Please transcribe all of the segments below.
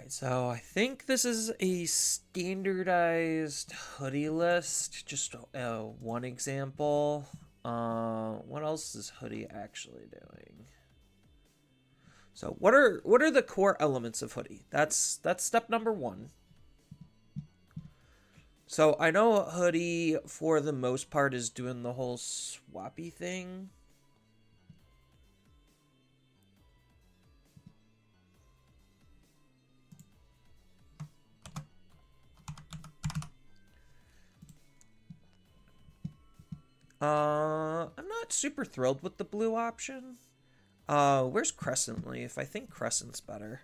Alright, so I think this is a standardized hoodie list. Just one example. What else is hoodie actually doing? So what are the core elements of hoodie? That's step number one. So I know hoodie for the most part is doing the whole swappy thing. I'm not super thrilled with the blue option. Where's Crescent Leaf? I think Crescent's better.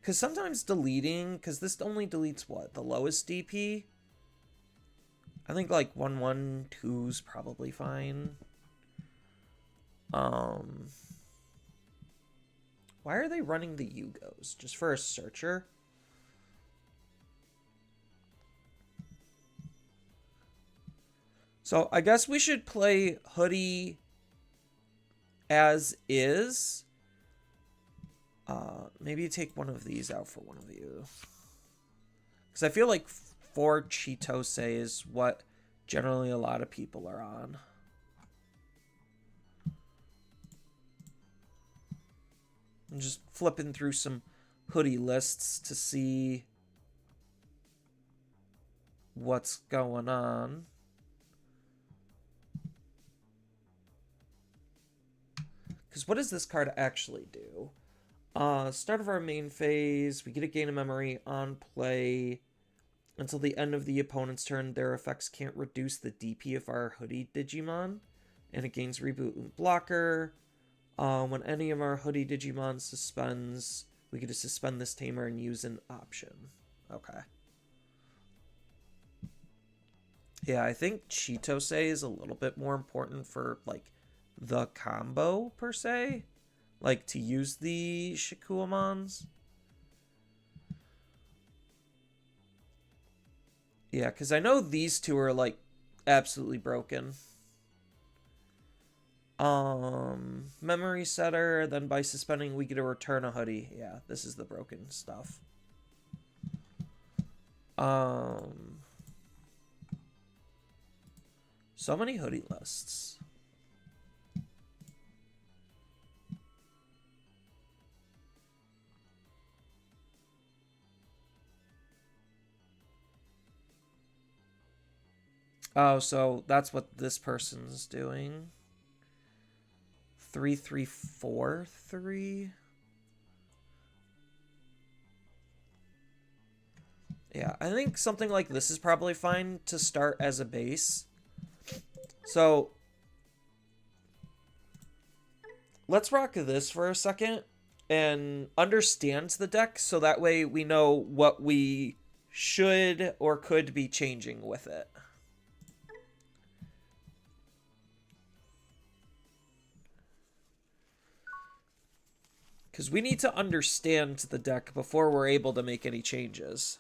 Because sometimes deleting, because this only deletes what? The lowest DP? I think like 112's probably fine. Why are they running the Yugos? Just for a searcher? So I guess we should play hoodie as is. Maybe take one of these out for one of you. Because I feel like 4 Chitose is what generally a lot of people are on. I'm just flipping through some hoodie lists to see what's going on. Because what does this card actually do? Start of our main phase, we get a gain of memory on play. Until the end of the opponent's turn, their effects can't reduce the DP of our hoodie Digimon. And it gains reboot and blocker. When any of our hoodie Digimon suspends, we get to suspend this tamer and use an option. Okay. Yeah, I think Chitose is a little bit more important for, like, the combo, per se. Like, to use the Shikuamons. Yeah, because I know these two are, like, absolutely broken. Memory setter, then by suspending we get to return a hoodie. Yeah, this is the broken stuff. So many hoodie lists. Oh, so that's what this person's doing. 3-3-4-3. Yeah, I think something like this is probably fine to start as a base. So let's rock this for a second and understand the deck so that way we know what we should or could be changing with it. Because we need to understand the deck before we're able to make any changes.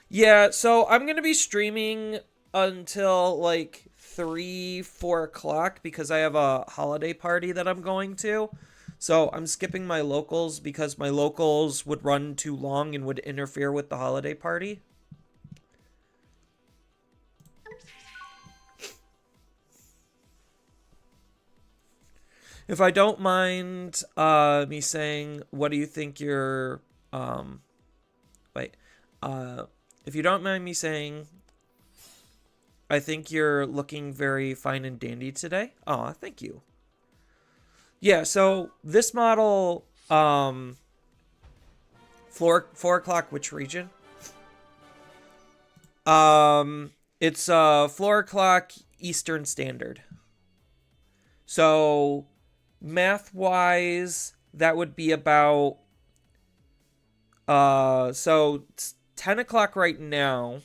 Yeah, so I'm going to be streaming until like 3-4 o'clock because I have a holiday party that I'm going to. So I'm skipping my locals because my locals would run too long and would interfere with the holiday party. If I don't mind me saying, what do you think your... if you don't mind me saying, I think you're looking very fine and dandy today. Aw, thank you. Yeah, so this model, 4 o'clock, which region? It's 4 o'clock Eastern Standard. So, math-wise, that would be about, so it's 10 o'clock right now.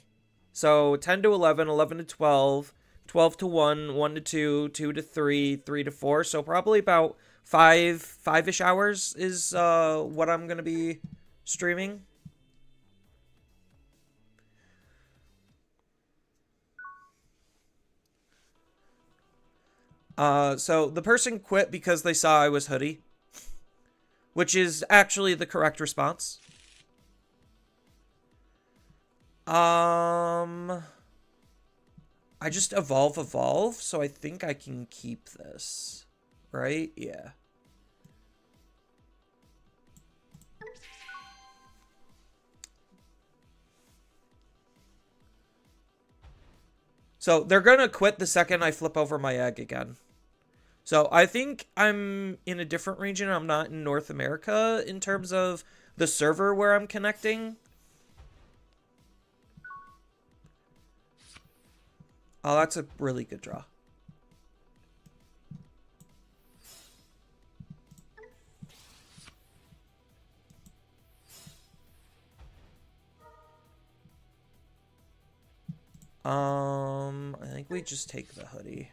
So 10 to 11, 11 to 12, 12 to 1, 1 to 2, 2 to 3, 3 to 4. So probably about 5-ish hours is what I'm going to be streaming. So the person quit because they saw I was Hudie, which is actually the correct response. I just evolve, so I think I can keep this, right? Yeah. So they're gonna quit the second I flip over my egg again. So I think I'm in a different region. I'm not in North America in terms of the server where I'm connecting. Oh, that's a really good draw. I think we just take the Hudie.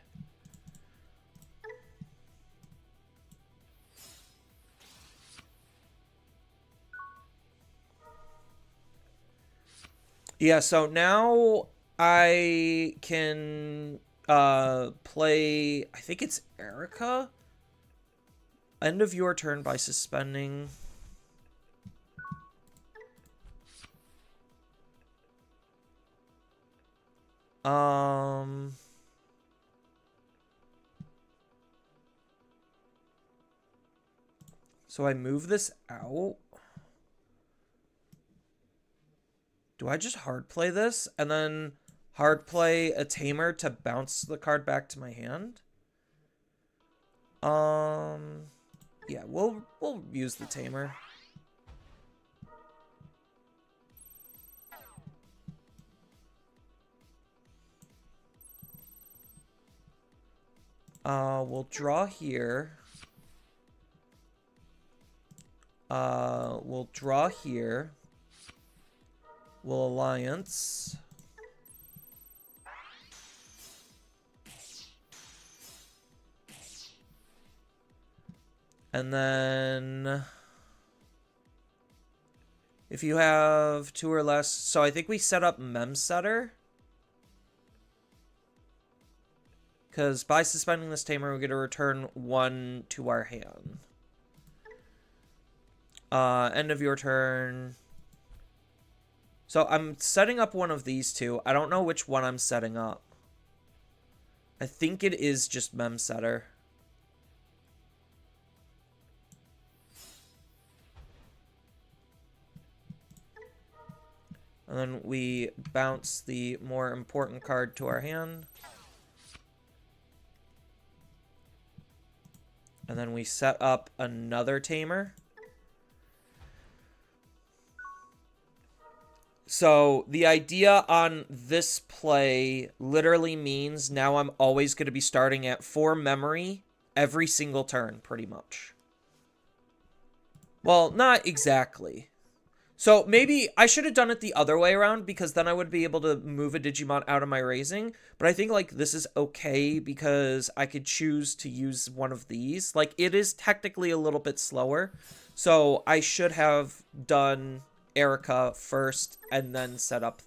Yeah, so now I can play, I think it's Erica. End of your turn by suspending. So I move this out. Do I just hard play this and then hard play a tamer to bounce the card back to my hand? Yeah, we'll use the tamer. We'll draw here. We'll draw here. We'll alliance. And then if you have 2 or less, so I think we set up mem setter. Because by suspending this tamer, we get to return 1 to our hand. End of your turn. So I'm setting up one of these two. I don't know which one I'm setting up. I think it is just mem setter. And then we bounce the more important card to our hand. And then we set up another tamer. So the idea on this play literally means now I'm always going to be starting at 4 memory every single turn, pretty much. Well, not exactly. So maybe I should have done it the other way around, because then I would be able to move a Digimon out of my raising. But I think, like, this is okay because I could choose to use one of these. Like, it is technically a little bit slower. So I should have done Erica first and then set up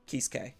Kisuke.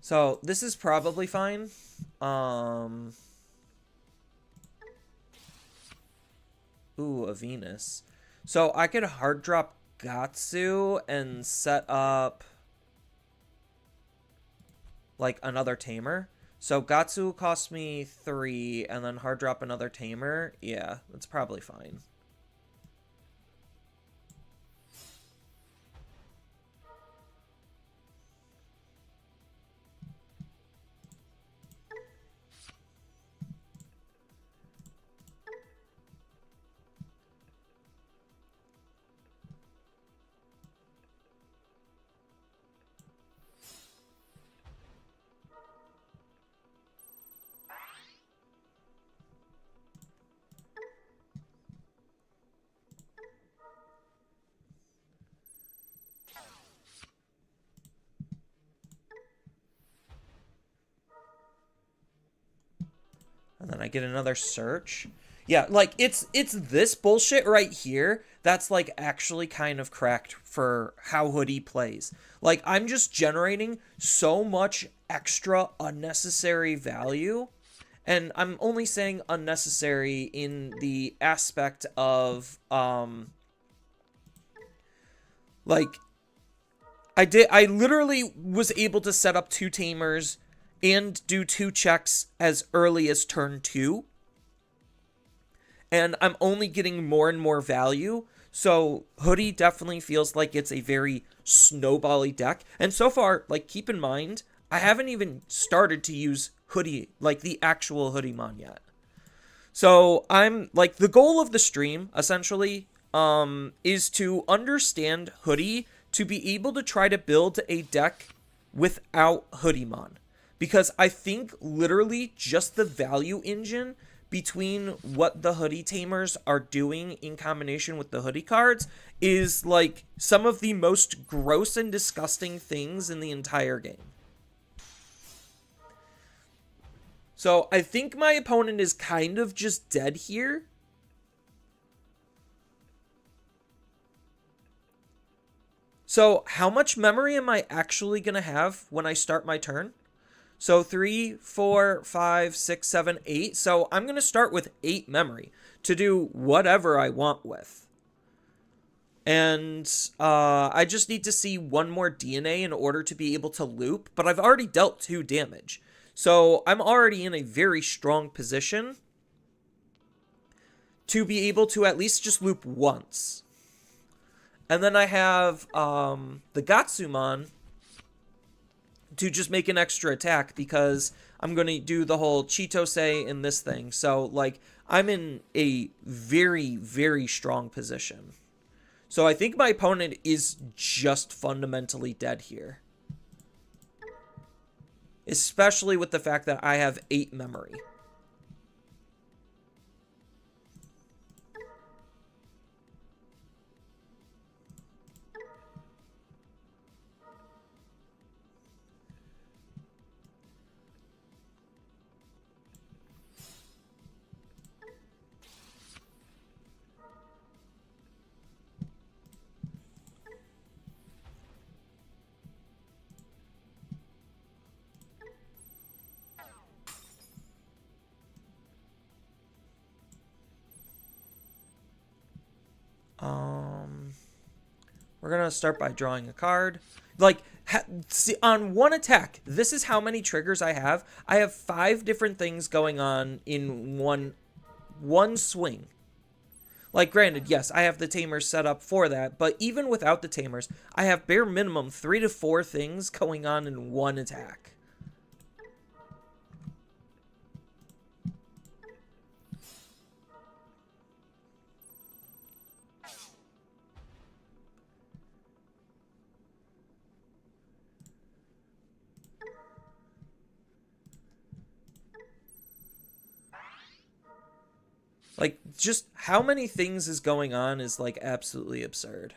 So this is probably fine. Ooh, a Venus. So I could hard drop Gatsu and set up like another tamer. So Gatsu cost me 3 and then hard drop another tamer. Yeah, that's probably fine. And then I get another search. Yeah, like, it's this bullshit right here that's, like, actually kind of cracked for how Hudie plays. Like, I'm just generating so much extra unnecessary value. And I'm only saying unnecessary in the aspect of, like, I literally was able to set up 2 tamers and do 2 checks as early as turn 2. And I'm only getting more and more value. So Hudie definitely feels like it's a very snowbally deck. And so far, like, keep in mind, I haven't even started to use Hudie, like the actual Hudie mon yet. So I'm like, the goal of the stream essentially is to understand Hudie, to be able to try to build a deck without Hudie mon. Because I think literally just the value engine between what the Hudie tamers are doing in combination with the Hudie cards is like some of the most gross and disgusting things in the entire game. So I think my opponent is kind of just dead here. So how much memory am I actually going to have when I start my turn? So 3, 4, 5, 6, 7, 8. So I'm going to start with 8 memory to do whatever I want with. And I just need to see 1 more DNA in order to be able to loop. But I've already dealt 2 damage. So I'm already in a very strong position to be able to at least just loop once. And then I have the Gatsumon to just make an extra attack because I'm going to do the whole Chitose in this thing. So, like, I'm in a very, very strong position. So I think my opponent is just fundamentally dead here. Especially with the fact that I have 8 memory. We're going to start by drawing a card. Like, see, on one attack, this is how many triggers I have. I have 5 different things going on in one swing. Like, granted, yes, I have the tamers set up for that, but even without the tamers, I have bare minimum 3 to 4 things going on in one attack. Like, just how many things is going on is, like, absolutely absurd.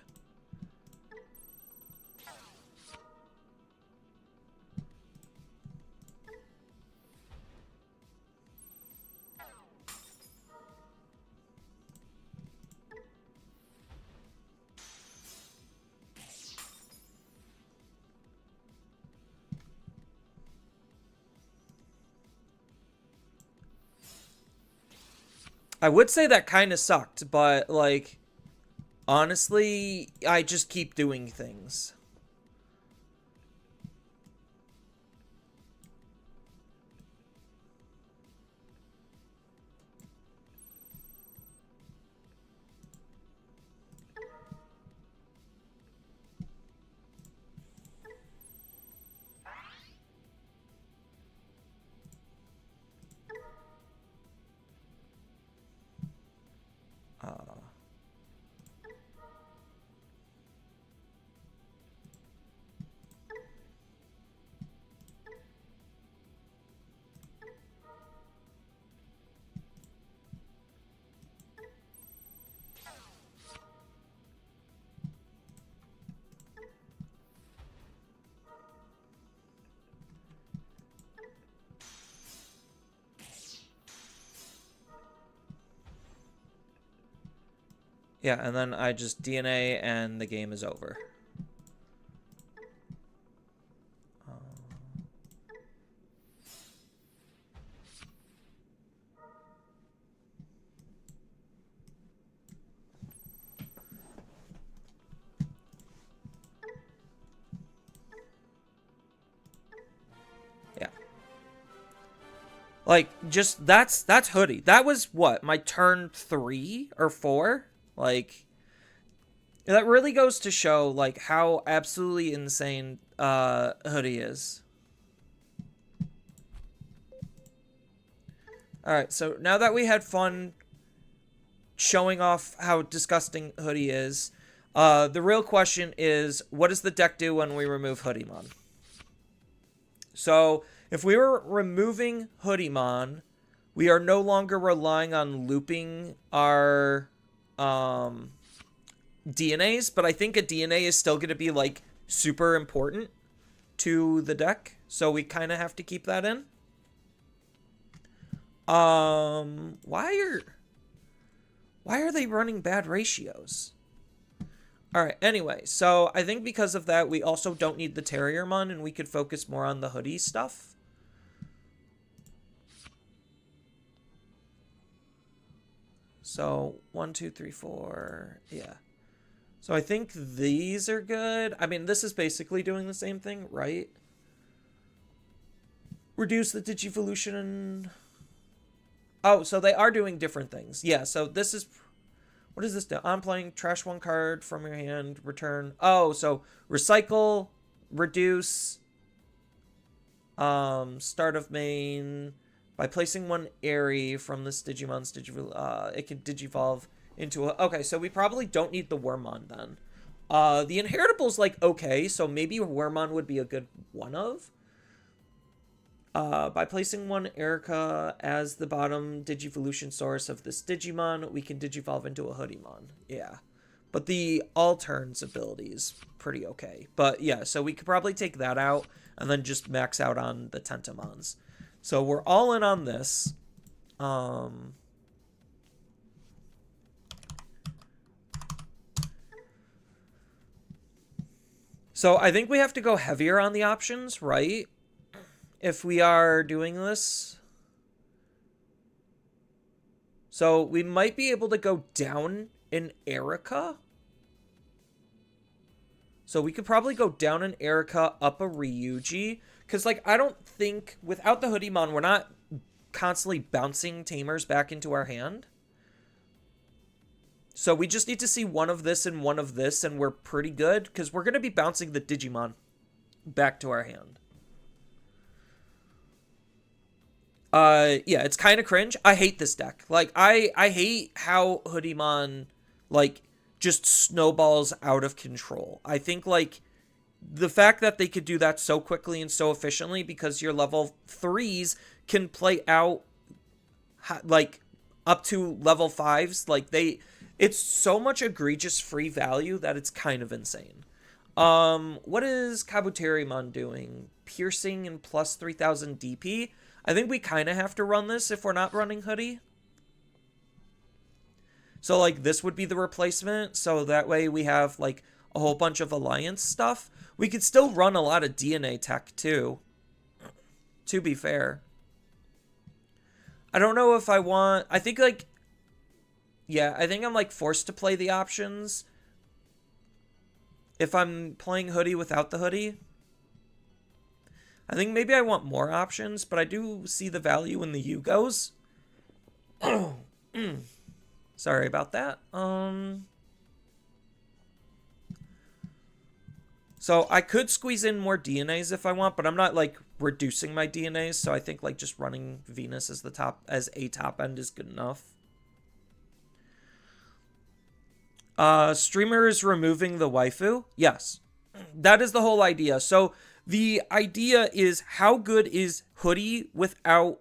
I would say that kind of sucked, but, like, honestly, I just keep doing things. Yeah, and then I just DNA and the game is over. Yeah. Like, just, that's Hudie. That was, what, my turn 3 or 4? Like, that really goes to show, like, how absolutely insane Hudie is. Alright, so now that we had fun showing off how disgusting Hudie is, the real question is, what does the deck do when we remove Hoodiemon? So, if we were removing Hoodiemon, we are no longer relying on looping our DNAs, but I think a DNA is still going to be, like, super important to the deck, so we kind of have to keep that in. Why are they running bad ratios? Alright, anyway, so I think because of that, we also don't need the Terriermon, and we could focus more on the Hudie stuff. So, 1, 2, 3, 4, yeah. So I think these are good. I mean, this is basically doing the same thing, right? Reduce the Digivolution. Oh, so they are doing different things. Yeah, so this is... What does this do? I'm playing, trash 1 card from your hand, return. Oh, so recycle, reduce, start of main. By placing 1 Airy from this Digimon's it can Digivolve into a... Okay, so we probably don't need the Wormmon then. The Inheritable's like okay, so maybe Wormmon would be a good one of. By placing 1 Erica as the bottom Digivolution source of this Digimon, we can Digivolve into a Hoodiemon. Yeah. But the All-Turns ability is pretty okay. But yeah, so we could probably take that out and then just max out on the Tentamons. So we're all in on this. So I think we have to go heavier on the options, right? If we are doing this. So we might be able to go down in Erica. So we could probably go down in Erica, up a Ryuji. Because, like, I don't think, without the Hoodiemon, we're not constantly bouncing Tamers back into our hand. So we just need to see one of this and one of this, and we're pretty good. Because we're going to be bouncing the Digimon back to our hand. Yeah, it's kind of cringe. I hate this deck. Like, I hate how Hoodiemon, like, just snowballs out of control. I think, like, the fact that they could do that so quickly and so efficiently because your level 3s can play out, like, up to level 5s. Like, it's so much egregious free value that it's kind of insane. What is Kabuterimon doing? Piercing and plus 3000 DP? I think we kind of have to run this if we're not running Hudie. So, like, this would be the replacement. So that way we have, like, a whole bunch of Alliance stuff. We could still run a lot of DNA tech, too. To be fair. I don't know if I want... I think, like... Yeah, I think I'm, like, forced to play the options. If I'm playing Hudie without the Hudie. I think maybe I want more options, but I do see the value in the Yugos. Sorry about that. So I could squeeze in more DNAs if I want, but I'm not, like, reducing my DNAs, so I think, like, just running Venus as a top end is good enough. Streamer is removing the waifu? Yes. That is the whole idea. So the idea is, how good is Hudie without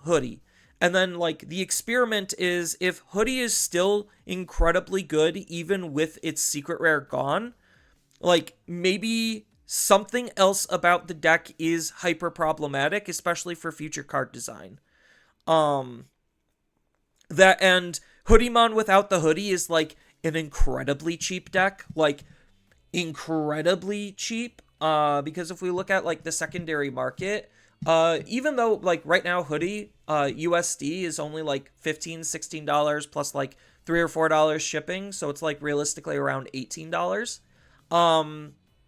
Hudie? And then, like, the experiment is, if Hudie is still incredibly good, even with its secret rare gone, like, maybe something else about the deck is hyper problematic, especially for future card design. And Hoodiemon without the Hudie is, like, an incredibly cheap deck, like incredibly cheap. Because if we look at like the secondary market, even though like right now Hudie USD is only like $15-16 plus like $3 or $4 shipping, so it's like realistically around $18.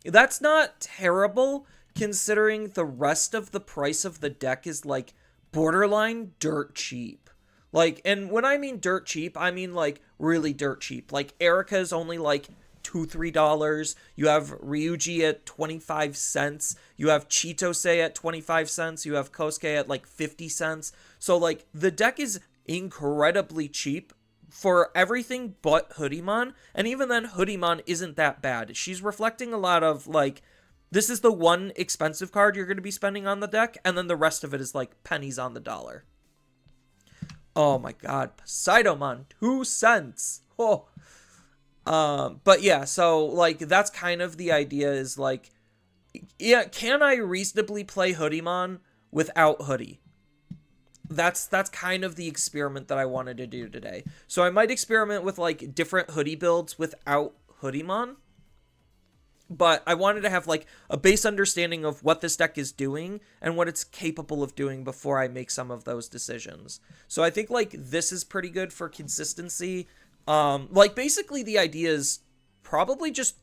That's not terrible considering the rest of the price of the deck is like borderline dirt cheap. Like, and when I mean dirt cheap, I mean like really dirt cheap. Like Erica's only like $2-3. You have Ryuji at 25 cents. You have Chitose at 25 cents. You have Kosuke at like 50 cents. So like the deck is incredibly cheap for everything but Hoodiemon. And even then, Hoodiemon isn't that bad. She's reflecting a lot of like, this is the one expensive card you're going to be spending on the deck, and then the rest of it is like pennies on the dollar. Oh my god, Poseidomon, 2 cents. Oh. But yeah, so like that's kind of the idea is like, yeah, can I reasonably play Hoodiemon without Hudie? That's kind of the experiment that I wanted to do today. So I might experiment with like different Hudie builds without Hoodiemon. But I wanted to have like a base understanding of what this deck is doing and what it's capable of doing before I make some of those decisions. So I think like this is pretty good for consistency. Like basically the idea is probably just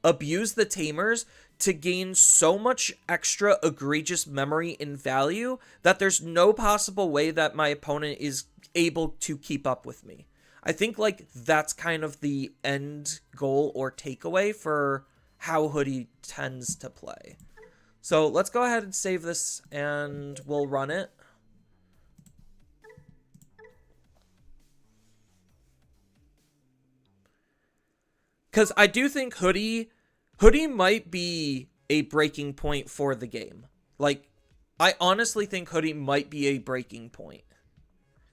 abuse the tamers to gain so much extra egregious memory and value that there's no possible way that my opponent is able to keep up with me. I think like that's kind of the end goal or takeaway for how Hudie tends to play. So let's go ahead and save this and we'll run it. Because I do think Hudie might be a breaking point for the game. Like, I honestly think Hudie might be a breaking point.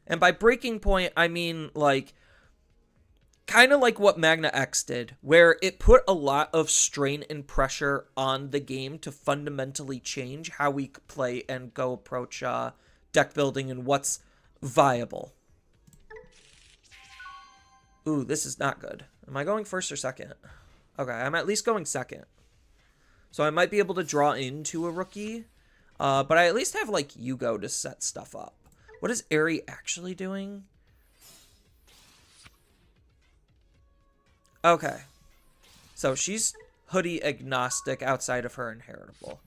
And by breaking point, I mean, like, kind of like what Magna X did, where it put a lot of strain and pressure on the game to fundamentally change how we play and go approach deck building and what's viable. Ooh, this is not good. Am I going first or second? Okay, I'm at least going second. So I might be able to draw into a rookie. But I at least have, like, Yugo to set stuff up. What is Eri actually doing? Okay. So she's Hudie agnostic outside of her inheritable.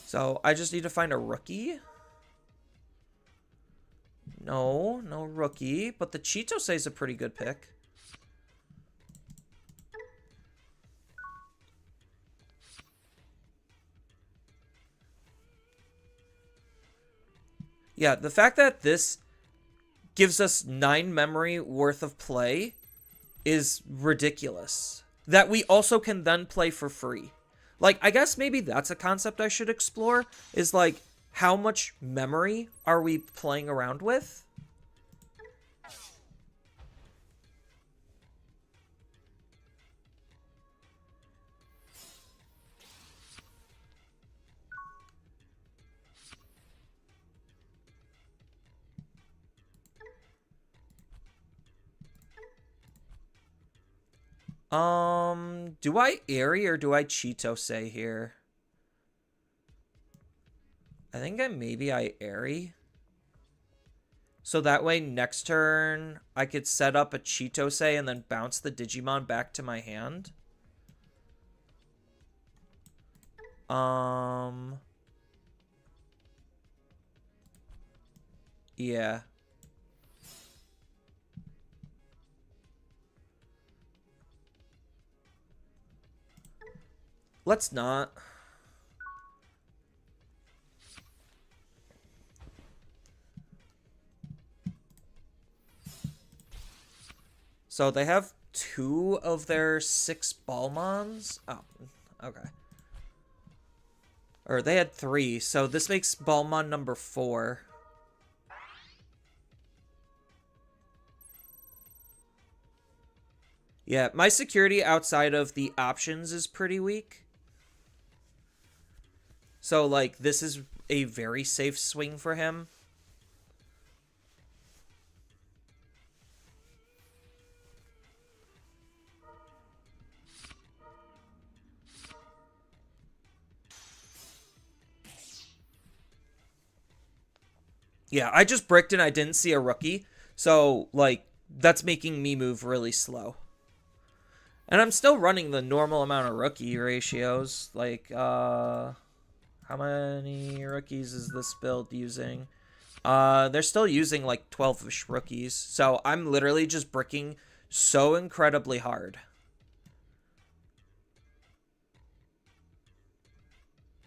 So I just need to find a rookie. No rookie. But the Chitose is a pretty good pick. Yeah, the fact that this gives us 9 memory worth of play is ridiculous. That we also can then play for free. Like, I guess maybe that's a concept I should explore, is like, how much memory are we playing around with? Do I Eri or do I Chitose here? I think maybe I Eri. So that way next turn I could set up a Chitose and then bounce the Digimon back to my hand. Yeah. Let's not. So they have 2 of their 6 Balmons. Oh, okay. Or they had 3, so this makes Balmon number 4. Yeah, my security outside of the options is pretty weak. So, like, this is a very safe swing for him. Yeah, I just bricked and I didn't see a rookie. So, like, that's making me move really slow. And I'm still running the normal amount of rookie ratios. Like, how many rookies is this build using? They're still using like 12-ish rookies. So I'm literally just bricking so incredibly hard.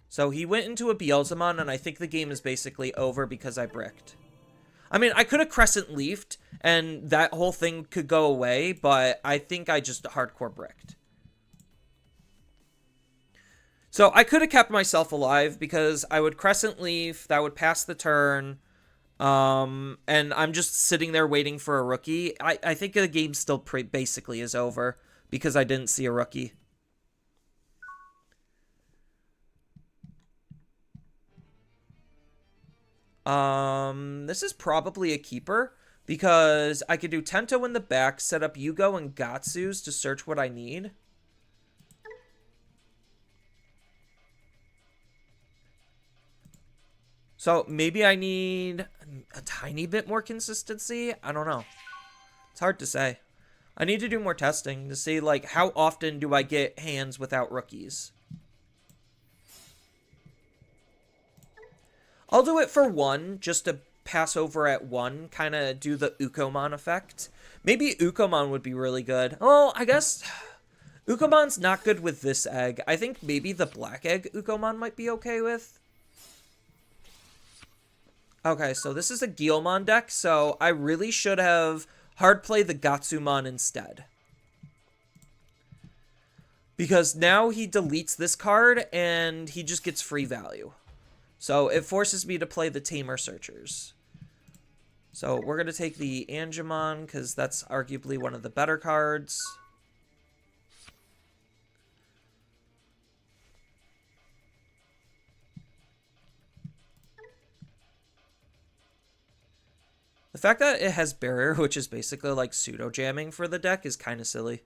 So he went into a Beelzemon, and I think the game is basically over because I bricked. I mean, I could have Crescent Leafed, and that whole thing could go away, but I think I just hardcore bricked. So I could have kept myself alive because I would Crescent Leaf, that would pass the turn, and I'm just sitting there waiting for a rookie. I think the game still basically is over because I didn't see a rookie. This is probably a keeper because I could do Tento in the back, set up Yugo and Gatsus to search what I need. So maybe I need a tiny bit more consistency. I don't know. It's hard to say. I need to do more testing to see, like, how often do I get hands without rookies. I'll do it for one, just to pass over at one, kind of do the Ukomon effect. Maybe Ukomon would be really good. Oh, I guess Ukomon's not good with this egg. I think maybe the black egg Ukomon might be okay with. Okay, so this is a Guilmon deck, so I really should have hard played the Gatsumon instead. Because now he deletes this card, and he just gets free value. So it forces me to play the Tamer Searchers. So we're going to take the Angemon, because that's arguably one of the better cards. The fact that it has Barrier, which is basically like pseudo-jamming for the deck, is kind of silly.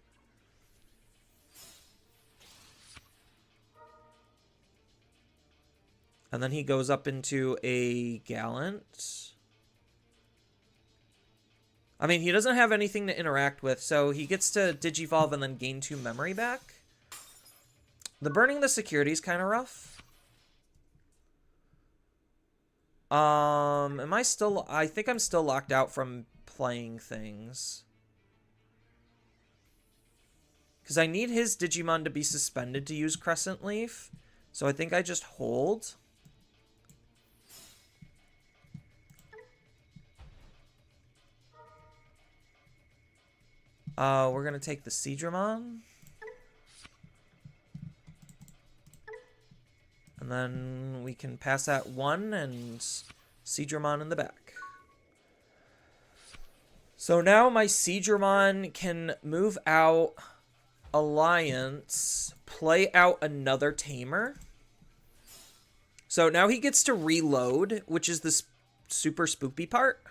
And then he goes up into a Gallant. I mean, he doesn't have anything to interact with, so he gets to Digivolve and then gain 2 memory back. The burning the security is kind of rough. Am I still... I think I'm still locked out from playing things. Because I need his Digimon to be suspended to use Crescent Leaf. So I think I just hold. We're going to take the Seadramon. And then we can pass that 1 and Seadramon in the back. So now my Seadramon can move out Alliance, play out another Tamer. So now he gets to reload, which is the super spoopy part.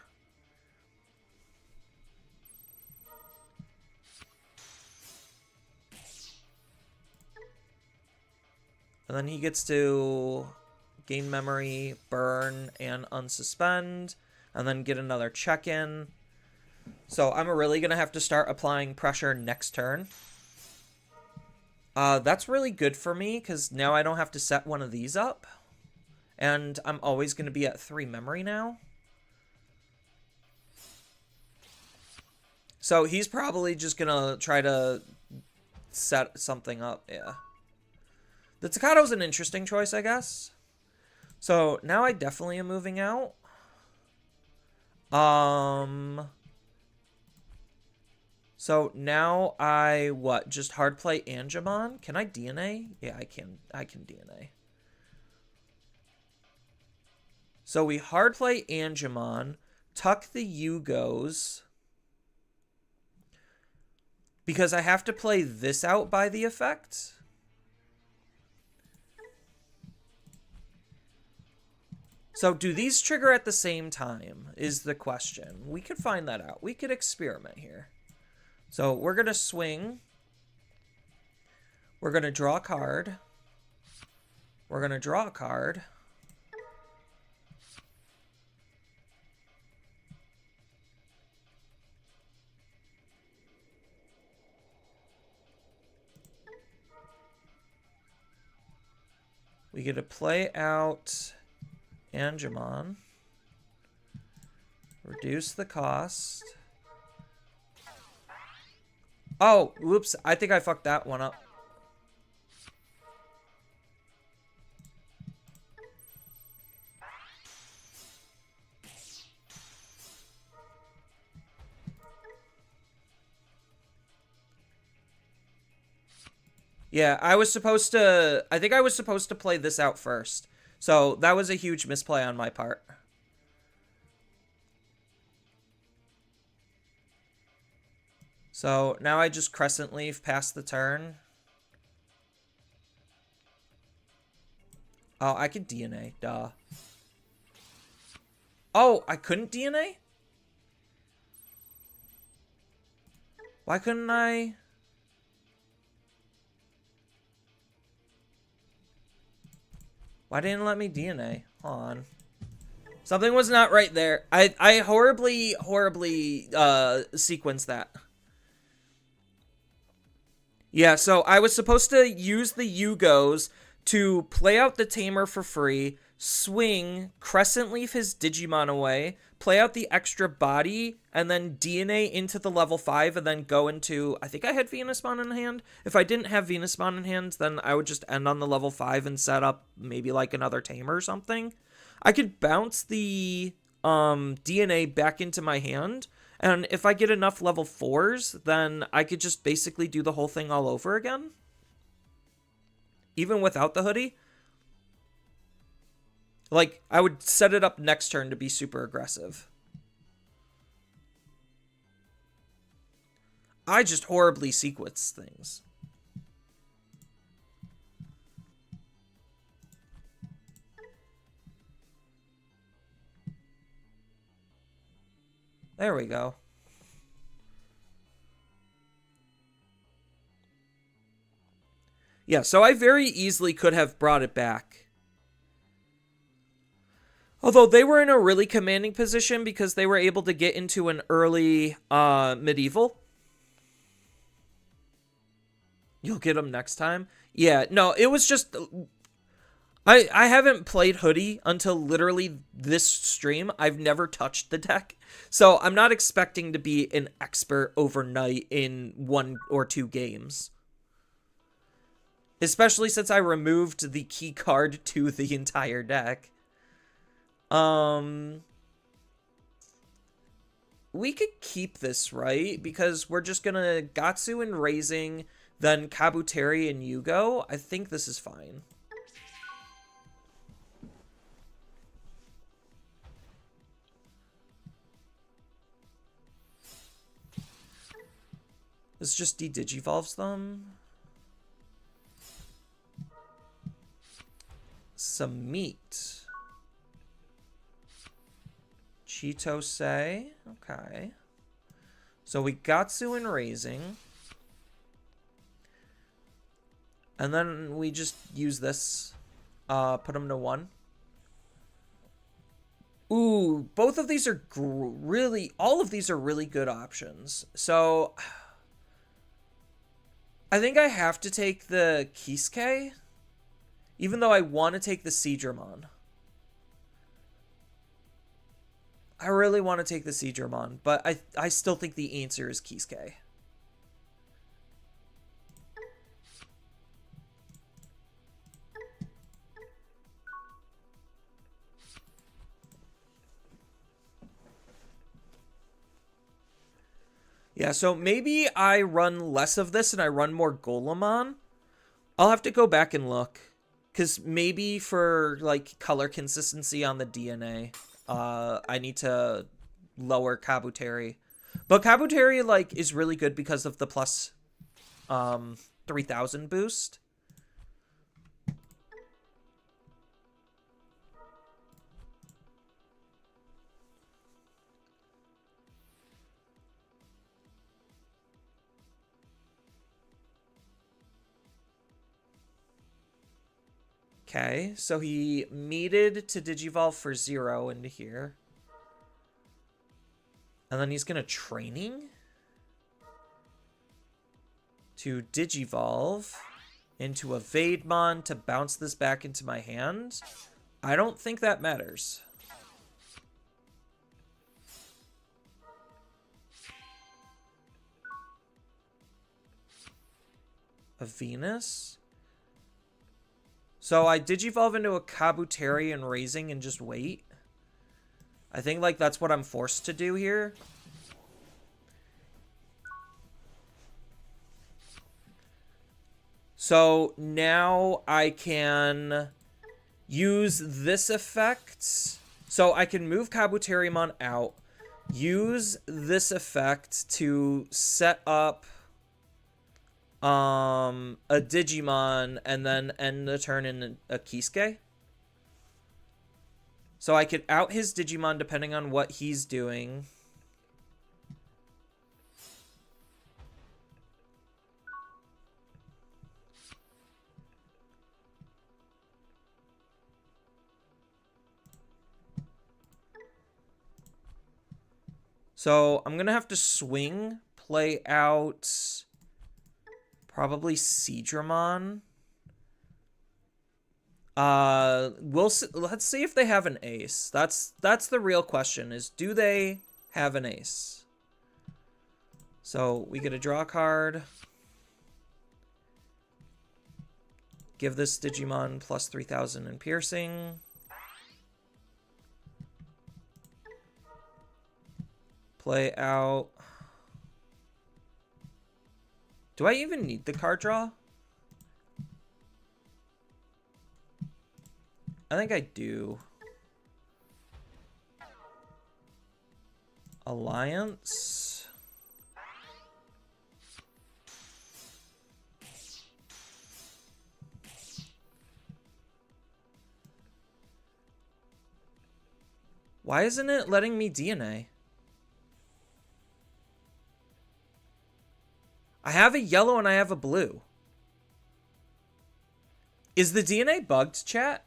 And then he gets to gain memory, burn, and unsuspend, and then get another check-in. So I'm really going to have to start applying pressure next turn. That's really good for me, because now I don't have to set one of these up. And I'm always going to be at 3 memory now. So he's probably just going to try to set something up, yeah. The Tocato's an interesting choice, I guess. So now I definitely am moving out. So now I, just hard play Angemon? Can I DNA? Yeah, I can DNA. So we hard play Angemon, tuck the Yugos, because I have to play this out by the effect. So do these trigger at the same time is the question. We could find that out. We could experiment here. So we're going to swing. We're going to draw a card. We're going to draw a card. We get to play out Angemon. Reduce the cost. Oh, whoops. I think I fucked that one up. Yeah, I was supposed to... I think I was supposed to play this out first. So, that was a huge misplay on my part. So, now I just Crescent Leaf past the turn. Oh, I could DNA. Duh. Oh, I couldn't DNA? Why couldn't I... Why didn't it let me DNA? Hold on. Something was not right there. I horribly sequenced that. Yeah, so I was supposed to use the Yugos to play out the Tamer for free, swing, Crescent Leaf his Digimon away, play out the extra body, and then DNA into the level 5, and then go into... I think I had Venusmon in hand. If I didn't have Venusmon in hand, then I would just end on the level 5 and set up maybe like another Tamer or something. I could bounce the DNA back into my hand, and if I get enough level 4s, then I could just basically do the whole thing all over again. Even without the hoodie. Like, I would set it up next turn to be super aggressive. I just horribly sequence things. There we go. Yeah, so I very easily could have brought it back. Although they were in a really commanding position because they were able to get into an early medieval. You'll get them next time? Yeah, no, it was just... I haven't played Hoodie until literally this stream. I've never touched the deck. So I'm not expecting to be an expert overnight in 1 or 2 games. Especially since I removed the key card to the entire deck. We could keep this, right? Because we're just gonna Gatsu and Raising, then Kabuteri and Yugo. I think this is fine. This just de-digivolves them. Some meat. Chitose. Okay. So we Gatsu and Raising. And then we just use this. Put them to 1. Ooh, both of these are really... All of these are really good options. So... I think I have to take the Kisuke, even though I want to take the Seadramon. I really want to take the Seadramon, but I still think the answer is Kisuke. Yeah, so maybe I run less of this and I run more Golemon. I'll have to go back and look. Because maybe for, like, color consistency on the DNA, I need to lower Kabuteri. But Kabuteri, like, is really good because of the plus 3,000 boost. Okay, so he meted to Digivolve for 0 into here. And then he's going to Training to Digivolve. into Evademon to bounce this back into my hand. I don't think that matters. A Venus? So I Digivolve into a Kabuteria and Raising and just wait. I think, like, that's what I'm forced to do here. So now I can use this effect. So I can move Kabuterimon out, use this effect to set up a Digimon, and then end the turn in a Kisuke. So I could out his Digimon depending on what he's doing. So I'm going to have to swing, play out probably Seadramon. Let's see if they have an ace. That's the real question, is do they have an ace? So we get a draw card. Give this Digimon plus 3,000 in piercing. Play out. Do I even need the card draw? I think I do. Alliance. Why isn't it letting me DNA? I have a yellow and I have a blue. Is the DNA bugged, chat?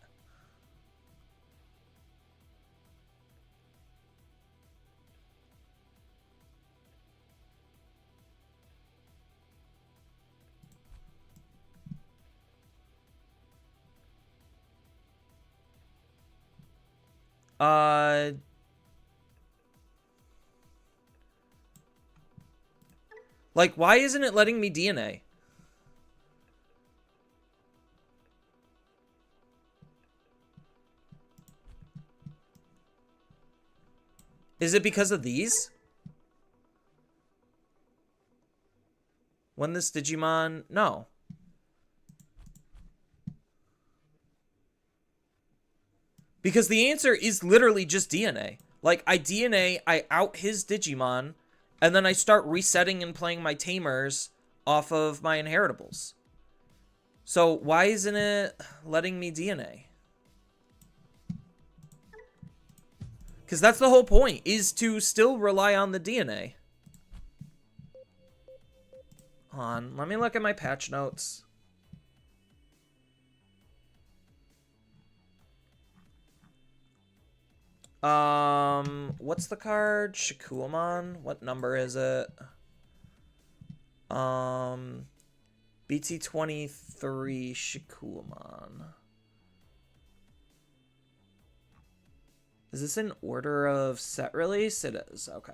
Like, why isn't it letting me DNA? Is it because of these? When this Digimon... No. Because the answer is literally just DNA. Like, I DNA, I out his Digimon, and then I start resetting and playing my Tamers off of my Inheritables. So why isn't it letting me DNA? Because that's the whole point, is to still rely on the DNA. Hold on, let me look at my patch notes. What's the card? Shikuamon? What number is it? BT23 Shikuamon. Is this in order of set release? It is, okay.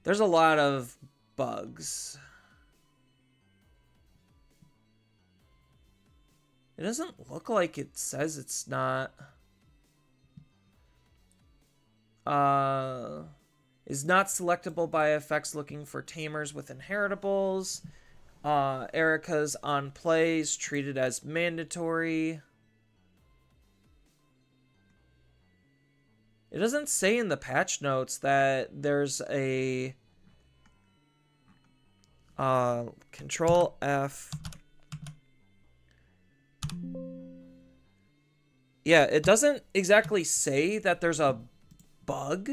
There's a lot of bugs. It doesn't look like it says it's not. Is not selectable by effects looking for Tamers with Inheritables. Erica's on plays treated as mandatory. It doesn't say in the patch notes that there's a Control F. Yeah, it doesn't exactly say that there's a bug.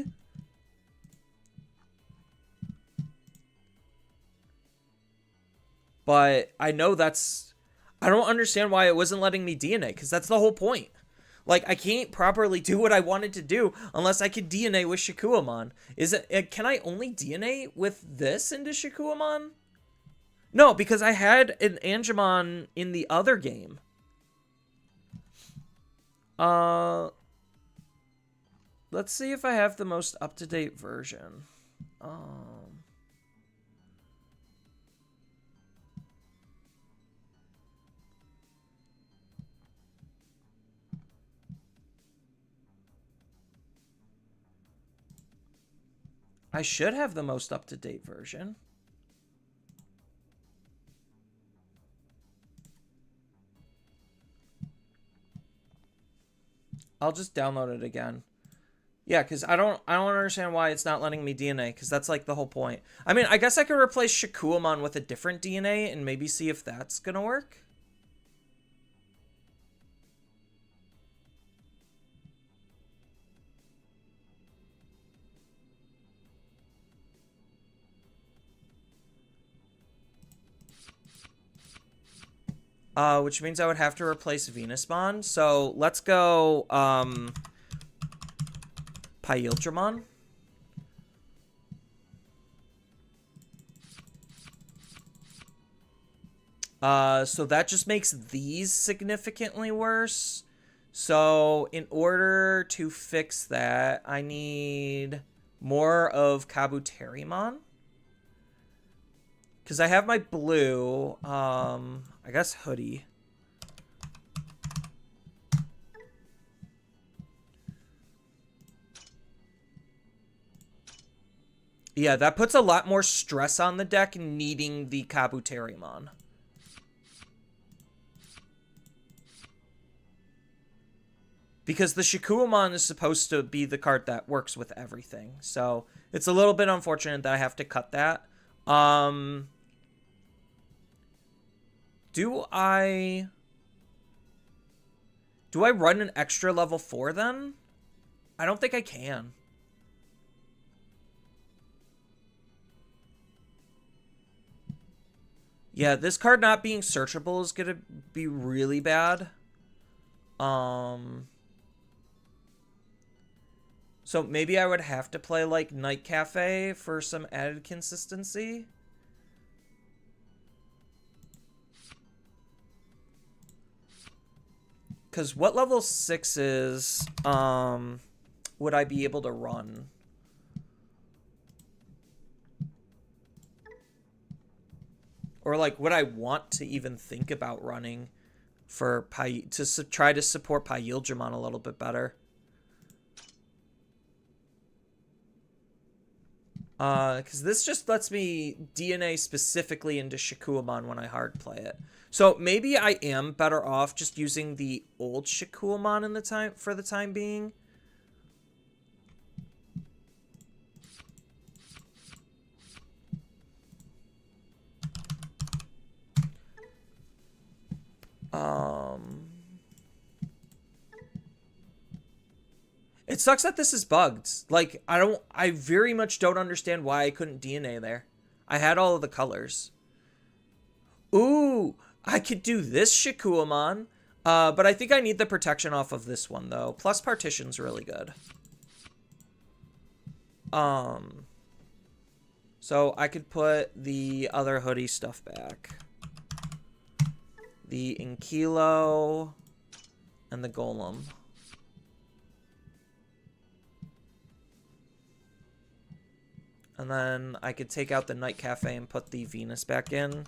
But I know that's... I don't understand why it wasn't letting me DNA, because that's the whole point. Like, I can't properly do what I wanted to do unless I could DNA with Shikuamon. Is it... Can I only DNA with this into Shikuamon? No, because I had an Angemon in the other game. Let's see if I have the most up-to-date version. I should have the most up-to-date version. I'll just download it again. Yeah, because I don't understand why it's not letting me DNA, because that's like the whole point. I mean, I guess I could replace Shikuamon with a different DNA and maybe see if that's gonna work. Which means I would have to replace Venusmon. So let's go Pyildramon. So that just makes these significantly worse. So in order to fix that, I need more of Kabuterimon. Because I have my blue, I guess Hudie. Yeah, that puts a lot more stress on the deck needing the Kabuterimon. Because the Shikuamon is supposed to be the card that works with everything. So it's a little bit unfortunate that I have to cut that. Do I run an extra level 4 then? I don't think I can. Yeah, this card not being searchable is going to be really bad. So maybe I would have to play like Night Cafe for some added consistency. Because what level 6s would I be able to run? Or like, would I want to even think about running for to try to support Pyildramon a little bit better? Because this just lets me DNA specifically into Shikuamon when I hard play it. So maybe I am better off just using the old Shikuamon in for the time being. It sucks that this is bugged. Like, I very much don't understand why I couldn't DNA there. I had all of the colors. Ooh, I could do this Shikuamon. But I think I need the protection off of this one, though. Plus partition's really good. So I could put the other Hudie stuff back. The Inkilo and the Golem. And then I could take out the Night Cafe and put the Venus back in.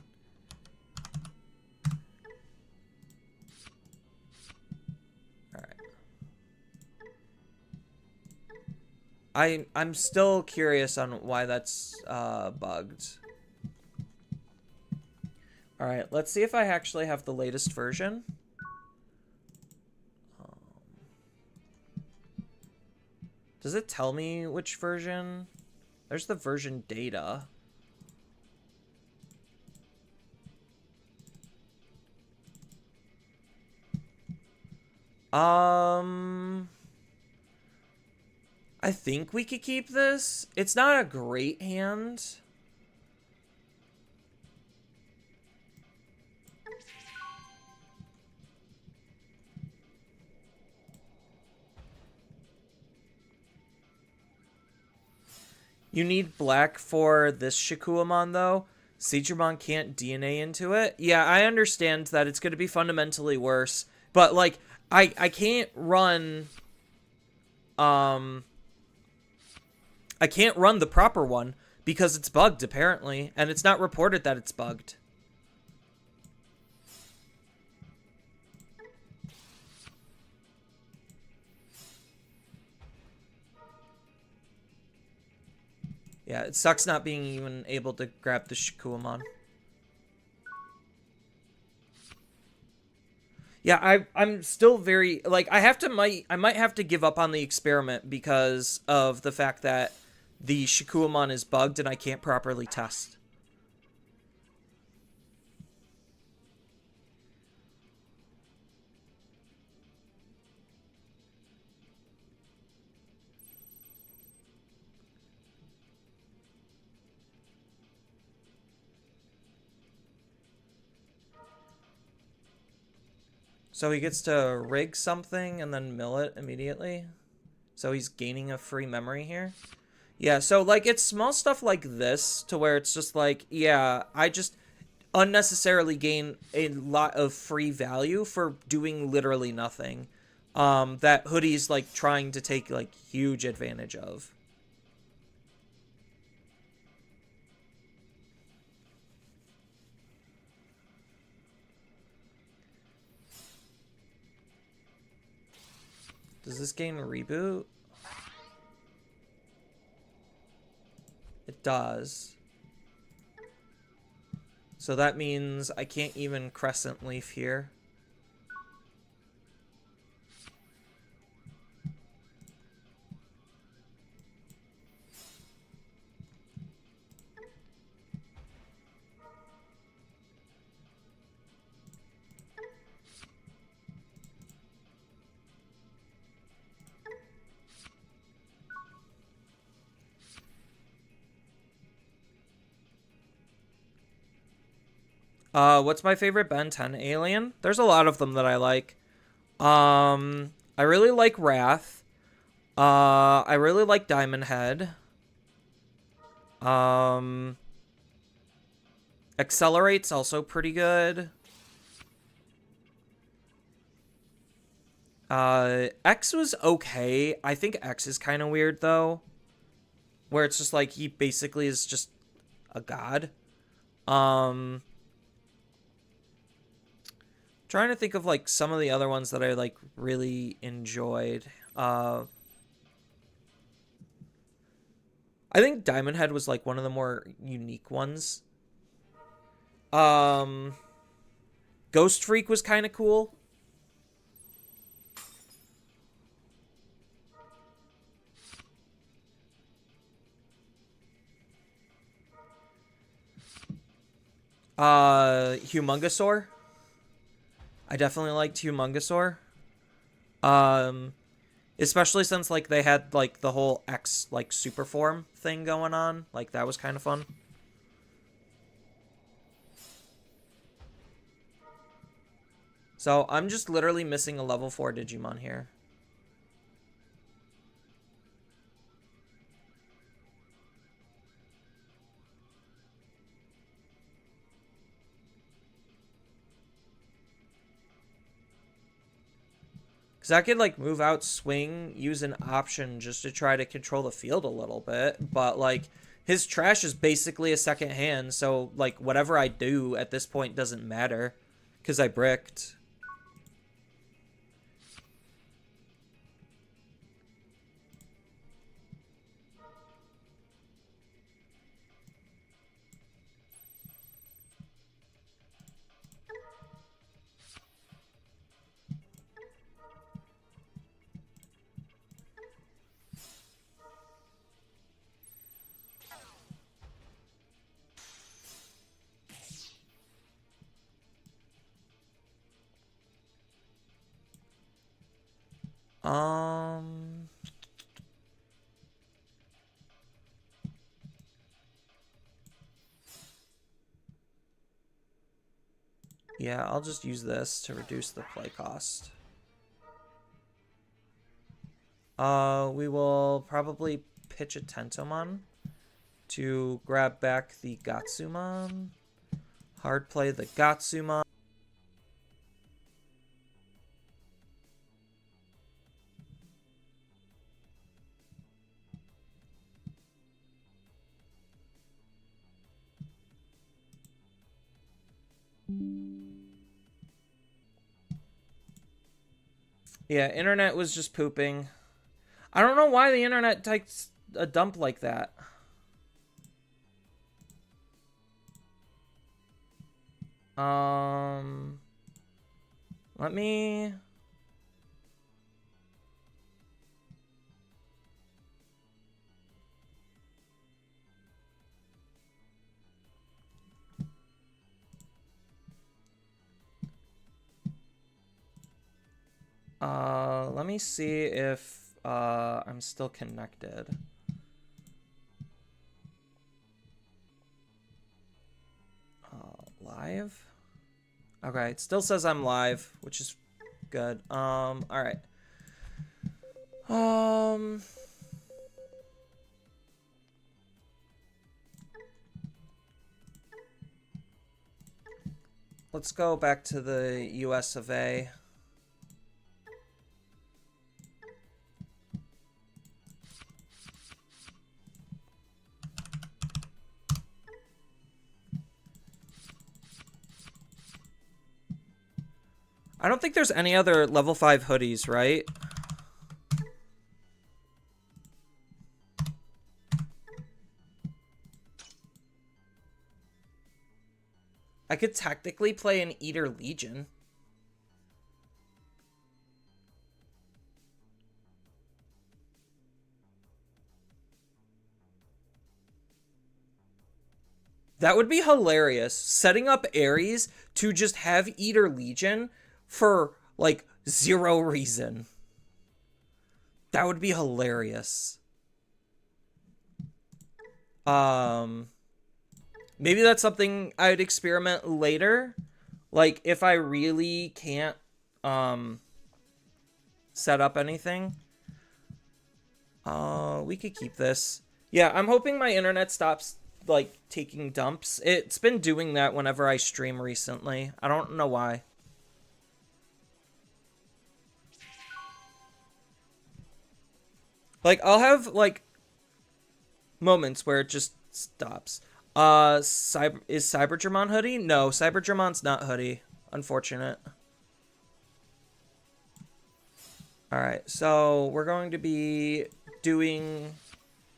Alright. I'm still curious on why that's bugged. Alright, let's see if I actually have the latest version. Does it tell me which version? There's the version data. I think we could keep this. It's not a great hand. You need black for this Shikuamon, though. Seichumon can't DNA into it. Yeah, I understand that it's going to be fundamentally worse, but like I can't run I can't run the proper one because it's bugged apparently, and it's not reported that it's bugged. Yeah, it sucks not being even able to grab the Shikuamon. Yeah, I'm still very like I might have to give up on the experiment because of the fact that the Shikuamon is bugged and I can't properly test. So he gets to rig something and then mill it immediately. So he's gaining a free memory here. Yeah, so like it's small stuff like this to where it's just like, yeah, I just unnecessarily gain a lot of free value for doing literally nothing. That Hudie's like trying to take like huge advantage of. Does this game reboot? It does. So that means I can't even Crescent Leaf here. What's my favorite Ben 10 alien? There's a lot of them that I like. I really like Wrath. I really like Diamond Head. Accelerate's also pretty good. X was okay. I think X is kind of weird, though. Where it's just like, he basically is just a god. Trying to think of like some of the other ones that I like really enjoyed. I think Diamond Head was like one of the more unique ones. Ghost Freak was kind of cool. Humongosaur. I definitely liked Humongosaur. Especially since like they had like the whole X like super form thing going on. Like that was kind of fun. So I'm just literally missing a level 4 Digimon here. Because I could, like, move out, swing, use an option just to try to control the field a little bit. But, like, his trash is basically a second hand. So, like, whatever I do at this point doesn't matter. Because I bricked. Yeah, I'll just use this to reduce the play cost. We will probably pitch a Tentomon to grab back the Gatsumon. Hard play the Gatsuma. Yeah, internet was just pooping. I don't know why the internet takes a dump like that. Let me... let me see if I'm still connected. Live? Okay, it still says I'm live, which is good. All right. Let's go back to the US of A. I don't think there's any other level 5 hoodies, right? I could technically play an Eater Legion. That would be hilarious. Setting up Ares to just have Eater Legion for, like, 0 reason. That would be hilarious. Maybe that's something I'd experiment later. Like, if I really can't, set up anything. We could keep this. Yeah, I'm hoping my internet stops, like, taking dumps. It's been doing that whenever I stream recently. I don't know why. Like, I'll have, like, moments where it just stops. Is Cybergermon Hoodie? No, Cybergermon's not Hoodie. Unfortunate. Alright, so we're going to be doing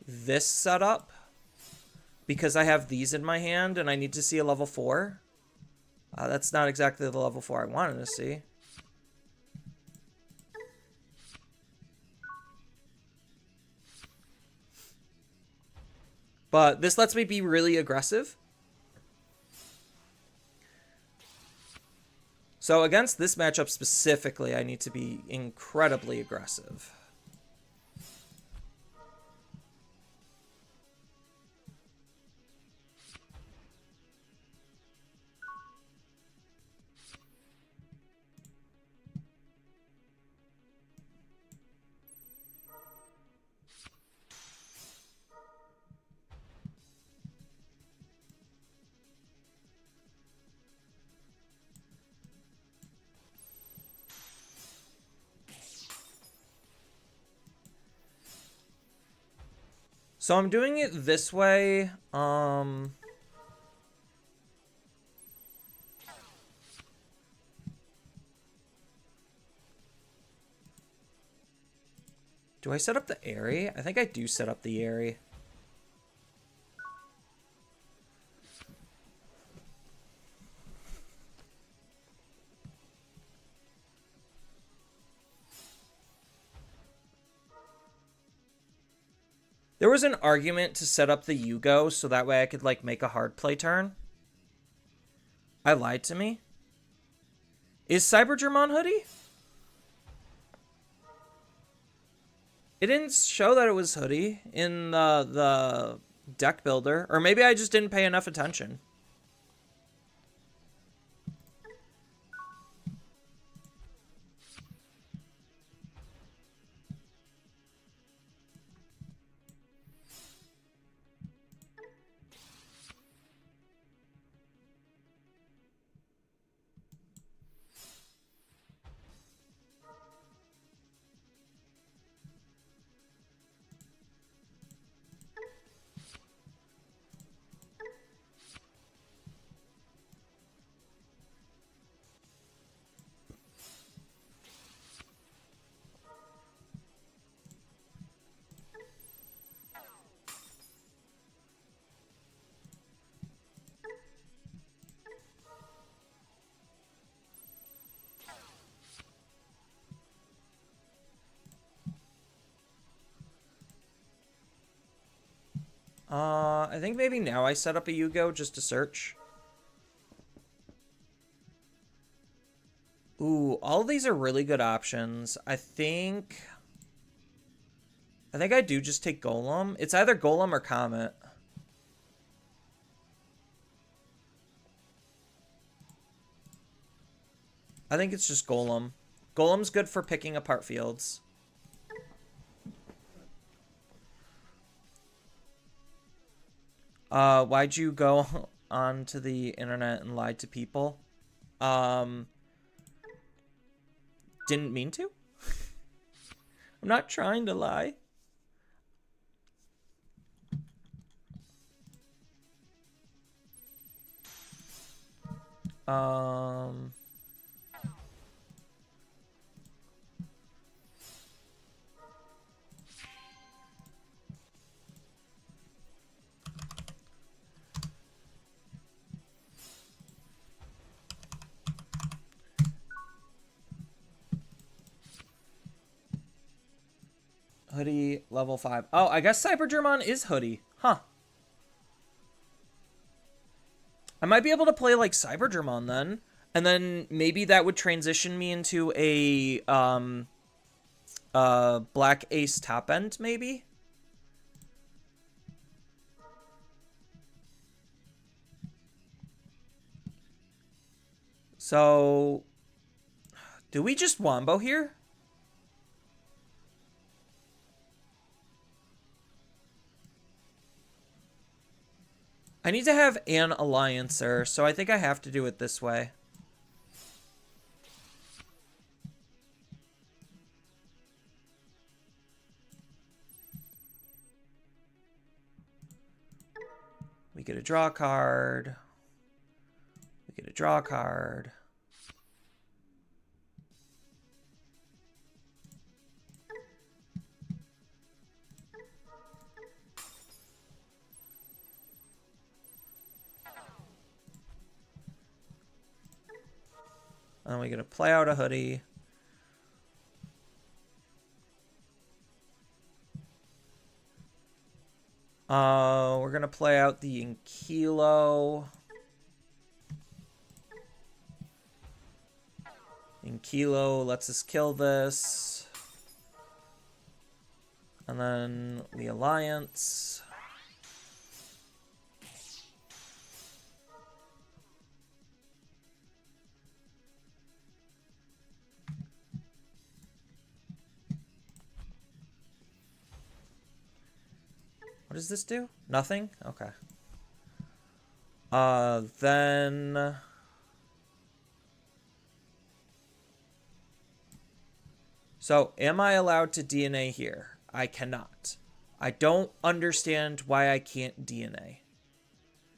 this setup because I have these in my hand and I need to see a level 4. That's not exactly the level 4 I wanted to see. But this lets me be really aggressive. So against this matchup specifically, I need to be incredibly aggressive. So I'm doing it this way. Do I set up the Airy? I think I do set up the Airy. There was an argument to set up the Yugo so that way I could, like, make a hard play turn. I lied to me. Is Cybergermon Hoodie? It didn't show that it was Hoodie in the deck builder. Or maybe I just didn't pay enough attention. I think maybe now I set up a Yugo just to search. Ooh, all of these are really good options. I think I do just take Golem. It's either Golem or Comet. I think it's just Golem. Golem's good for picking apart fields. Why'd you go onto the internet and lie to people? Didn't mean to. I'm not trying to lie. Hudie, level 5. Oh, I guess Cybergermon is Hudie. Huh. I might be able to play like Cybergermon then. And then maybe that would transition me into a Black Ace top end, maybe? So, do we just Wombo here? I need to have an Alliancer, so I think I have to do it this way. We get a draw card. We get a draw card. And then we get to play out a Hudie. We're gonna play out the Inkilo. Inkilo lets us kill this. And then we Alliance. What does this do? Nothing? Okay. Then... So, am I allowed to DNA here? I cannot. I don't understand why I can't DNA.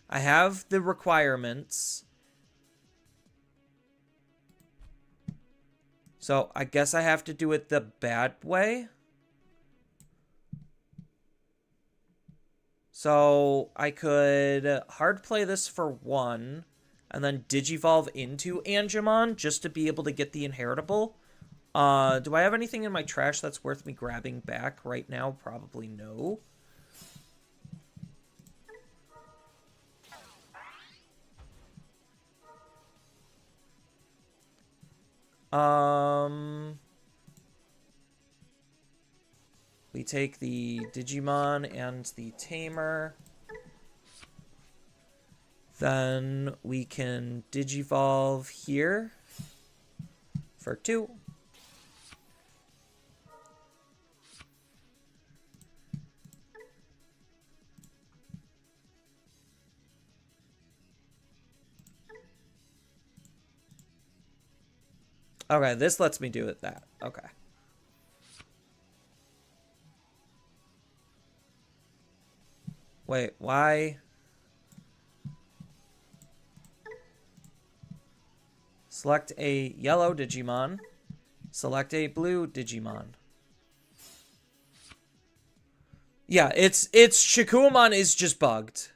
I have the requirements. So, I guess I have to do it the bad way. So I could hard play this for 1 and then Digivolve into Angemon just to be able to get the inheritable. Do I have anything in my trash that's worth me grabbing back right now? Probably no. We take the Digimon and the Tamer. Then we can Digivolve here for 2. Okay, this lets me do it that. Okay. Wait, why? Select a yellow Digimon. Select a blue Digimon. Yeah, it's Shikuamon is just bugged.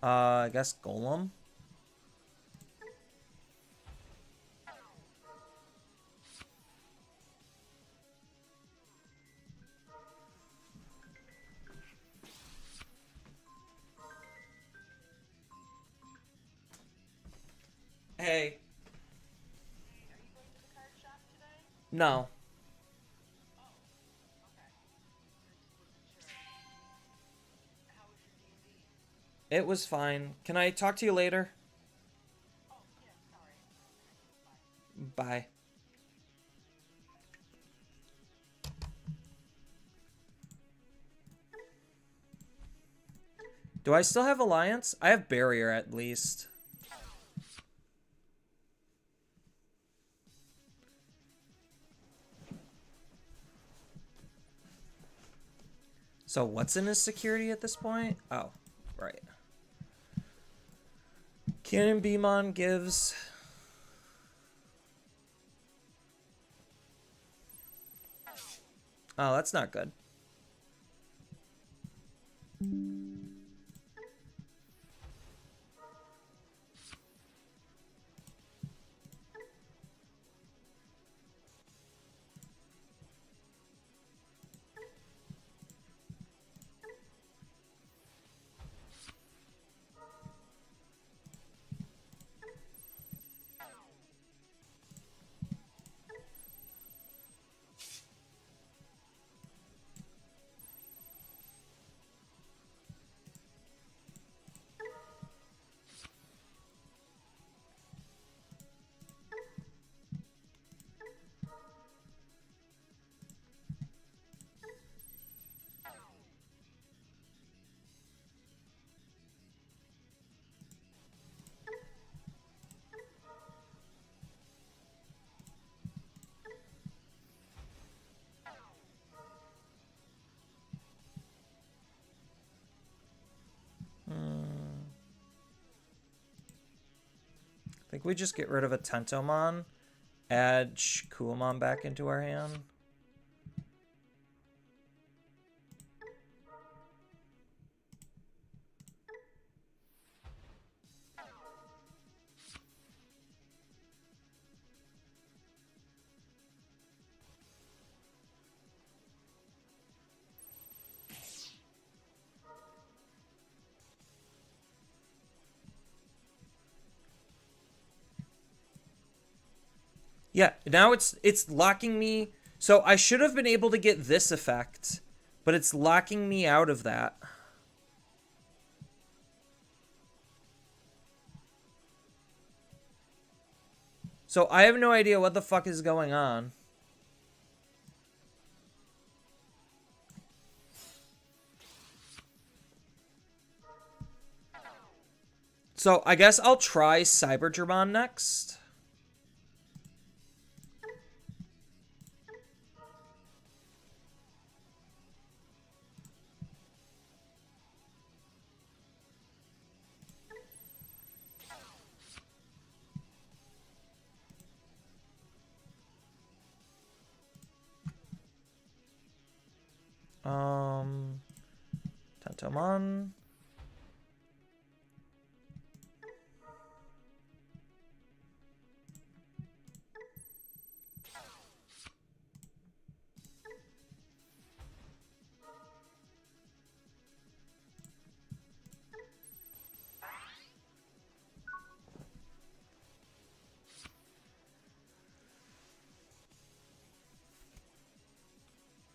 I guess Golem. Hey. No. It was fine. Can I talk to you later? Bye. Do I still have Alliance? I have Barrier at least. So what's in his security at this point? Oh, right. Cannon Beamon gives... Oh, that's not good. I think we just get rid of a Tentomon, add Kuamon back into our hand. Yeah, now it's locking me. So I should have been able to get this effect, but it's locking me out of that. So I have no idea what the fuck is going on. So I guess I'll try Cybergermon next. Tentomon.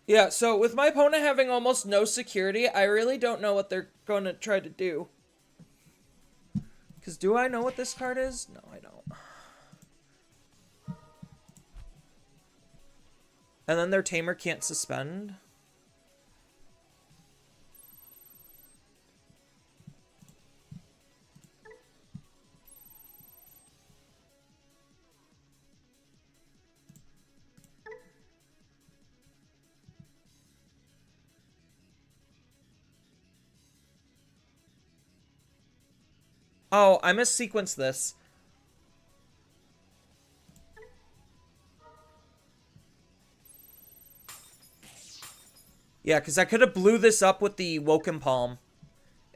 Yeah, so with my opponent having almost no security, I really don't know what they're going to try to do. Because do I know what this card is? No, I don't. And then their Tamer can't suspend. Oh, I missequenced this. Yeah, because I could have blew this up with the Woken Palm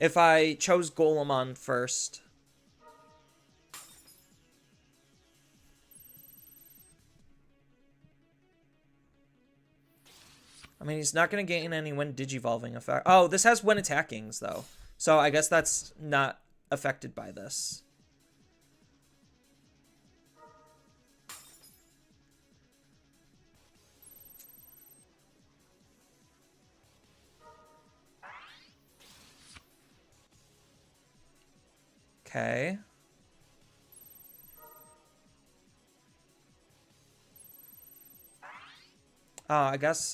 if I chose Golemon first. I mean, he's not going to gain any when Digivolving effect. Oh, this has when attackings, though. So I guess that's not affected by this. Okay. I guess,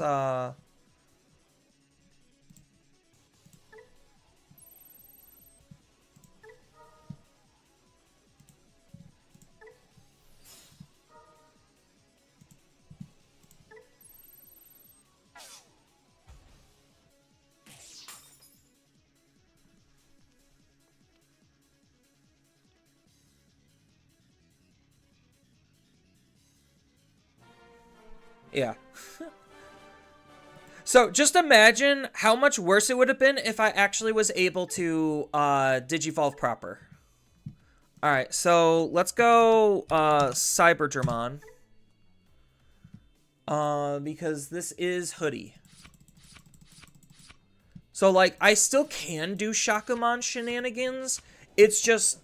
yeah. So just imagine how much worse it would have been if I actually was able to Digivolve proper. Alright, so let's go Cyberdramon. Because this is Hudie. So, like, I still can do Shakumon shenanigans. It's just,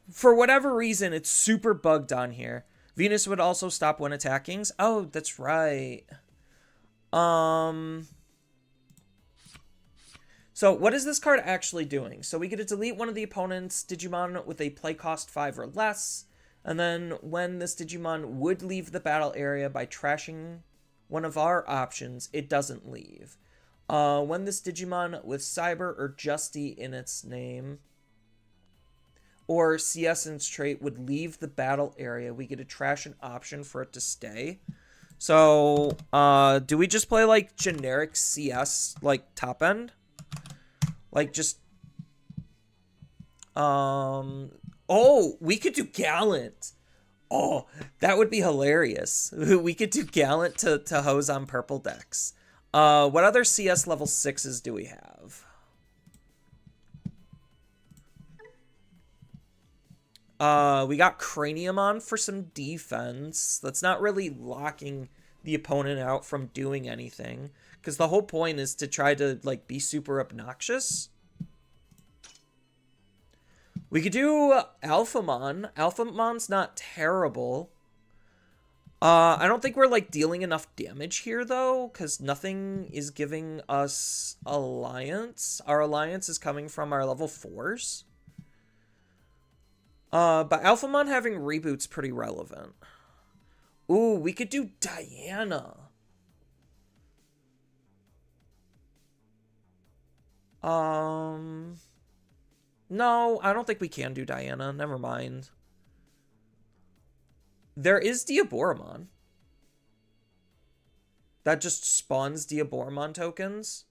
for whatever reason, it's super bugged on here. Venus would also stop when attackings. Oh, that's right. So what is this card actually doing? So we get to delete one of the opponent's Digimon with a play cost 5 or less. And then when this Digimon would leave the battle area by trashing one of our options, it doesn't leave. When this Digimon with Cyber or Justy in its name or CS trait would leave the battle area, we get to trash an option for it to stay. So, do we just play, like, generic CS, like, top end? Like, just... Oh, we could do Gallant. Oh, that would be hilarious. We could do Gallant to hose on purple decks. What other CS level 6s do we have? We got Craniumon for some defense. That's not really locking the opponent out from doing anything, because the whole point is to try to, like, be super obnoxious. We could do Alphamon. Alphamon's not terrible. I don't think we're, like, dealing enough damage here, though, because nothing is giving us Alliance. Our Alliance is coming from our level 4s. But Alphamon having Reboot's pretty relevant. Ooh, we could do Diana. No, I don't think we can do Diana. Never mind. There is Diaboromon. That just spawns Diaboromon tokens.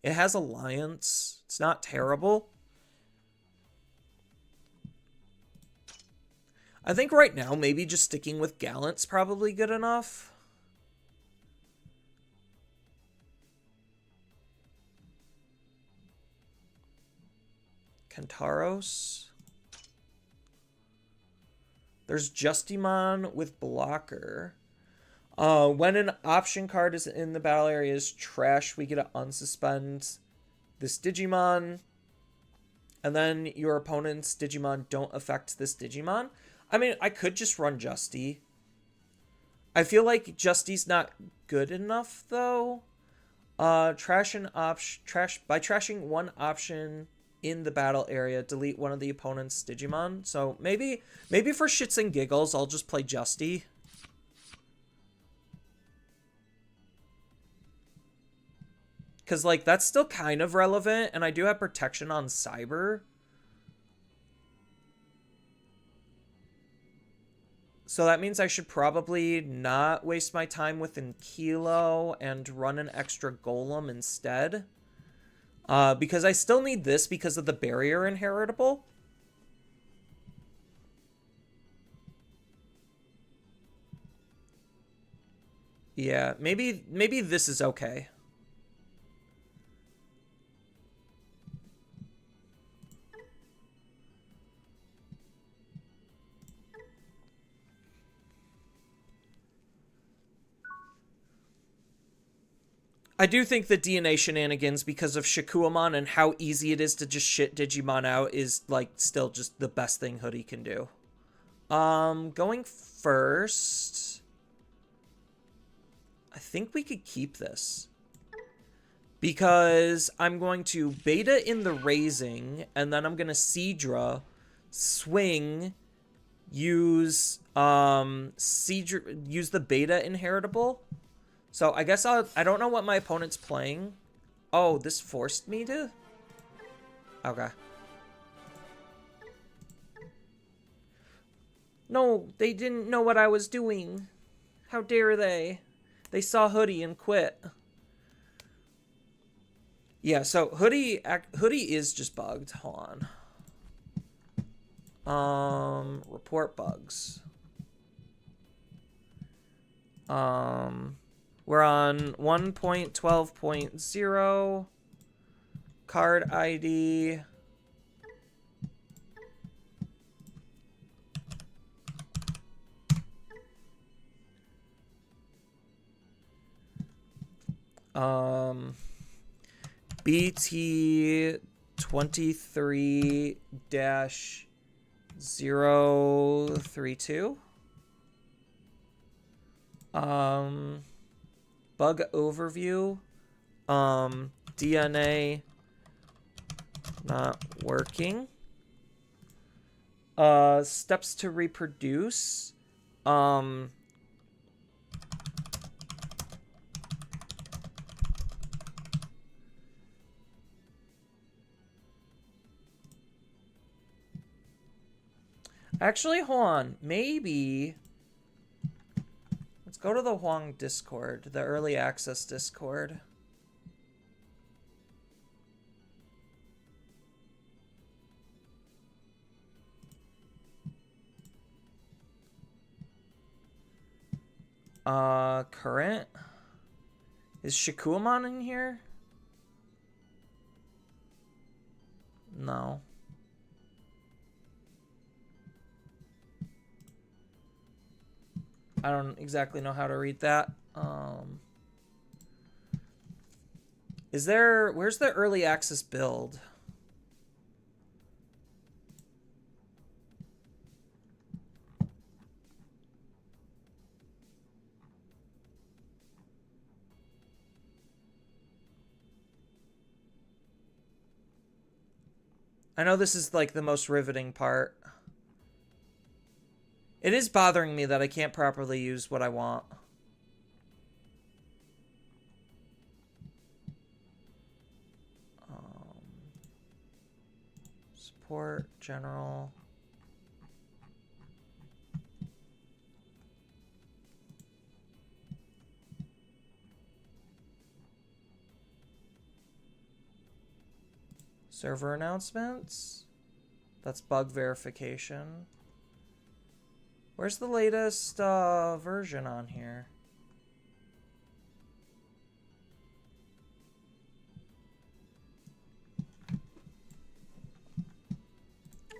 It has Alliance. It's not terrible. I think right now, maybe just sticking with Gallant's probably good enough. Kentaros. There's Justimon with Blocker. When an option card is in the battle area is trash, we get to unsuspend this Digimon. And then your opponent's Digimon don't affect this Digimon. I mean, I could just run Justy. I feel like Justy's not good enough, though. By trashing one option in the battle area, delete one of the opponent's Digimon. So maybe for shits and giggles, I'll just play Justy. Because, like, that's still kind of relevant, and I do have protection on Cyber. So that means I should probably not waste my time with Kilo and run an extra Golem instead. Because I still need this because of the barrier inheritable. Yeah, maybe this is okay. I do think the DNA shenanigans, because of Shikuamon and how easy it is to just shit Digimon out, is, like, still just the best thing Hudie can do. Going first... I think we could keep this. Because I'm going to beta in the raising, and then I'm going to Seadra, swing, use use the beta inheritable. So I guess I don't know what my opponent's playing. Oh, this forced me to? Okay. No, they didn't know what I was doing. How dare they? They saw Hudie and quit. Yeah, so Hudie is just bugged. Hold on. Report bugs. We're on 1.12.0. Card ID. BT 23-032. Bug overview. DNA not working. Steps to reproduce. Actually, hold on. Maybe... Let's go to the Huang Discord, the early access Discord. Current? Is Shikuamon in here? No. I don't exactly know how to read that. Where's the early access build? I know this is like the most riveting part. It is bothering me that I can't properly use what I want. Support, general. Server announcements. That's bug verification. Where's the latest version on here?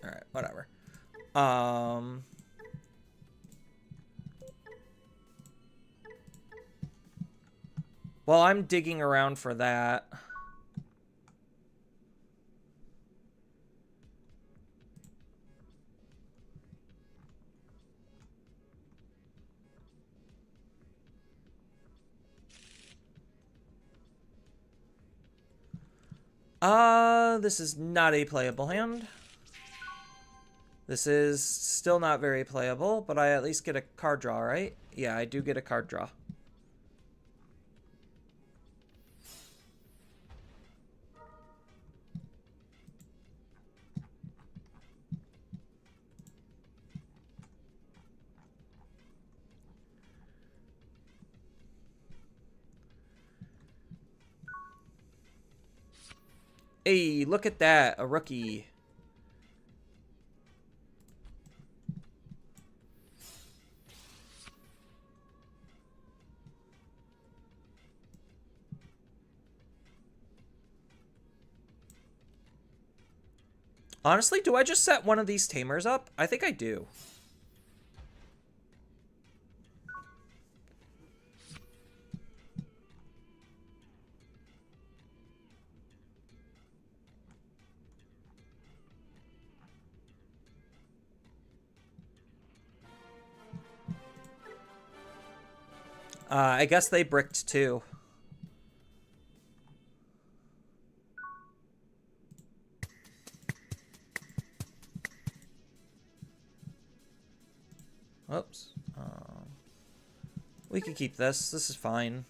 Alright, whatever. Well, I'm digging around for that. This is not a playable hand. This is still not very playable, but I at least get a card draw, right? Yeah, I do get a card draw. Hey, look at that, a rookie. Honestly, do I just set one of these tamers up? I think I do. I guess they bricked too. Oops. We could keep this. This is fine.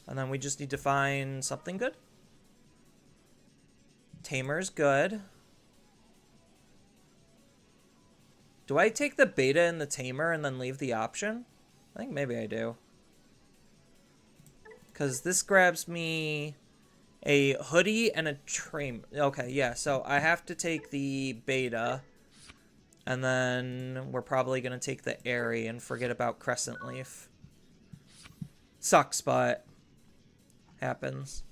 And then we just need to find something good. Tamer's good. Do I take the beta and the tamer and then leave the option? I think maybe I do. Because this grabs me a hoodie and a train. Okay, yeah, so I have to take the beta. And then we're probably going to take the airy and forget about Crescent Leaf. Sucks, but happens.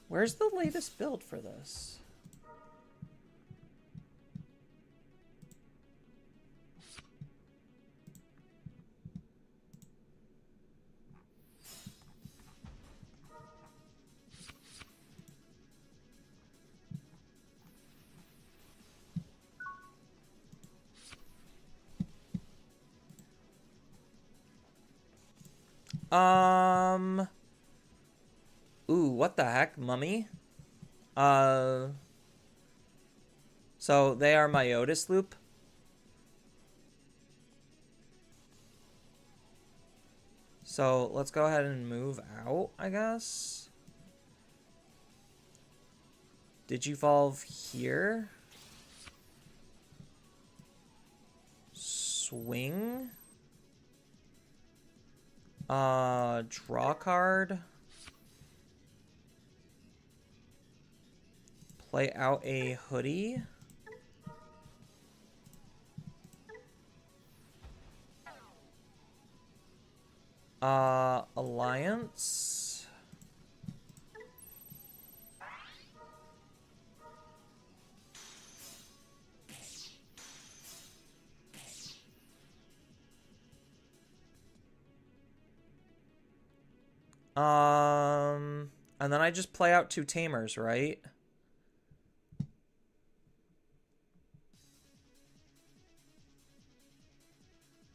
Where's the latest build for this? Ooh, what the heck, mummy? So they are my Otis loop. So let's go ahead and move out, I guess. Digivolve here. Swing. Draw card. Play out a hoodie. Alliance. And then I just play out 2 tamers, right?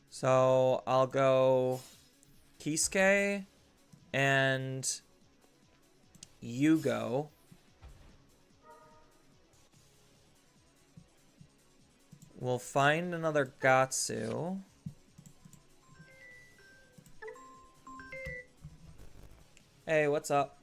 So I'll go Kisuke and you go. We'll find another Gatsu. Hey, what's up?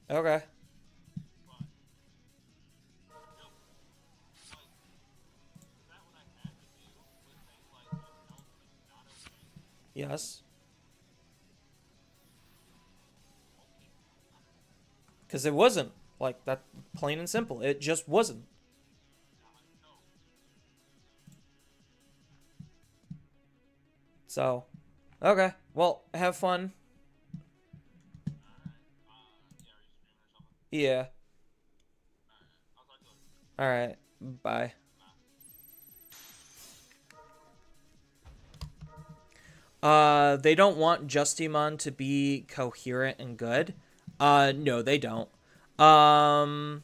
Okay. Yes. Because it wasn't. Like, that, plain and simple. It just wasn't. So, okay. Well, have fun. Yeah. Alright. Bye. They don't want Justimon to be coherent and good. No, they don't. Hi,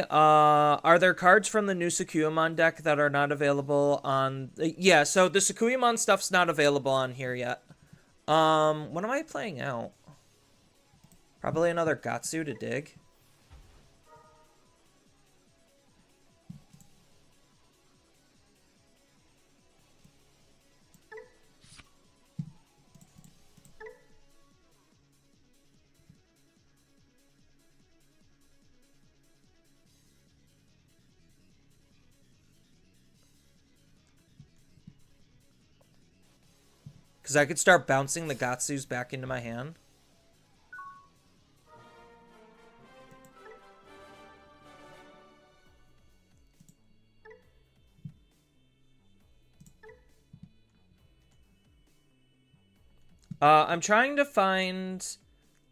are there cards from the new Sakuyamon deck that are not available on... Yeah, so the Sakuyamon stuff's not available on here yet. What am I playing out? Probably another Gatsu to dig. Because I could start bouncing the Gatsus back into my hand. I'm trying to find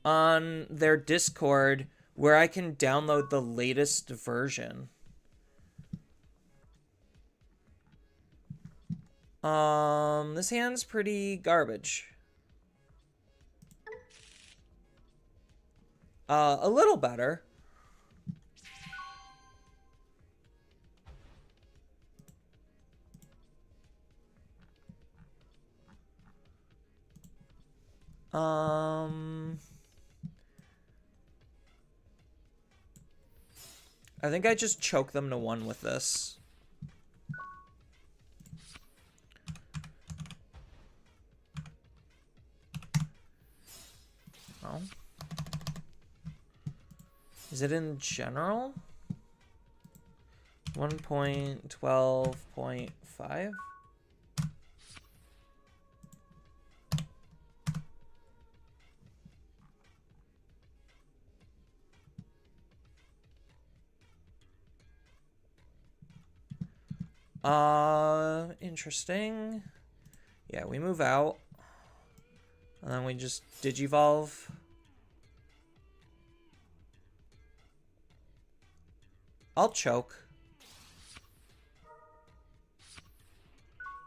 on their Discord where I can download the latest version. This hand's pretty garbage. A little better. I think I just choke them to 1 with this. Oh. Is it in general? 1.12.5? Interesting. Yeah, we move out. And then we just digivolve. I'll choke.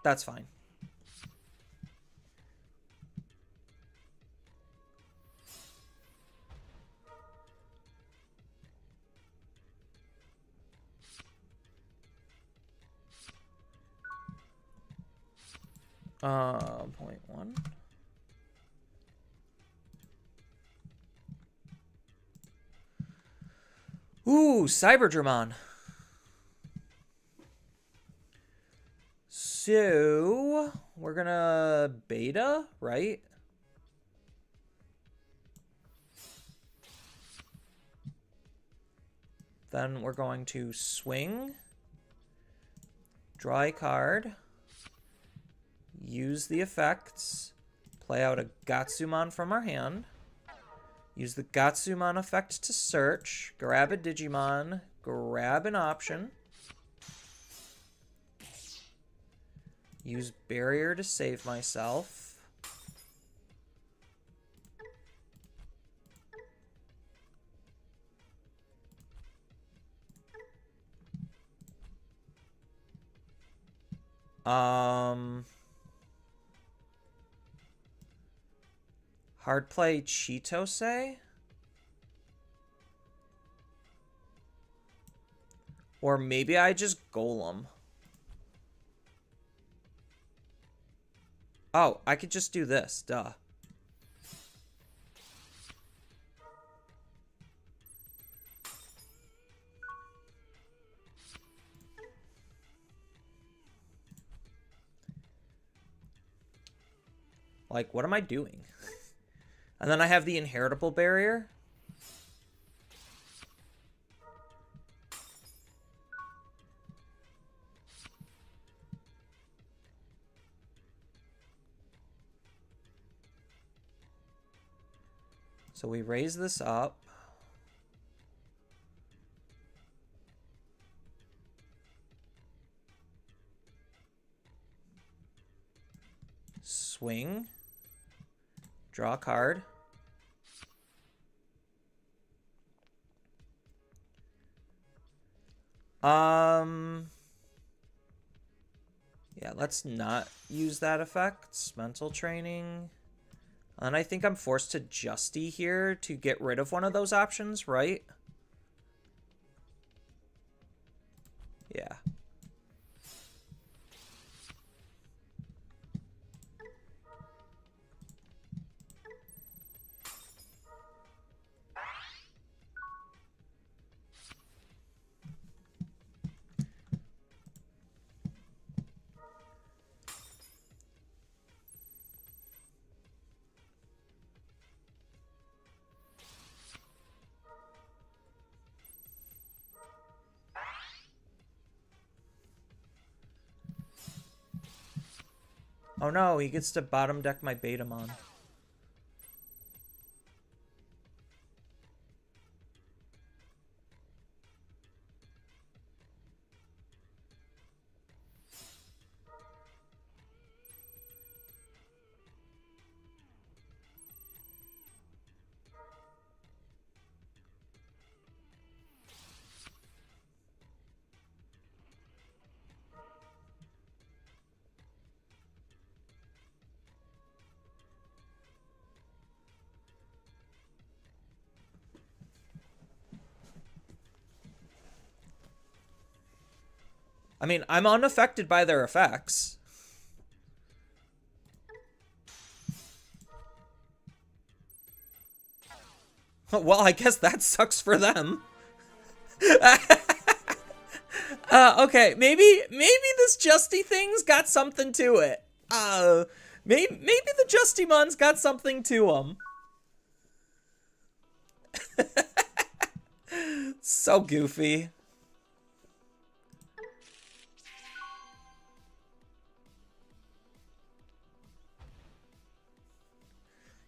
That's fine. Point 1. Ooh, Cyberdramon. So, we're gonna beta, right? Then we're going to swing, draw a card, use the effects, play out a Gatsumon from our hand, use the Gatsumon effect to search, grab a Digimon, grab an option, use barrier to save myself. Hard play Chitose? Or maybe I just Golem. Oh, I could just do this, duh. Like, what am I doing? And then I have the inheritable barrier. So we raise this up. Swing. Draw a card. Yeah, let's not use that effect. Mental training. And I think I'm forced to Justy here to get rid of one of those options, right? Yeah. Oh no, he gets to bottom deck my Betamon. I mean, I'm unaffected by their effects. Well, I guess that sucks for them. Okay, maybe this Justy thing's got something to it. Maybe the Justymon's got something to him. So goofy.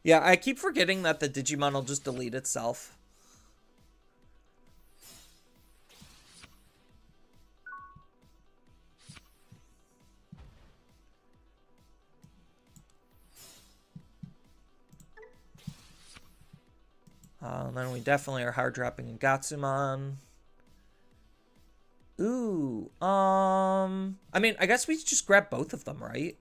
Yeah, I keep forgetting that the Digimon will just delete itself. Then we definitely are hard dropping in Gatsumon. Ooh, I mean, I guess we just grab both of them, right?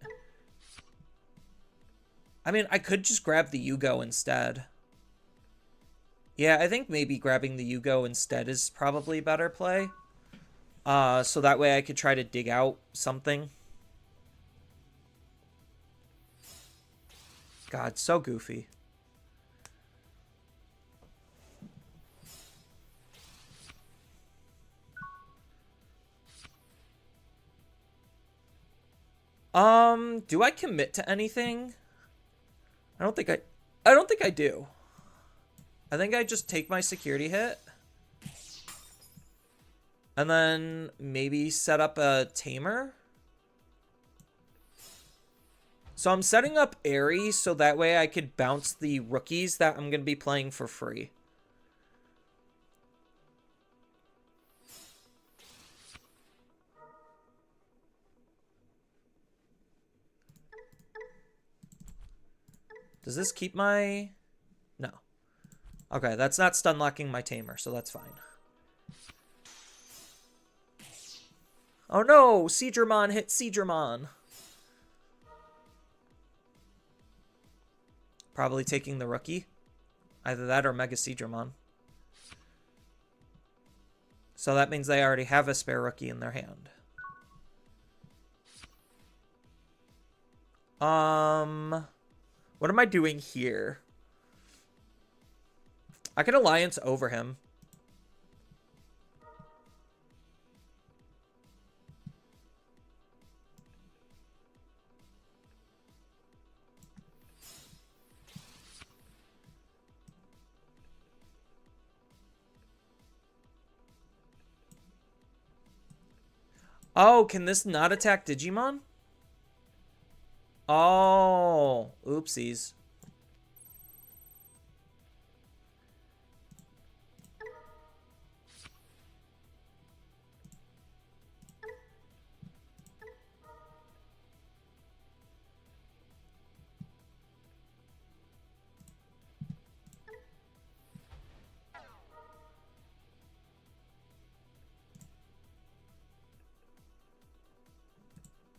I mean, I could just grab the Yugo instead. Yeah, I think maybe grabbing the Yugo instead is probably a better play. So that way I could try to dig out something. God, so goofy. Do I commit to anything? I don't think I do. I think I just take my security hit. And then maybe set up a tamer. So I'm setting up Airy so that way I could bounce the rookies that I'm going to be playing for free. Does this keep my... No. Okay, that's not stun locking my tamer, so that's fine. Oh no! Seadramon hit Seadramon. Probably taking the rookie. Either that or Mega Seadramon. So that means they already have a spare rookie in their hand. What am I doing here? I could alliance over him. Oh, can this not attack Digimon? Oh, oopsies.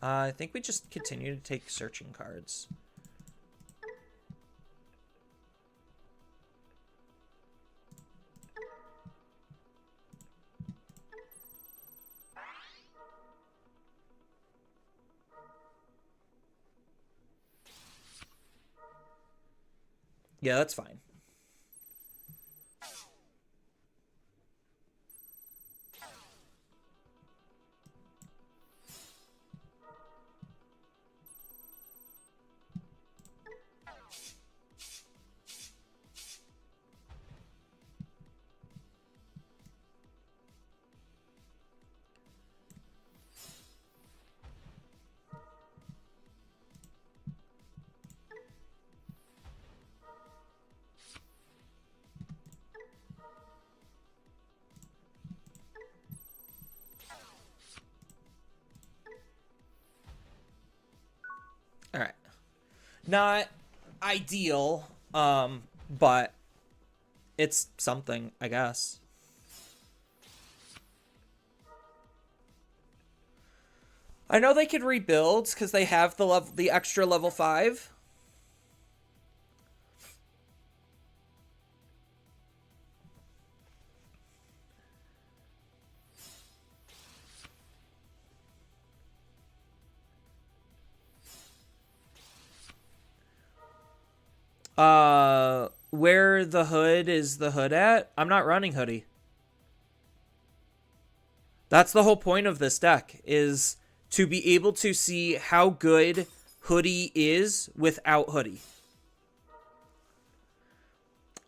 I think we just continue to take searching cards. Yeah, that's fine. Not ideal, but it's something, I guess. I know they could rebuild because they have the extra level 5. Where the hood is the hood at? I'm not running Hoodie. That's the whole point of this deck, is to be able to see how good Hoodie is without Hoodie.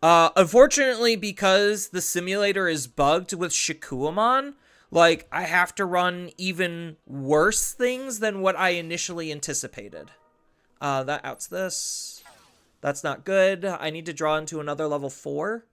Unfortunately, because the simulator is bugged with Shikuamon, like, I have to run even worse things than what I initially anticipated. That outs this. That's not good. I need to draw into another level 4.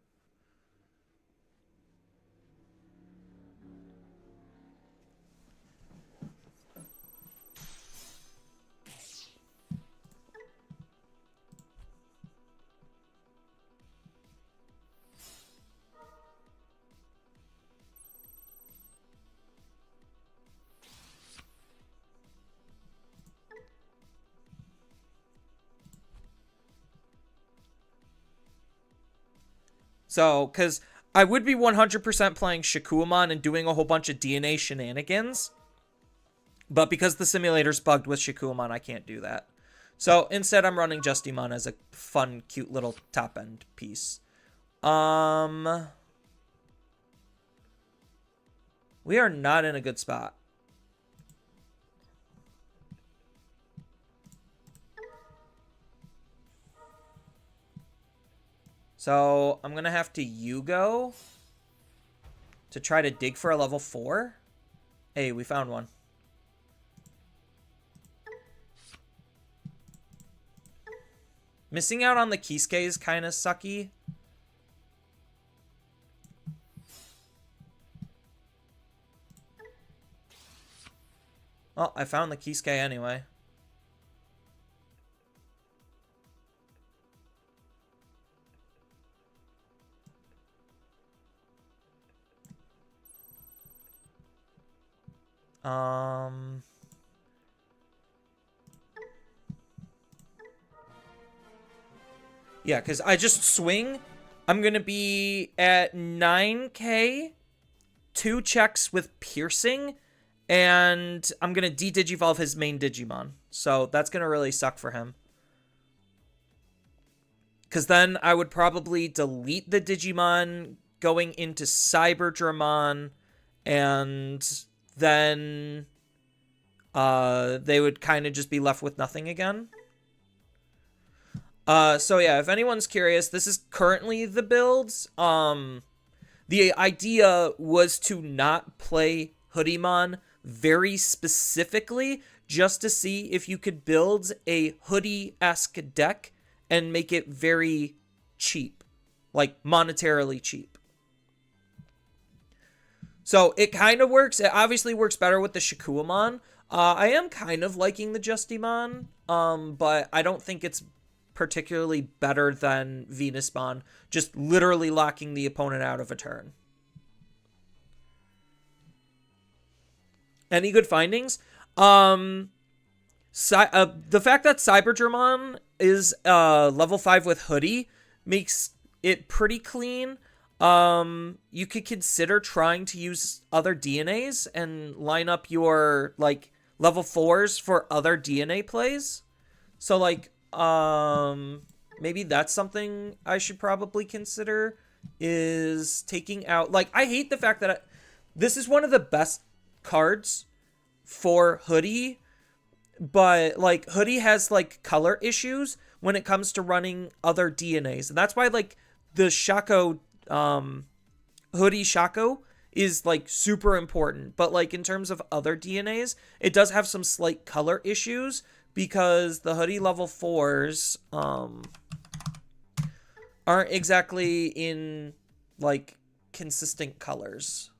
So, because I would be 100% playing Shikuamon and doing a whole bunch of DNA shenanigans. But because the simulator's bugged with Shikuamon, I can't do that. So, instead, I'm running Justimon as a fun, cute little top-end piece. We are not in a good spot. So, I'm going to have to Yugo to try to dig for a level 4. Hey, we found one. Missing out on the Kisuke is kind of sucky. Oh, I found the Kisuke anyway. Yeah, because I just swing. I'm going to be at 9k, 2 checks with piercing, and I'm going to de-digivolve his main Digimon. So that's going to really suck for him. Because then I would probably delete the Digimon going into Cyberdramon, and then they would kind of just be left with nothing again. So yeah, if anyone's curious, this is currently the builds. The idea was to not play Hoodiemon very specifically, just to see if you could build a Hoodie-esque deck and make it very cheap, like monetarily cheap. So it kind of works. It obviously works better with the Shikuamon. I am kind of liking the Justimon, but I don't think it's particularly better than Venusmon, just literally locking the opponent out of a turn. Any good findings? The fact that Cyberdramon is level 5 with Hoodie makes it pretty clean. You could consider trying to use other DNAs and line up your, like, level 4s for other DNA plays. So, like, maybe that's something I should probably consider, is taking out, like, I hate the fact that this is one of the best cards for Hoodie, but, like, Hoodie has, like, color issues when it comes to running other DNAs. And that's why, like, the Shaco, Hoodie Shaco is, like, super important. But, like, in terms of other DNAs, it does have some slight color issues, because the Hoodie level 4s aren't exactly in, like, consistent colors.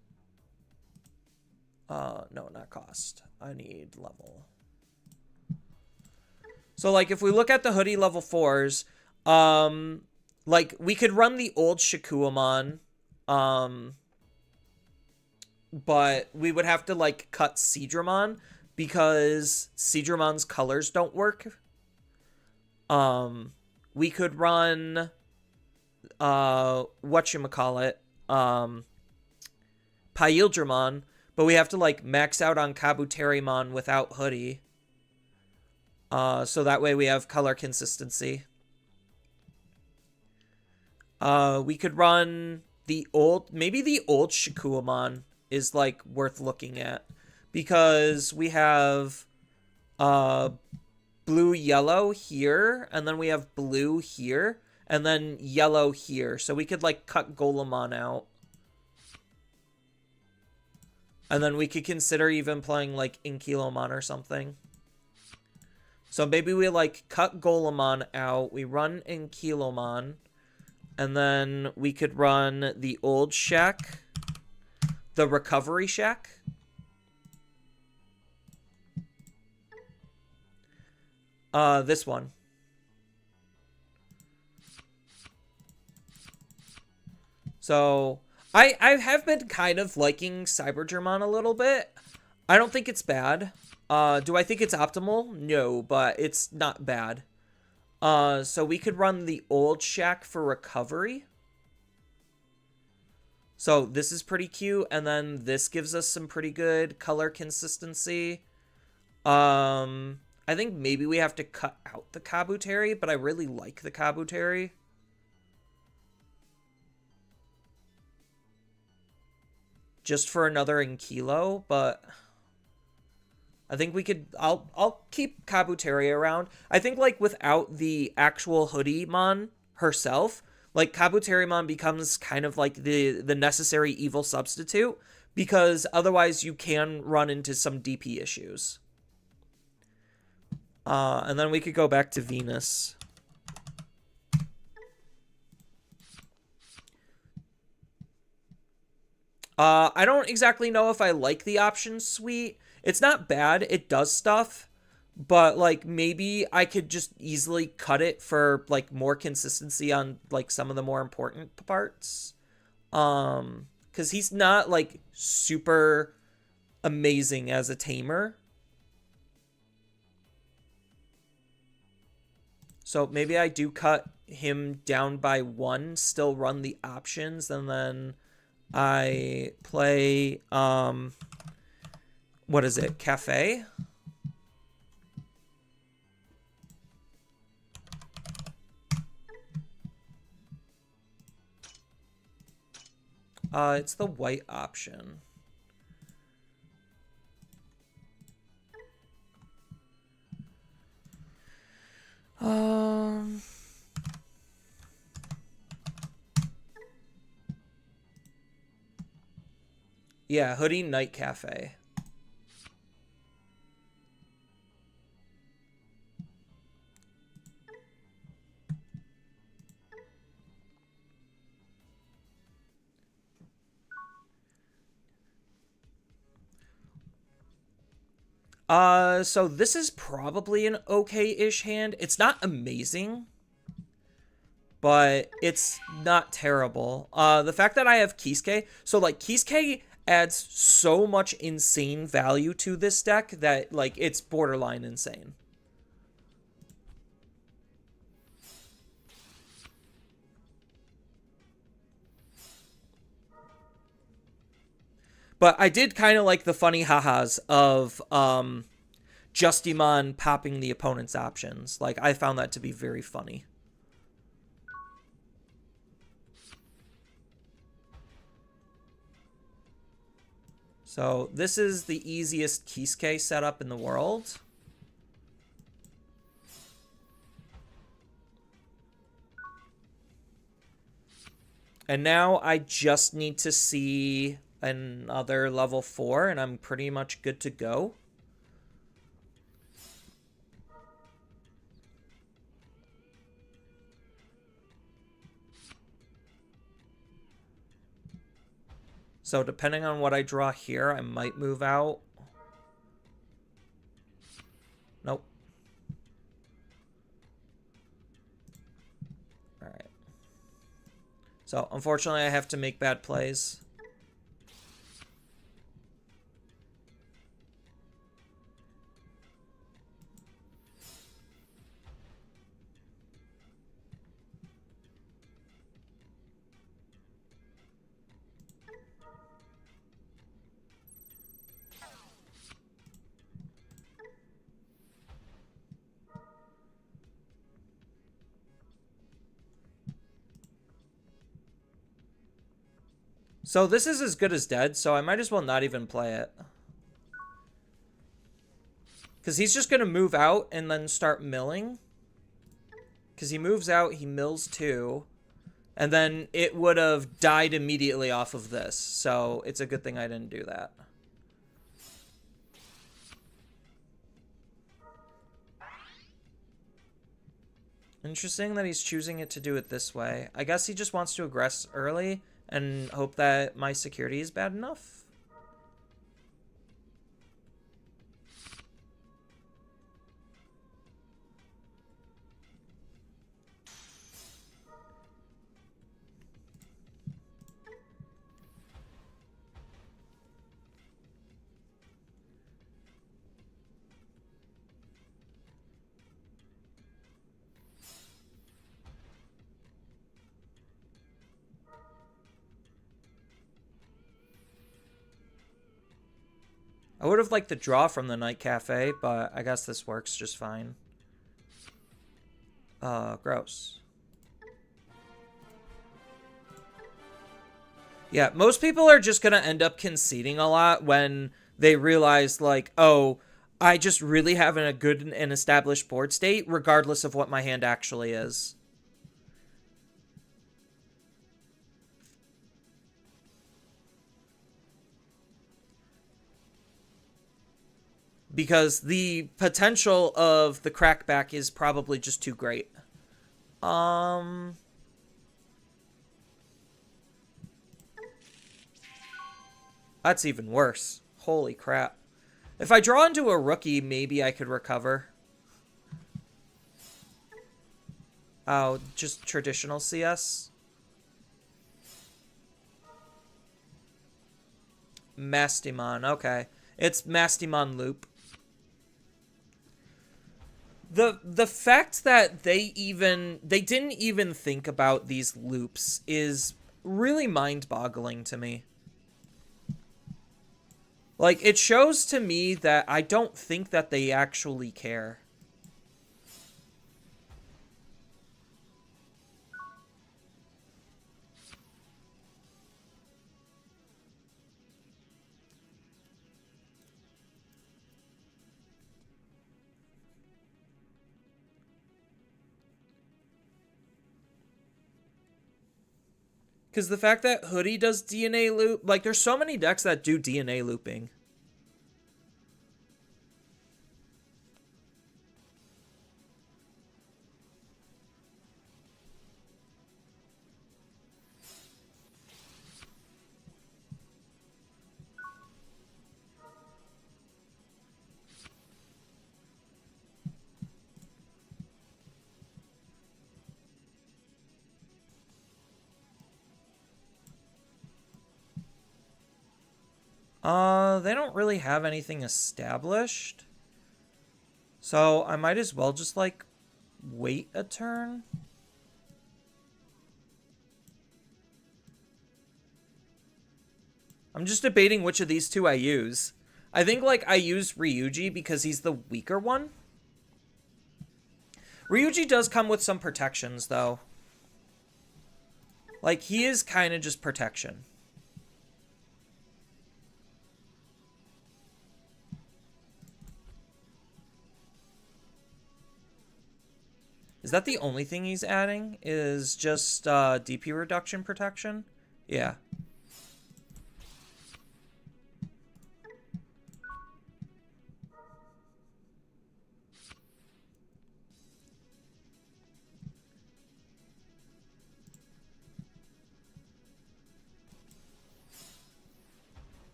No, not cost. I need level. So, like, if we look at the Hudie level 4s, like, we could run the old Shikuamon, but we would have to, like, cut Seadramon because Seadramon's colors don't work. We could run, whatchamacallit, Paildramon, but we have to, like, max out on Kabuterimon without Hudie. So that way we have color consistency. We could run maybe the old Shikuamon is, like, worth looking at. Because we have, blue-yellow here, and then we have blue here, and then yellow here. So we could, like, cut Golemon out. And then we could consider even playing, like, Inkilomon or something. So maybe we, like, cut Golemon out, we run Inkilomon, and then we could run the old Shack, the recovery Shack. This one. So, I have been kind of liking Cybergermon a little bit. I don't think it's bad. Do I think it's optimal? No, but it's not bad. So we could run the old Shack for recovery. So this is pretty cute, and then this gives us some pretty good color consistency. I think maybe we have to cut out the Kabuteri, but I really like the Kabuteri. Just for another Inkilo, but I think we could, I'll keep Kabuteri around. I think, like, without the actual Hudie-mon herself, like, Kabuterimon becomes kind of like the necessary evil substitute, because otherwise you can run into some DP issues. And then we could go back to Venus. I don't exactly know if I like the options suite. It's not bad. It does stuff. But, like, maybe I could just easily cut it for, like, more consistency on, like, some of the more important parts. Because he's not, like, super amazing as a tamer. So maybe I do cut him down by 1, still run the options, and then I play, what is it, Cafe? It's the white option. Yeah, Hudie Night Cafe. So this is probably an okay-ish hand. It's not amazing, but it's not terrible. The fact that I have Kisuke, so, like, Kisuke adds so much insane value to this deck that, like, it's borderline insane. But I did kind of like the funny hahas of Justimon popping the opponent's options. Like, I found that to be very funny. So this is the easiest Kisuke setup in the world. And now I just need to see another level 4, and I'm pretty much good to go. So depending on what I draw here, I might move out. Nope. So, unfortunately, I have to make bad plays. So this is as good as dead, so I might as well not even play it. Because he's just going to move out and then start milling. Because he moves out, he mills 2. And then it would have died immediately off of this. So it's a good thing I didn't do that. Interesting that he's choosing it to do it this way. I guess he just wants to aggress early and hope that my security is bad enough. I would have liked the draw from the Night Cafe, but I guess this works just fine. Gross. Yeah, most people are just going to end up conceding a lot when they realize, like, oh, I just really have a good and established board state, regardless of what my hand actually is. Because the potential of the crackback is probably just too great. That's even worse. Holy crap. If I draw into a rookie, maybe I could recover. Oh, just traditional CS? Mastimon, okay. It's Mastimon loop. The fact that they didn't even think about these loops is really mind-boggling to me. Like, it shows to me that I don't think that they actually care. Because the fact that Hudie does DNA loop... Like, there's so many decks that do DNA looping. They don't really have anything established. So I might as well just, like, wait a turn. I'm just debating which of these two I use. I think, like, I use Ryuji because he's the weaker one. Ryuji does come with some protections, though. Like, he is kind of just protection. Is that the only thing he's adding? Is just DP reduction protection? Yeah.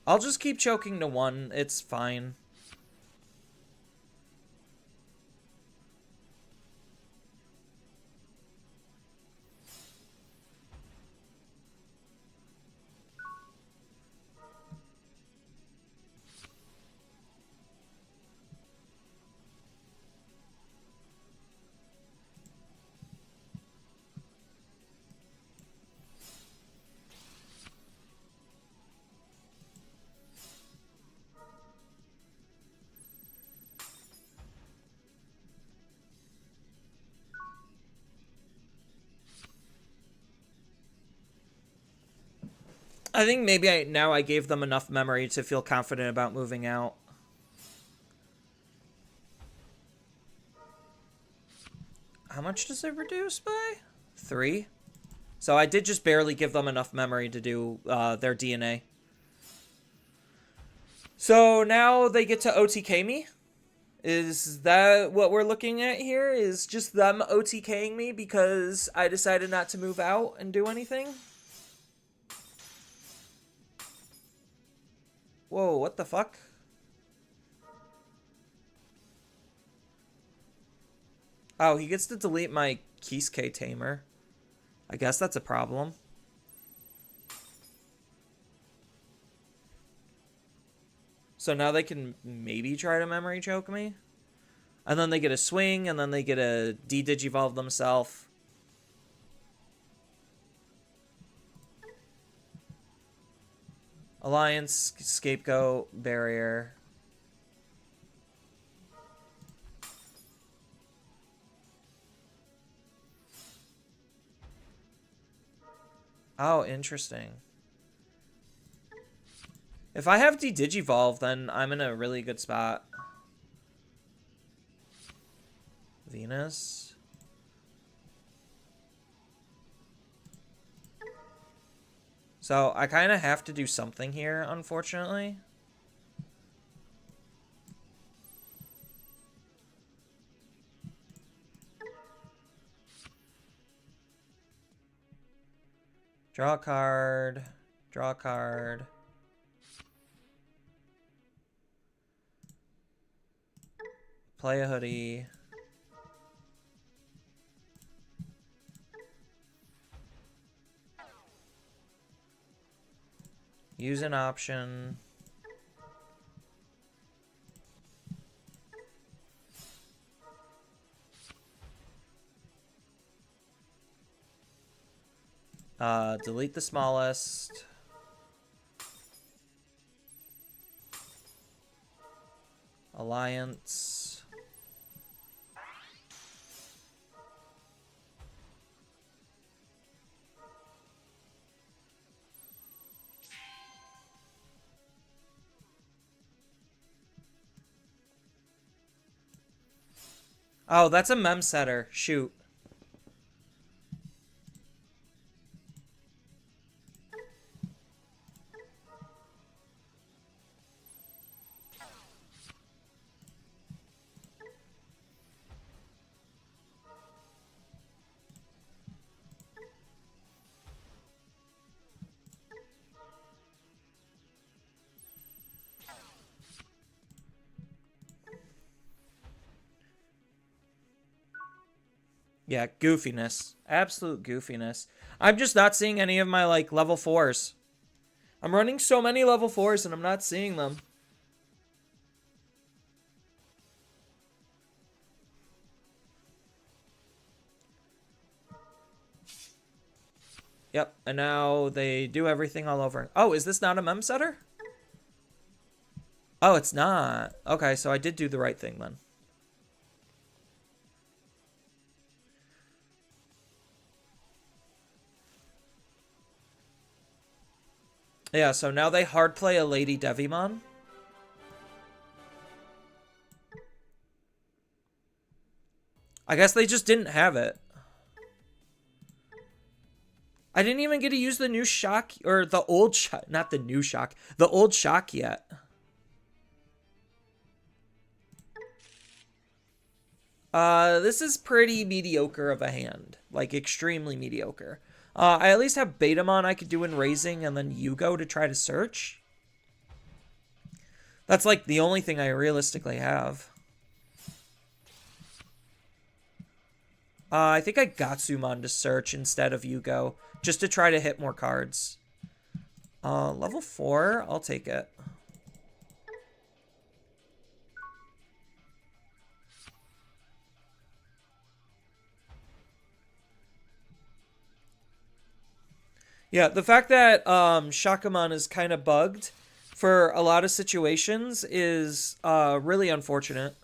I'll just keep choking to 1. It's fine. I think maybe now I gave them enough memory to feel confident about moving out. How much does it reduce by? 3? So I did just barely give them enough memory to do their DNA. So now they get to OTK me? Is that what we're looking at here? Is just them OTKing me because I decided not to move out and do anything? Whoa, what the fuck? Oh, he gets to delete my Kisuke Tamer. I guess that's a problem. So now they can maybe try to memory choke me. And then they get a swing, and then they get a de-digivolve themselves. Alliance, scapegoat, barrier. Oh, interesting. If I have de-digivolve, then I'm in a really good spot. Venus. So I kind of have to do something here, unfortunately. Draw a card. Draw a card. Play a hoodie. Use an option. Delete the smallest. Alliance. Oh, that's a mem setter. Shoot. Yeah, goofiness. Absolute goofiness. I'm just not seeing any of my, like, level 4s. I'm running so many level 4s and I'm not seeing them. Yep, and now they do everything all over. Oh, is this not a mem setter? Oh, it's not. Okay, so I did do the right thing then. Yeah, so now they hard play a Lady Devimon. I guess they just didn't have it. I didn't even get to use the new shock, or the old shock, not the new shock, the old shock yet. This is pretty mediocre of a hand. Like, extremely mediocre. I at least have Betamon I could do in Raising, and then Yugo to try to search. That's, like, the only thing I realistically have. I think I got Gatsumon to search instead of Yugo, just to try to hit more cards. Level 4, I'll take it. Yeah, the fact that Shakamon is kind of bugged for a lot of situations is really unfortunate.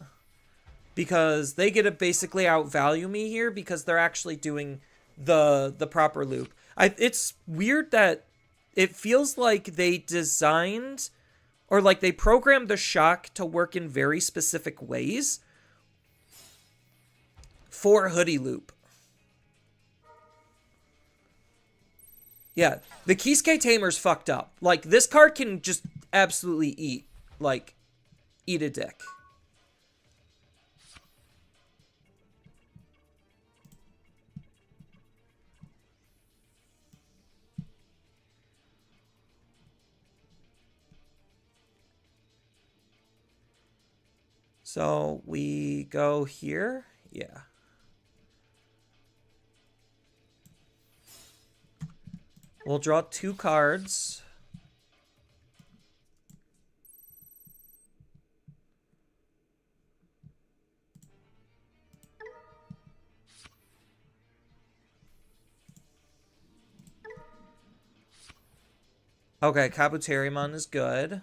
Because they get to basically outvalue me here because they're actually doing the proper loop. It's weird that it feels like they designed or like they programmed the shock to work in very specific ways for Hoodie Loop. Yeah, the Kisuke Tamer's fucked up. Like, this card can just absolutely eat a dick. So we go here. Yeah. We'll draw 2 cards. Okay, Kabuterimon is good.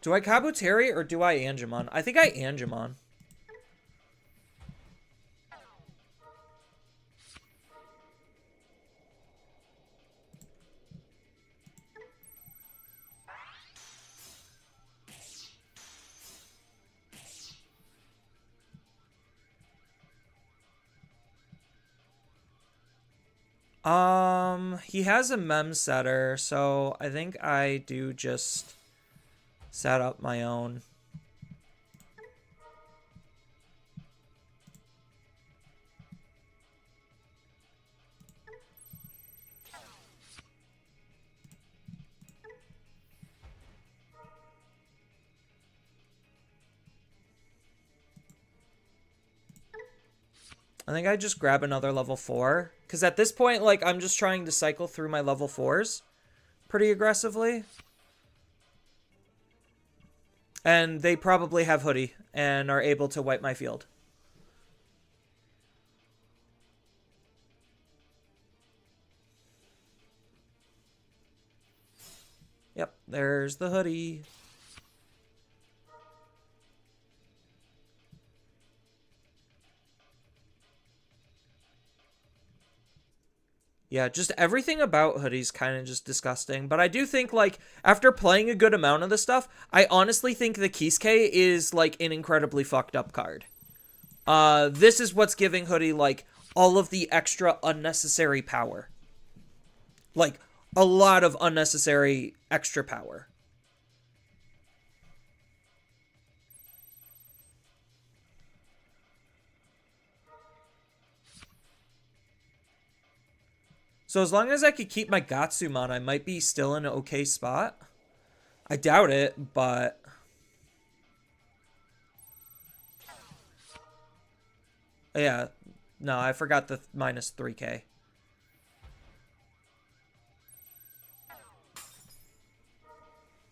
Do I Kabuteri or do I Angemon? I think I Angemon. He has a mem setter, so I think I do just set up my own. I think I just grab another level 4. Because at this point, like, I'm just trying to cycle through my level 4s pretty aggressively. And they probably have Hoodie and are able to wipe my field. Yep, there's the Hoodie. Yeah, just everything about Hoodie's kind of just disgusting. But I do think, like, after playing a good amount of the stuff, I honestly think the Kisuke is, like, an incredibly fucked up card. This is what's giving Hoodie, like, all of the extra unnecessary power. Like, a lot of unnecessary extra power. So as long as I could keep my Gatsumon, I might be still in an okay spot. I doubt it, but... yeah, no, I forgot the minus 3k.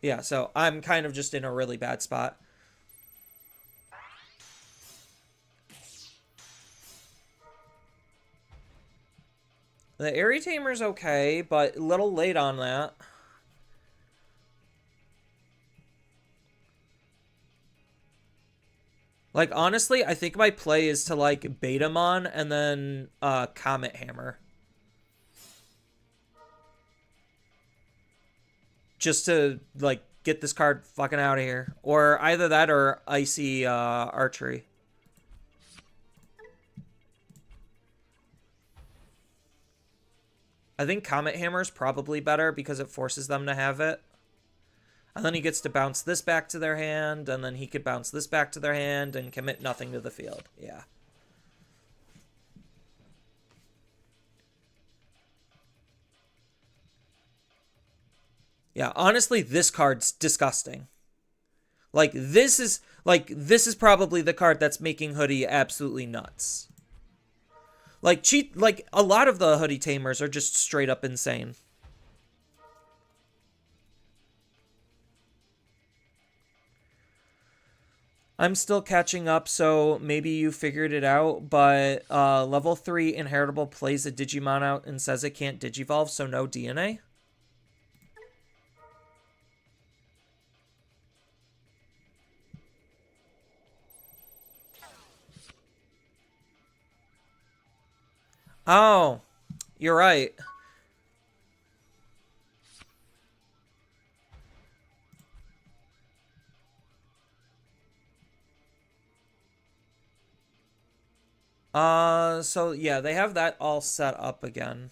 Yeah, so I'm kind of just in a really bad spot. The Airy Tamer's okay, but a little late on that. Like, honestly, I think my play is to, like, Betamon and then Comet Hammer. Just to, like, get this card fucking out of here. Or either that or Icy Archery. I think Comet Hammer is probably better because it forces them to have it. And then he gets to bounce this back to their hand, and then he could bounce this back to their hand and commit nothing to the field. Yeah. Yeah, honestly, this card's disgusting. Like, this is probably the card that's making Hoodie absolutely nuts. Like, a lot of the Hoodie Tamers are just straight up insane. I'm still catching up, so maybe you figured it out, but level 3 Inheritable plays a Digimon out and says it can't Digivolve, so no DNA. Oh, you're right. So yeah, they have that all set up again.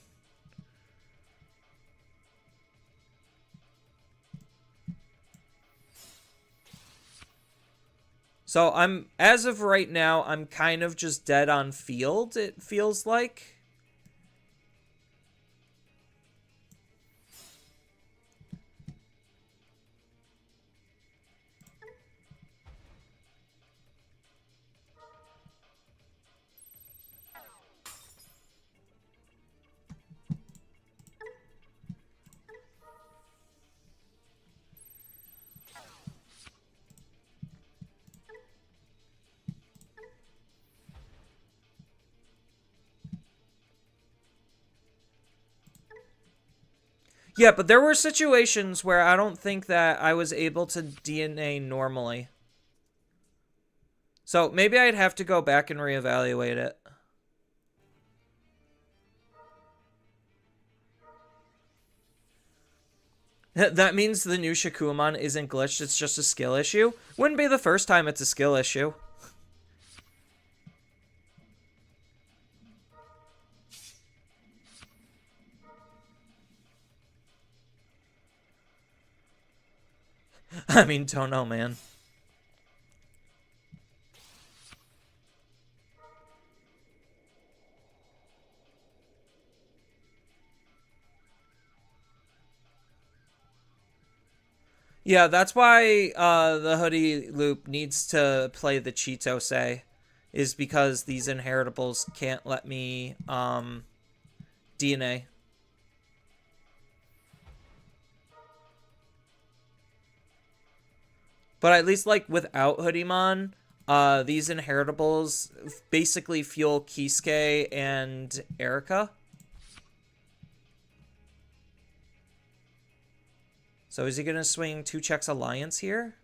So as of right now, I'm kind of just dead on field, it feels like. Yeah, but there were situations where I don't think that I was able to DNA normally. So maybe I'd have to go back and reevaluate it. That means the new Shakuamon isn't glitched, it's just a skill issue. Wouldn't be the first time it's a skill issue. I mean, don't know, man. Yeah, that's why the Hudie loop needs to play the Chitose, is because these inheritables can't let me DNA. But at least like without Hoodiemon, these inheritables basically fuel Kisuke and Erika. So is he gonna swing 2 checks Alliance here?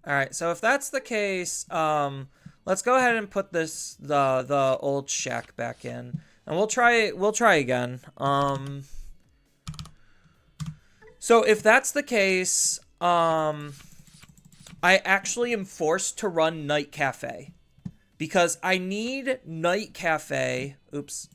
All right, so if that's the case, let's go ahead and put the old shack back in, and we'll try again. So if that's the case, I actually am forced to run Night Cafe because I need Night Cafe. Oops.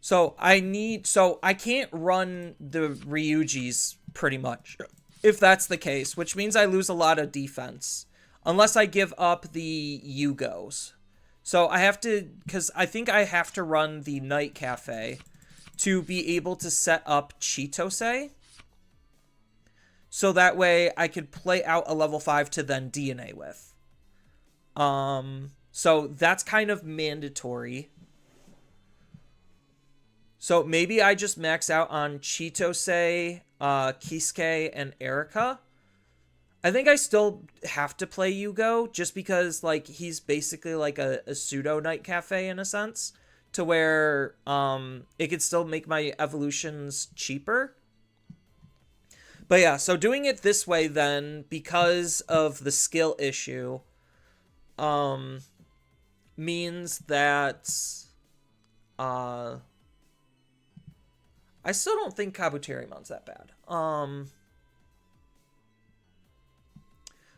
So I can't run the Ryujis pretty much if that's the case, which means I lose a lot of defense unless I give up the Yugos. So I have to, because I think I have to run the Night Cafe to be able to set up Chitose. So that way I could play out a level 5 to then DNA with. So that's kind of mandatory. So maybe I just max out on Chitose, Kisuke, and Erika. I think I still have to play Yugo just because like he's basically like a pseudo Night Cafe in a sense, to where it could still make my evolutions cheaper. But yeah, so doing it this way then, because of the skill issue, means that I still don't think Kabuterimon's that bad.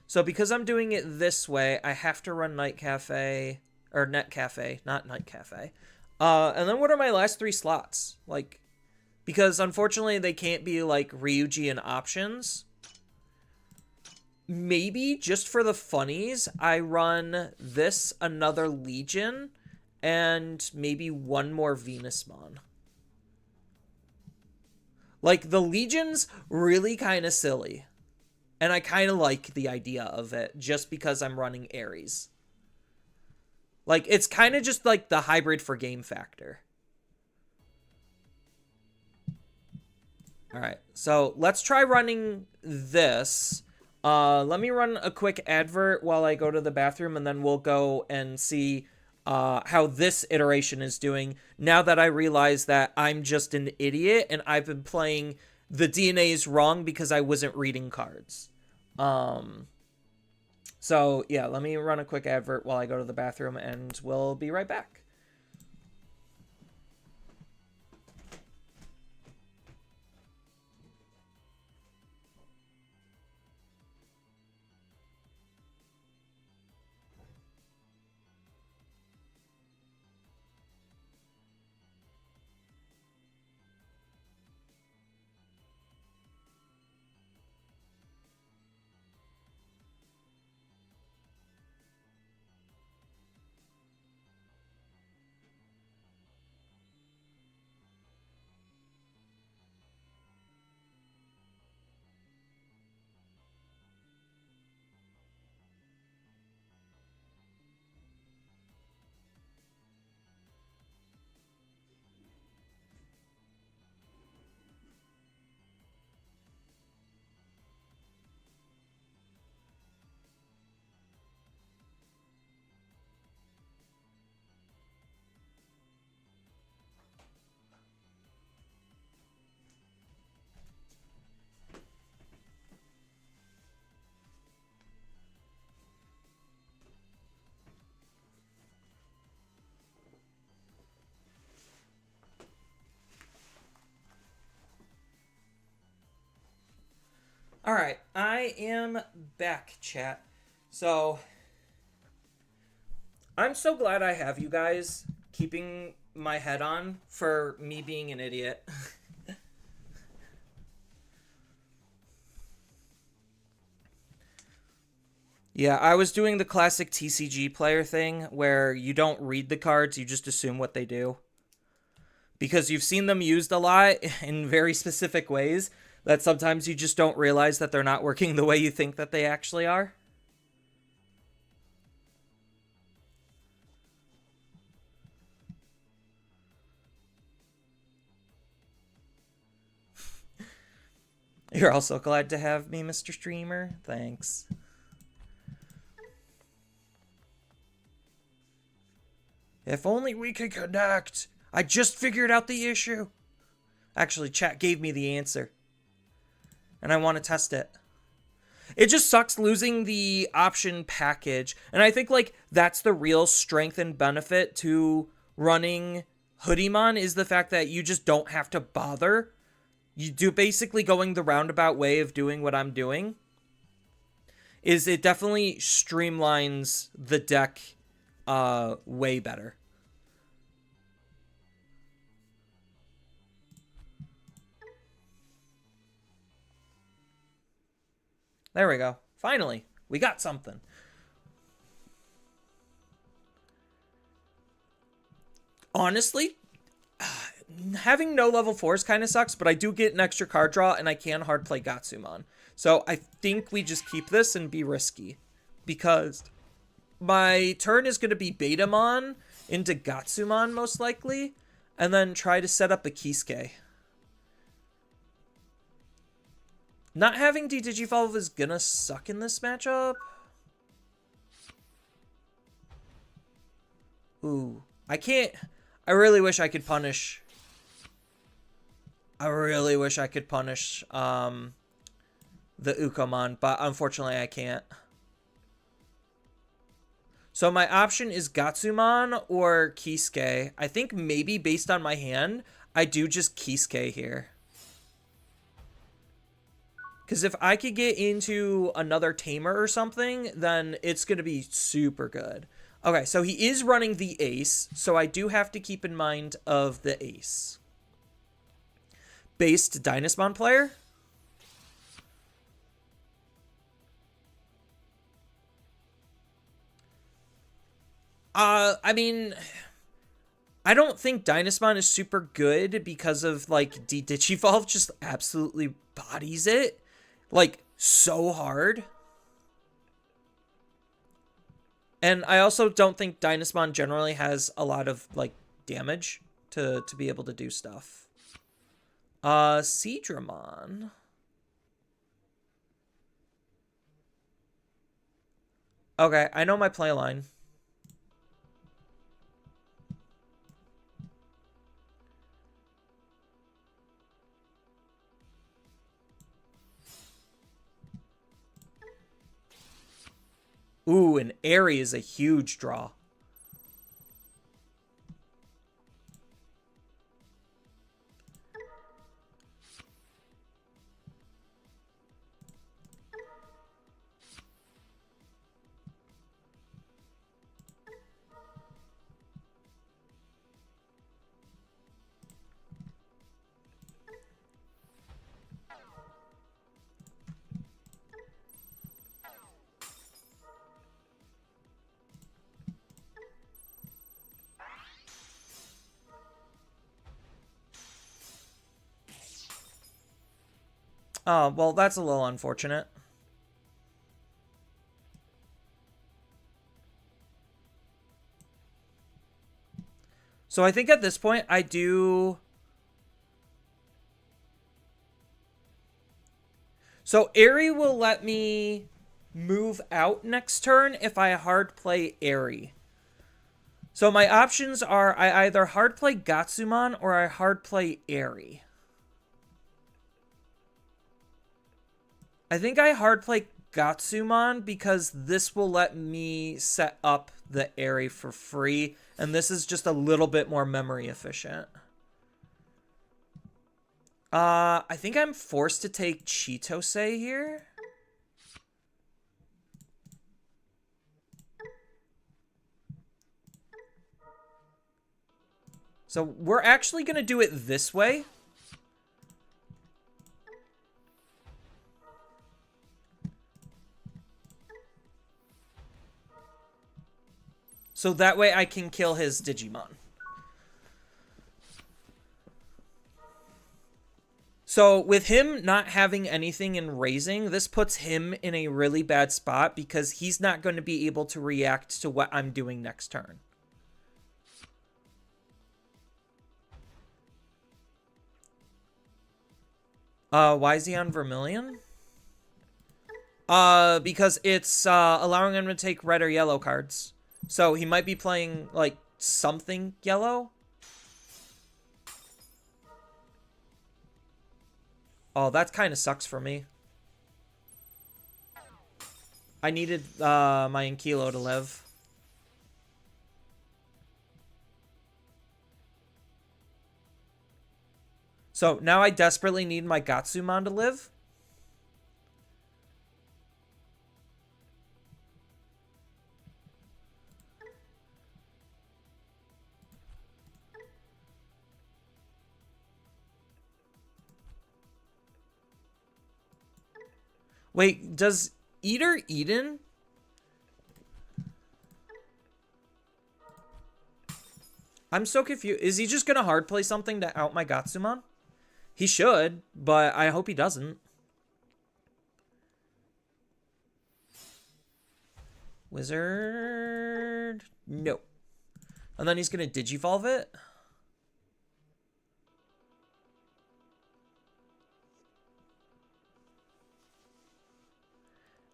So because I'm doing it this way, I have to run Night Cafe, or Net Cafe, not Night Cafe. And then what are my last 3 slots? Like, because unfortunately they can't be like Ryuji and options. maybe just for the funnies, I run this, another Legion, and maybe one more Venusmon. Like, the Legion's really kind of silly. And I kind of like the idea of it, just because I'm running Ares. Like, it's kind of just like the hybrid for game factor. Alright, so let's try running this. Let me run a quick advert while I go to the bathroom, and then we'll go and see how this iteration is doing, now that I realize that I'm just an idiot and I've been playing the DNAs wrong because I wasn't reading cards. So yeah, let me run a quick advert while I go to the bathroom, and we'll be right back. All right, I am back, chat. So, I'm so glad I have you guys keeping my head on for me being an idiot. Yeah, I was doing the classic TCG player thing where you don't read the cards, you just assume what they do. Because you've seen them used a lot in very specific ways, that sometimes you just don't realize that they're not working the way you think that they actually are. You're also glad to have me, Mr. Streamer. Thanks. If only we could connect. I just figured out the issue. Actually, chat gave me the answer. And I want to test it. It just sucks losing the option package. And I think, like, that's the real strength and benefit to running Hoodiemon, is the fact that you just don't have to bother. You do basically going the roundabout way of doing what I'm doing. Is it definitely streamlines the deck way better. There we go. Finally, we got something. Honestly, having no level 4s kind of sucks, but I do get an extra card draw, and I can hard play Gatsumon. So I think we just keep this and be risky, because my turn is going to be Betamon into Gatsumon most likely, and then try to set up a Kisuke. Not having D-Digivolve is gonna suck in this matchup. Ooh, I can't. I really wish I could punish. I really wish I could punish the Ukomon, but unfortunately I can't. So my option is Gatsumon or Kisuke. I think maybe based on my hand, I do just Kisuke here. Because if I could get into another Tamer or something, then it's going to be super good. Okay, so he is running the Ace, so I do have to keep in mind of the Ace. Based Dynasmon player? I mean, I don't think Dynasmon is super good because of, like, Digivolve just absolutely bodies it. Like, so hard. And I also don't think Dynasmon generally has a lot of, like, damage to be able to do stuff. Seadramon. Okay, I know my play line. Ooh, an Airy is a huge draw. Oh, well, that's a little unfortunate. So I think at this point I do... So Airy will let me move out next turn if I hard play Airy. So my options are I either hard play Gatsumon or I hard play Airy. I think I hard play Gatsumon because this will let me set up the Airy for free, and this is just a little bit more memory efficient. I think I'm forced to take Chitose here. So we're actually going to do it this way. So that way I can kill his Digimon. So with him not having anything in raising, this puts him in a really bad spot because he's not going to be able to react to what I'm doing next turn. Why is he on Vermilion? Because it's allowing him to take red or yellow cards. So he might be playing, like, something yellow. Oh, that kind of sucks for me. I needed my Ankylo to live. So now I desperately need my Gatsumon to live. Wait, does Eater Eden? I'm so confused. Is he just going to hard play something to out my Gatsumon? He should, but I hope he doesn't. Wizard? No. And then he's going to Digivolve it?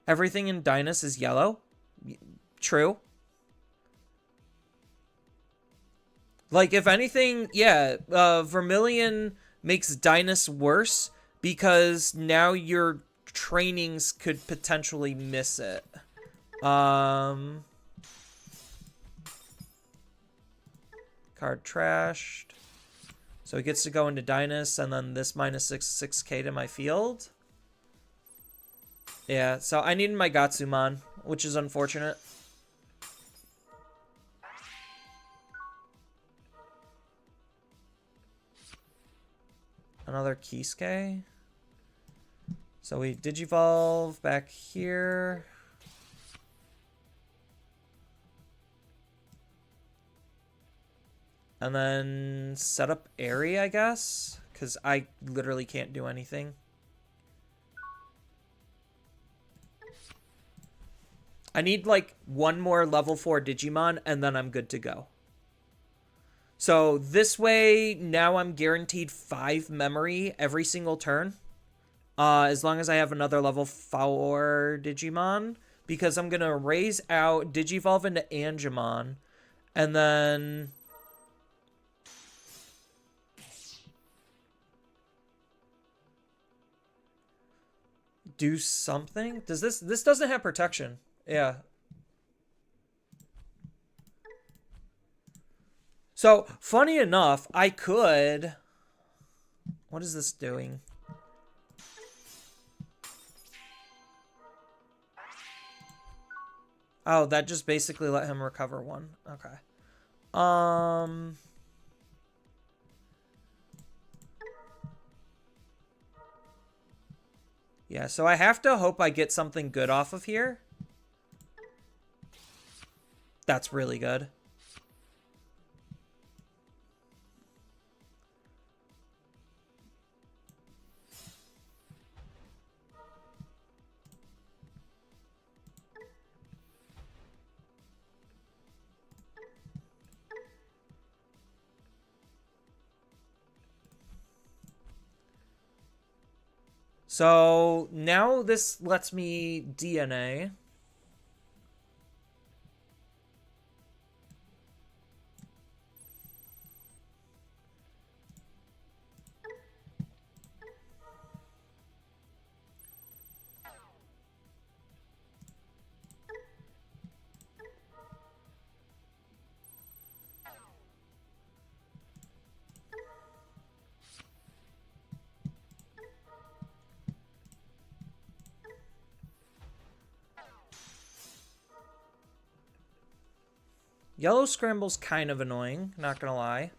Everything in Dynas is yellow? True. Like, if anything, yeah, Vermilion makes Dynas worse because now your trainings could potentially miss it. Card trashed. So he gets to go into Dynas, and then this minus 6k to my field. Yeah, so I needed my Gatsumon, which is unfortunate. Another Kisuke. So we Digivolve back here. And then set up area, I guess, because I literally can't do anything. I need like one more level 4 Digimon and then I'm good to go. So this way, now I'm guaranteed 5 memory every single turn. As long as I have another level 4 Digimon. Because I'm going to raise out, Digivolve into Angemon. And then... do something? Does this doesn't have protection. Yeah. So, funny enough, I could... what is this doing? Oh, that just basically let him recover 1. Okay. Yeah, so I have to hope I get something good off of here. That's really good. So now this lets me DNA. Yellow Scramble's kind of annoying, not gonna lie.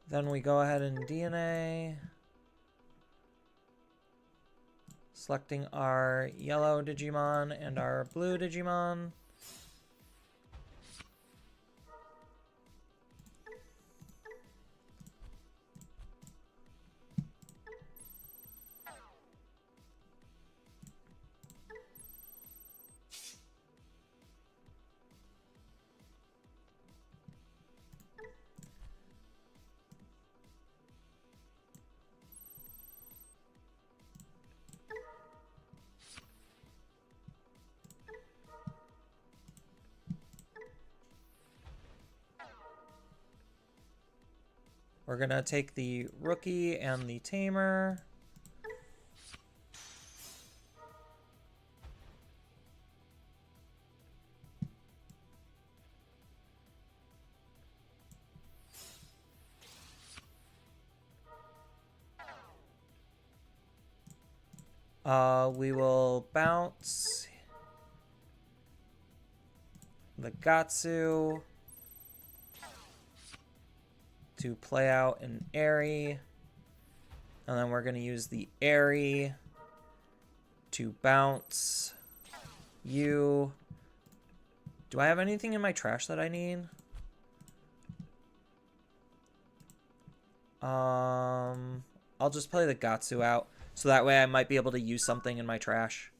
Then we go ahead and DNA. Selecting our yellow Digimon and our blue Digimon. We're gonna take the Rookie and the Tamer. We will bounce the Gatsu to play out an Airy. And then we're going to use the Airy to bounce you. Do I have anything in my trash that I need? I'll just play the Gatsu out. So that way I might be able to use something in my trash.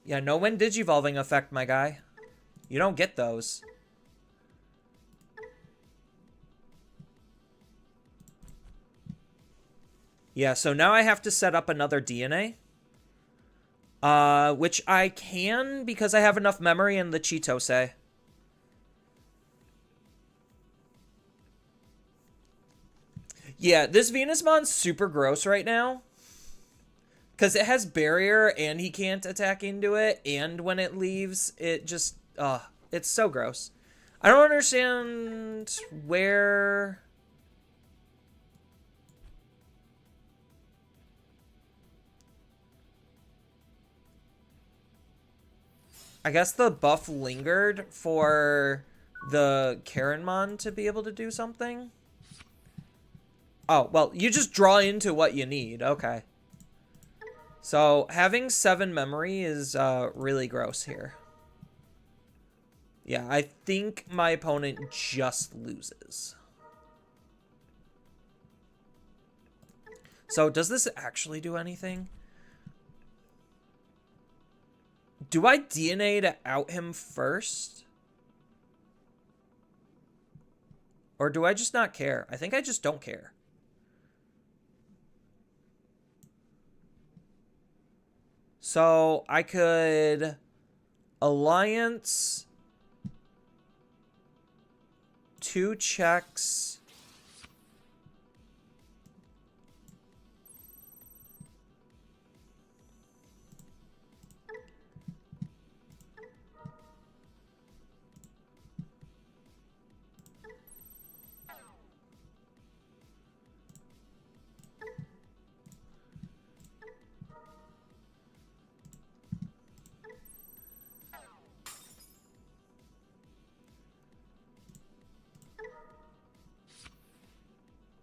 Yeah, no when digivolving effect, my guy. You don't get those. Yeah, so now I have to set up another DNA. Which I can because I have enough memory in the Chitose. Yeah, this Venusmon's super gross right now. Because it has barrier and he can't attack into it. And when it leaves, it just... it's so gross. I don't understand where... I guess the buff lingered for the Karenmon to be able to do something. Oh, well, you just draw into what you need. Okay. So, having 7 memory is really gross here. Yeah, I think my opponent just loses. So, does this actually do anything? Do I DNA to out him first? Or do I just not care? I think I just don't care. So I could alliance 2 checks.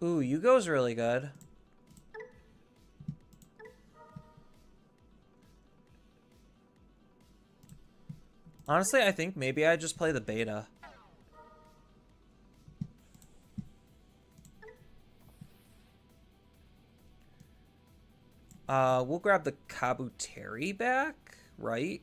Ooh, Yugo's really good. Honestly, I think maybe I just play the beta. We'll grab the Kabuteri back, right?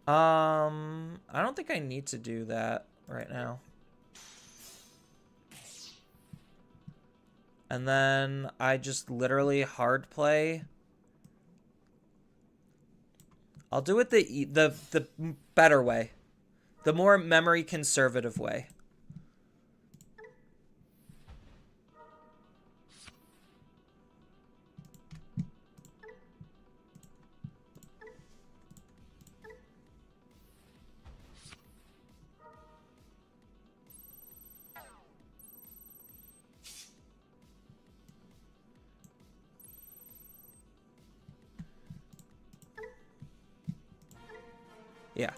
I don't think I need to do that right now. And then I just literally hard play. I'll do it the better way. The more memory conservative way. Yeah.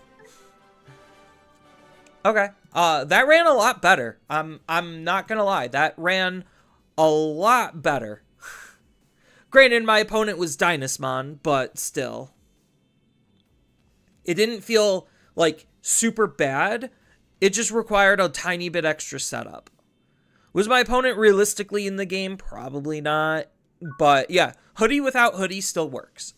Okay. That ran a lot better. I'm not gonna lie. That ran a lot better. Granted, my opponent was Dynasmon, but still. It didn't feel, like, super bad. It just required a tiny bit extra setup. Was my opponent realistically in the game? Probably not. But, yeah. Hudie without Hudie still works.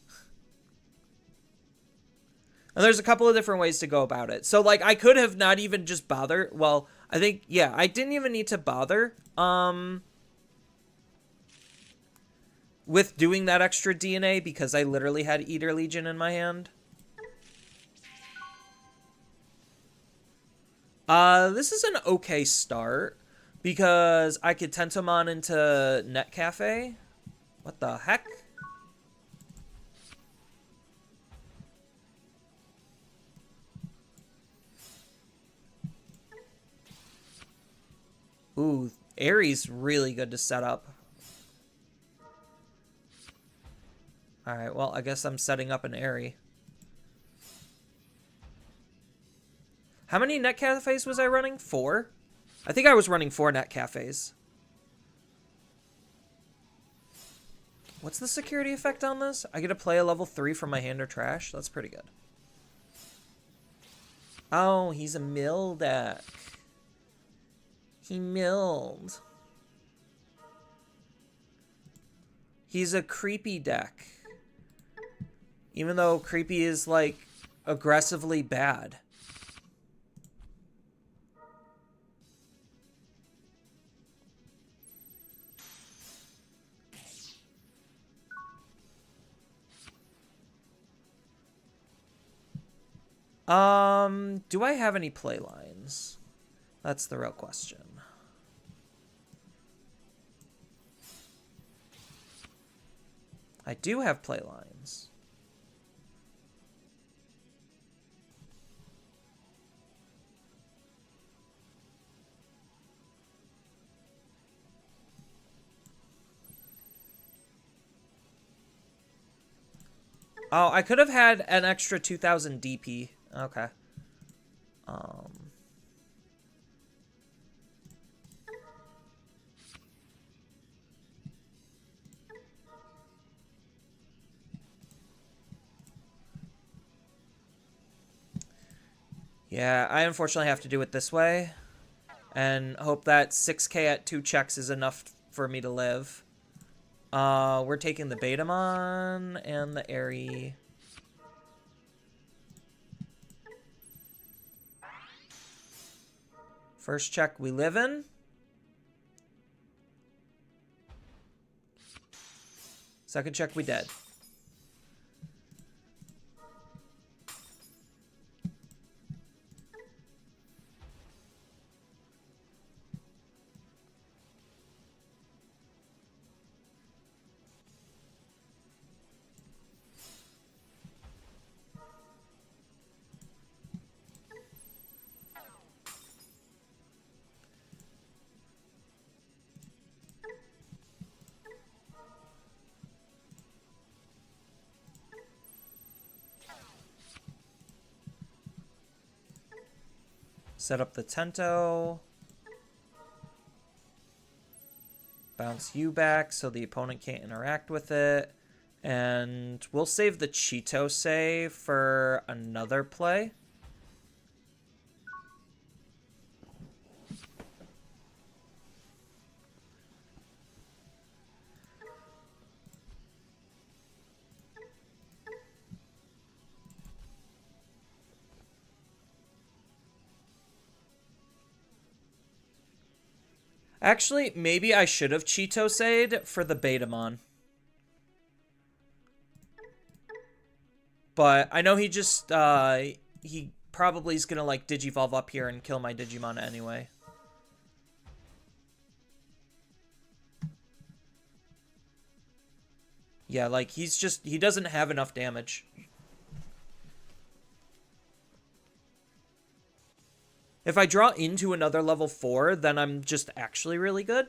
And there's a couple of different ways to go about it. So, like, I could have not even just bothered. Well, I think, yeah, I didn't even need to bother with doing that extra DNA because I literally had Eater Legion in my hand. This is an okay start because I could Tentomon into Net Cafe. What the heck? Ooh, Aries really good to set up. Alright, well, I guess I'm setting up an Airy. How many net cafes was I running? 4? I think I was running 4 net cafes. What's the security effect on this? I get to play a level 3 from my hand or trash? That's pretty good. Oh, he's a mill deck. He milled. He's a creepy deck. Even though creepy is, like, aggressively bad. Do I have any play lines? That's the real question. I do have play lines. Oh, I could have had an extra 2,000 DP. Okay. Yeah, I unfortunately have to do it this way. And hope that 6k at 2 checks is enough for me to live. We're taking the Betamon and the Airy. First check we live in. Second check we dead. Set up the Tento. Bounce you back so the opponent can't interact with it. And we'll save the Chitose for another play. Actually, maybe I should have Chitosed for the Betamon. But I know he just, he probably is gonna, like, Digivolve up here and kill my Digimon anyway. Yeah, like, he's just, he doesn't have enough damage. If I draw into another level 4, then I'm just actually really good.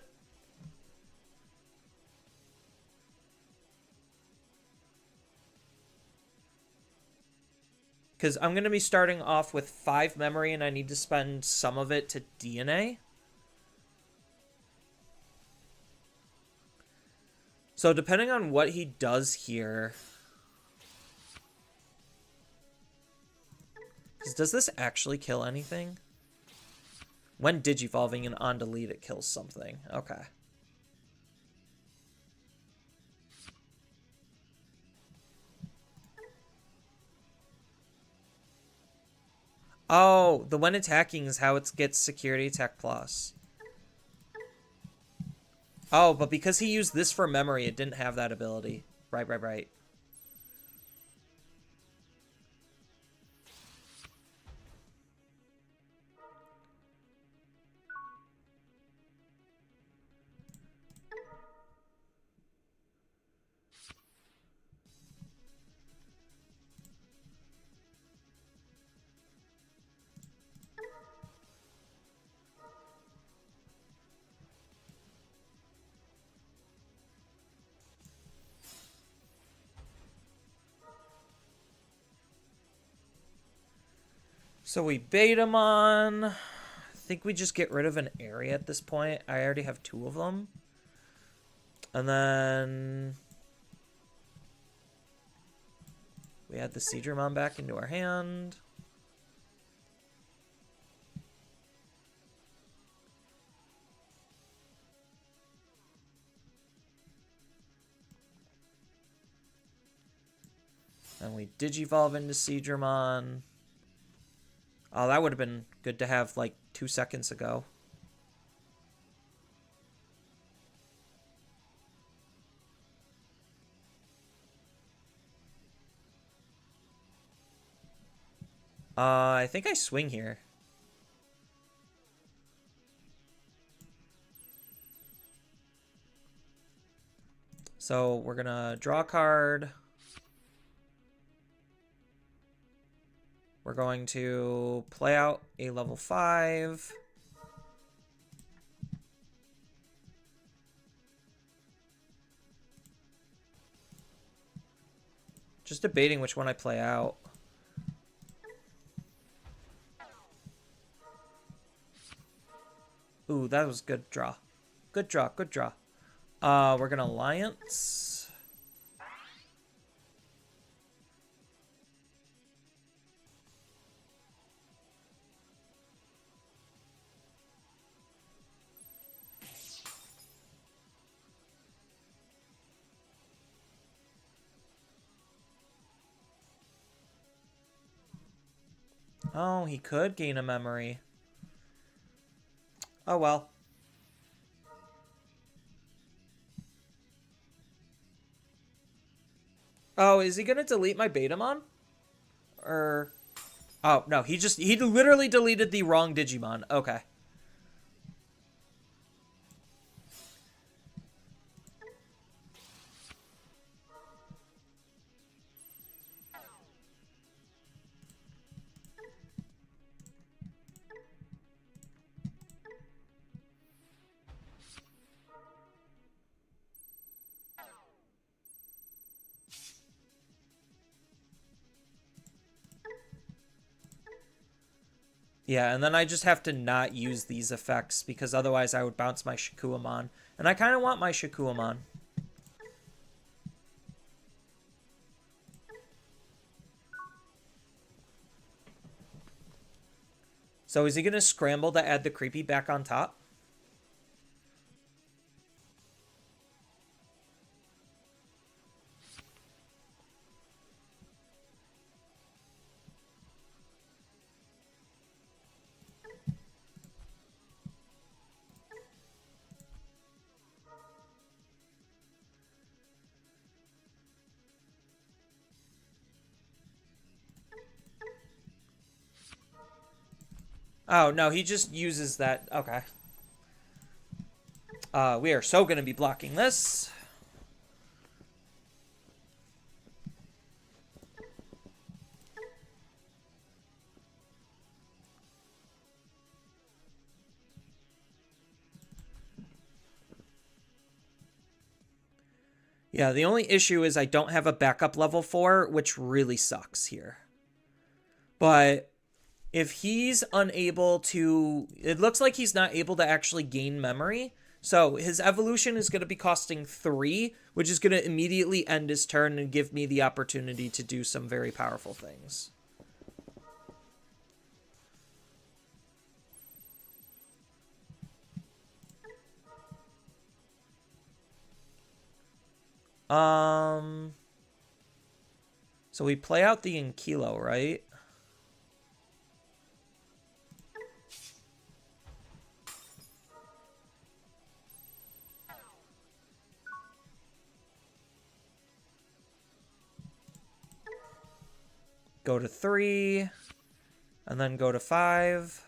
Because I'm going to be starting off with 5 memory, and I need to spend some of it to DNA. So depending on what he does here... Does this actually kill anything? When Digivolving and on delete, it kills something. Okay. Oh, the when attacking is how it gets security attack plus. Oh, but because he used this for memory, it didn't have that ability. Right. So we Betamon. I think we just get rid of an area at this point. I already have 2 of them. And then we add the Seedramon back into our hand. And we Digivolve into Seedramon. Oh, that would have been good to have like 2 seconds ago. I think I swing here. So we're gonna draw a card. We're going to play out a level 5. Just debating which one I play out. Ooh, that was good draw. Good draw, good draw. We're gonna Alliance. Oh, he could gain a memory. Oh well. Oh, is he gonna delete my Betamon? Or... Oh, no, he literally deleted the wrong Digimon. Okay. Yeah, and then I just have to not use these effects because otherwise I would bounce my Shikuamon. And I kind of want my Shikuamon. So is he going to scramble to add the creepy back on top? Oh, no, he just uses that. Okay. We are so going to be blocking this. Yeah, the only issue is I don't have a backup level 4, which really sucks here. But if he's unable to... It looks like he's not able to actually gain memory. So his evolution is going to be costing 3, which is going to immediately end his turn and give me the opportunity to do some very powerful things. So we play out the Inkilo, right? Go to 3, and then go to 5.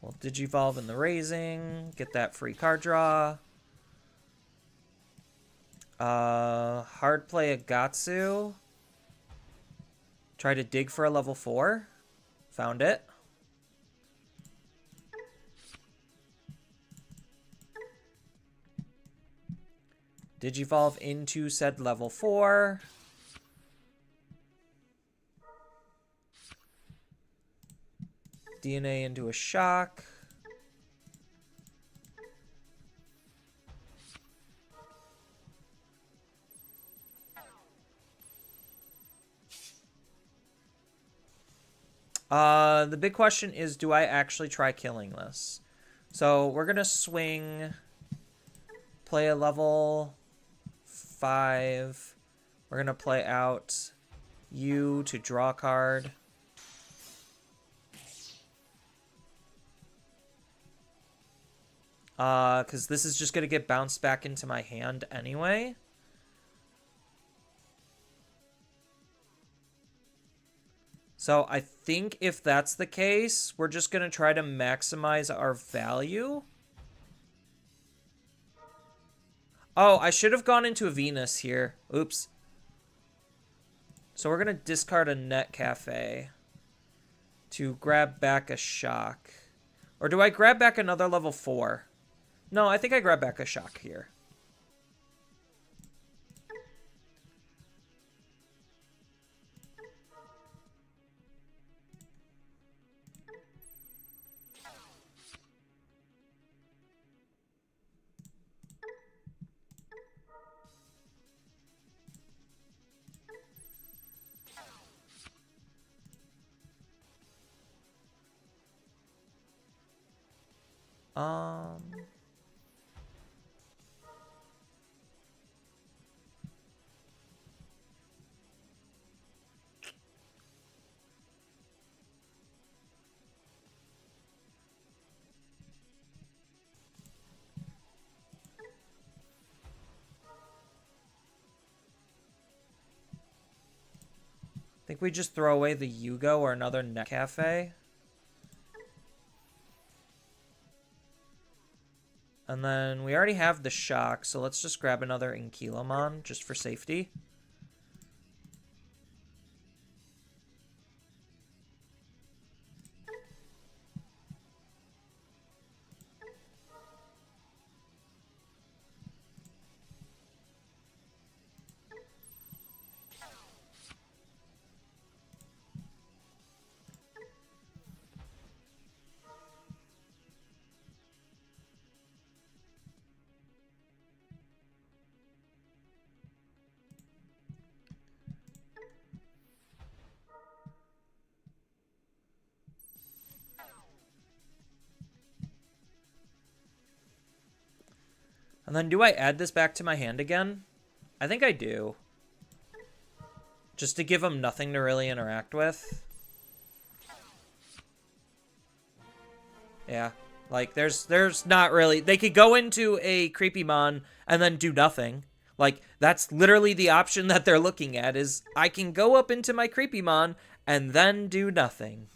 We'll Digivolve in the Raising, get that free card draw. Hard play a Gatsu. Try to dig for a level 4. Found it. Digivolve into said level 4. DNA into a shock. The big question is, do I actually try killing this? So we're gonna swing, play a level 5. We're gonna play out you to draw a card. Because this is just gonna get bounced back into my hand anyway. So I think if that's the case, we're just gonna try to maximize our value. Oh, I should have gone into a Venus here. Oops. So we're going to discard a Net Cafe to grab back a Shock. Or do I grab back another level 4? No, I think I grab back a Shock here. I think we just throw away the Yugo or another Net Cafe. And then we already have the Shock, so let's just grab another Inkilamon just for safety. And then do I add this back to my hand again? I think I do. Just to give them nothing to really interact with. Yeah. Like, there's not really... They could go into a Creepymon and then do nothing. Like, that's literally the option that they're looking at, is I can go up into my Creepymon and then do nothing.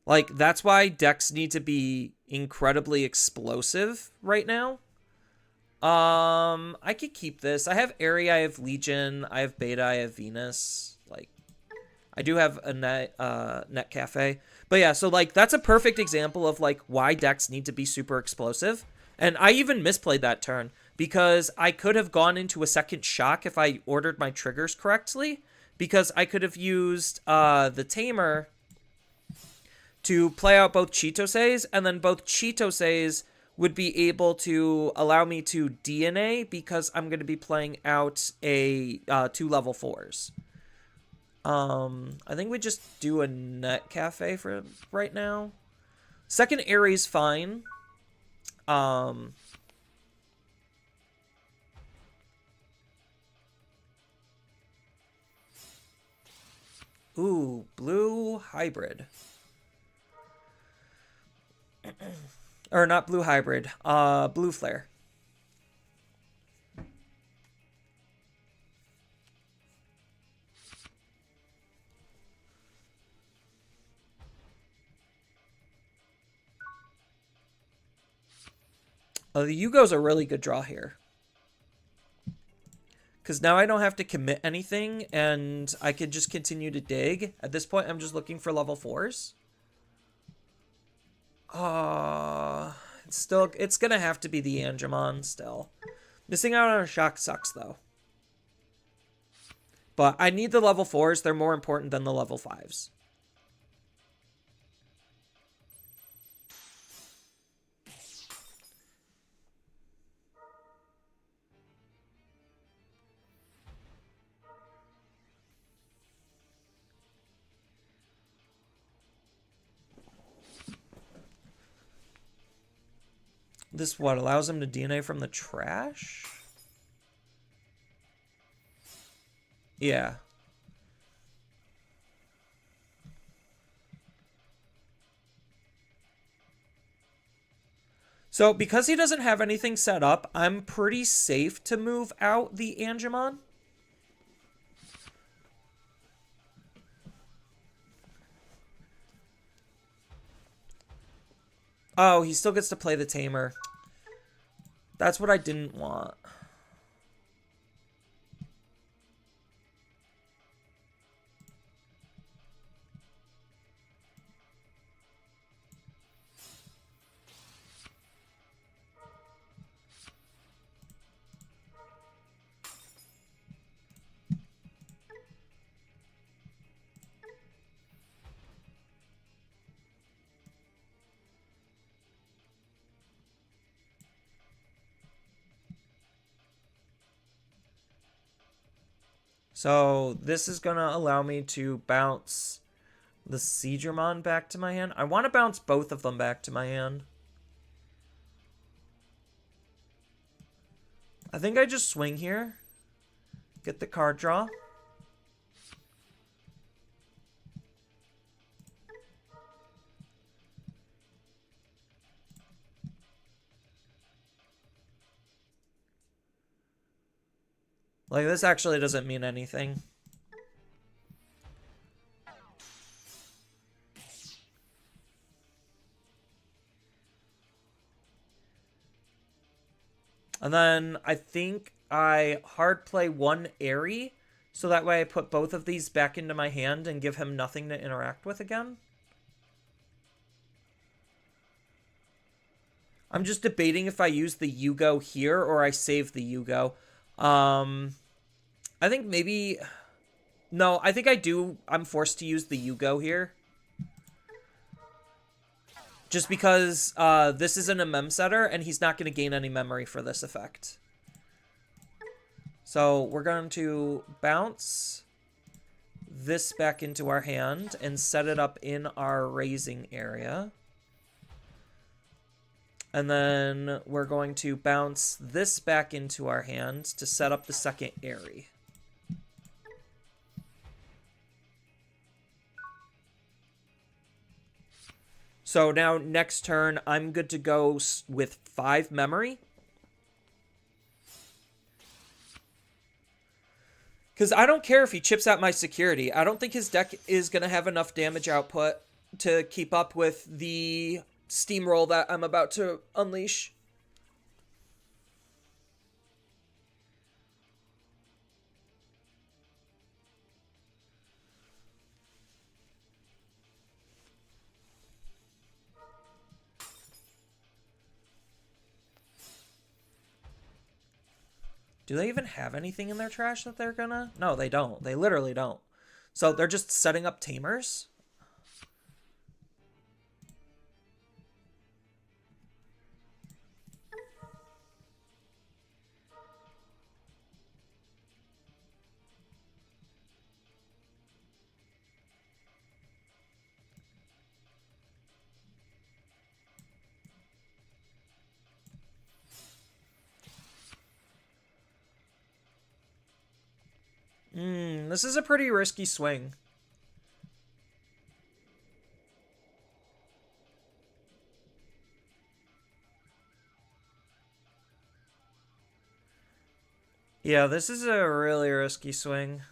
Like, that's why decks need to be incredibly explosive right now. I could keep this. I have Aerie, I have Legion, I have Beta, I have Venus. Like, I do have a Net Cafe. But yeah, so, like, that's a perfect example of, like, why decks need to be super explosive. And I even misplayed that turn, because I could have gone into a second Shock if I ordered my triggers correctly, because I could have used the Tamer to play out both Chitoses, and then both Chitoses would be able to allow me to DNA, because I'm going to be playing out a 2 level 4s. I think we just do a Net Cafe for right now. Second Aerie's fine. Ooh, blue hybrid. Or not blue hybrid, blue flare. The Yugo's a really good draw here. Because now I don't have to commit anything, and I could just continue to dig. At this point, I'm just looking for level 4s. It's gonna have to be the Angemon still. Missing out on a Shock sucks, though. But I need the level 4s. They're more important than the level 5s. This what allows him to DNA from the trash? Yeah. So because he doesn't have anything set up, I'm pretty safe to move out the Angemon. Oh, he still gets to play the Tamer. That's what I didn't want. So this is going to allow me to bounce the Seedramon back to my hand. I want to bounce both of them back to my hand. I think I just swing here. Get the card draw. Like, this actually doesn't mean anything. And then I think I hard play one Airy, so that way I put both of these back into my hand and give him nothing to interact with again. I'm just debating if I use the Yugo here or I save the Yugo. I think maybe... No, I think I do. I'm forced to use the Yugo here. Just because this isn't a mem setter, and he's not going to gain any memory for this effect. So we're going to bounce this back into our hand and set it up in our raising area. And then we're going to bounce this back into our hand to set up the second Airy. So now next turn, I'm good to go with 5 memory. Because I don't care if he chips out my security. I don't think his deck is going to have enough damage output to keep up with the steamroll that I'm about to unleash. Do they even have anything in their trash that they're gonna? No, they don't. They literally don't. So they're just setting up Tamers? This is a pretty risky swing. Yeah, this is a really risky swing.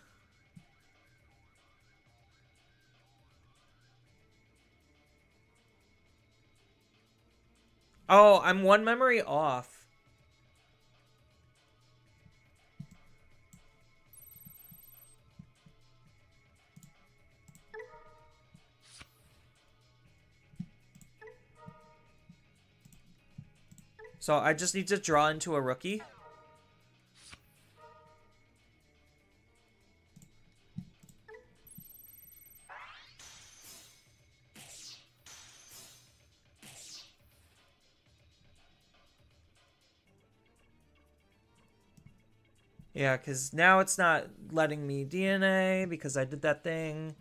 Oh, I'm 1 memory off. So I just need to draw into a rookie. Yeah, because now it's not letting me DNA because I did that thing.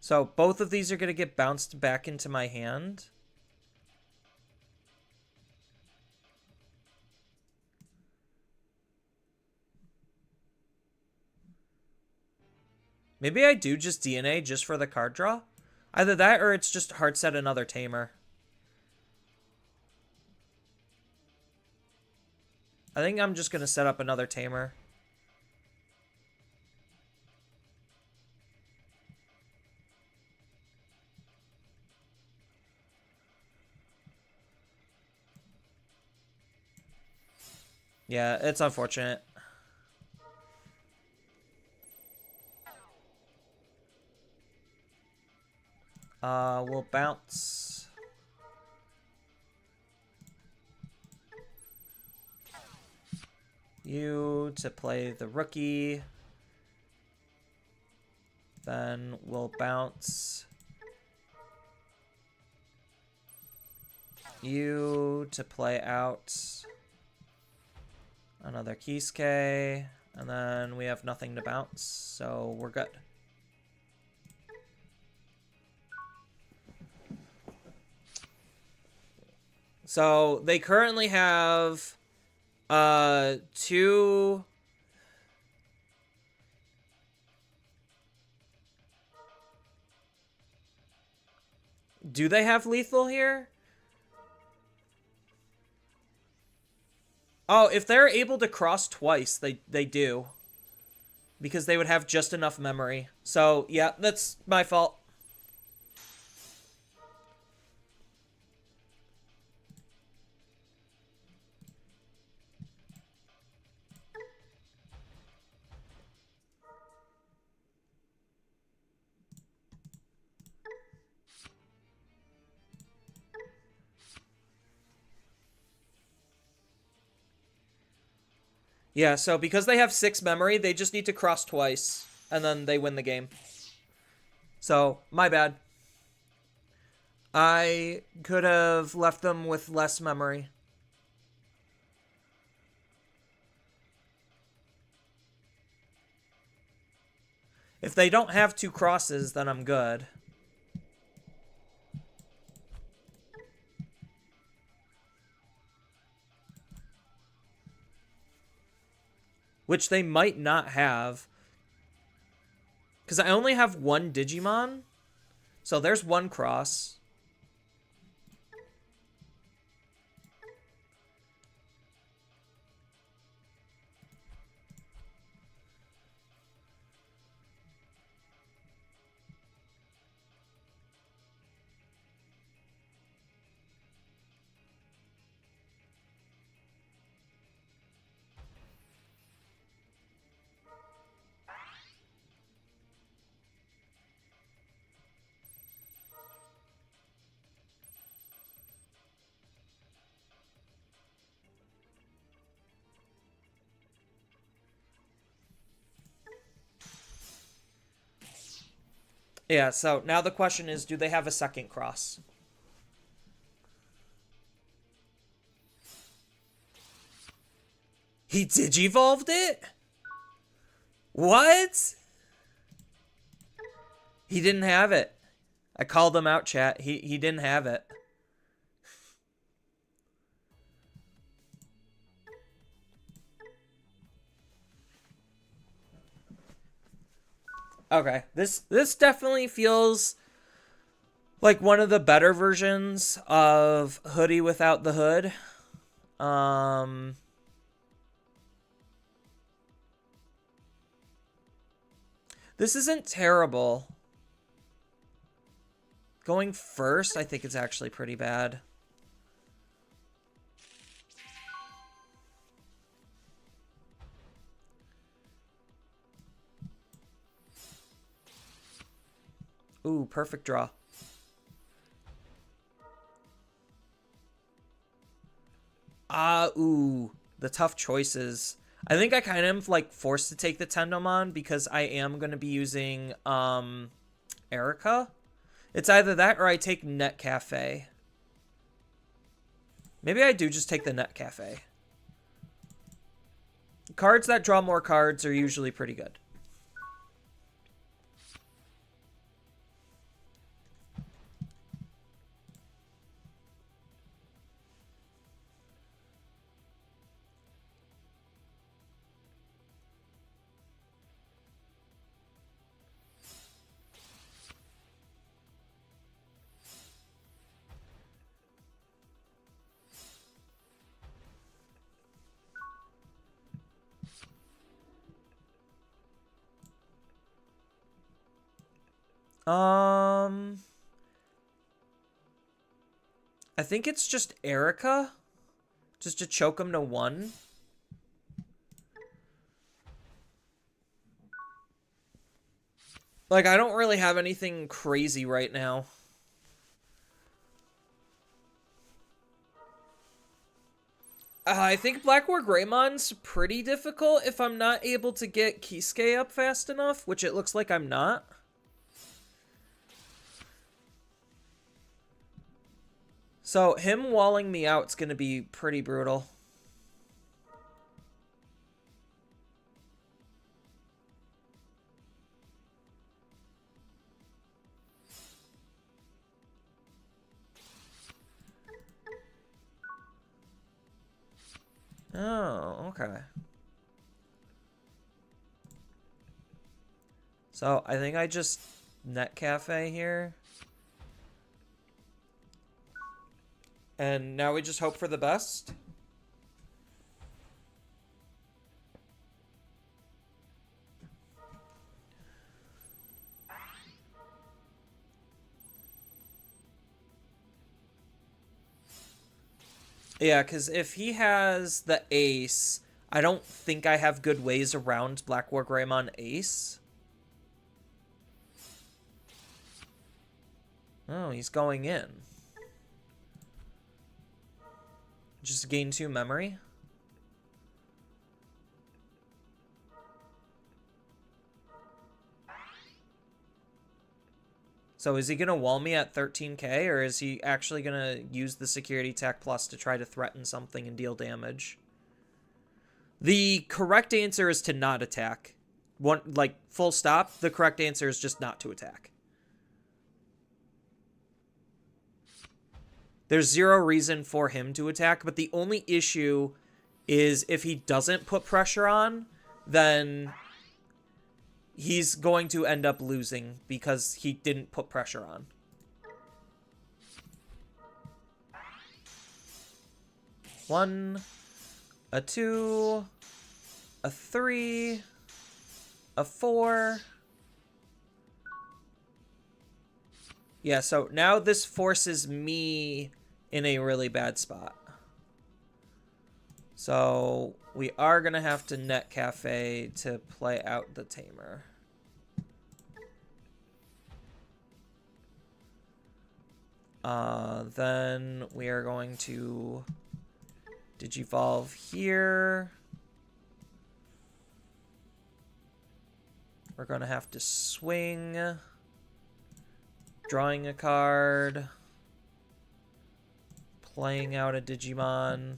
So both of these are going to get bounced back into my hand. Maybe I do just DNA just for the card draw. Either that or it's just hard set another tamer. I think I'm just going to set up another tamer. Yeah, it's unfortunate. We'll bounce. You to play the rookie. Then we'll bounce you to play out another Kisuke. And then we have nothing to bounce, so we're good. So they currently have 2. Do they have lethal here? Oh, if they're able to cross twice, they do. Because they would have just enough memory. So, yeah, that's my fault. Yeah, so because they have 6 memory, they just need to cross twice, and then they win the game. So, my bad. I could have left them with less memory. If they don't have 2 crosses, then I'm good. Which they might not have. Because I only have 1 Digimon. So there's 1 cross. Yeah, so now the question is, do they have a second cross? He digivolved it? What? He didn't have it. I called him out, chat. He didn't have it. Okay, this definitely feels like one of the better versions of Hudie without the hood. This isn't terrible. Going first, I think it's actually pretty bad. Ooh, perfect draw. Ooh, the tough choices. I think I kind of like forced to take the Tendomon because I am going to be using Erica. It's either that or I take Net Cafe. Maybe I do just take the Net Cafe. Cards that draw more cards are usually pretty good. I think it's just Erica. Just to choke him to 1. Like, I don't really have anything crazy right now. I think Black War Greymon's pretty difficult if I'm not able to get Kisuke up fast enough, which it looks like I'm not. So him walling me out is going to be pretty brutal. Oh, okay. So I think I just net cafe here. And now we just hope for the best. Yeah, because if he has the ace, I don't think I have good ways around Black War Greymon ace. Oh, he's going in. Just gain 2 memory. So is he going to wall me at 13k, or is he actually going to use the security attack plus to try to threaten something and deal damage? The correct answer is to not attack. Like, full stop. The correct answer is just not to attack. There's 0 reason for him to attack, but the only issue is if he doesn't put pressure on, then he's going to end up losing because he didn't put pressure on. One, a 2, a 3, a 4. Yeah, so now this forces me in a really bad spot. So we are going to have to net cafe to play out the tamer. Then we are going to digivolve here. We're going to have to swing. Drawing a card. Playing out a Digimon.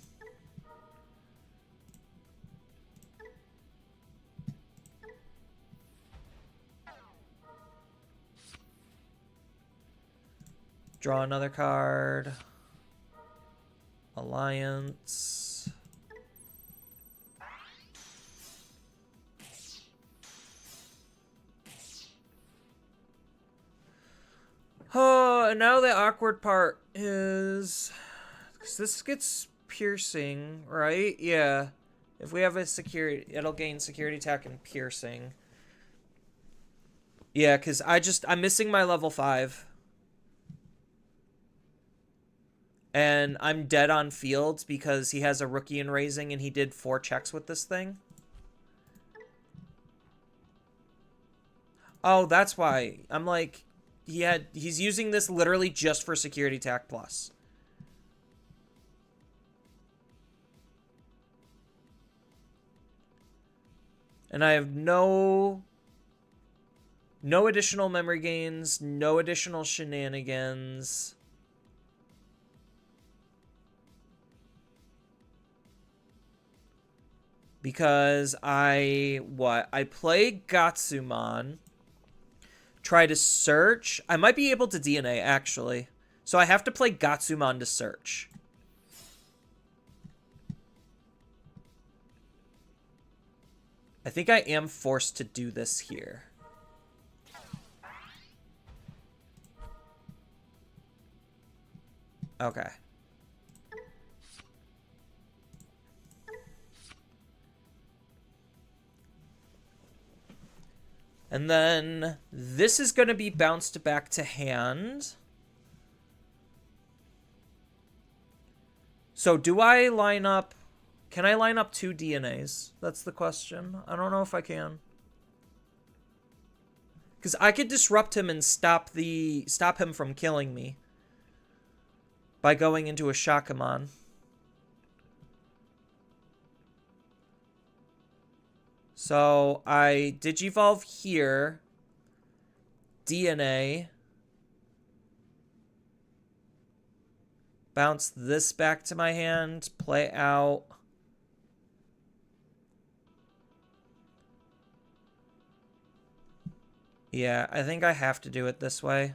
Draw another card. Alliance. Oh, and now the awkward part is... 'cause this gets piercing, right? Yeah. If we have a security... it'll gain security attack and piercing. Yeah, because I'm missing my level 5. And I'm dead on fields because he has a rookie in raising and he did 4 checks with this thing. Oh, that's why. I'm like... he's using this literally just for security attack plus. And I have no additional memory gains, no additional shenanigans. Because I play Gatsumon. Try to search. I might be able to DNA, actually. So I have to play Gatsumon to search. I think I am forced to do this here. Okay. And then this is going to be bounced back to hand. So do I line up... Can I line up 2 DNAs? That's the question. I don't know if I can. Because I could disrupt him and stop him from killing me by going into a Shakamon. So I Digivolve here, DNA, bounce this back to my hand, play out. Yeah, I think I have to do it this way.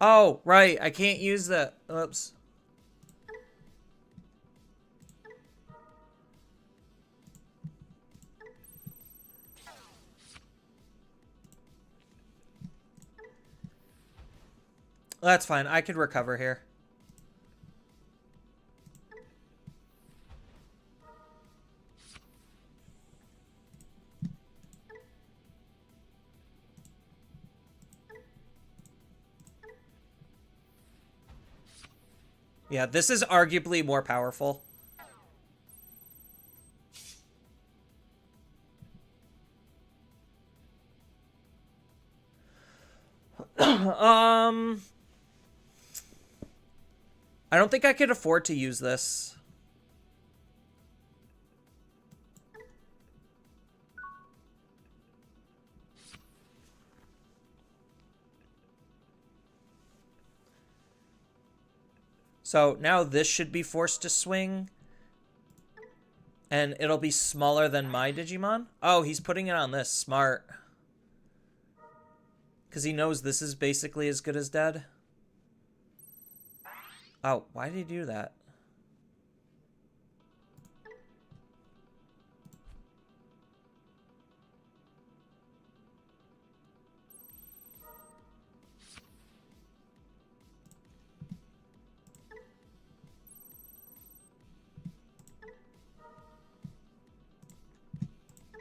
Oh, right. I can't use the... Oops. That's fine. I could recover here. Yeah, this is arguably more powerful. I don't think I could afford to use this. So now this should be forced to swing. And it'll be smaller than my Digimon. Oh, he's putting it on this. Smart. Because he knows this is basically as good as dead. Oh, why did he do that?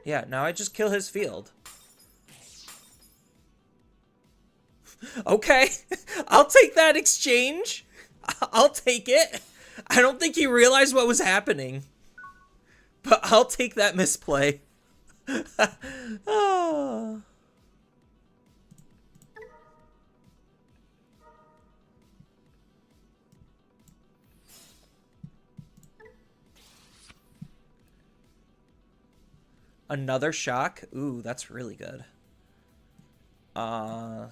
Yeah, now I just kill his field. Okay, I'll take that exchange. I'll take it. I don't think he realized what was happening. But I'll take that misplay. Oh. Another shock? Ooh, that's really good.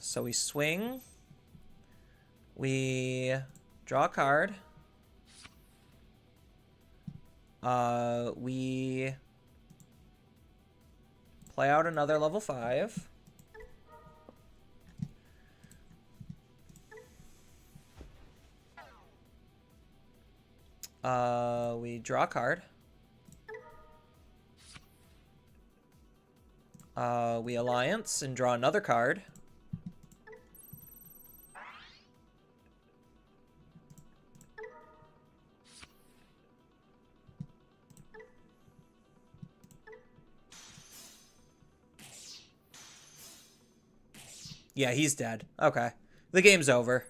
So we swing. We draw a card. We play out another level 5. We draw a card. We alliance and draw another card. Yeah, he's dead. Okay. The game's over.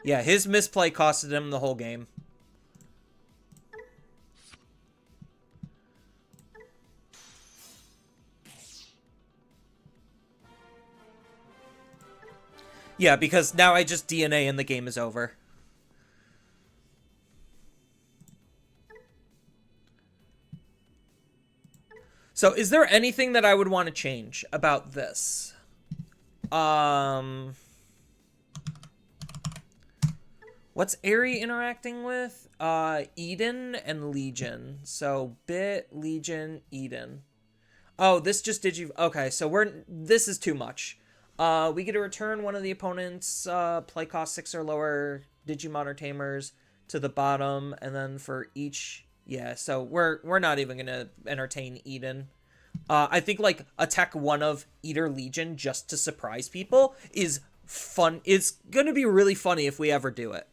Yeah, his misplay costed him the whole game. Yeah, because now I just DNA and the game is over. So, is there anything that I would want to change about this? What's Aerie interacting with? Eden and Legion. So, Bit, Legion, Eden. Oh, this just okay, so this is too much. We get to return one of the opponent's play cost 6 or lower Digimon or Tamers to the bottom, and then for each, yeah, so we're not even gonna entertain Eden. I think like attack one of Eater Legion just to surprise people is fun. It's gonna be really funny if we ever do it.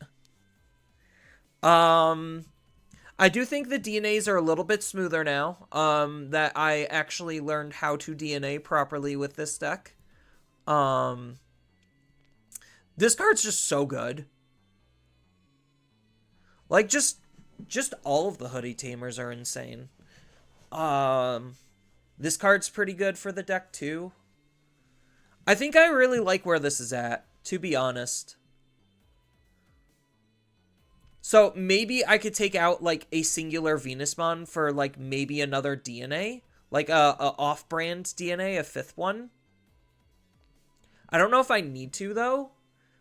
I do think the DNAs are a little bit smoother now. That I actually learned how to DNA properly with this deck. This card's just so good. Like, just all of the Hudie Tamers are insane. This card's pretty good for the deck, too. I think I really like where this is at, to be honest. So, maybe I could take out, like, a singular Venusmon for, like, maybe another DNA. Like, a off-brand DNA, a 5th one. I don't know if I need to, though.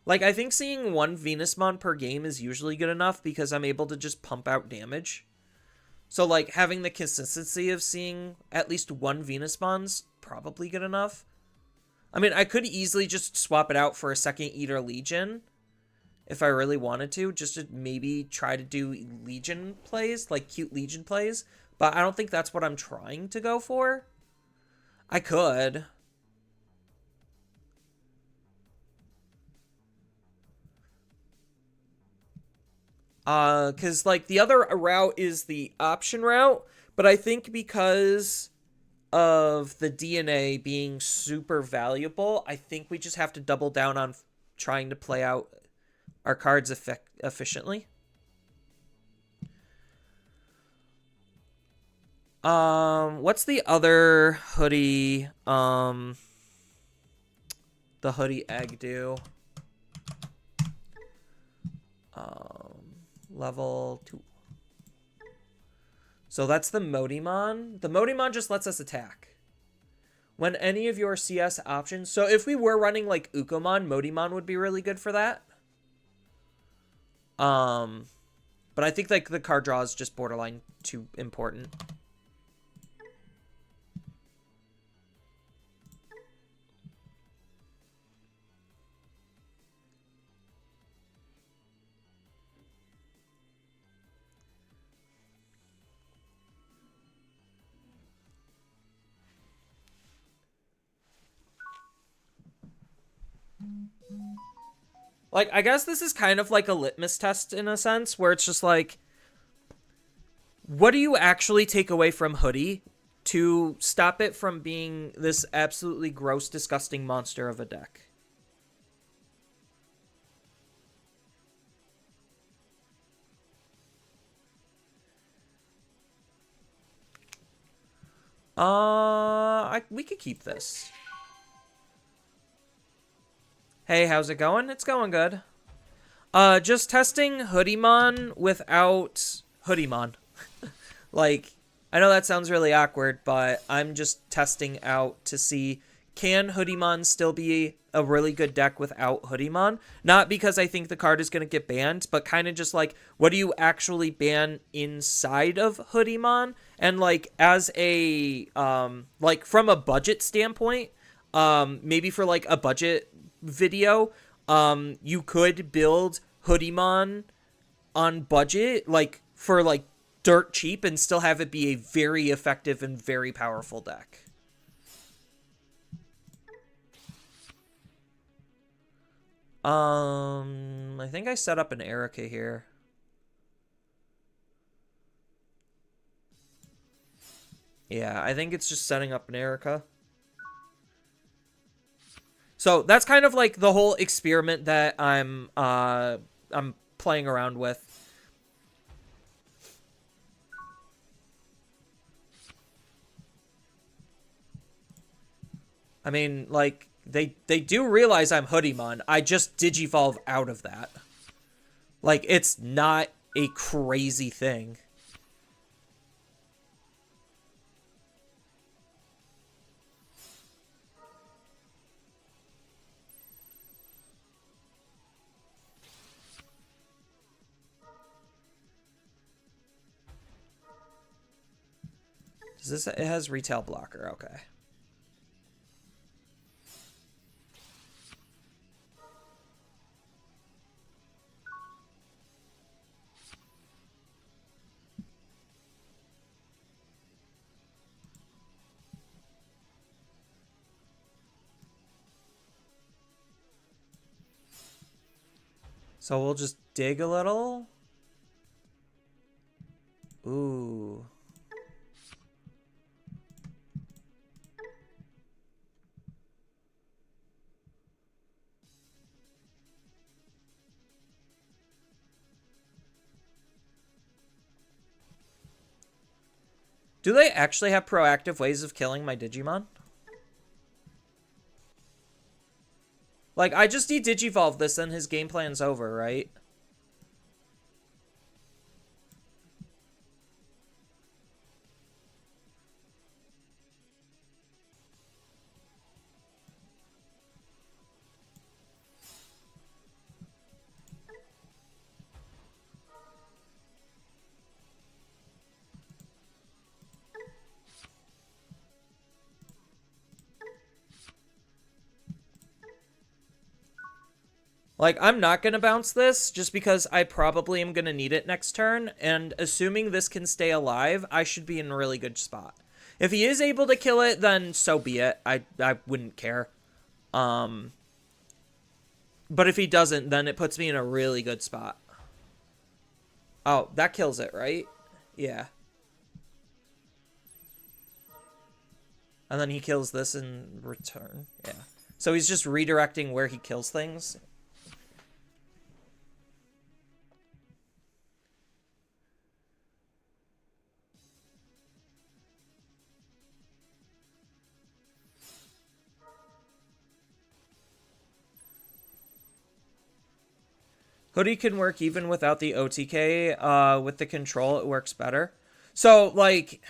Like, I think seeing one Venusmon per game is usually good enough because I'm able to just pump out damage. So, like, having the consistency of seeing at least one Venusmon's probably good enough. I mean, I could easily just swap it out for a second Eater Legion if I really wanted to, just to maybe try to do Legion plays, like cute Legion plays. But I don't think that's what I'm trying to go for. I could. Because, like, the other route is the option route, but I think because of the DNA being super valuable, I think we just have to double down on trying to play out our cards efficiently. What's the other Hudie, the Hudie egg do? Level 2. So that's the Modimon. The Modimon just lets us attack. When any of your CS options... So if we were running like Ukomon, Modimon would be really good for that. But I think like the card draw is just borderline too important. Like, I guess this is kind of like a litmus test in a sense, where it's just like, what do you actually take away from Hudie to stop it from being this absolutely gross, disgusting monster of a deck? We could keep this. Hey, how's it going? It's going good. Just testing Hoodiemon without Hoodiemon. Like, I know that sounds really awkward, but I'm just testing out to see, can Hoodiemon still be a really good deck without Hoodiemon? Not because I think the card is going to get banned, but kind of just like, what do you actually ban inside of Hoodiemon? And like, as a, like from a budget standpoint, maybe for like a budget video, you could build Hoodiemon on budget, like for like dirt cheap, and still have it be a very effective and very powerful deck. I think I set up an Erica here. Yeah, I think it's just setting up an Erica. So that's kind of like the whole experiment that I'm playing around with. I mean, like, they do realize I'm Hoodiemon. I just Digivolve out of that. Like, it's not a crazy thing. Does this? It has retail blocker. Okay. So we'll just dig a little. Ooh. Do they actually have proactive ways of killing my Digimon? Like, I just de-digivolve this and his game plan's over, right? Like, I'm not going to bounce this just because I probably am going to need it next turn. And assuming this can stay alive, I should be in a really good spot. If he is able to kill it, then so be it. I wouldn't care. But if he doesn't, then it puts me in a really good spot. Oh, that kills it, right? Yeah. And then he kills this in return. Yeah. So he's just redirecting where he kills things. Hudie can work even without the OTK. With the control, it works better. So, like,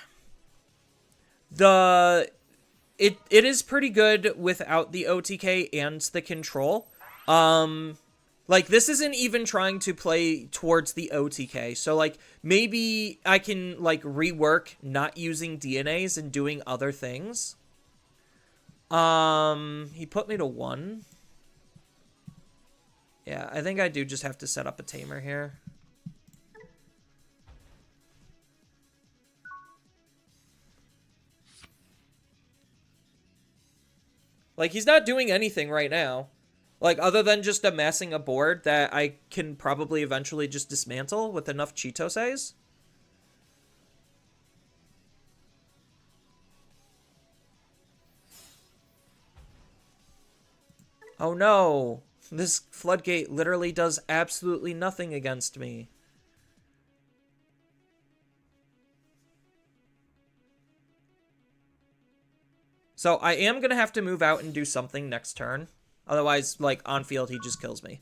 it is pretty good without the OTK and the control. Like, this isn't even trying to play towards the OTK. So, like, maybe I can, like, rework not using DNAs and doing other things. He put me to 1. Yeah, I think I do just have to set up a tamer here. Like, he's not doing anything right now. Like, other than just amassing a board that I can probably eventually just dismantle with enough Chitoses. Oh no! This floodgate literally does absolutely nothing against me. So I am going to have to move out and do something next turn. Otherwise, like, on field, he just kills me.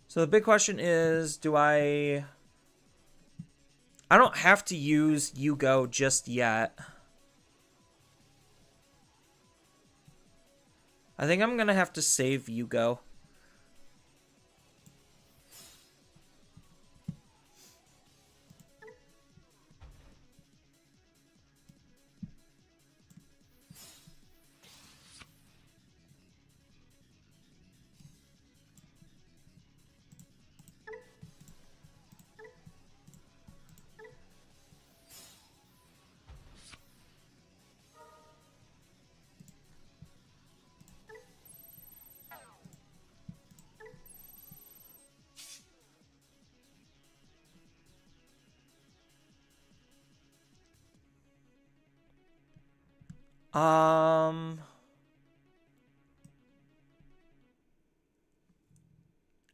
So the big question is, do I don't have to use Yugo just yet. I think I'm going to have to save Yugo.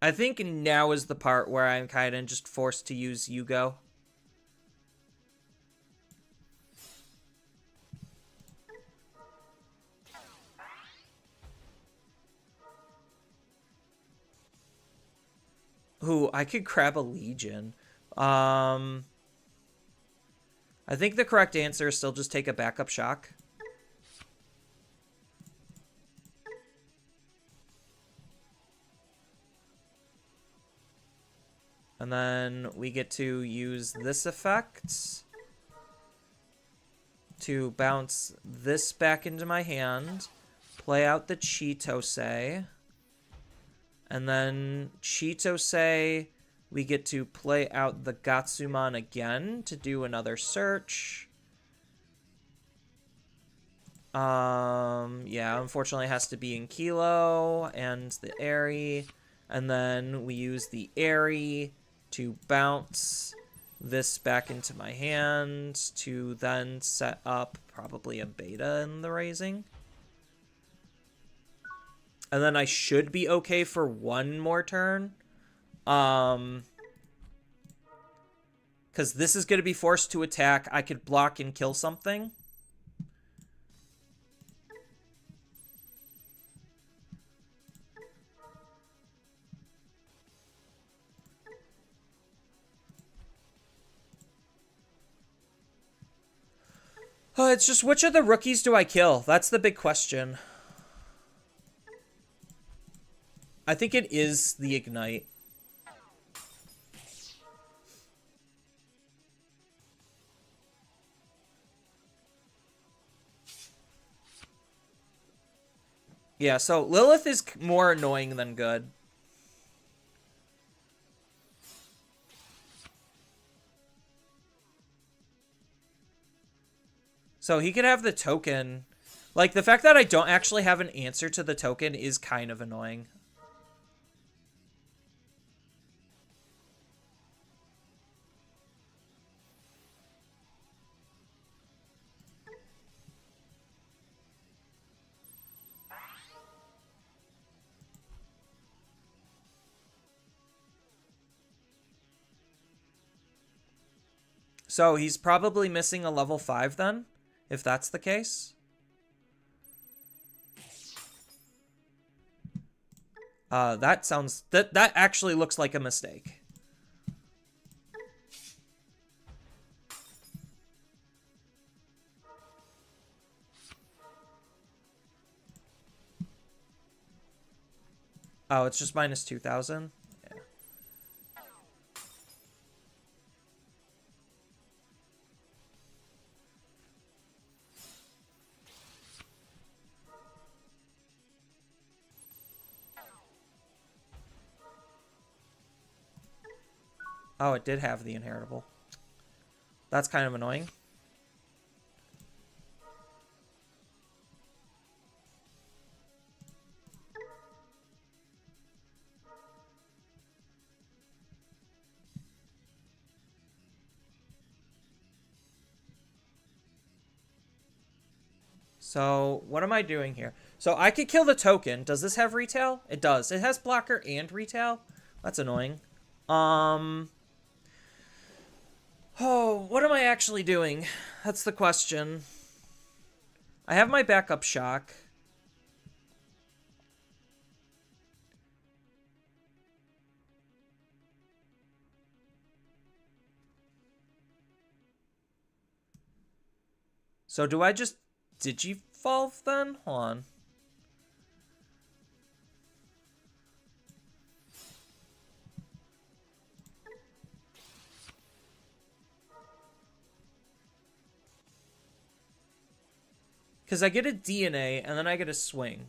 I think now is the part where I'm kind of just forced to use Yugo. Ooh, I could grab a Legion. I think the correct answer is still just take a backup shock. And then we get to use this effect to bounce this back into my hand, play out the Chitose, and then Chitose, we get to play out the Gatsumon again to do another search. Yeah, unfortunately it has to be in Kilo and the Airy, and then we use the Airy to bounce this back into my hand to then set up probably a beta in the raising. And then I should be okay for one more turn. Because this is going to be forced to attack. I could block and kill something. It's just, which of the rookies do I kill? That's the big question. I think it is the Ignite. Yeah, so Lilith is more annoying than good. So he could have the token. Like, the fact that I don't actually have an answer to the token is kind of annoying. So he's probably missing a level 5 then, if that's the case. That sounds... That actually looks like a mistake. Oh, it's just minus 2,000? Yeah. Oh, it did have the inheritable. That's kind of annoying. So, what am I doing here? So, I could kill the token. Does this have retail? It does. It has blocker and retail. That's annoying. Oh, what am I actually doing? That's the question. I have my backup shock. So, do I just Digivolve then? Hold on. Because I get a DNA, and then I get a swing.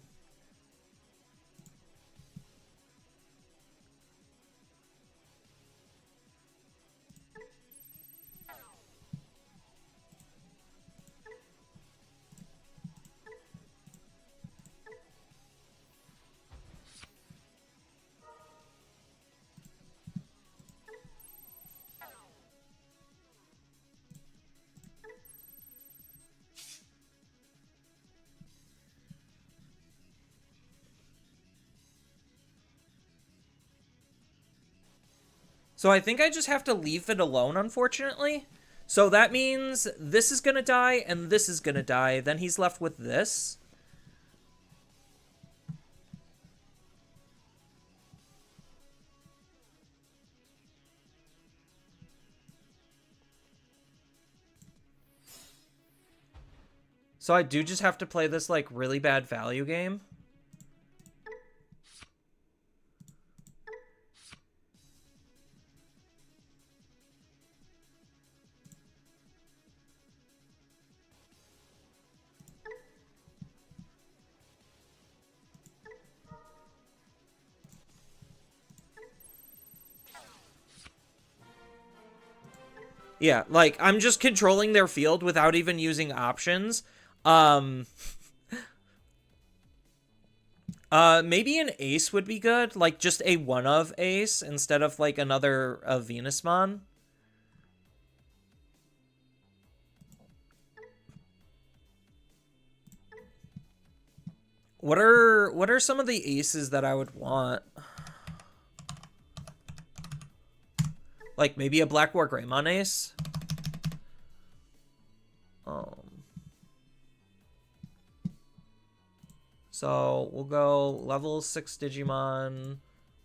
So I think I just have to leave it alone, unfortunately. So that means this is going to die, and this is going to die. Then he's left with this. So I do just have to play this, like, really bad value game. Yeah, like, I'm just controlling their field without even using options. Maybe an ace would be good. Like, just a one-of ace instead of, like, another Venusmon. What are some of the aces that I would want? Like, maybe a Black War Greymon ace? So, we'll go level 6 Digimon.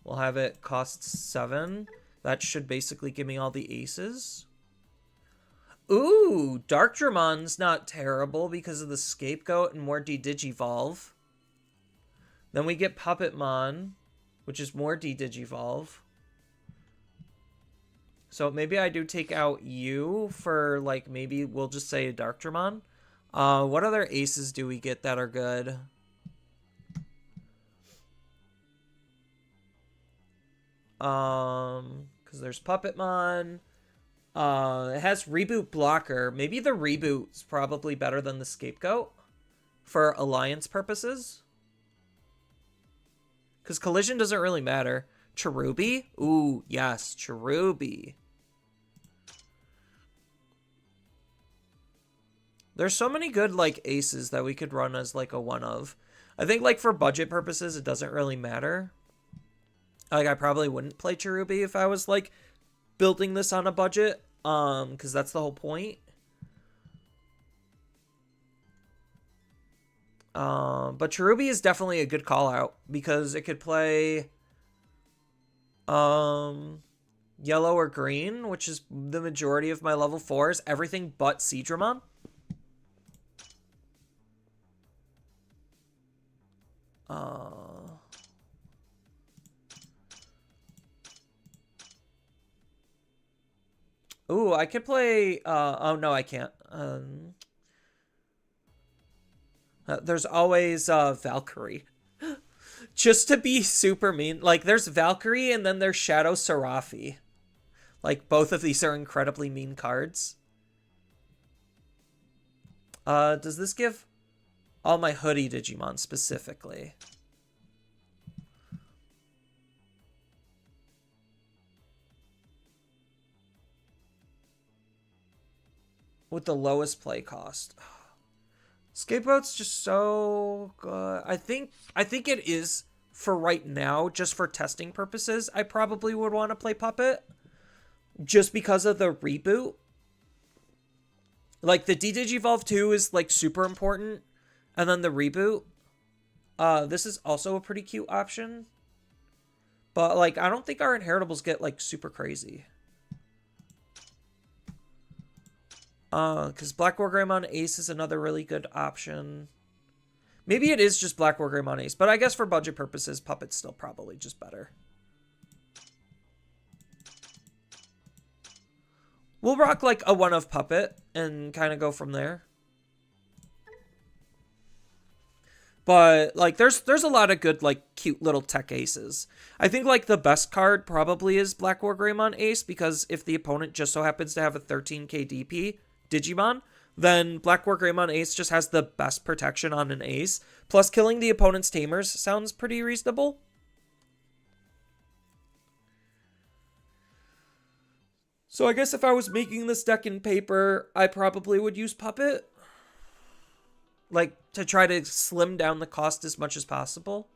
We'll have it cost 7. That should basically give me all the aces. Ooh, Darkdramon's not terrible because of the Scapegoat and more D-Digivolve. Then we get Puppetmon, which is more D-Digivolve. So maybe I do take out you for, like, maybe we'll just say Darkdramon. What other aces do we get that are good? Because there's Puppetmon. It has Reboot Blocker. Maybe the Reboot's probably better than the Scapegoat for alliance purposes. Because Collision doesn't really matter. Cherubi? Ooh, yes, Cherubi. There's so many good, like, aces that we could run as, like, a one-of. I think, like, for budget purposes, it doesn't really matter. Like, I probably wouldn't play Cherubi if I was, like, building this on a budget. Because that's the whole point. But Cherubi is definitely a good call out because it could play yellow or green, which is the majority of my level 4s. Everything but Seadramon. Ooh, I could play oh no, I can't. There's always Valkyrie. Just to be super mean. Like, there's Valkyrie and then there's Shadow Seraphi. Like, both of these are incredibly mean cards. Does this give all my Hudie Digimon specifically? With the lowest play cost. Scapegoat's just so good. I think it is for right now, just for testing purposes. I probably would want to play Puppet just because of the reboot. Like, the D-Digivolve 2 is, like, super important. And then the reboot. This is also a pretty cute option. But, like, I don't think our inheritables get, like, super crazy. Because Black War Greymon Ace is another really good option. Maybe it is just Black War Greymon Ace, but I guess for budget purposes, Puppet's still probably just better. We'll rock, like, a one-of Puppet and kind of go from there. But, like, there's a lot of good, like, cute little tech aces. I think, like, the best card probably is Black War Greymon Ace, because if the opponent just so happens to have a 13k DP Digimon, then Black War Greymon Ace just has the best protection on an ace. Plus, killing the opponent's tamers sounds pretty reasonable. So I guess if I was making this deck in paper, I probably would use Puppet. Like, to try to slim down the cost as much as possible.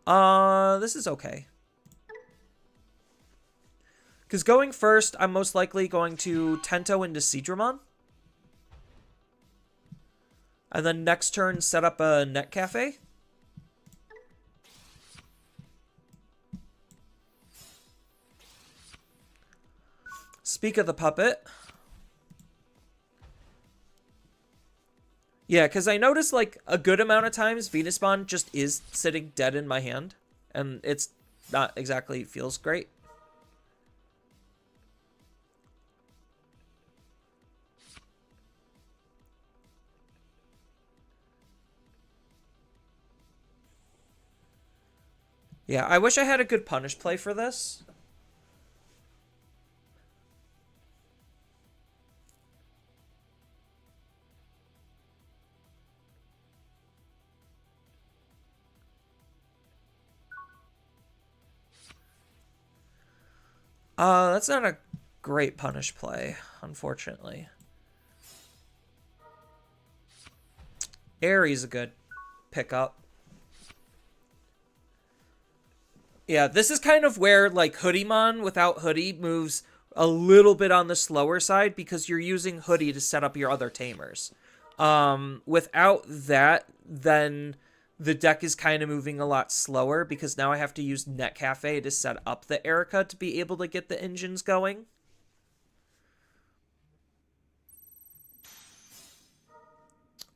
This is okay. Because going first, I'm most likely going to Tento into Seadramon. And then next turn, set up a Net Cafe. Speak of the Puppet. Yeah, because I noticed like a good amount of times Venus Bond just is sitting dead in my hand, and it's not exactly feels great. Yeah, I wish I had a good punish play for this. That's not a great punish play, unfortunately. Aries a good pickup. Yeah, this is kind of where like Hoodiemon without Hoodie moves a little bit on the slower side because you're using Hoodie to set up your other tamers. Without that, then the deck is kind of moving a lot slower because now I have to use Net Cafe to set up the Erica to be able to get the engines going.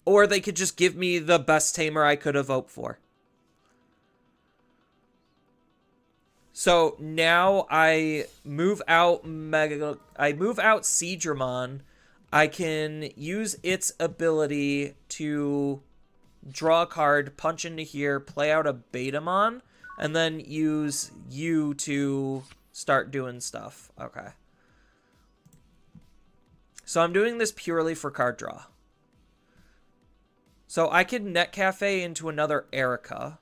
Or they could just give me the best tamer I could have hoped for. So now I move out Seedramon. I can use its ability to draw a card, punch into here, play out a Betamon, and then use you to start doing stuff. Okay. So I'm doing this purely for card draw. So I could Net Cafe into another Erica.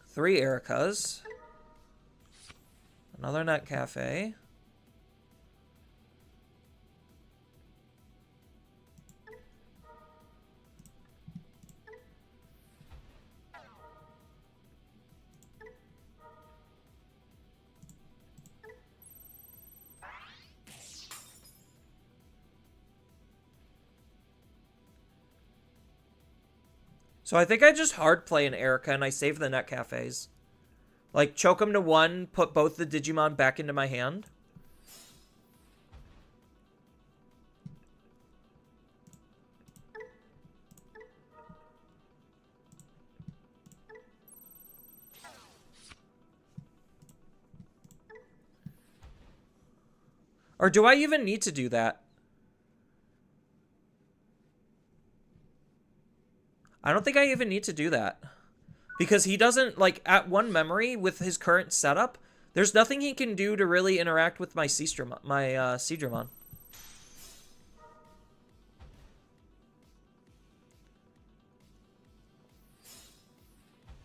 Three Ericas. Another Net Cafe. So I think I just hard play an Erica and I save the Net Cafes. Like, choke them to one, put both the Digimon back into my hand. Or do I even need to do that? I don't think I even need to do that. Because he doesn't, like, at one memory with his current setup, there's nothing he can do to really interact with my Seedramon.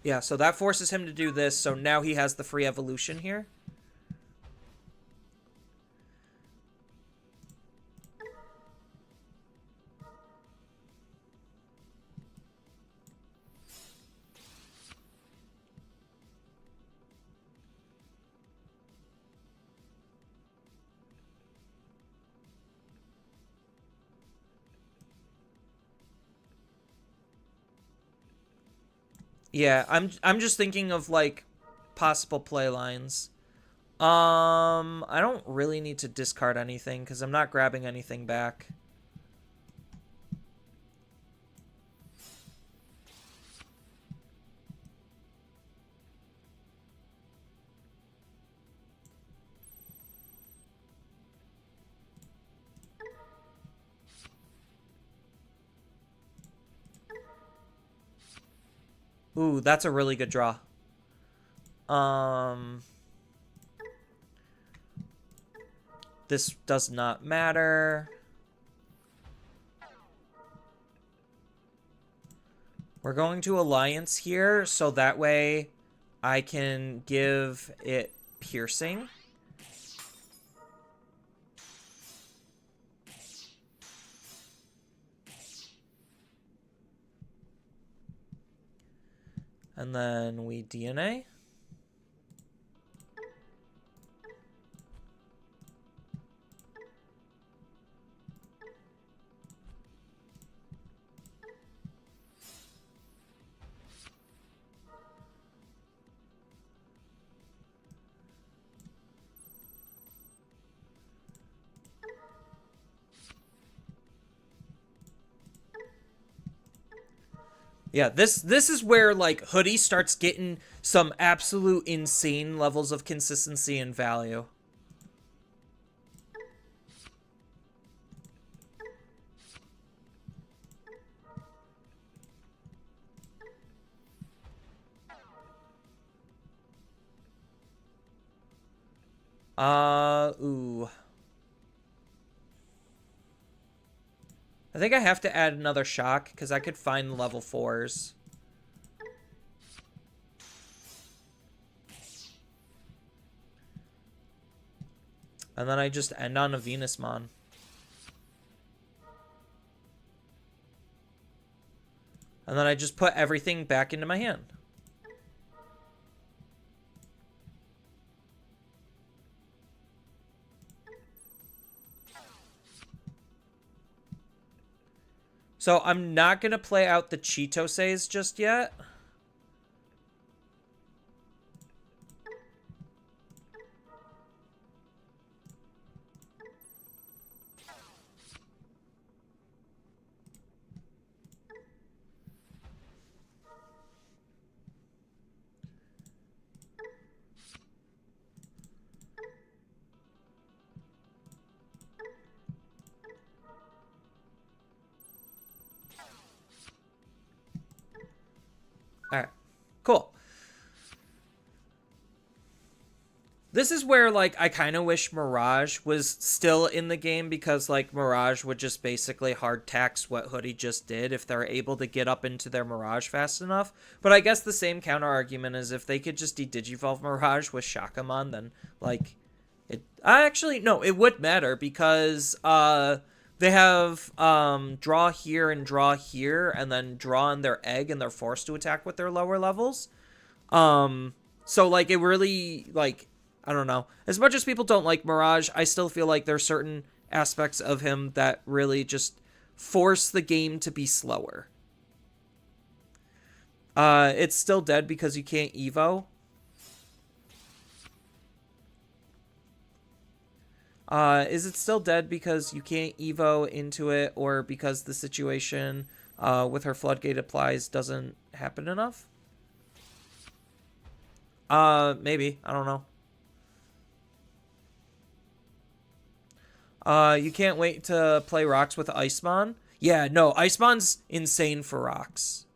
Yeah, so that forces him to do this, so now he has the free evolution here. Yeah, I'm just thinking of like possible play lines. I don't really need to discard anything because I'm not grabbing anything back. Ooh, that's a really good draw. This does not matter. We're going to Alliance here, so that way I can give it piercing. And then we DNA. Yeah, this is where like Hudie starts getting some absolute insane levels of consistency and value. Ooh. I think I have to add another shock because I could find level 4s. And then I just end on a Venusmon. And then I just put everything back into my hand. So I'm not going to play out the Chitoses just yet. All right, cool. This is where, like, I kind of wish Mirage was still in the game because, like, Mirage would just basically hard tax what Hudie just did if they're able to get up into their Mirage fast enough. But I guess the same counter argument is if they could just de-digivolve Mirage with Shakamon, then, like, it... Actually, no, it would matter because, they have, draw here and draw here, and then draw on their egg, and they're forced to attack with their lower levels. So, like, it really, like... I don't know. As much as people don't like Mirage, I still feel like there's certain aspects of him that really just force the game to be slower. It's still dead because you can't Evo. Is it still dead because you can't Evo into it or because the situation with her Floodgate applies doesn't happen enough? Maybe. I don't know. You can't wait to play rocks with Icemon? Yeah, no, Icemon's insane for rocks.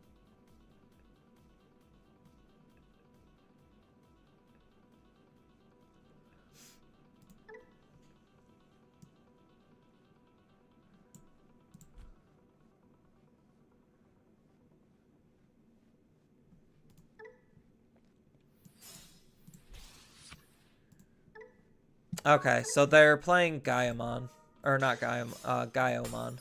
Okay, so they're playing Gaiamon. Or not Gaiamon, Gaiomon.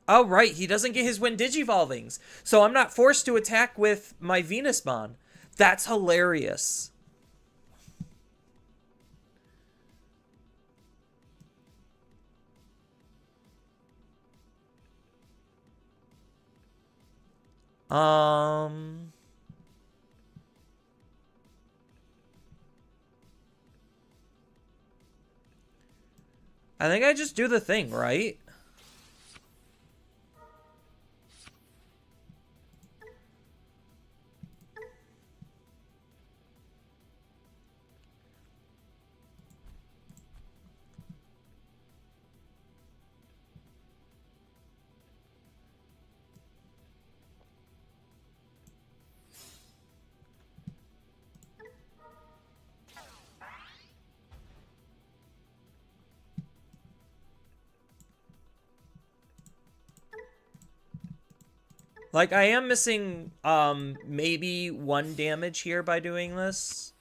Oh, right, he doesn't get his Wind Digivolvings. So I'm not forced to attack with my Venusmon. That's hilarious. Um... I think I just do the thing, right? Like, I am missing, maybe 1 damage here by doing this.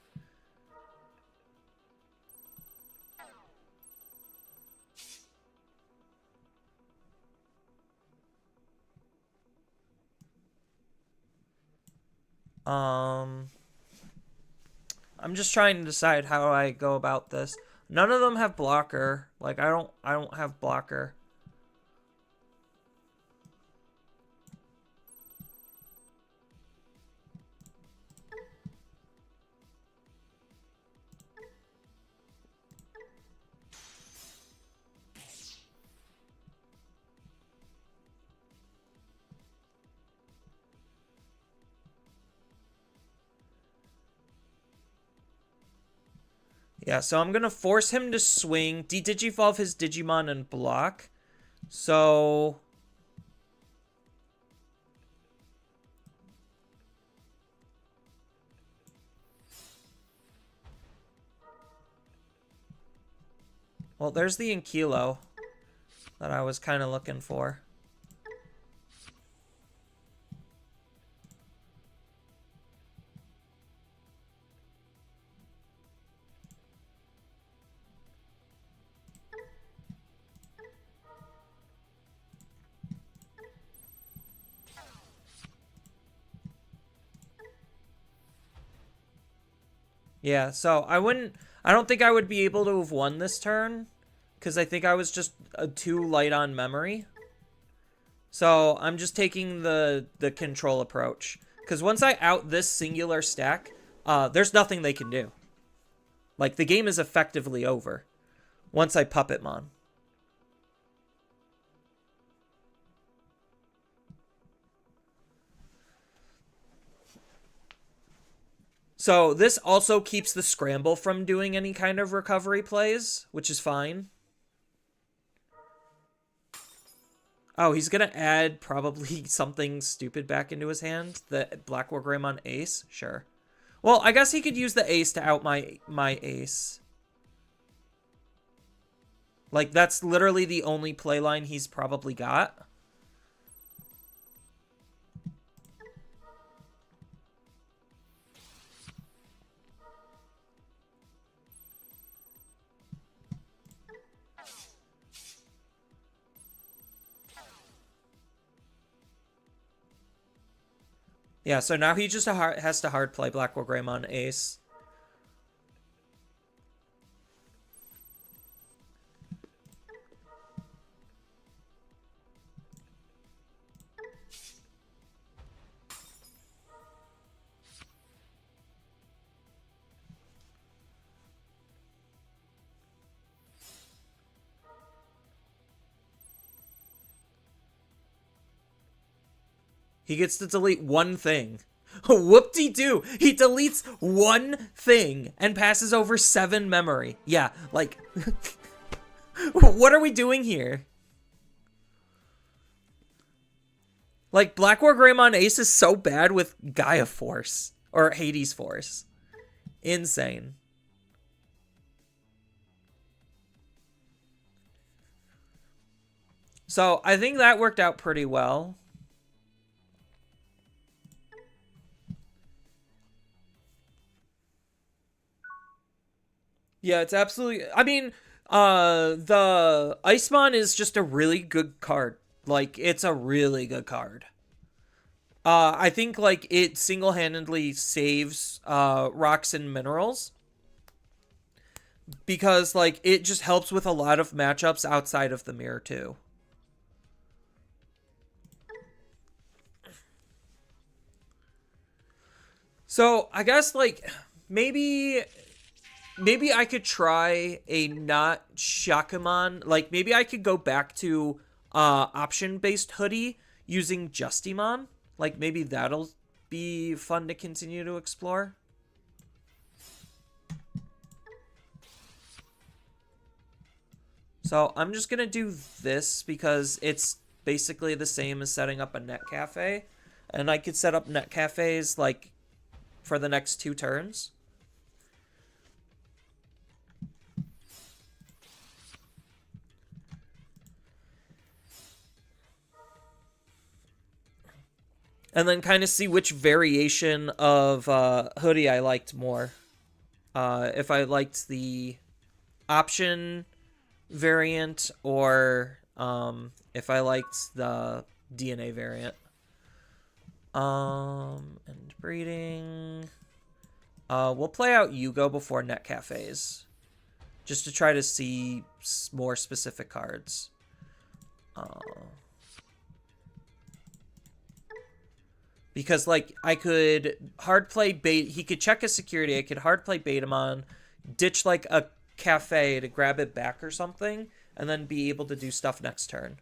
I'm just trying to decide how I go about this. None of them have blocker. Like, I don't have blocker. Yeah, so I'm going to force him to swing, de-digivolve his Digimon and block. So... Well, there's the Ankylo that I was kind of looking for. Yeah, so I don't think I would be able to have won this turn, because I think I was just too light on memory. So I'm just taking the control approach. Because once I out this singular stack, there's nothing they can do. Like, the game is effectively over once I Puppetmon. So this also keeps the scramble from doing any kind of recovery plays, which is fine. Oh, he's going to add probably something stupid back into his hand. The Black Wargreymon Ace? Sure. Well, I guess he could use the Ace to out my Ace. Like, that's literally the only playline he's probably got. Yeah, so now he just has to hard play Black Wargreymon Ace. He gets to delete one thing. Whoop-de-doo! He deletes one thing and passes over 7 memory. Yeah, like... what are we doing here? Like, Black Wargreymon Ace is so bad with Gaia Force. Or Hades Force. Insane. So, I think that worked out pretty well. Yeah, it's absolutely... I mean, the Icemon is just a really good card. Like, it's a really good card. I think, like, it single-handedly saves rocks and minerals. Because, like, it just helps with a lot of matchups outside of the mirror, too. So, I guess, like, maybe I could try a not Shakamon. Like, maybe I could go back to option-based Hudie using Justimon. Like, maybe that'll be fun to continue to explore. So I'm just going to do this because it's basically the same as setting up a net cafe. And I could set up net cafes, like, for the next 2 turns. And then kind of see which variation of Hudie I liked more. If I liked the option variant or if I liked the DNA variant. And breeding. We'll play out Yugo before net cafes. Just to try to see more specific cards. Because, like, I could hard play bait. He could check his security. I could hard play Betamon, ditch, like, a cafe to grab it back or something, and then be able to do stuff next turn.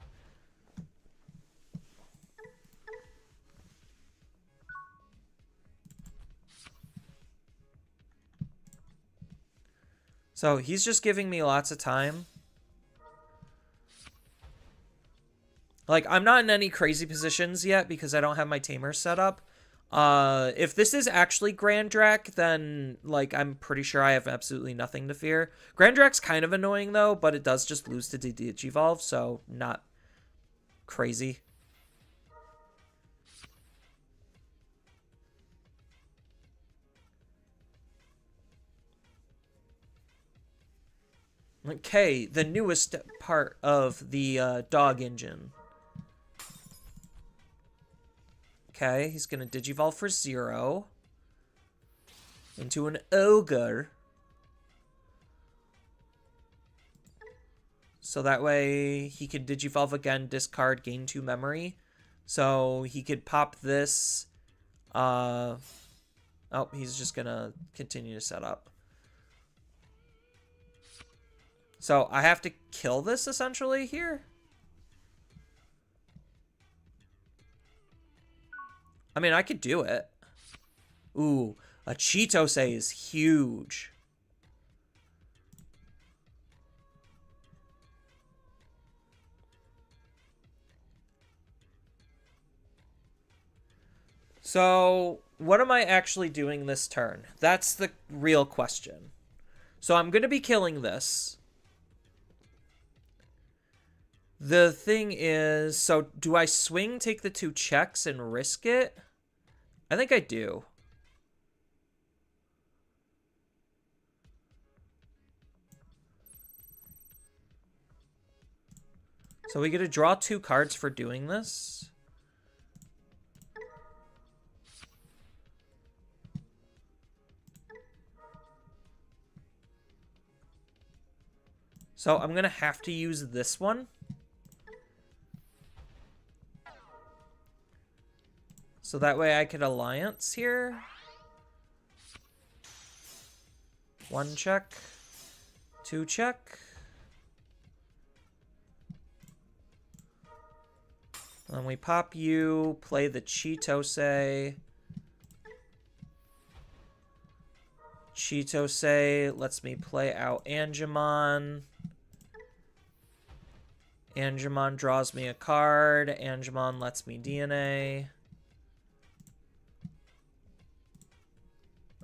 So he's just giving me lots of time. Like, I'm not in any crazy positions yet because I don't have my tamer set up. If this is actually Grandrak, then, like, I'm pretty sure I have absolutely nothing to fear. Grandrak's kind of annoying, though, but it does just lose to Digivolve, so not crazy. Okay, the newest part of the dog engine. Okay, he's going to Digivolve for 0 into an ogre. So that way he could Digivolve again, discard, gain 2 memory. So he could pop this. Oh, he's just going to continue to set up. So I have to kill this essentially here. I mean, I could do it. Ooh, a Chitose is huge. So, what am I actually doing this turn? That's the real question. So I'm going to be killing this. The thing is, so do I swing, take the 2 checks, and risk it? I think I do. So we get to draw 2 cards for doing this. So I'm going to have to use this one. So that way I could alliance here. 1 check. 2 check. Then we pop you, play the Chitose. Chitose lets me play out Angemon. Angemon draws me a card. Angemon lets me DNA.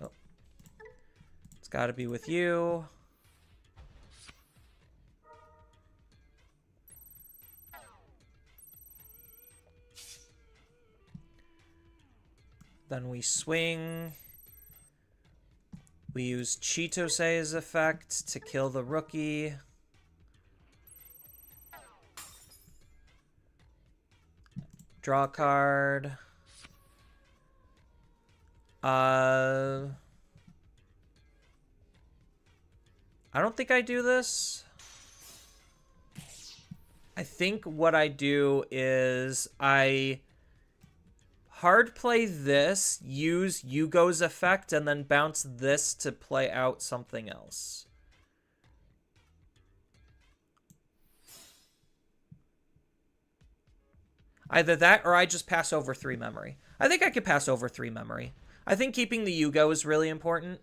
Oh. It's got to be with you. Then we swing. We use Chitose's effect to kill the rookie. Draw a card. I don't think I do this. I think what I do is I hard play this, use Yugo's effect, and then bounce this to play out something else. Either that or I just pass over 3 memory. I think I could pass over 3 memory. I think keeping the Yugo is really important.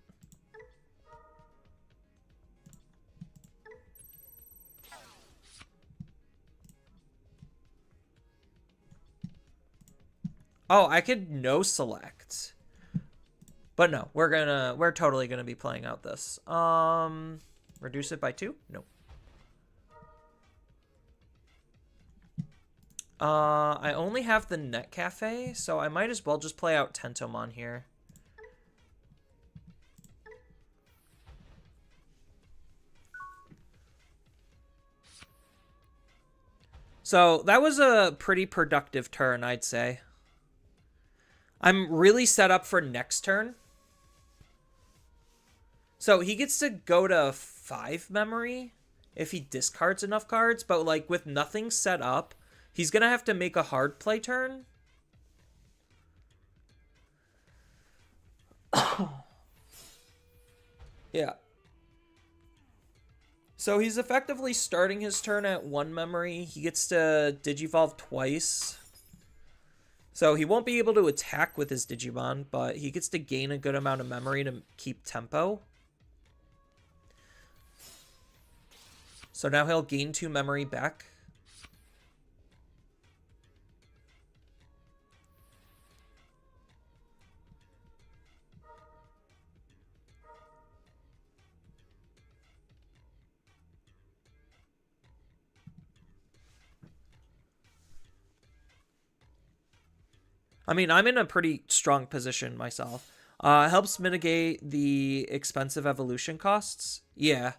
Oh, I could no select. But no, we're totally gonna be playing out this. Reduce it by 2? No. I only have the Net Cafe, so I might as well just play out Tentomon here. So that was a pretty productive turn, I'd say. I'm really set up for next turn. So he gets to go to 5 memory if he discards enough cards, but like with nothing set up, he's going to have to make a hard play turn. Yeah. So he's effectively starting his turn at 1 memory. He gets to Digivolve twice. So he won't be able to attack with his Digimon, but he gets to gain a good amount of memory to keep tempo. So now he'll gain 2 memory back. I mean, I'm in a pretty strong position myself. Helps mitigate the expensive evolution costs. Yeah.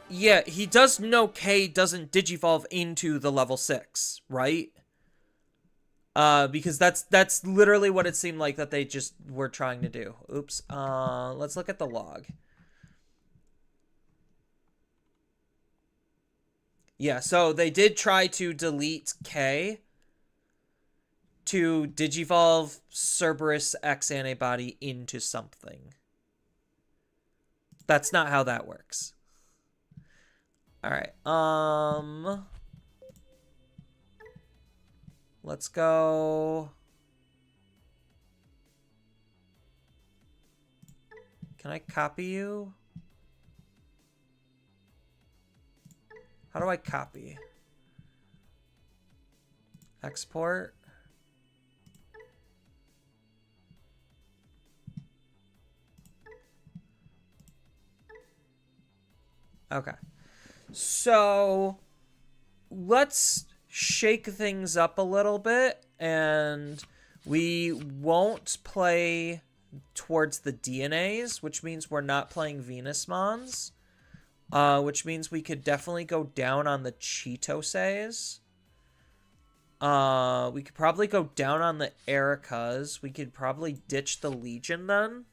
Yeah, he does know K doesn't digivolve into the level 6, right? Because that's literally what it seemed like that they just were trying to do. Oops. Let's look at the log. Yeah, so they did try to delete K to digivolve Cerberus X antibody into something. That's not how that works. All right. Let's go. Can I copy you? How do I copy? Export. Okay. So let's shake things up a little bit, and we won't play towards the DNAs, which means we're not playing Venus Mons, which means we could definitely go down on the Cheetoses. We could probably go down on the Ericas. We could probably ditch the Legion then.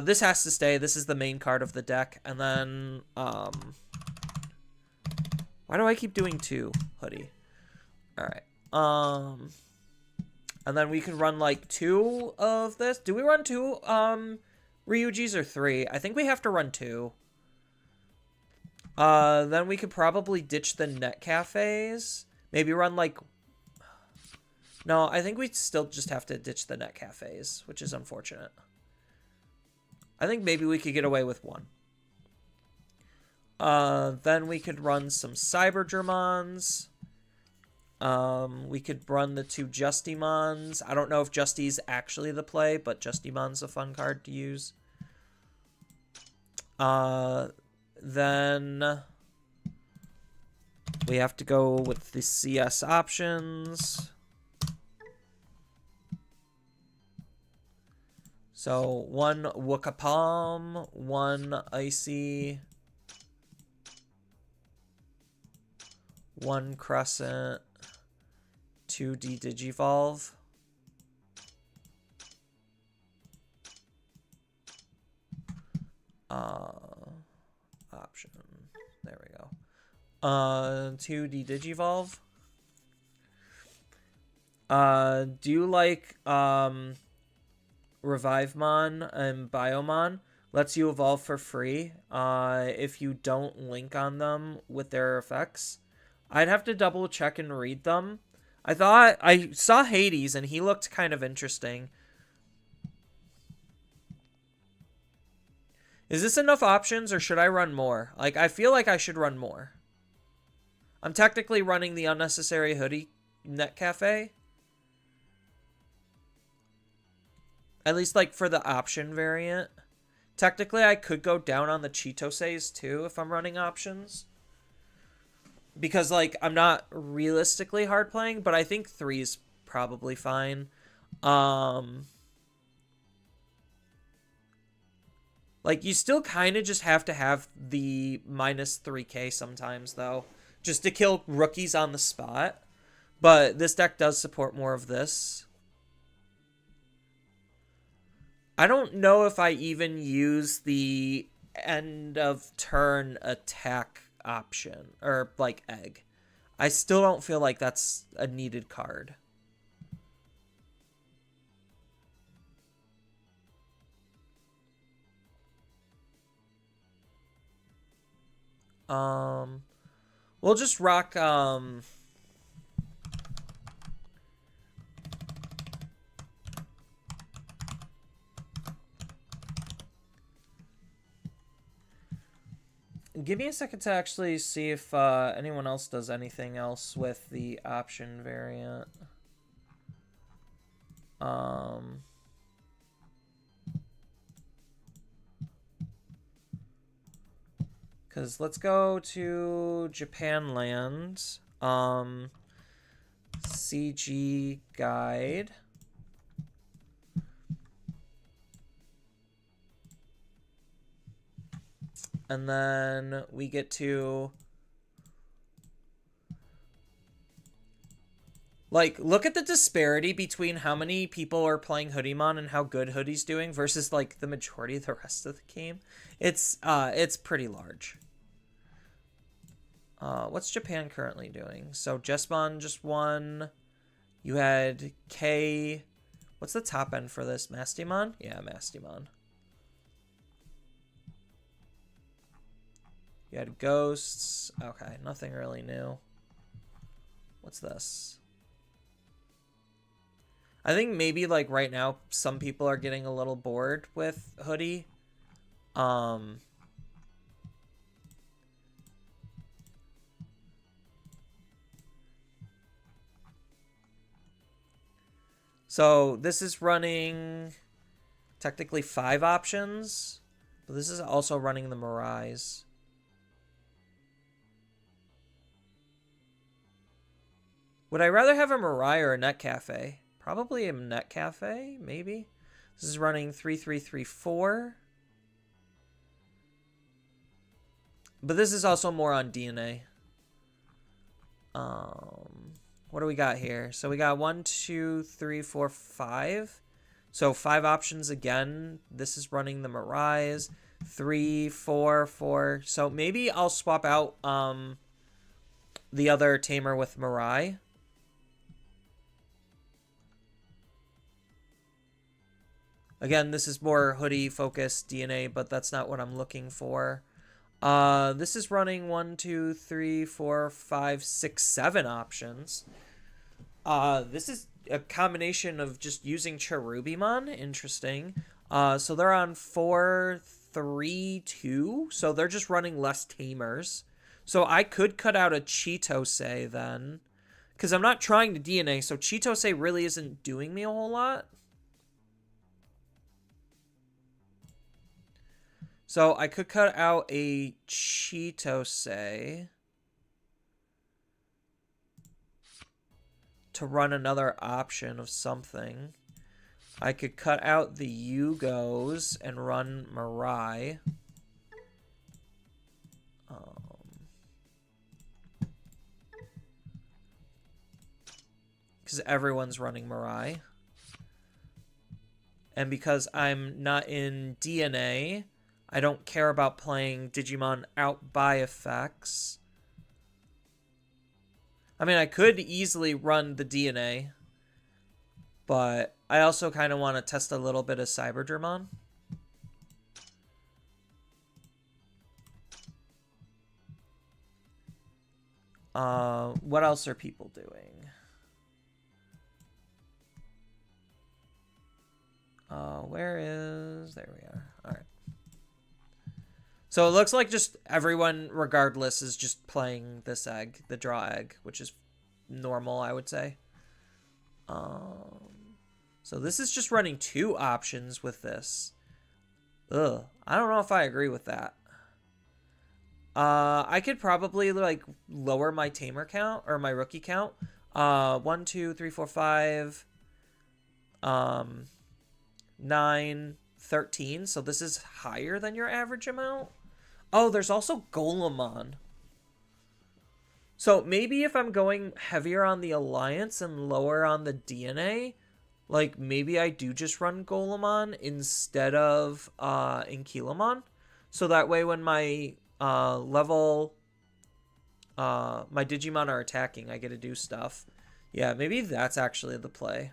This has to stay. This is the main card of the deck. And then, why do I keep doing 2 Hudie? Alright. And then we could run, like, 2 of this. Do we run 2, Ryujis or 3? I think we have to run 2. Then we could probably ditch the net cafes. Maybe run, like... No, I think we still just have to ditch the net cafes, which is unfortunate. I think maybe we could get away with 1. Then we could run some Cyber Germans. We could run the 2 Justimons. I don't know if Justy's actually the play, but Justimon's a fun card to use. Then we have to go with the CS options. So 1 Wookapalm, 1 Icy, 1 Crescent, 2 D-Digivolve. Option. There we go. 2 D-Digivolve. Do you like, Revivemon and Biomon? Lets you evolve for free, if you don't link on them with their effects. I'd have to double check and read them. I saw Hades and he looked kind of interesting. Is this enough options or should I run more? Like, I feel like I should run more. I'm technically running the unnecessary Hudie net cafe. At least, like, for the option variant. Technically, I could go down on the Cheetoses, too, if I'm running options. Because, like, I'm not realistically hard playing, but I think 3 is probably fine. Like, you still kind of just have to have the minus 3k sometimes, though. Just to kill rookies on the spot. But this deck does support more of this. I don't know if I even use the end of turn attack option. Or, like, egg. I still don't feel like that's a needed card. We'll just rock, give me a second to actually see if anyone else does anything else with the option variant. Because let's go to Japan land. CG guide. And then we get to, like, look at the disparity between how many people are playing Hoodiemon and how good Hoodie's doing versus, like, the majority of the rest of the game. It's pretty large. What's Japan currently doing? So Jesmon just won. You had K. What's the top end for this? Mastimon? Yeah, Mastimon. You had Ghosts. Okay, nothing really new. What's this? I think maybe, like, right now, some people are getting a little bored with Hoodie. So this is running technically 5 options, but this is also running the Mirais. Would I rather have a Mirai or a Net Cafe? Probably a Net Cafe, maybe. This is running 3334. But this is also more on DNA. What do we got here? So we got 1, 2, 3, 4, 5. So 5 options again. This is running the Mirais. 3, 4, 4. So maybe I'll swap out the other tamer with Mirai. Again, this is more Hoodie focused DNA, but that's not what I'm looking for. This is running 1, 2, 3, 4, 5, 6, 7 options. This is a combination of just using Cherubimon. Interesting. So they're on 4, 3, 2. So they're just running less tamers. So I could cut out a Chitose then. Because I'm not trying to DNA, so Chitose really isn't doing me a whole lot. So I could cut out a Chitose to run another option of something. I could cut out the Yugos and run Mirai. Because everyone's running Mirai. And because I'm not in DNA, I don't care about playing Digimon out by effects. I mean, I could easily run the DNA, but I also kind of want to test a little bit of Cyberdramon. What else are people doing? Where is... There we are. All right. So it looks like just everyone, regardless, is just playing this egg, the draw egg, which is normal, I would say. So this is just running 2 options with this. Ugh, I don't know if I agree with that. I could probably, like, lower my tamer count, or my rookie count. 1, 2, 3, 4, 5, 9, 13. So this is higher than your average amount. Oh, there's also Golemon. So maybe if I'm going heavier on the Alliance and lower on the DNA, like maybe I do just run Golemon instead of Inkilimon. So that way when my my Digimon are attacking, I get to do stuff. Yeah, maybe that's actually the play.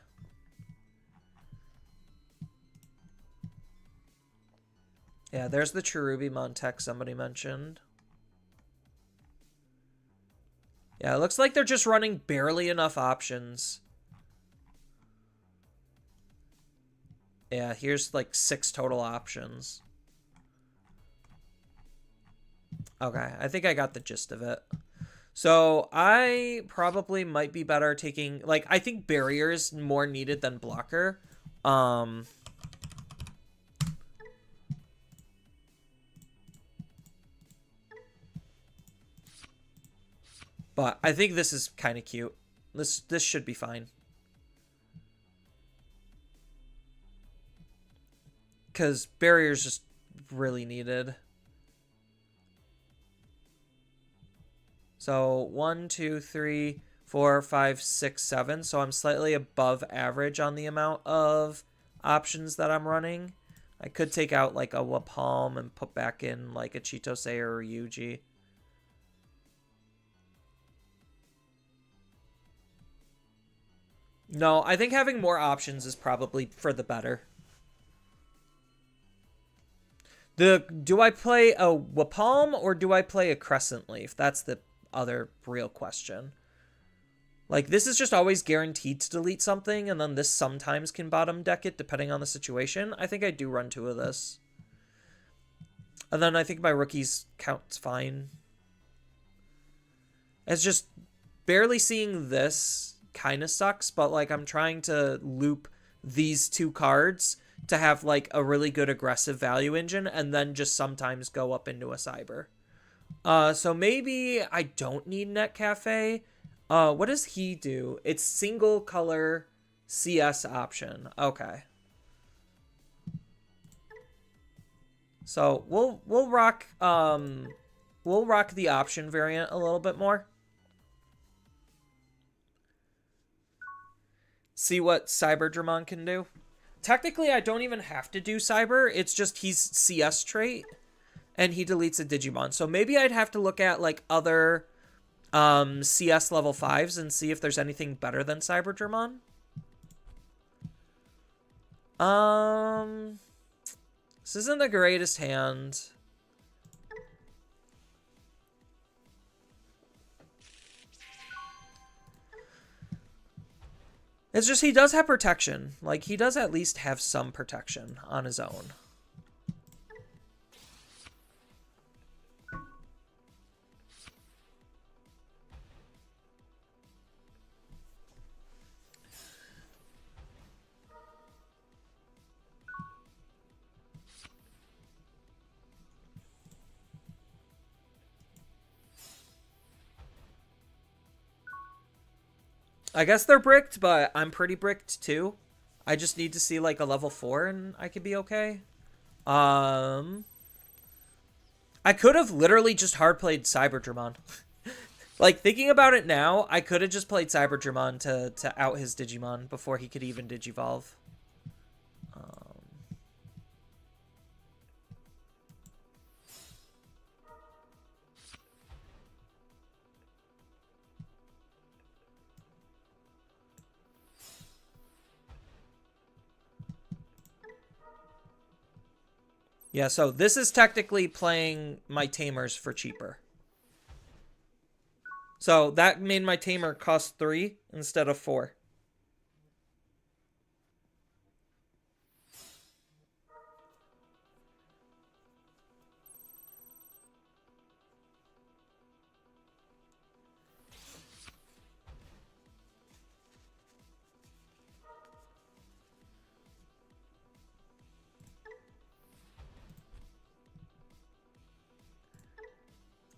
Yeah, there's the Cherubimon tech somebody mentioned. Yeah, it looks like they're just running barely enough options. Yeah, here's like 6 total options. Okay, I think I got the gist of it. So I probably might be better taking, like, I think barrier is more needed than blocker. But I think this is kind of cute. This should be fine. Because barrier's just really needed. So 1, 2, 3, 4, 5, 6, 7. So I'm slightly above average on the amount of options that I'm running. I could take out like a Wapalm and put back in like a Chitose or a Yuji. No, I think having more options is probably for the better. Do I play a Wapalm or do I play a Crescent Leaf? That's the other real question. Like, this is just always guaranteed to delete something, and then this sometimes can bottom deck it depending on the situation. I think I do run 2 of this. And then I think my rookies count's fine. It's just barely seeing this kind of sucks, but like I'm trying to loop these 2 cards to have like a really good aggressive value engine and then just sometimes go up into a cyber. So maybe I don't need Net Cafe. What does he do? It's single color CS option. Okay. So we'll rock the option variant a little bit more. See what Cyberdramon can do. Technically, I don't even have to do Cyber. It's just he's CS trait, and he deletes a Digimon. So maybe I'd have to look at like other CS level 5s and see if there's anything better than Cyberdramon. This isn't the greatest hand. It's just he does have protection. Like, he does at least have some protection on his own. I guess they're bricked, but I'm pretty bricked too. I just need to see like a level 4 and I could be okay. I could have literally just hard played Cyberdramon. Like, thinking about it now, I could have just played Cyberdramon to out his Digimon before he could even Digivolve. Yeah, so this is technically playing my Tamers for cheaper. So that made my Tamer cost 3 instead of 4.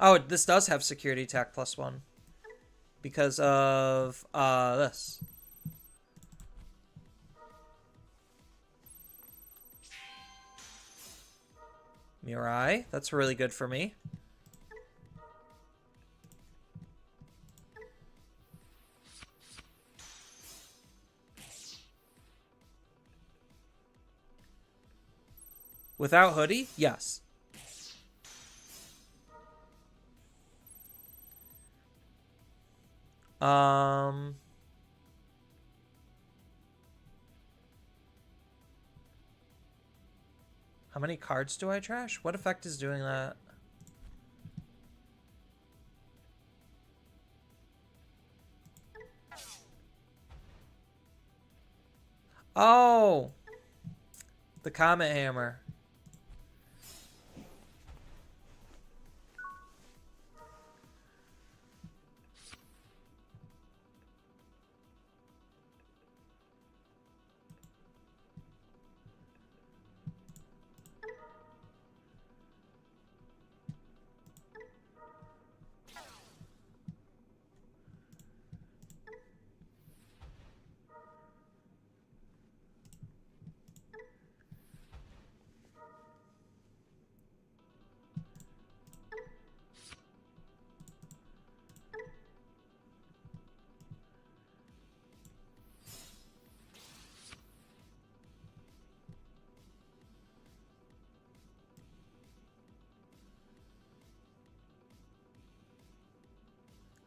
Oh, this does have security attack +1. Because of this. Mirai, that's really good for me. Without Hudie? Yes. How many cards do I trash? What effect is doing that? Oh, the Comet Hammer.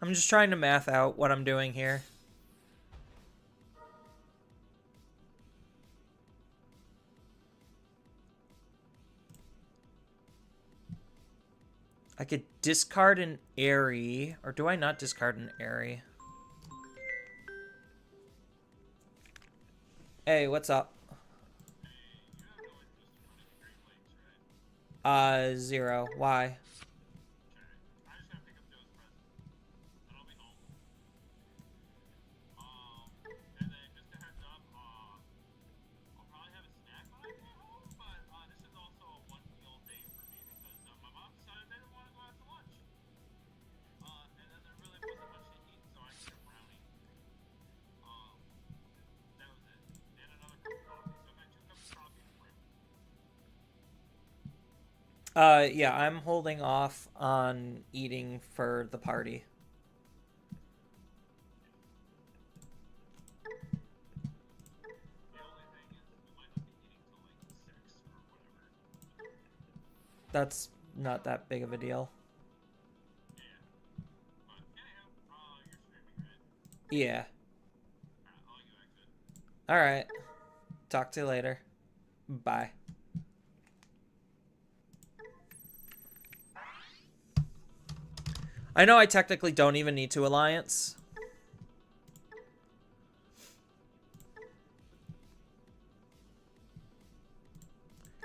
I'm just trying to math out what I'm doing here. I could discard an Airy, or do I not discard an Airy? Hey, what's up? 0. Why? Yeah, I'm holding off on eating for the party. That's not that big of a deal. Yeah. Alright. Talk to you later. Bye. I know I technically don't even need to alliance.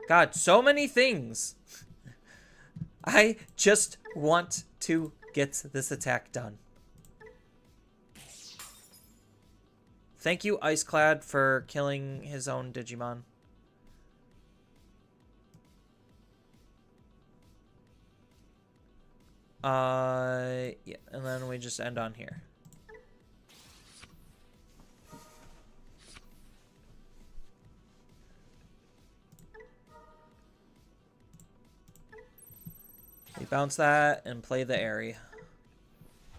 God, so many things. I just want to get this attack done. Thank you, Iceclad, for killing his own Digimon. Yeah, and then we just end on here. We bounce that and play the Airy.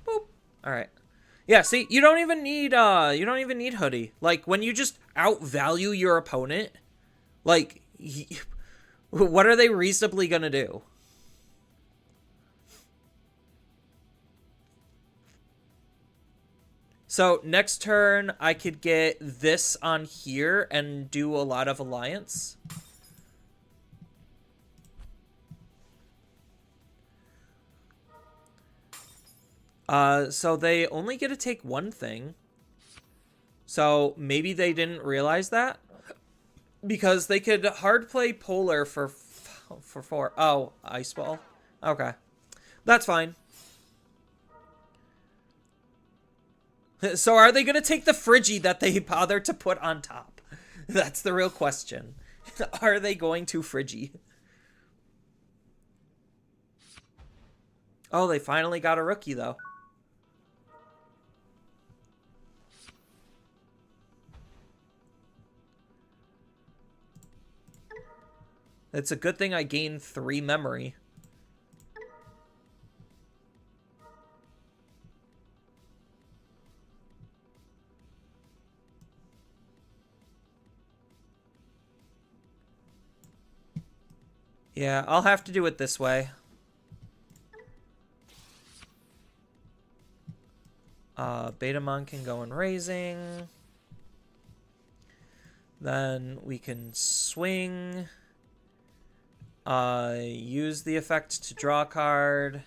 Boop. All right. Yeah, see, you don't even need Hudie. Like, when you just outvalue your opponent, like, what are they reasonably gonna do? So next turn, I could get this on here and do a lot of alliance. So they only get to take one thing. So maybe they didn't realize that. Because they could hard play Polar for 4. Oh, Ice Ball. Okay. That's fine. So are they going to take the Friggy that they bothered to put on top? That's the real question. Are they going to Friggy? Oh, they finally got a rookie, though. It's a good thing I gained 3 memory. Yeah, I'll have to do it this way. Betamon can go in raising. Then we can swing. Use the effect to draw a card.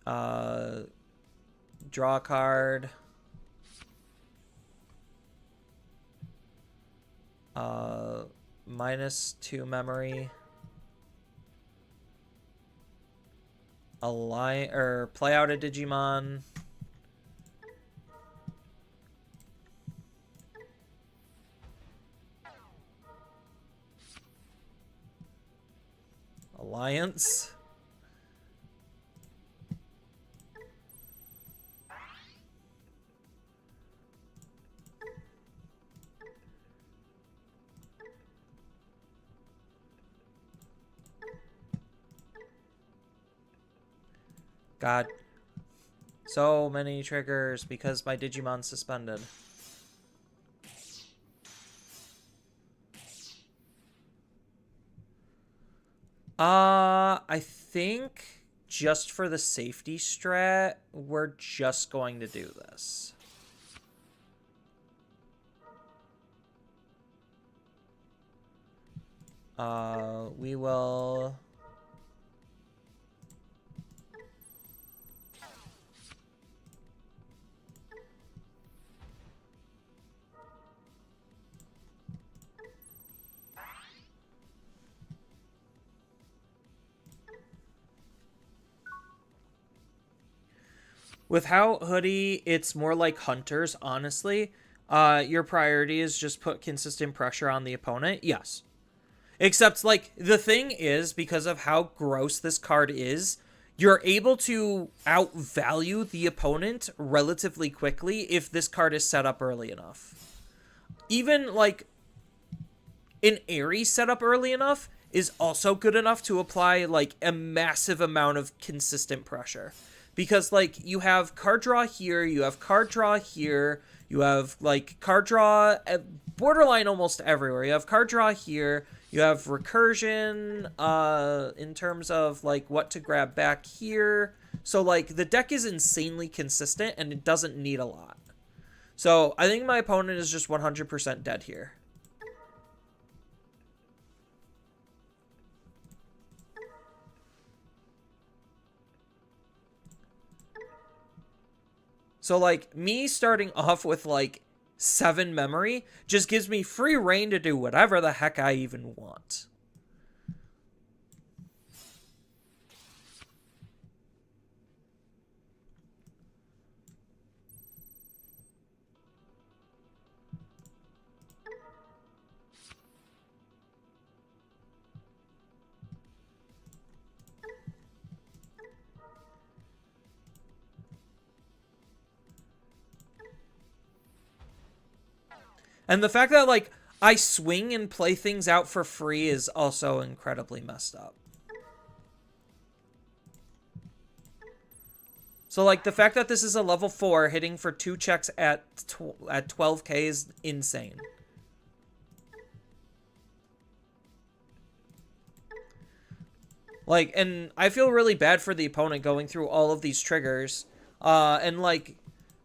Draw a card. -2 memory. Align or play out a Digimon. Alliance. God. So many triggers because my Digimon's suspended. I think just for the safety strat, we're just going to do this. We will... With how Hudie, it's more like Hunters, honestly. Your priority is just put consistent pressure on the opponent. Yes. Except, like, the thing is, because of how gross this card is, you're able to outvalue the opponent relatively quickly if this card is set up early enough. Even, like, an Ares set up early enough is also good enough to apply, like, a massive amount of consistent pressure. Because, like, you have card draw here, you have card draw here, you have, like, card draw borderline almost everywhere. You have card draw here, you have recursion in terms of, like, what to grab back here. So, like, the deck is insanely consistent, and it doesn't need a lot. So, I think my opponent is just 100% dead here. So, like, me starting off with, like, 7 memory just gives me free reign to do whatever the heck I even want. And the fact that, like, I swing and play things out for free is also incredibly messed up. So, like, the fact that this is a level 4 hitting for 2 checks at 12k is insane. Like, and I feel really bad for the opponent going through all of these triggers. And, like,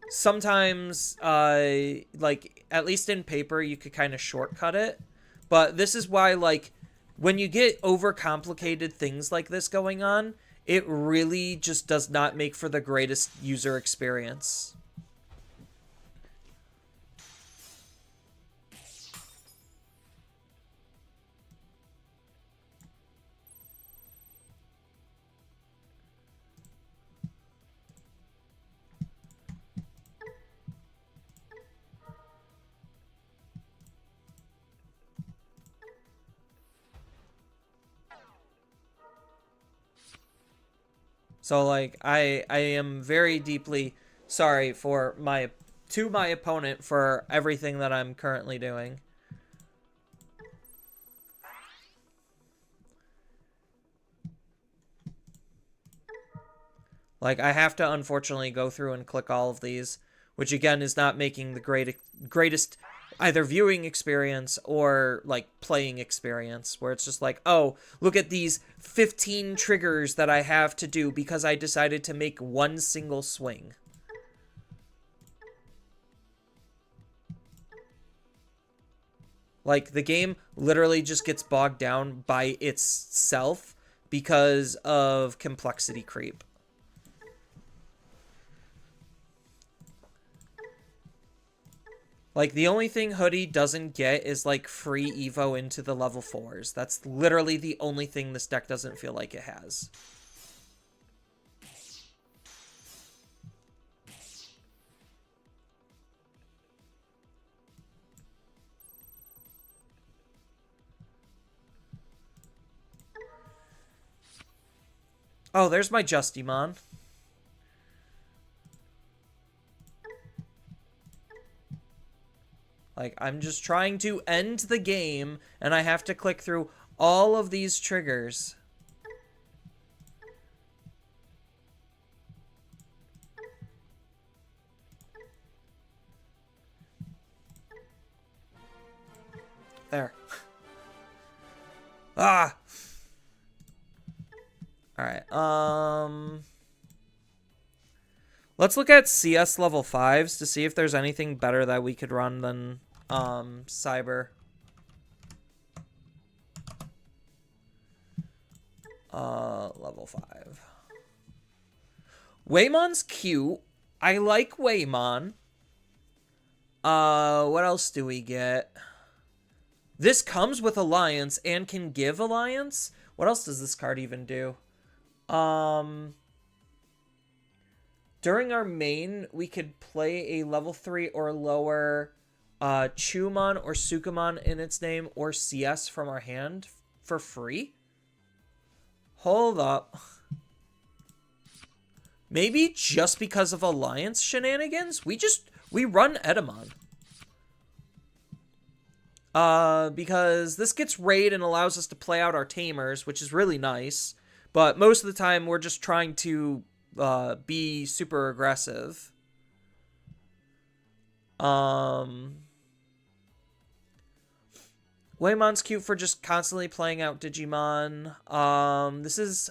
sometimes, like, at least in paper, you could kind of shortcut it. But this is why, like, when you get overcomplicated things like this going on, it really just does not make for the greatest user experience. So, like, I am very deeply sorry for my opponent for everything that I'm currently doing. Like, I have to unfortunately go through and click all of these, which again is not making the greatest either viewing experience or, like, playing experience, where it's just like, oh, look at these 15 triggers that I have to do because I decided to make one single swing. Like, the game literally just gets bogged down by itself because of complexity creep. Like, the only thing Hudie doesn't get is, like, free Evo into the level 4s. That's literally the only thing this deck doesn't feel like it has. Oh, there's my Justimon. Like, I'm just trying to end the game, and I have to click through all of these triggers. There. Ah! Alright, let's look at CS level 5s to see if there's anything better that we could run than, Cyber. Level 5. Waymon's cute. I like Waymon. What else do we get? This comes with Alliance and can give Alliance. What else does this card even do? During our main, we could play a level 3 or lower Chumon or Sukamon in its name or CS from our hand for free. Hold up. Maybe just because of Alliance shenanigans, we run Edamon. Because this gets raid and allows us to play out our tamers, which is really nice. But most of the time, we're just trying to be super aggressive. Waymon's cute for just constantly playing out Digimon. This is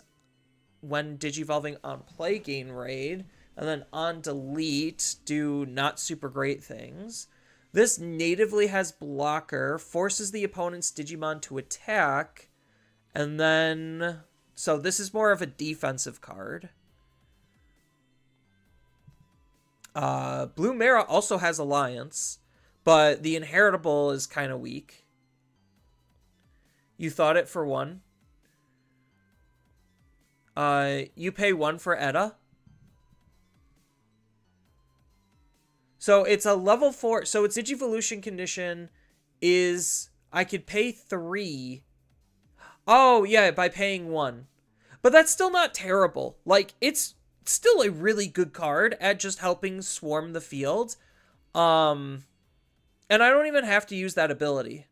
when Digivolving on play gain raid, and then on delete do not super great things. This natively has blocker, forces the opponent's Digimon to attack, and then... So this is more of a defensive card. Blue Mara also has Alliance, but the Inheritable is kind of weak. You thought it for 1. You pay 1 for Edda. So it's a level 4. So its Digivolution condition is I could pay 3. Oh, yeah, by paying 1. But that's still not terrible. Like, it's still a really good card at just helping swarm the field. And I don't even have to use that ability.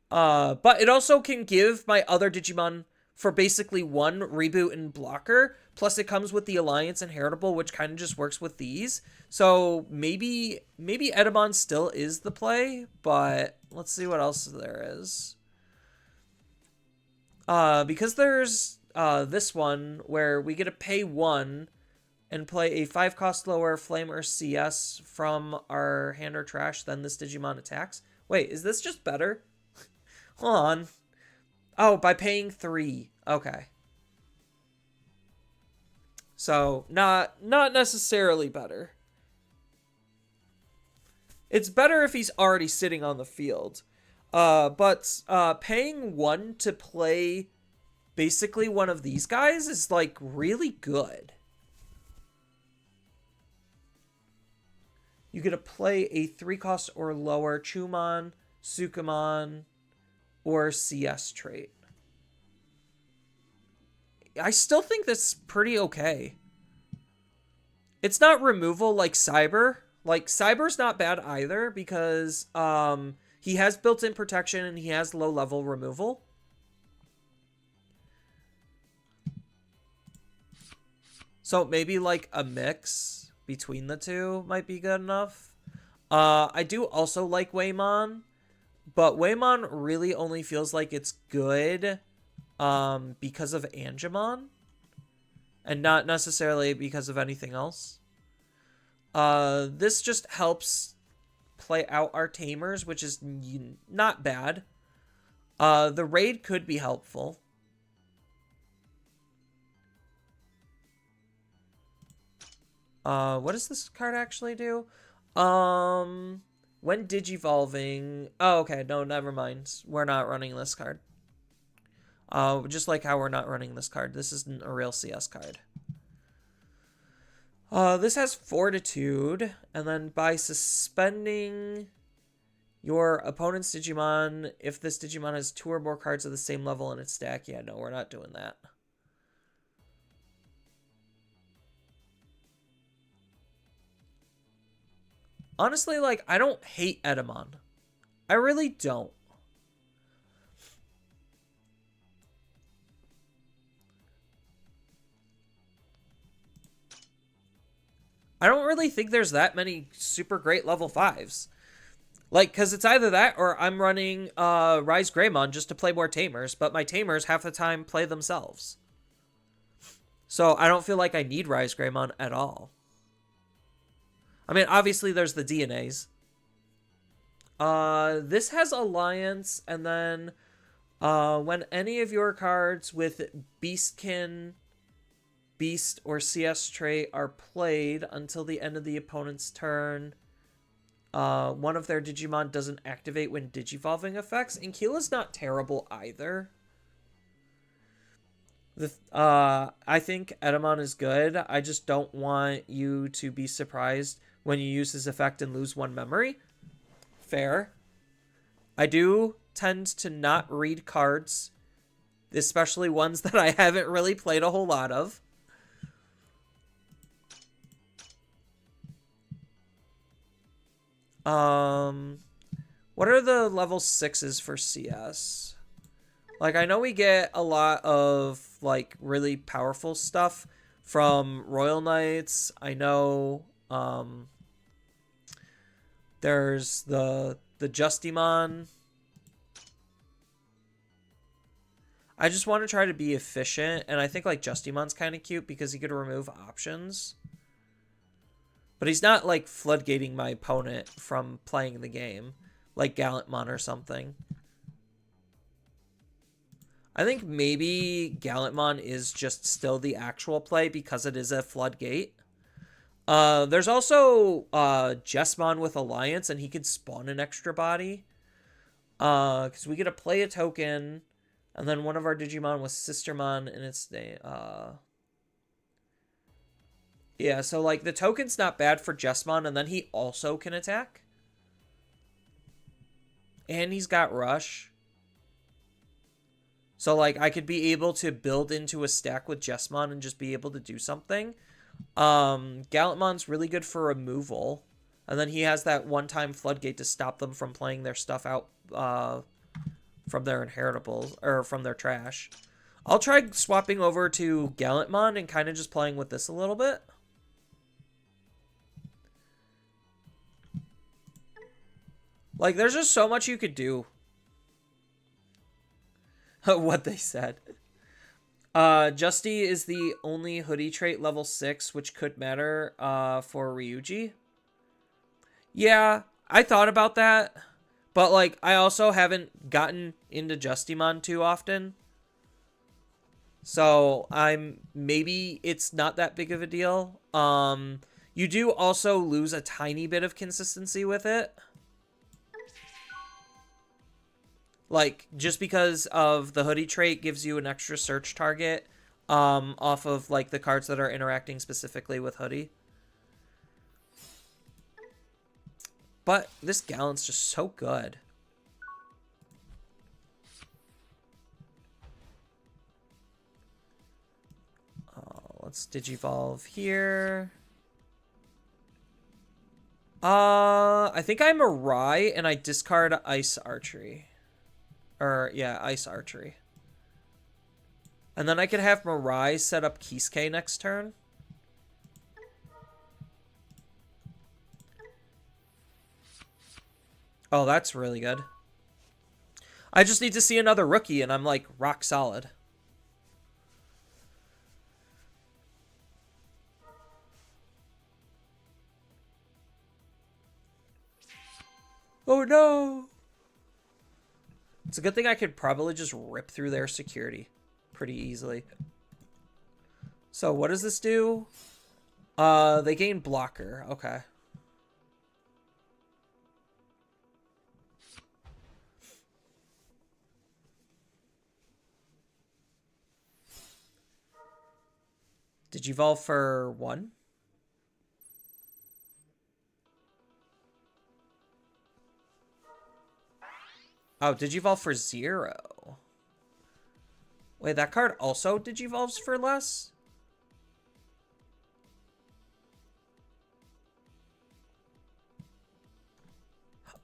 But it also can give my other Digimon for basically 1 reboot and blocker. Plus it comes with the Alliance Inheritable, which kind of just works with these. So maybe Edamon still is the play, but let's see what else there is. Because there's this one where we get to pay 1 and play a 5 cost lower Flame or CS from our hand or trash, then this Digimon attacks. Wait, is this just better? Hold on. Oh, by paying 3. Okay. So, not necessarily better. It's better if he's already sitting on the field. But paying 1 to play basically one of these guys is, like, really good. You get to play a 3 cost or lower Chumon, Sukamon, or CS trait. I still think that's pretty okay. It's not removal like Cyber. Like, Cyber's not bad either because he has built-in protection and he has low-level removal. So maybe like a mix between the two might be good enough. I do also like Waymon, but Waymon really only feels like it's good because of Angemon and not necessarily because of anything else. This just helps play out our tamers, which is not bad. The raid could be helpful. What does this card actually do? When when digivolving... Oh, okay. No, never mind. We're not running this card. Just like how we're not running this card. This isn't a real CS card. This has Fortitude, and then by suspending your opponent's Digimon, if this Digimon has 2 or more cards of the same level in its stack, yeah, no, we're not doing that. Honestly, like, I don't hate Edamon. I really don't. I don't really think there's that many super great level 5s. Like, because it's either that or I'm running Rise Greymon just to play more Tamers, but my Tamers half the time play themselves. So I don't feel like I need Rise Greymon at all. I mean, obviously there's the DNAs. This has Alliance, and then when any of your cards with Beastkin, Beast, or CS trait are played until the end of the opponent's turn, one of their Digimon doesn't activate when digivolving effects. And Keela's not terrible either. I think Edamon is good. I just don't want you to be surprised when you use his effect and lose 1 memory. Fair. I do tend to not read cards, especially ones that I haven't really played a whole lot of. What are the level 6s for CS? Like, I know we get a lot of, like, really powerful stuff from Royal Knights. I know, there's the Justimon. I just want to try to be efficient, and I think, like, Justimon's kind of cute because he could remove options. But he's not, like, floodgating my opponent from playing the game, like Gallantmon or something. I think maybe Gallantmon is just still the actual play because it is a floodgate. There's also Jessmon with Alliance, and he could spawn an extra body. Because we get to play a token, and then one of our Digimon with Sistermon in its name. Yeah, so, like, the token's not bad for Jessmon, and then he also can attack. And he's got Rush. So, like, I could be able to build into a stack with Jessmon and just be able to do something. Gallantmon's really good for removal. And then he has that one-time floodgate to stop them from playing their stuff out from their inheritables, or from their trash. I'll try swapping over to Gallantmon and kind of just playing with this a little bit. Like, there's just so much you could do. What they said. Justy is the only Hudie trait level 6, which could matter for Ryuji. Yeah, I thought about that. But, like, I also haven't gotten into Justimon too often. So, maybe it's not that big of a deal. You do also lose a tiny bit of consistency with it. Like, just because of the Hudie trait gives you an extra search target off of, like, the cards that are interacting specifically with Hudie. But this Gallant's just so good. Let's Digivolve here. I think I'm a Rai, and I discard Ice Archery. Or, yeah, Ice Archery. And then I could have Mirai set up Kisuke next turn. Oh, that's really good. I just need to see another rookie, and I'm, like, rock solid. Oh, no! It's a good thing I could probably just rip through their security pretty easily. So what does this do? They gain blocker. Okay. Digivolve for 1. Oh, Digivolve for 0. Wait, that card also Digivolves for less?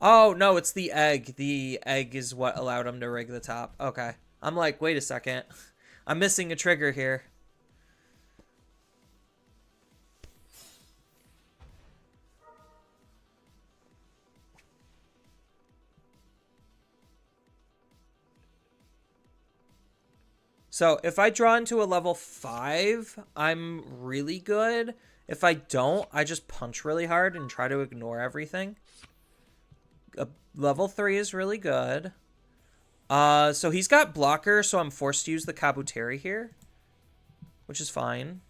Oh, no, it's the egg. The egg is what allowed him to rig the top. Okay. I'm like, wait a second. I'm missing a trigger here. So if I draw into a level 5, I'm really good. If I don't, I just punch really hard and try to ignore everything. Level 3 is really good. So he's got blocker, so I'm forced to use the Kabuteri here, which is fine.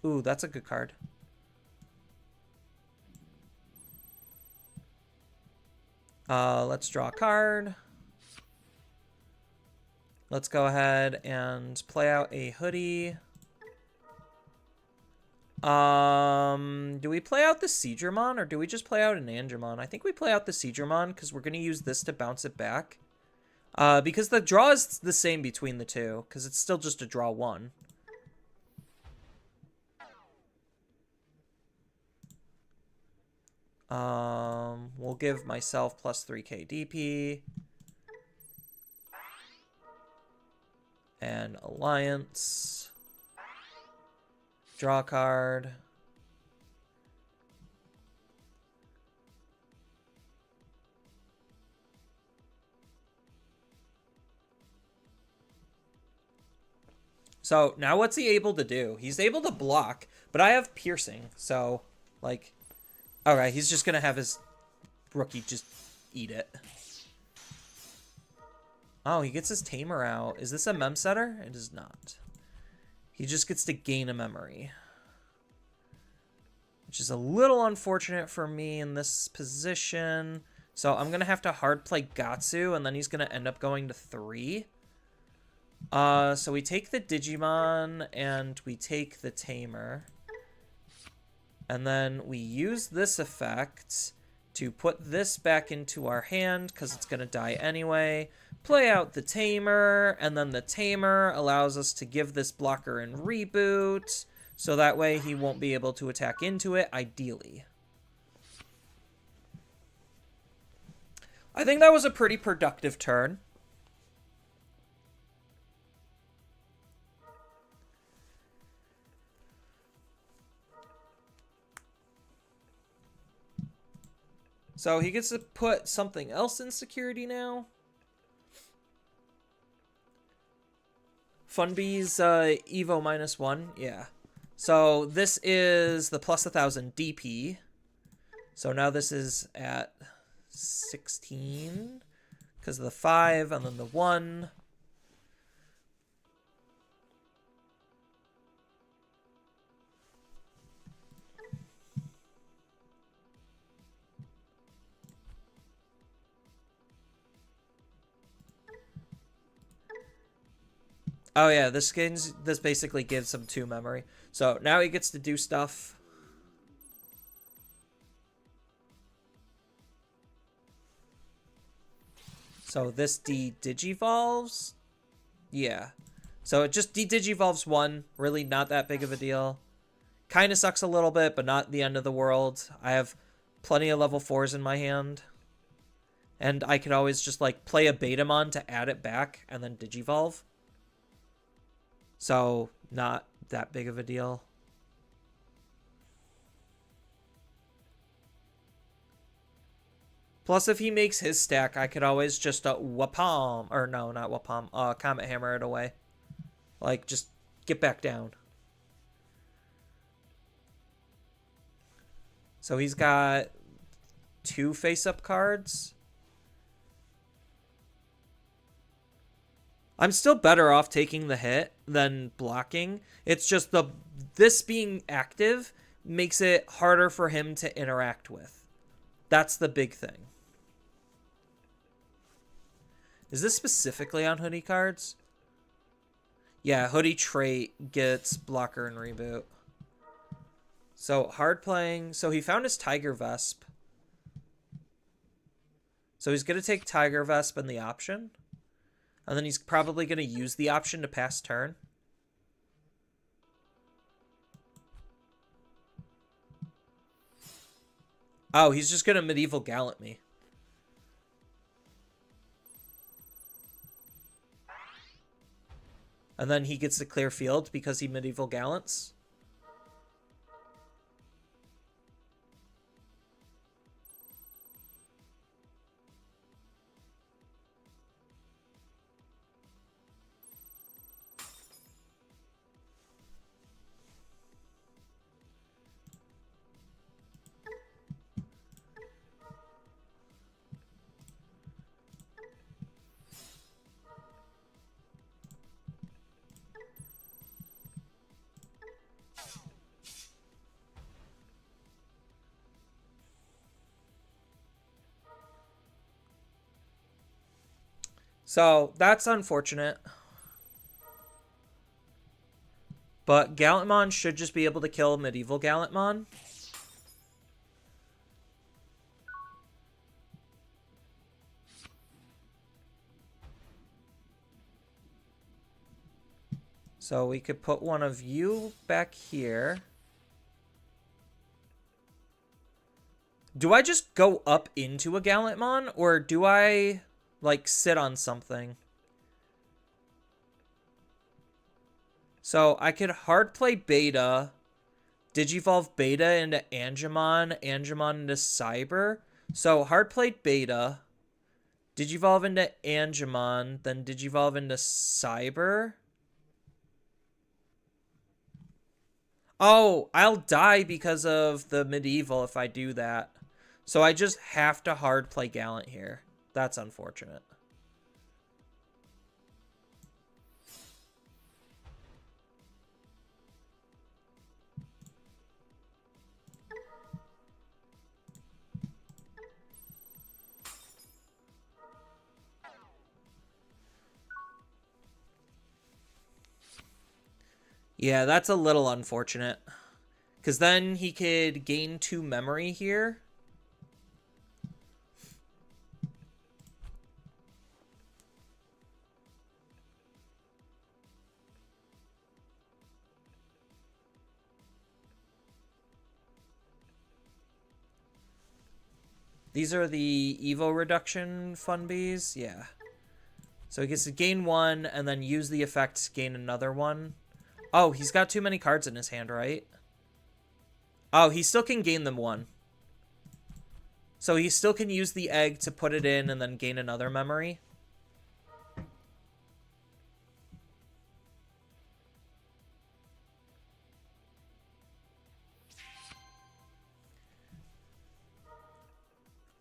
Ooh, that's a good card. Let's draw a card. Let's go ahead and play out a Hudie. Do we play out the Seedramon or do we just play out an Andromon? I think we play out the Seedramon because we're going to use this to bounce it back. Because the draw is the same between the two because it's still just a draw 1. We'll give myself plus 3k DP. And Alliance. Draw a card. So now what's he able to do? He's able to block, but I have piercing. So, like, okay, he's just going to have his rookie just eat it. Oh, he gets his tamer out. Is this a mem setter? It is not. He just gets to gain a memory, which is a little unfortunate for me in this position. So I'm going to have to hard play Gatsu, and then he's going to end up going to 3. So we take the Digimon, and we take the tamer. And then we use this effect to put this back into our hand, because it's going to die anyway. Play out the tamer, and then the tamer allows us to give this blocker and reboot, so that way he won't be able to attack into it, ideally. I think that was a pretty productive turn. So he gets to put something else in security now. Funbee's Evo -1, yeah. So this is the plus 1000 DP. So now this is at 16 because of the 5 and then the 1. Oh yeah, this basically gives him 2 memory. So now he gets to do stuff. So this de-digivolves? Yeah. So it just de-digivolves 1. Really not that big of a deal. Kind of sucks a little bit, but not the end of the world. I have plenty of level 4s in my hand. And I could always just like play a Betamon to add it back and then digivolve. So, not that big of a deal. Plus, if he makes his stack, I could always just Wapam, or no, not Wapam, Comet Hammer it away. Like, just get back down. So he's got 2 face-up cards. I'm still better off taking the hit than blocking. It's just this being active makes it harder for him to interact with. That's the big thing. Is this specifically on Hudie cards? Yeah, Hudie trait gets blocker and reboot. So hard playing. So he found his Tiger Vesp. So he's going to take Tiger Vesp and the option. And then he's probably going to use the option to pass turn. Oh, he's just going to Medieval Gallant me. And then he gets to clear field because he Medieval Gallants. So that's unfortunate. But Gallantmon should just be able to kill Medieval Gallantmon. So we could put one of you back here. Do I just go up into a Gallantmon, or do I like sit on something? So I could hard play Beta, Digivolve Beta into Angemon, Angemon into Cyber. So hard played Beta, Digivolve into Angemon, then Digivolve into Cyber. Oh, I'll die because of the Medieval if I do that. So I just have to hard play Gallant here. That's unfortunate. Yeah, that's a little unfortunate. Because then he could gain 2 memory here. These are the Evo reduction Funbees. Yeah. So he gets to gain 1 and then use the effect to gain another 1. Oh, he's got too many cards in his hand, right? Oh, he still can gain them 1. So he still can use the egg to put it in and then gain another memory.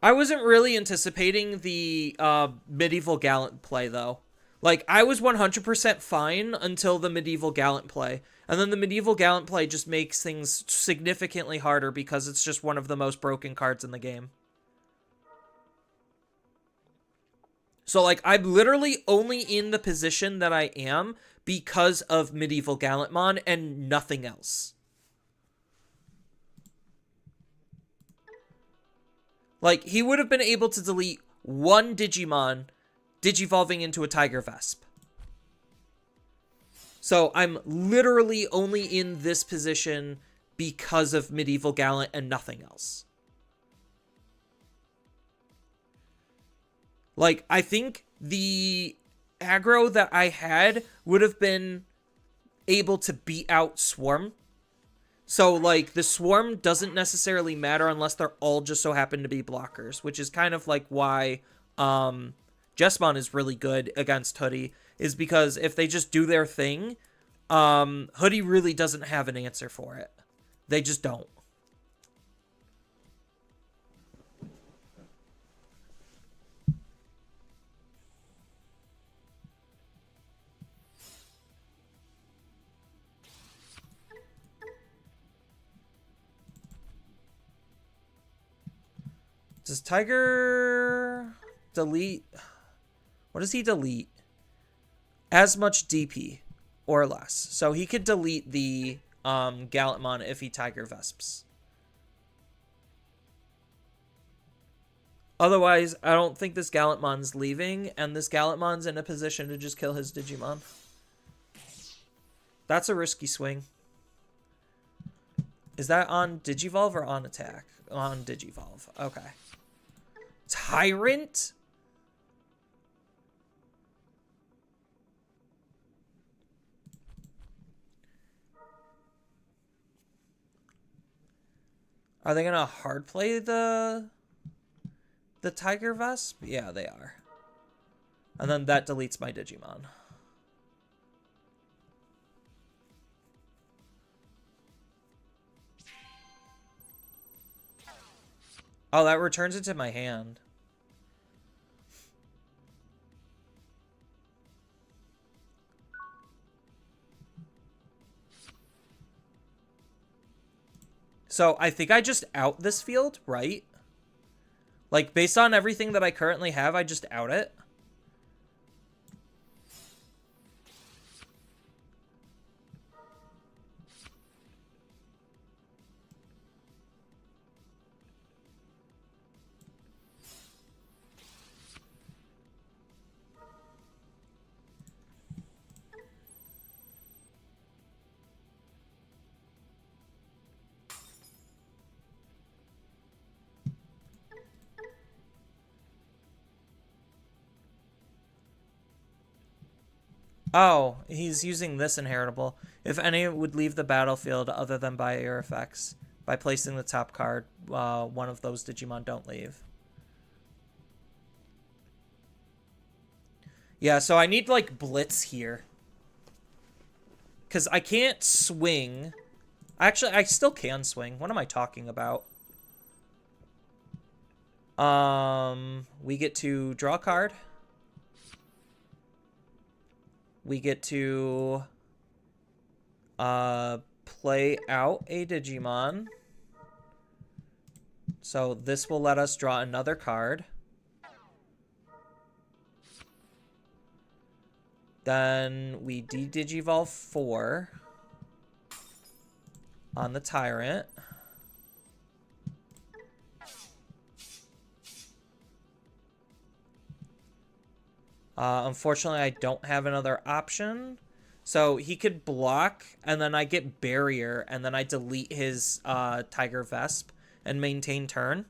I wasn't really anticipating the Medieval Gallant play, though. Like, I was 100% fine until the Medieval Gallant play. And then the Medieval Gallant play just makes things significantly harder because it's just one of the most broken cards in the game. So, like, I'm literally only in the position that I am because of Medieval Gallantmon and nothing else. Like, he would have been able to delete 1 Digimon Digivolving into a Tiger Vesp. So I'm literally only in this position because of Medieval Gallant and nothing else. Like, I think the aggro that I had would have been able to beat out Swarm. So, like, the Swarm doesn't necessarily matter unless they're all just so happen to be blockers, which is kind of like why Jessamon is really good against Hudie, is because if they just do their thing, Hudie really doesn't have an answer for it. They just don't. Does Tiger delete? What does he delete? As much DP or less. So he could delete the Gallantmon if he Tiger Vesps. Otherwise, I don't think this Gallantmon's leaving, and this Gallantmon's in a position to just kill his Digimon. That's a risky swing. Is that on Digivolve or on attack? On Digivolve. Okay. Tyrant? Are they gonna hard play the Tiger Vesp? Yeah, they are. And then that deletes my Digimon. Oh, that returns it to my hand. So I think I just out this field, right? Like, based on everything that I currently have, I just out it. Oh, he's using this inheritable. If any would leave the battlefield other than by air effects, by placing the top card, one of those Digimon don't leave. Yeah, so I need, like, Blitz here. Because I can't swing. Actually, I still can swing. What am I talking about? We get to draw a card. We get to play out a Digimon. So this will let us draw another card. Then we de-Digivolve 4 on the Tyrant. Unfortunately, I don't have another option. So he could block, and then I get Barrier, and then I delete his Tiger Vesp and maintain turn.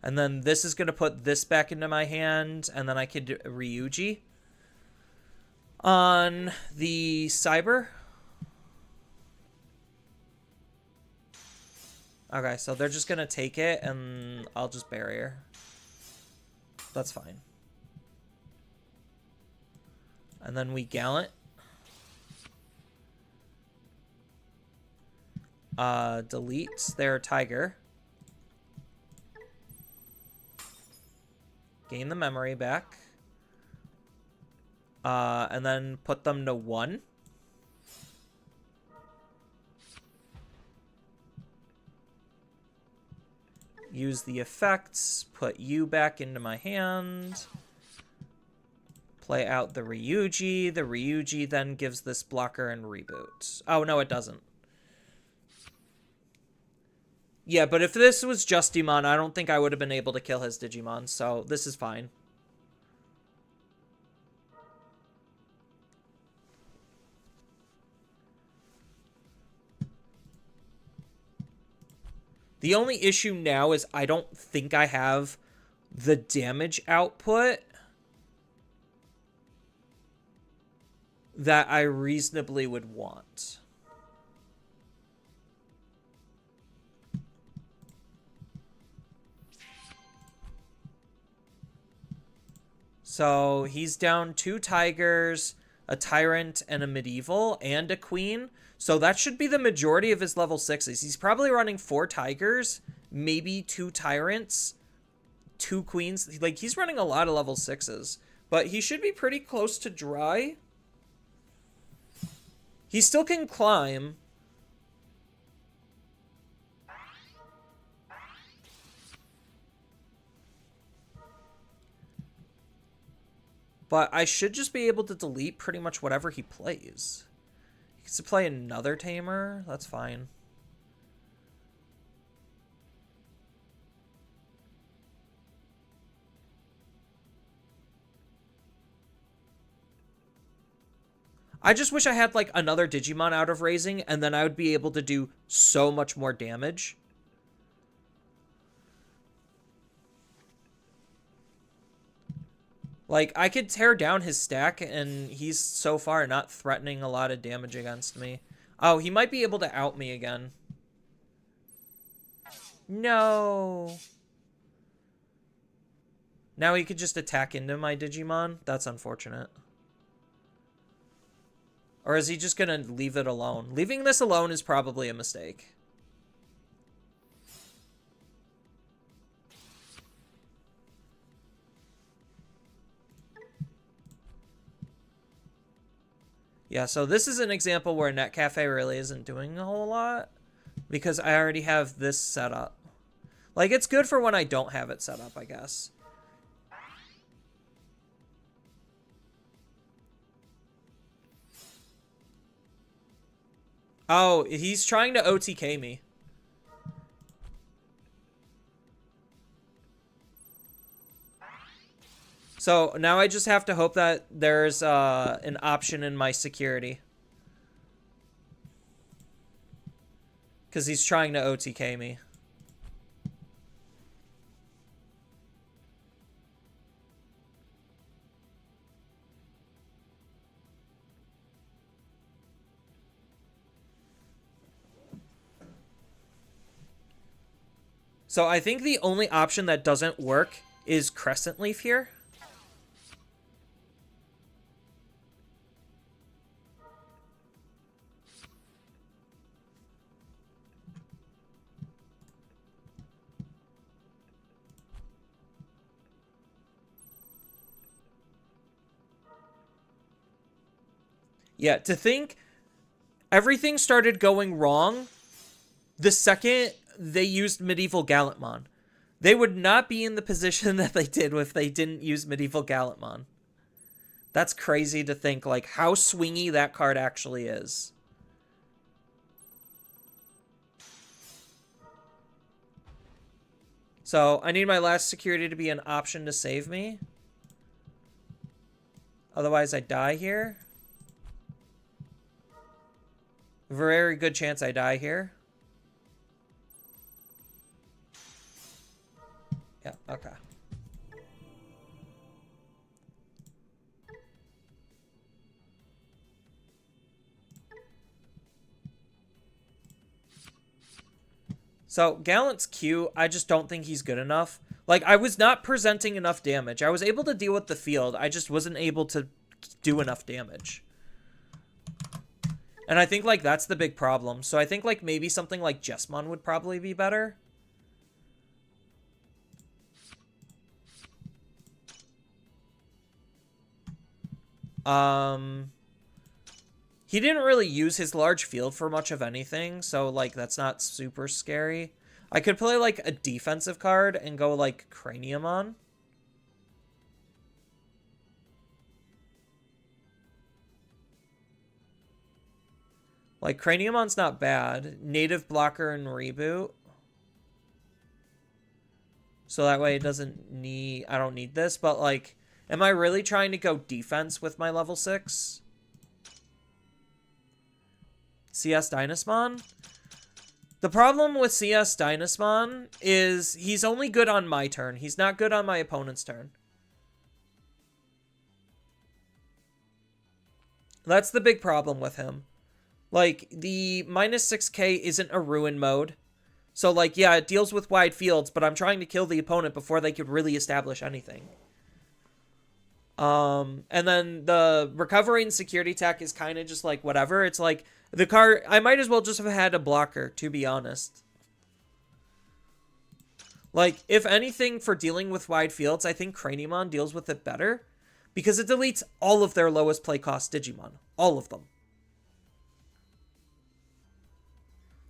And then this is going to put this back into my hand, and then I could do Ryuji on the Cyber. Okay, so they're just going to take it, and I'll just Barrier. That's fine. And then we Gallant. Delete their Tiger. Gain the memory back. And then put them to 1. Use the effects. Put you back into my hand. Play out the Ryuji. The Ryuji then gives this blocker and reboot. Oh, no, it doesn't. Yeah, but if this was just Digimon, I don't think I would have been able to kill his Digimon, so this is fine. The only issue now is I don't think I have the damage output that I reasonably would want. So he's down 2 Tigers. a Tyrant, and a Medieval, and a Queen. So that should be the majority of his level 6s. He's probably running 4 Tigers, maybe 2 Tyrants, 2 Queens. Like, he's running a lot of level 6s. But he should be pretty close to dry. He still can climb. But I should just be able to delete pretty much whatever he plays. He gets to play another Tamer. That's fine. I just wish I had, like, another Digimon out of raising, and then I would be able to do so much more damage. Like, I could tear down his stack, and he's so far not threatening a lot of damage against me. Oh, he might be able to out me again. No. Now he could just attack into my Digimon? That's unfortunate. Or is he just going to leave it alone? Leaving this alone is probably a mistake. Yeah, so this is an example where Netcafe really isn't doing a whole lot because I already have this set up. Like, it's good for when I don't have it set up, I guess. Oh, he's trying to OTK me. So now I just have to hope that there's an option in my security. Because he's trying to OTK me. So I think the only option that doesn't work is Crescent Leaf here. Yeah, to think everything started going wrong the second they used Medieval Gallantmon. They would not be in the position that they did if they didn't use Medieval Gallantmon. That's crazy to think, like, how swingy that card actually is. So, I need my last security to be an option to save me. Otherwise, I die here. Very good chance I die here. Yeah, okay. So, Gallant's cute. I just don't think he's good enough. Like, I was not presenting enough damage. I was able to deal with the field. I just wasn't able to do enough damage. And I think, like, that's the big problem. So I think, like, maybe something like Jesmon would probably be better. He didn't really use his large field for much of anything, so, like, that's not super scary. I could play, like, a defensive card and go, like, Craniumon. Like, Craniumon's not bad. Native blocker and reboot. So that way it doesn't need... I don't need this, but, like, am I really trying to go defense with my level 6? CS Dynasmon? The problem with CS Dynasmon is he's only good on my turn. He's not good on my opponent's turn. That's the big problem with him. Like, the -6k isn't a ruin mode. So, like, yeah, it deals with wide fields, but I'm trying to kill the opponent before they could really establish anything. And then the recovering security tech is kind of just like whatever. It's like the card, I might as well just have had a blocker, to be honest. Like, if anything, for dealing with wide fields, I think Craniumon deals with it better because it deletes all of their lowest play cost Digimon. All of them.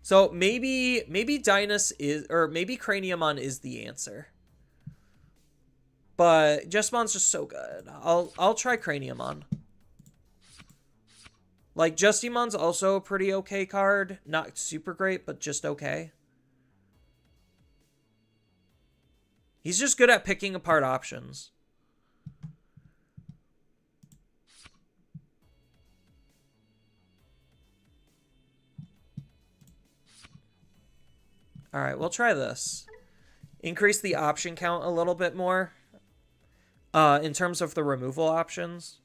So maybe Dynas is, or maybe Craniumon is the answer. But Jesmon's just so good. I'll try Craniumon. Like, Justymon's also a pretty okay card. Not super great, but just okay. He's just good at picking apart options. Alright, we'll try this. Increase the option count a little bit more. In terms of the removal options.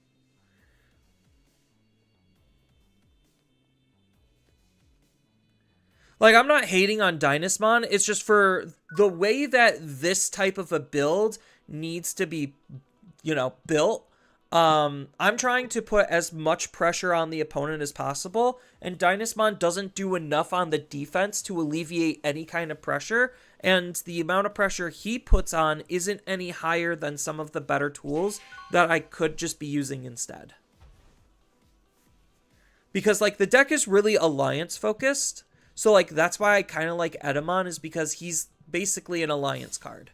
Like, I'm not hating on Dynasmon. It's just for the way that this type of a build needs to be, you know, built. I'm trying to put as much pressure on the opponent as possible, and Dynasmon doesn't do enough on the defense to alleviate any kind of pressure, and the amount of pressure he puts on isn't any higher than some of the better tools that I could just be using instead. Because, like, the deck is really alliance-focused, so, like, that's why I kind of like Edamon, is because he's basically an alliance card.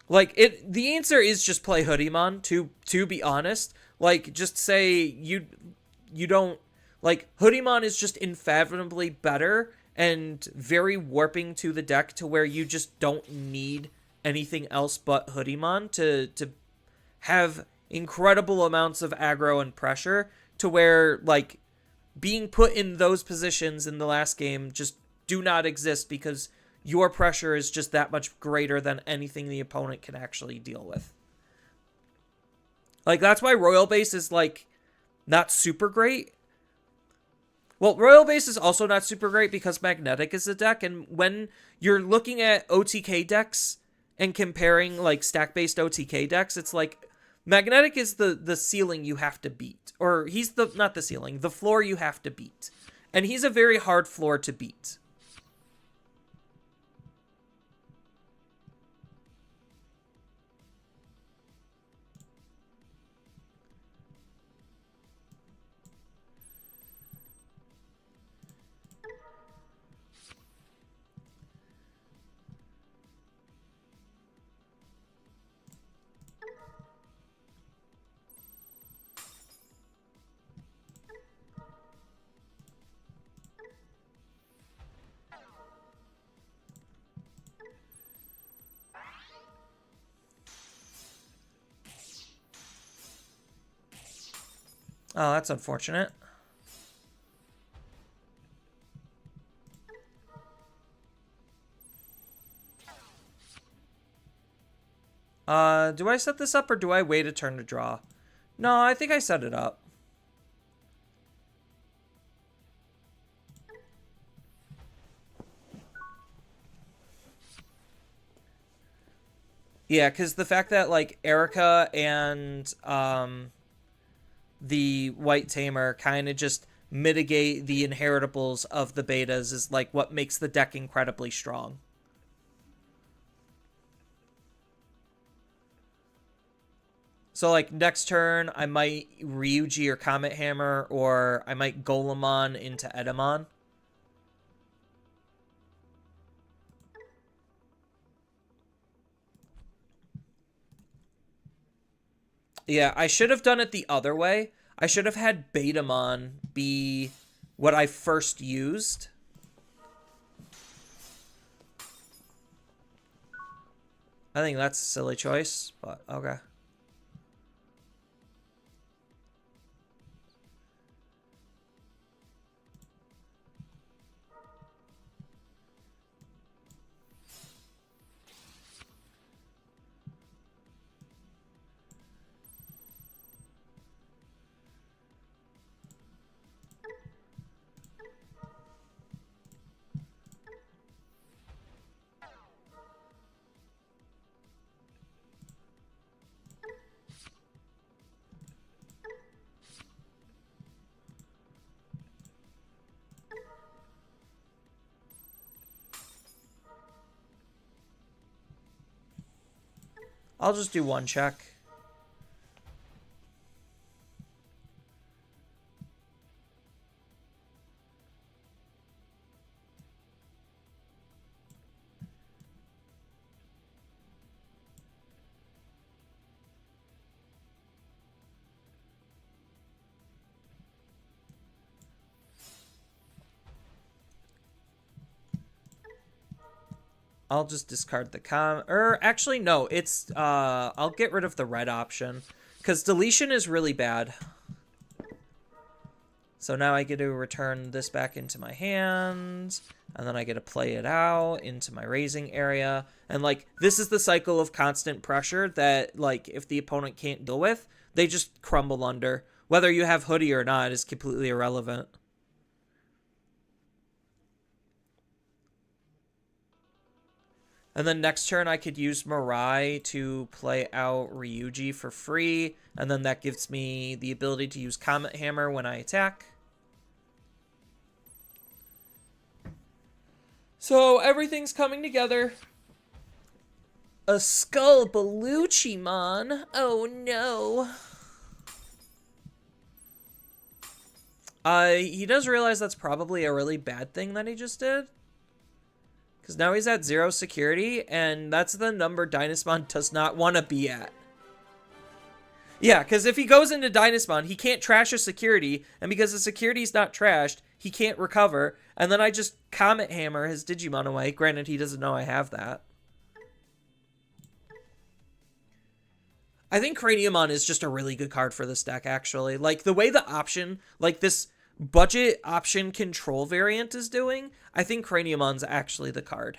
Like, the answer is just play Hoodiemon, to be honest. Like, just say you don't, like, Hoodiemon is just infathomably better and very warping to the deck to where you just don't need anything else but Hoodiemon to have incredible amounts of aggro and pressure, to where, like, being put in those positions in the last game just do not exist because your pressure is just that much greater than anything the opponent can actually deal with. Like, that's why Royal Base is, like, not super great. Well, Royal Base is also not super great because Magnetic is a deck, and when you're looking at OTK decks and comparing, like, stack-based OTK decks, it's like, Magnetic is the ceiling you have to beat. Or, he's not the ceiling, the floor you have to beat. And he's a very hard floor to beat. Oh, that's unfortunate. Do I set this up or do I wait a turn to draw? No, I think I set it up. Yeah, because the fact that, like, Erica and the White Tamer kind of just mitigate the inheritables of the betas is, like, what makes the deck incredibly strong. So, like, next turn, I might Ryuji or Comet Hammer, or I might Golemon into Edamon. Yeah, I should have done it the other way. I should have had Betamon be what I first used. I think that's a silly choice, but okay. I'll just do one check. I'll just discard the actually, no, it's, I'll get rid of the red option. Because deletion is really bad. So now I get to return this back into my hands. And then I get to play it out into my raising area. And, like, this is the cycle of constant pressure that, like, if the opponent can't deal with, they just crumble under. Whether you have Hudie or not is completely irrelevant. And then next turn, I could use Mirai to play out Ryuji for free. And then that gives me the ability to use Comet Hammer when I attack. So everything's coming together. A Skull Beluchimon. Oh no. He does realize that's probably a really bad thing that he just did. Because now he's at 0 security, and that's the number Dynasmon does not want to be at. Yeah, because if he goes into Dynasmon, he can't trash a security, and because the security's not trashed, he can't recover, and then I just Comet Hammer his Digimon away. Granted, he doesn't know I have that. I think Craniumon is just a really good card for this deck, actually. Like, the way the option, like this budget option control variant is doing, I think Craniumon's actually the card.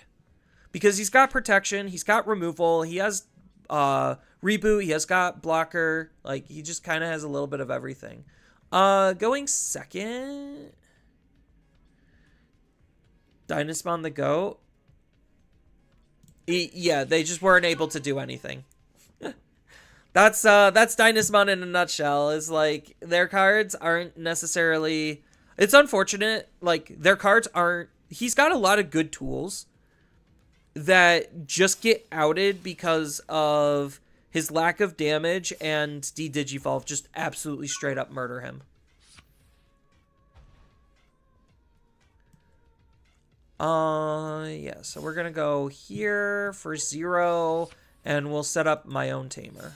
Because he's got protection, he's got removal, he has reboot, he has got blocker, like he just kind of has a little bit of everything. Going second, Dynasmon the GOAT. Yeah, they just weren't able to do anything. That's Dynasmon in a nutshell. Is like their cards aren't necessarily. It's unfortunate. Like their cards aren't. He's got a lot of good tools that just get outed because of his lack of damage, and D-Digivolve just absolutely straight up murder him. Yeah. So we're gonna go here for 0, and we'll set up my own tamer.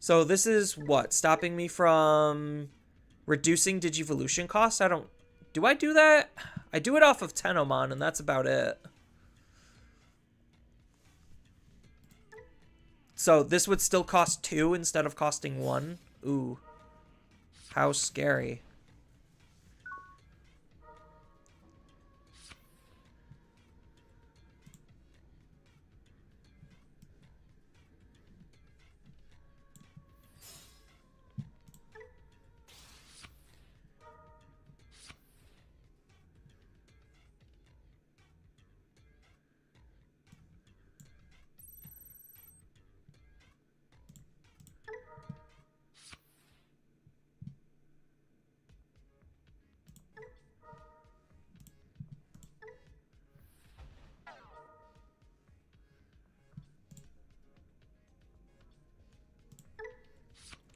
So this is what? Stopping me from reducing Digivolution costs? Do I do that? I do it off of Tenomon, and that's about it. So this would still cost 2 instead of costing 1. Ooh. How scary.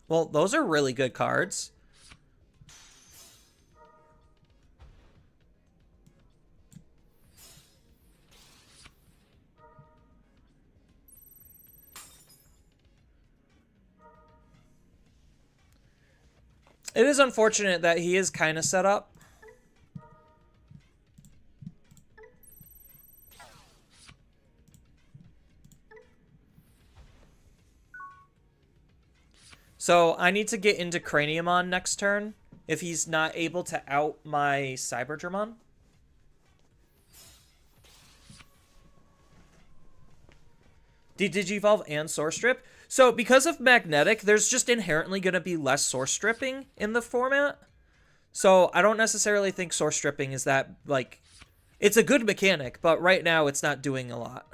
Well, those are really good cards. It is unfortunate that he is kind of set up. So I need to get into Craniumon next turn if he's not able to out my Cyberdramon. Digivolve and Source Strip. So because of Magnetic, there's just inherently going to be less Source Stripping in the format. So I don't necessarily think Source Stripping is that, like, it's a good mechanic, but right now it's not doing a lot.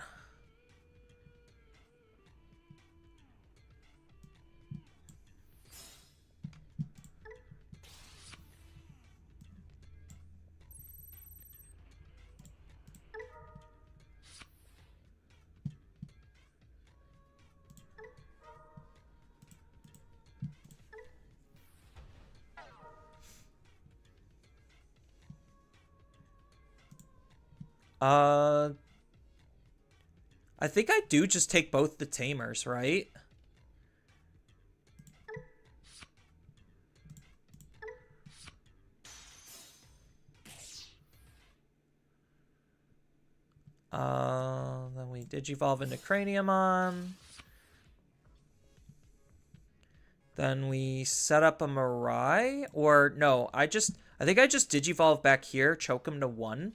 Uh, I think I do just take both the Tamers, right? Then we Digivolve into Craniumon. Then we set up a Mirai. Or, no, I think I just Digivolve back here, choke him to 1.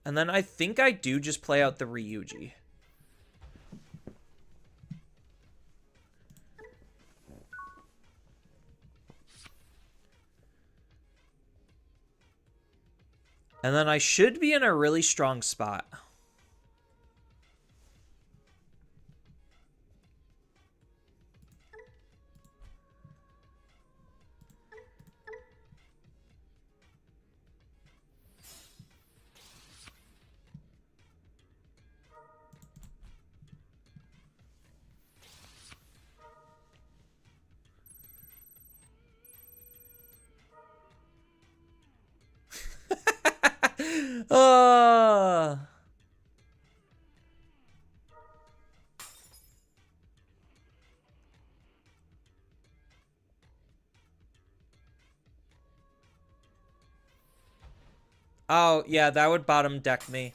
And then I think I do just play out the Ryuji. And then I should be in a really strong spot. uh... Oh, yeah, that would bottom deck me.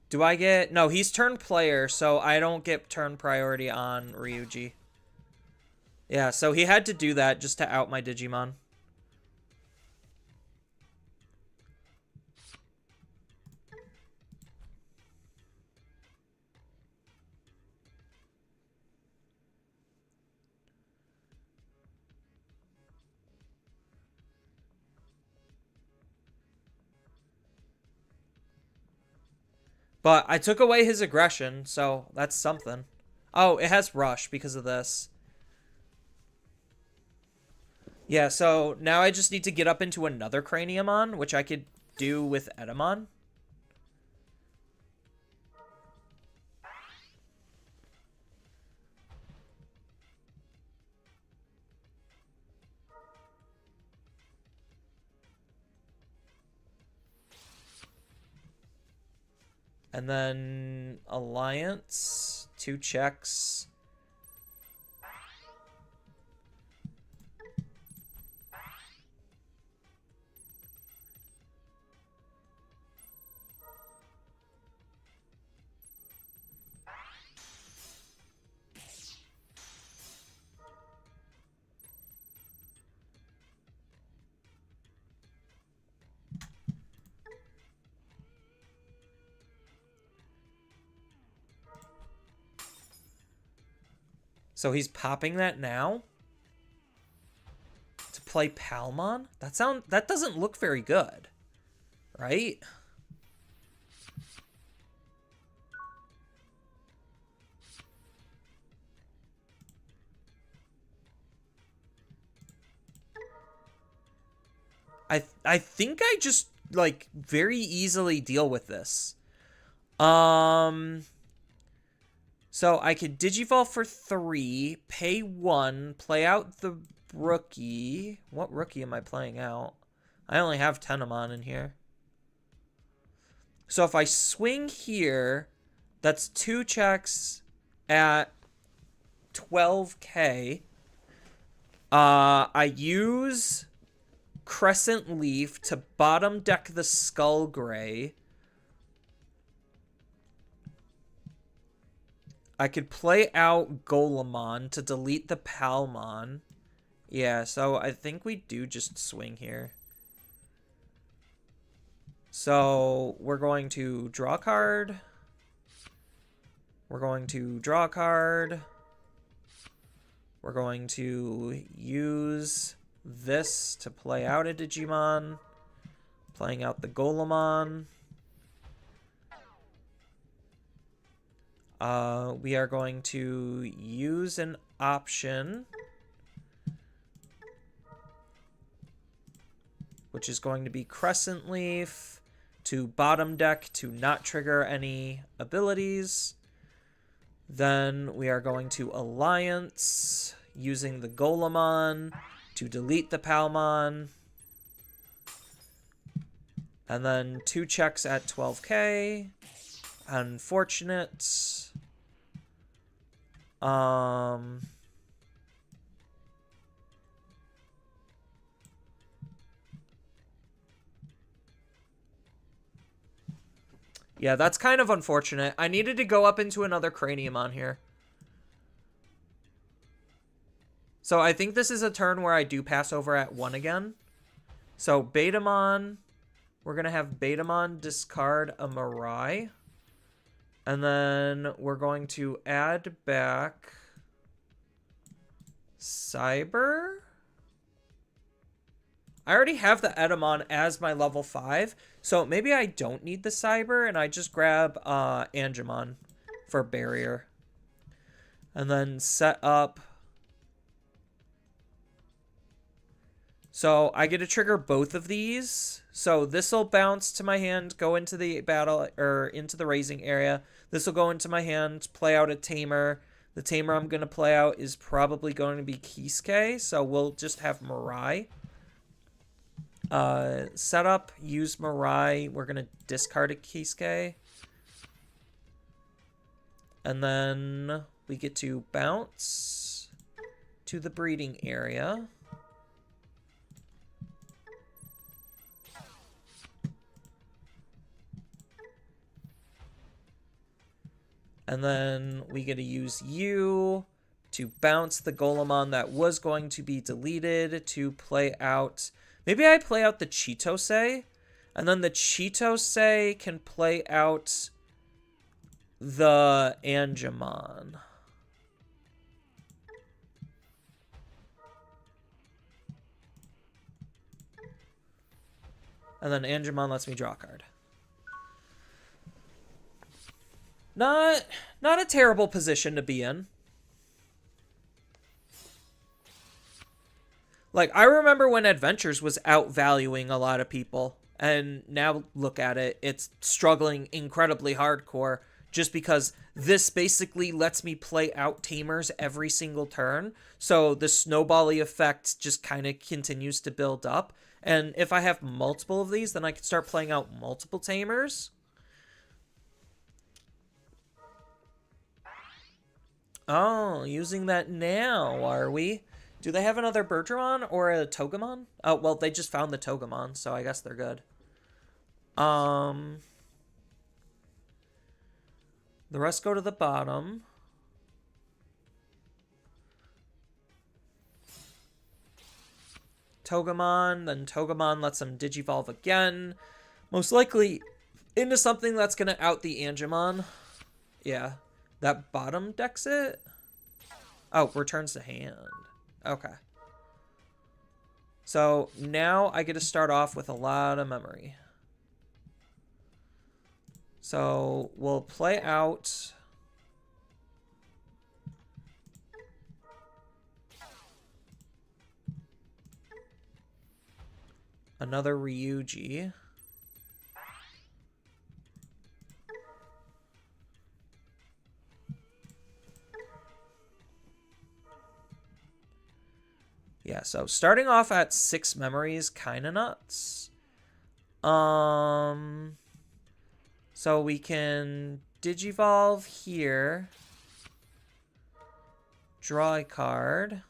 Do I get... No, he's turn player, so I don't get turn priority on Ryuji. Yeah, so he had to do that just to out my Digimon. But I took away his aggression, so that's something. Oh, it has Rush because of this. Yeah, so now I just need to get up into another Craniumon, which I could do with Edamon. And then Alliance, 2 checks. So he's popping that now to play Palmon? That doesn't look very good, right? I think I just like very easily deal with this. So I could Digivolve for 3, pay 1, play out the rookie. What rookie am I playing out? I only have Tenamon in here. So if I swing here, that's 2 checks at 12k. I use Crescent Leaf to bottom deck the Skull Gray. I could play out Golemon to delete the Palmon. Yeah, so I think we do just swing here. So we're going to draw a card. We're going to draw a card. We're going to use this to play out a Digimon. Playing out the Golemon. We are going to use an option, which is going to be Crescent Leaf to bottom deck to not trigger any abilities. Then we are going to Alliance, using the Golemon to delete the Palmon. And then 2 checks at 12k. Unfortunate. Yeah, that's kind of unfortunate. I needed to go up into another Cranium on here. So I think this is a turn where I do pass over at 1 again. So Betamon, we're going to have Betamon discard a Mirai. And then we're going to add back Cyber. I already have the Edamon as my level 5, so maybe I don't need the Cyber, and I just grab Angemon for Barrier. And then set up. So I get to trigger both of these. So this will bounce to my hand, go into the battle, or into the raising area. This will go into my hand, play out a Tamer. The Tamer I'm going to play out is probably going to be Kisuke, so we'll just have Mirai. Set up, use Mirai. We're going to discard a Kisuke. And then we get to bounce to the breeding area. And then we get to use you to bounce the Golemon that was going to be deleted to play out. Maybe I play out the Chitose, and then the Chitose can play out the Angemon. And then Angemon lets me draw a card. Not a terrible position to be in. Like, I remember when Adventures was outvaluing a lot of people, and now look at it, it's struggling incredibly hardcore just because this basically lets me play out Tamers every single turn. So the snowbally effect just kind of continues to build up. And if I have multiple of these, then I can start playing out multiple Tamers. Oh, using that now, are we? Do they have another Bergeron or a Togemon? Oh, well, they just found the Togemon, so I guess they're good. The rest go to the bottom. Togemon, then Togemon lets them Digivolve again. Most likely into something that's going to out the Angemon. Yeah. That bottom decks it? Oh, returns to hand. Okay. So now I get to start off with a lot of memory. So we'll play out another Ryuji. Yeah, so starting off at 6 memories, kind of nuts. So we can Digivolve here. Draw a card.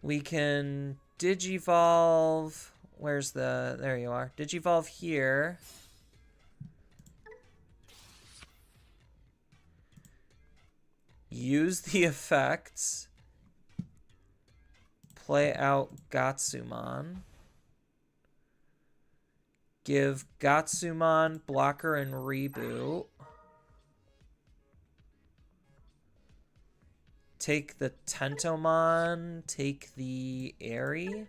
We can Digivolve. Where's the... There you are. Digivolve here. Use the effects. Play out Gatsumon. Give Gatsumon blocker and reboot. Take the Tentomon. Take the Airy.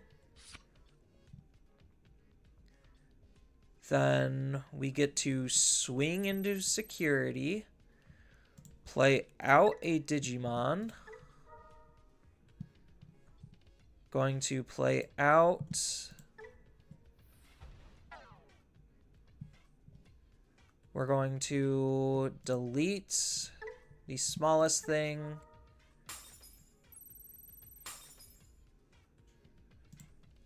Then we get to swing into security. Play out a Digimon. Going to play out. We're going to delete the smallest thing.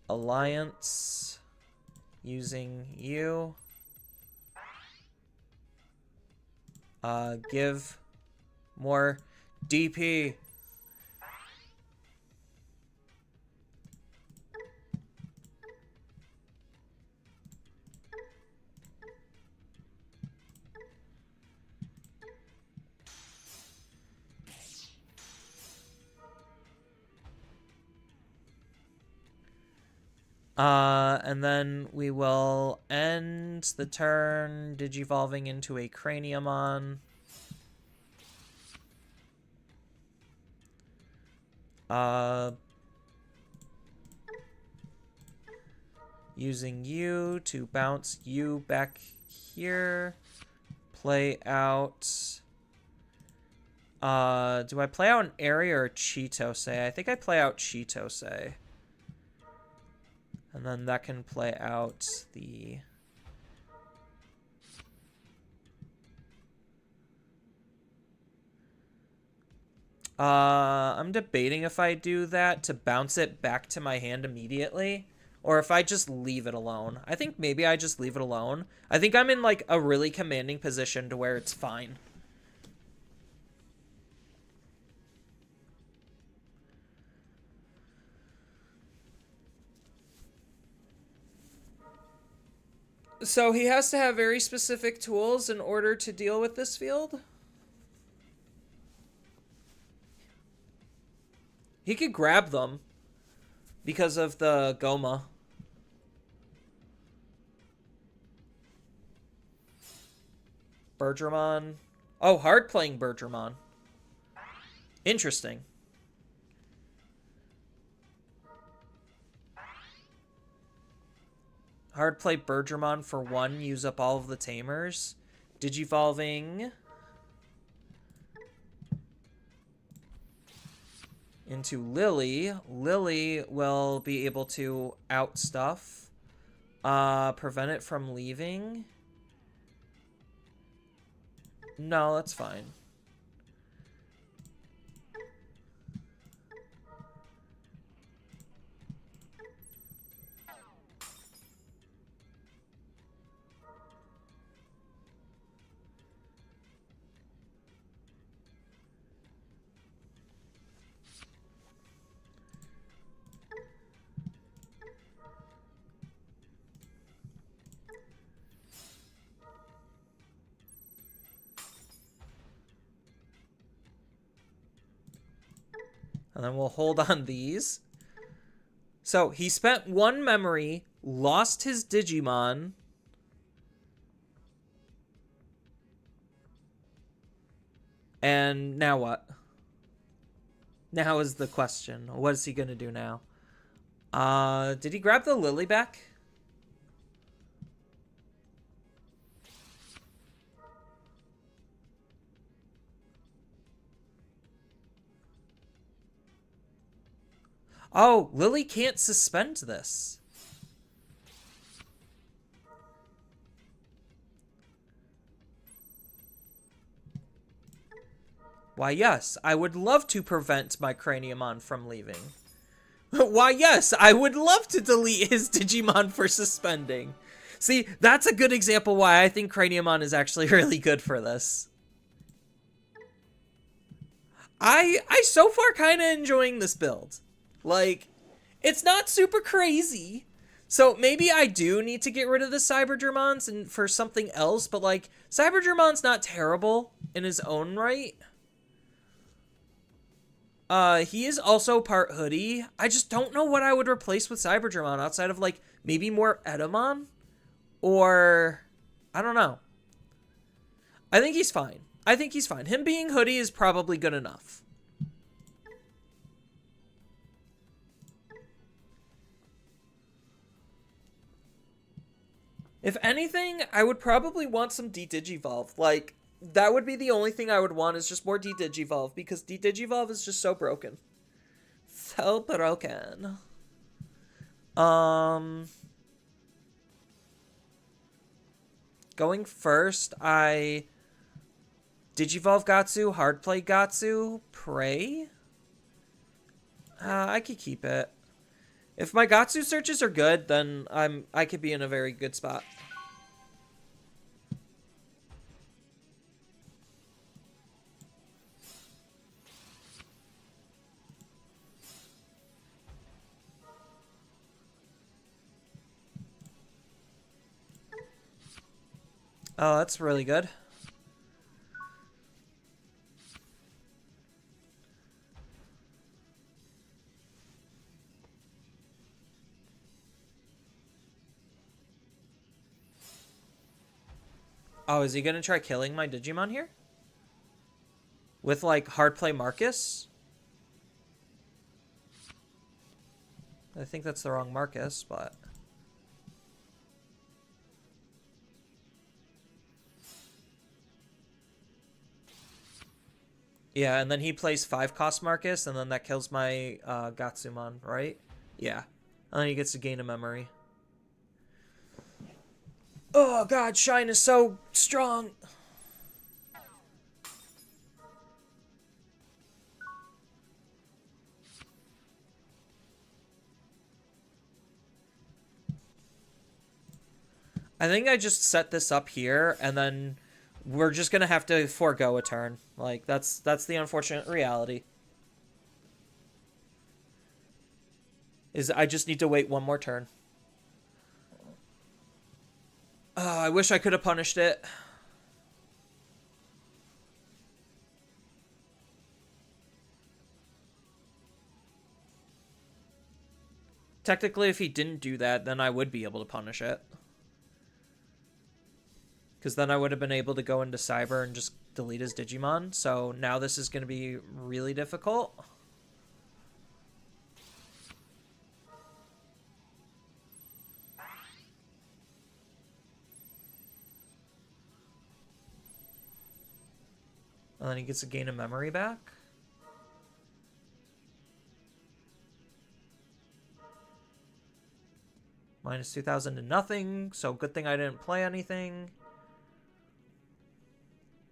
Alliance using you. Give more DP. And then we will end the turn digivolving into a Craniumon. Using you to bounce you back here. Play out. Do I play out an area or Cheetose? I think I play out Cheetose. And then that can play out the... I'm debating if I do that to bounce it back to my hand immediately, or if I just leave it alone. I think maybe I just leave it alone. I think I'm in like a really commanding position to where it's fine. So he has to have very specific tools in order to deal with this field? He could grab them because of the Goma. Bergermon. Oh, hard playing Bergermon. Interesting. Hard play Bergermon for 1, use up all of the tamers. Digivolving into Lily. Lily will be able to out stuff. Prevent it from leaving. No, that's fine. And then we'll hold on these. So he spent 1 memory, lost his Digimon. And now what? Now is the question. What is he going to do now? Did he grab the Lily back? Oh, Lily can't suspend this. Why, yes, I would love to prevent my Craniumon from leaving. Why, yes, I would love to delete his Digimon for suspending. See, that's a good example why I think Craniumon is actually really good for this. I so far kind of enjoying this build. Like, it's not super crazy. So maybe I do need to get rid of the Cybergermons and for something else, but like, Cybergermon's not terrible in his own right. He is also part Hudie. I just don't know what I would replace with Cybergermon outside of like maybe more Edamon, or I don't know. I think he's fine. I think he's fine. Him being Hudie is probably good enough. If anything, I would probably want some D-Digivolve. Like, that would be the only thing I would want is just more D-Digivolve, because D-Digivolve is just so broken. So broken. Um, going first, I Digivolve Gatsu, hard play Gatsu, pray. I could keep it. If my Gatsu searches are good, then I could be in a very good spot. Oh, that's really good. Oh, is he gonna try killing my Digimon here? With, like, hard play Marcus? I think that's the wrong Marcus, but... Yeah, and then he plays 5-cost Marcus, and then that kills my Gatsumon, right? Yeah. And then he gets to gain a memory. Oh god, Shine is so strong! I think I just set this up here, and then we're just gonna have to forego a turn. Like, that's the unfortunate reality. Is I just need to wait one more turn. I wish I could have punished it. Technically, if he didn't do that, then I would be able to punish it. Because then I would have been able to go into Cyber and just delete his Digimon. So now this is going to be really difficult. And then he gets to gain a memory back. Minus 2,000 to nothing. So good thing I didn't play anything.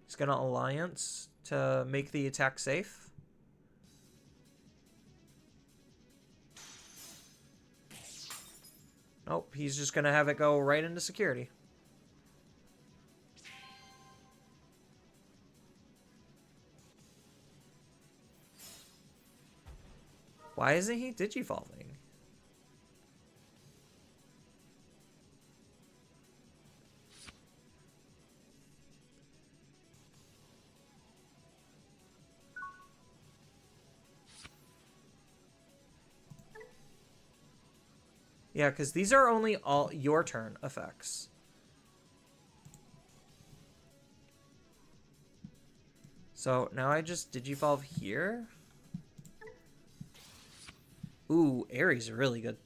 He's going to Alliance to make the attack safe. Nope, he's just going to have it go right into security. Why isn't he digivolving? Yeah, because these are only all your turn effects. So now I just digivolve here. Ooh, Aries are really good.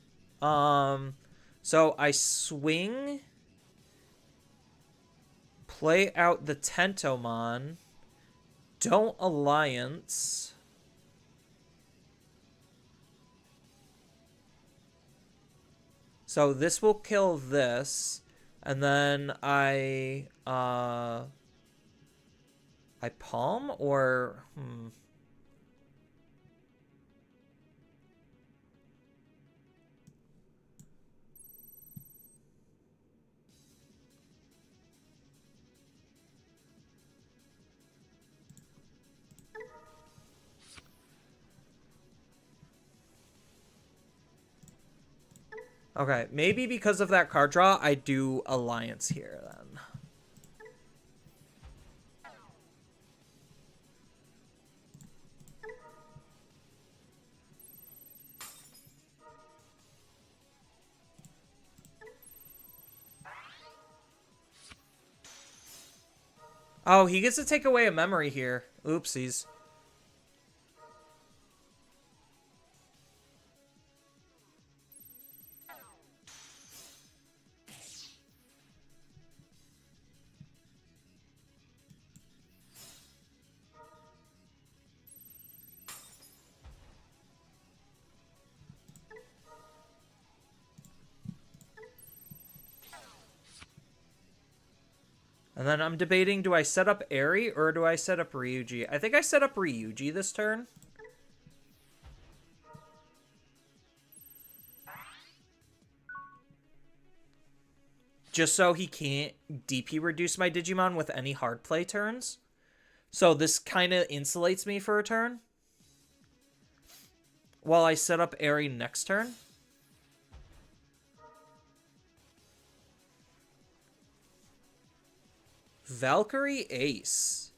So I swing, play out the Tentomon, don't Alliance. So this will kill this, and then I palm or Okay, maybe because of that card draw, I do Alliance here then. Oh, he gets to take away a memory here. Oopsies. And then I'm debating, do I set up Eri or do I set up Ryuji? I think I set up Ryuji this turn. Just so he can't DP reduce my Digimon with any hard play turns. So this kind of insulates me for a turn. While I set up Eri next turn. Valkyrie Ace.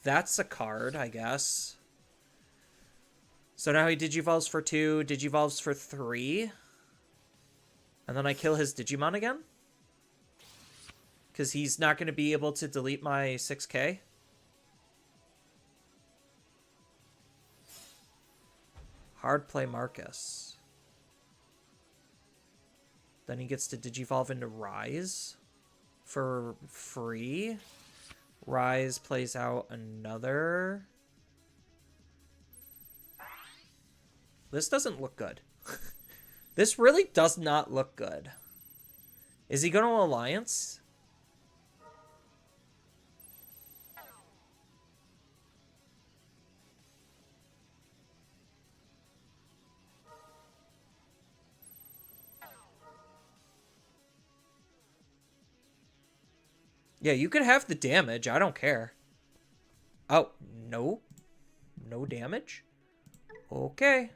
That's a card, I guess. So now he Digivolves for 2, Digivolves for 3. And then I kill his Digimon again? Because he's not going to be able to delete my 6K. Hard play Marcus. Then he gets to Digivolve into Rise for free. Rise plays out another. This doesn't look good. This really does not look good. Is he going to Alliance? Yeah, you could have the damage. I don't care. Oh, no. No damage? Okay.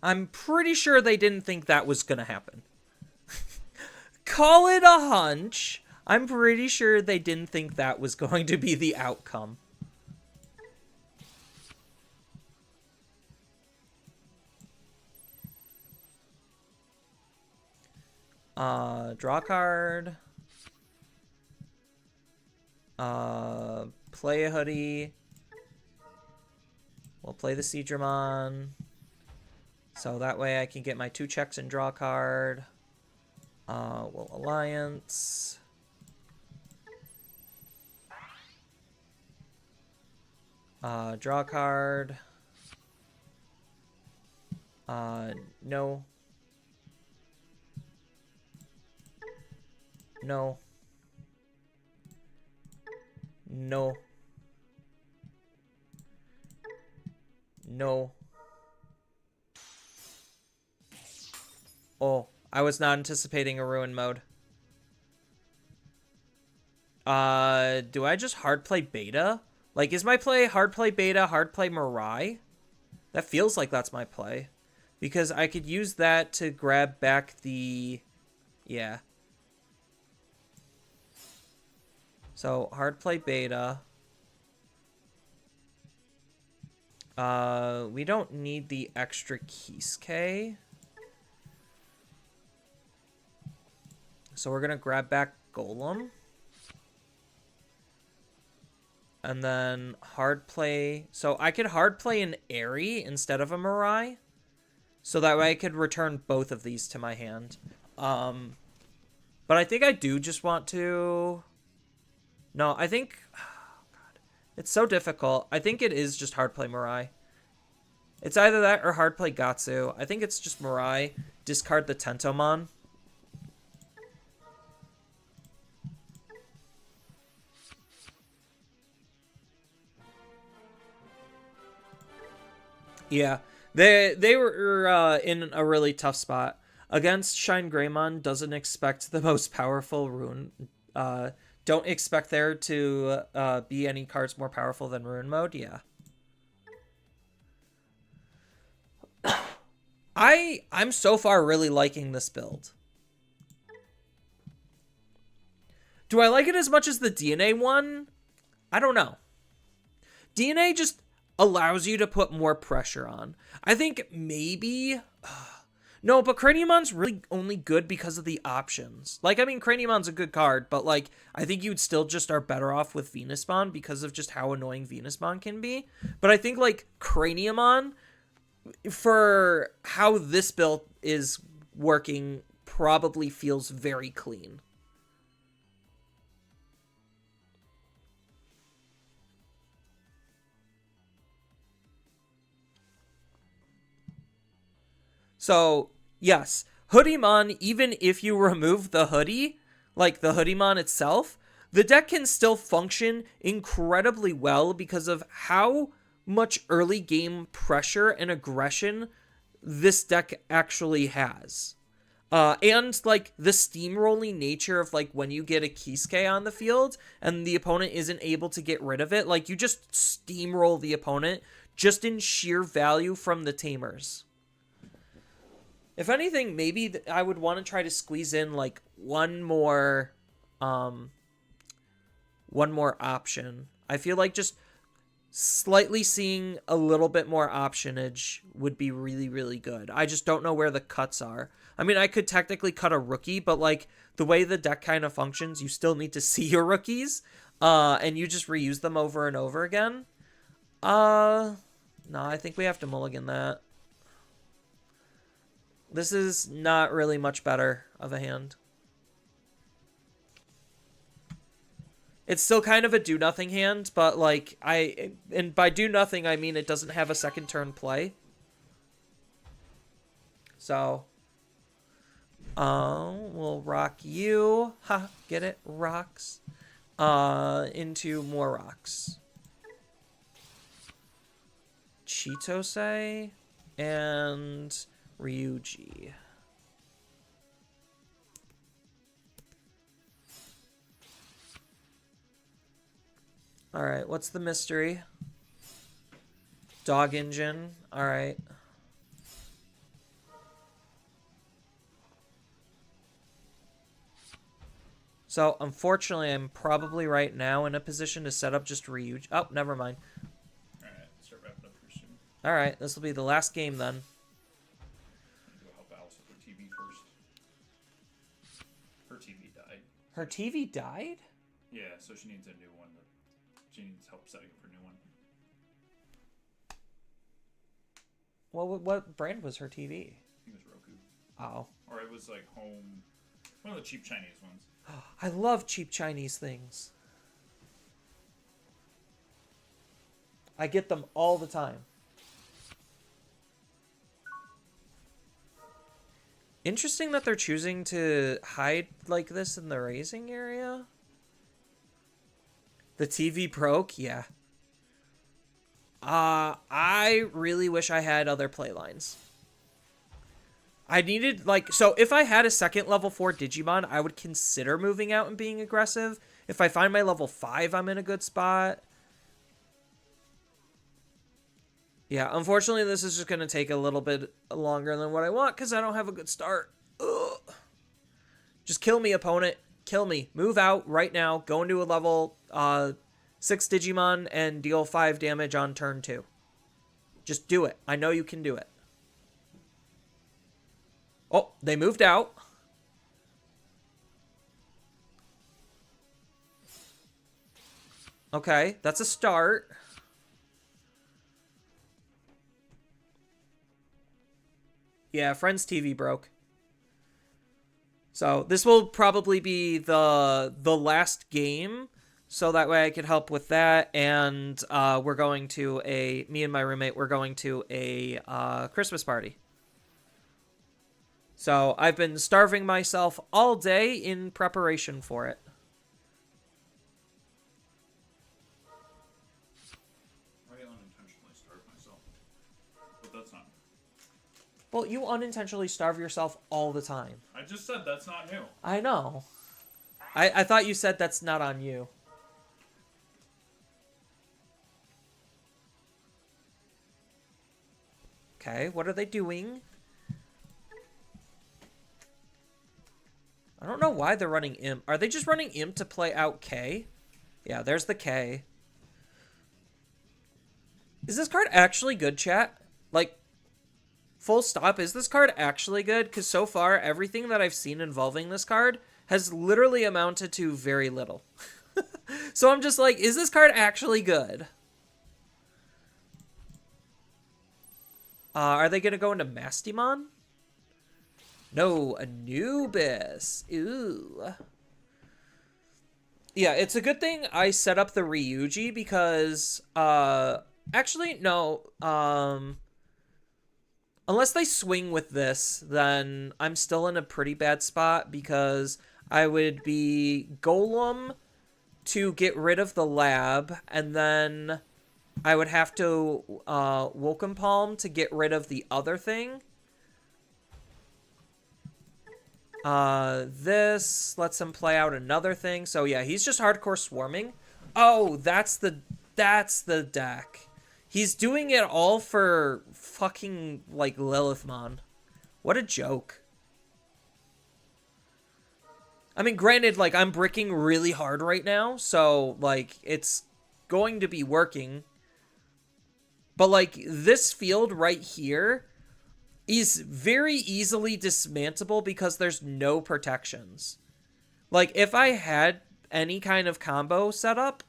I'm pretty sure they didn't think that was gonna happen. Call it a hunch. I'm pretty sure they didn't think that was going to be the outcome. Draw a card. Play a Hudie. We'll play the Seadramon. So that way I can get my 2 checks and draw a card. We'll Alliance. Draw a card. No. No. No. No. Oh, I was not anticipating a ruin mode. Do I just hard play beta? Like, is my play hard play beta, hard play Mirai? That feels like that's my play. Because I could use that to grab back the... Yeah. So, hard play beta. We don't need the extra Kisuke. So we're going to grab back Golem. And then hard play. So I could hard play an Eri instead of a Mirai. So that way I could return both of these to my hand. But I think I do just want to... No, I think... Oh, God. It's so difficult. I think it is just hard play Mirai. It's either that or hard play Gatsu. I think it's just Mirai. Discard the Tentomon. Yeah, they were in a really tough spot. Against Shine Greymon, doesn't expect the most powerful rune. Don't expect there to be any cards more powerful than Rune Mode. Yeah. I'm so far really liking this build. Do I like it as much as the DNA one? I don't know. DNA just allows you to put more pressure on. I think maybe... No, but Craniomon's really only good because of the options. Like, I mean, Craniomon's a good card, but, like, I think you'd still just are better off with Venus Spawn because of just how annoying Venus Spawn can be. But I think, like, Craniumon, for how this build is working, probably feels very clean. So, yes, Hoodiemon, even if you remove the hoodie, like the Hoodiemon itself, the deck can still function incredibly well because of how much early game pressure and aggression this deck actually has. And, like, the steamrolling nature of, like, when you get a Kisuke on the field and the opponent isn't able to get rid of it, like, you just steamroll the opponent just in sheer value from the Tamers. If anything, maybe I would want to try to squeeze in, like, one more option. I feel like just slightly seeing a little bit more optionage would be really, really good. I just don't know where the cuts are. I mean, I could technically cut a rookie, but, like, the way the deck kind of functions, you still need to see your rookies, and you just reuse them over and over again. No, I think we have to mulligan that. This is not really much better of a hand. It's still kind of a do-nothing hand, but, like, and by do-nothing, I mean it doesn't have a second turn play. So, we'll rock you. Ha, get it? Rocks. Into more rocks. Chitose and Ryuji. Alright, what's the mystery? Dog engine. Alright. So, unfortunately, I'm probably right now in a position to set up just Ryuji. Oh, never mind. Alright, start wrapping up here soon. Alright, this will be the last game then. Go help Alice with her TV first. Her TV died. Her TV died? Yeah, so she needs a new one. She needs help setting up her new one. Well, what brand was her TV? I think it was Roku. Oh. Or it was like home. One of the cheap Chinese ones. I love cheap Chinese things. I get them all the time. Interesting that they're choosing to hide like this in the raising area. The TV broke? Yeah. I really wish I had other playlines. I needed, like, so if I had a second level 4 Digimon, I would consider moving out and being aggressive. If I find my level 5, I'm in a good spot. Yeah, unfortunately, this is just going to take a little bit longer than what I want because I don't have a good start. Ugh. Just kill me, opponent. Kill me. Move out right now. Go into a level 6 Digimon and deal 5 damage on turn 2. Just do it. I know you can do it. Oh, they moved out. Okay, that's a start. Yeah, Friend's TV broke. So this will probably be the last game. So that way I could help with that. And we're going to me and my roommate, we're going to a Christmas party. So I've been starving myself all day in preparation for it. I unintentionally starved myself. But that's not. Well, you unintentionally starve yourself all the time. I just said that's not new. I know. I thought you said that's not on you. Okay, what are they doing? I don't know why they're running Imp. Are they just running Imp to play out K? Yeah, there's the K. Is this card actually good, chat? Like, full stop, is this card actually good? Because so far, everything that I've seen involving this card has literally amounted to very little. So I'm just like, is this card actually good? Are they going to go into Mastimon? No, Anubis. Ooh. Yeah, it's a good thing I set up the Ryuji because, actually, no, unless they swing with this, then I'm still in a pretty bad spot because I would be Golem to get rid of the lab, and then I would have to Woken Palm to get rid of the other thing. This lets him play out another thing. So yeah, he's just hardcore swarming. Oh, that's the deck. He's doing it all for fucking, like, Lilithmon. What a joke. I mean, granted, like, I'm bricking really hard right now, so, like, it's going to be working. But, like, this field right here is very easily dismantleable because there's no protections. Like, if I had any kind of combo set up,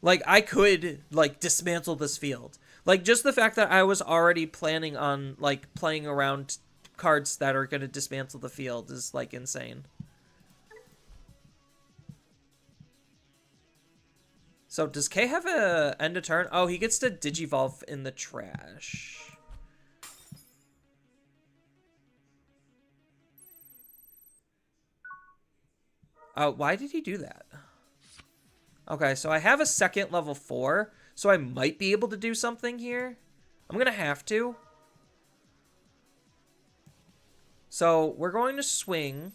like, I could, like, dismantle this field. Like, just the fact that I was already planning on, like, playing around cards that are going to dismantle the field is, like, insane. So, does K have a end of turn? Oh, he gets to Digivolve in the trash. Oh, why did he do that? Okay, so I have a second level 4, so I might be able to do something here. I'm going to have to. So we're going to swing.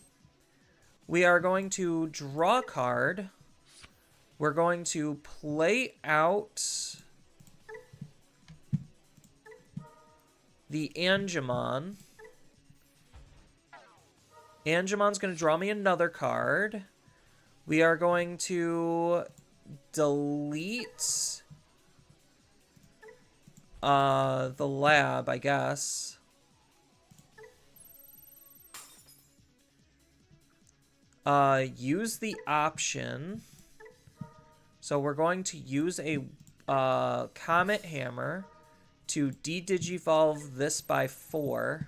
We are going to draw a card. We're going to play out the Angemon. Angemon's going to draw me another card. We are going to delete the lab, I guess. Use the option. So we're going to use a Comet Hammer to de-digivolve this by 4.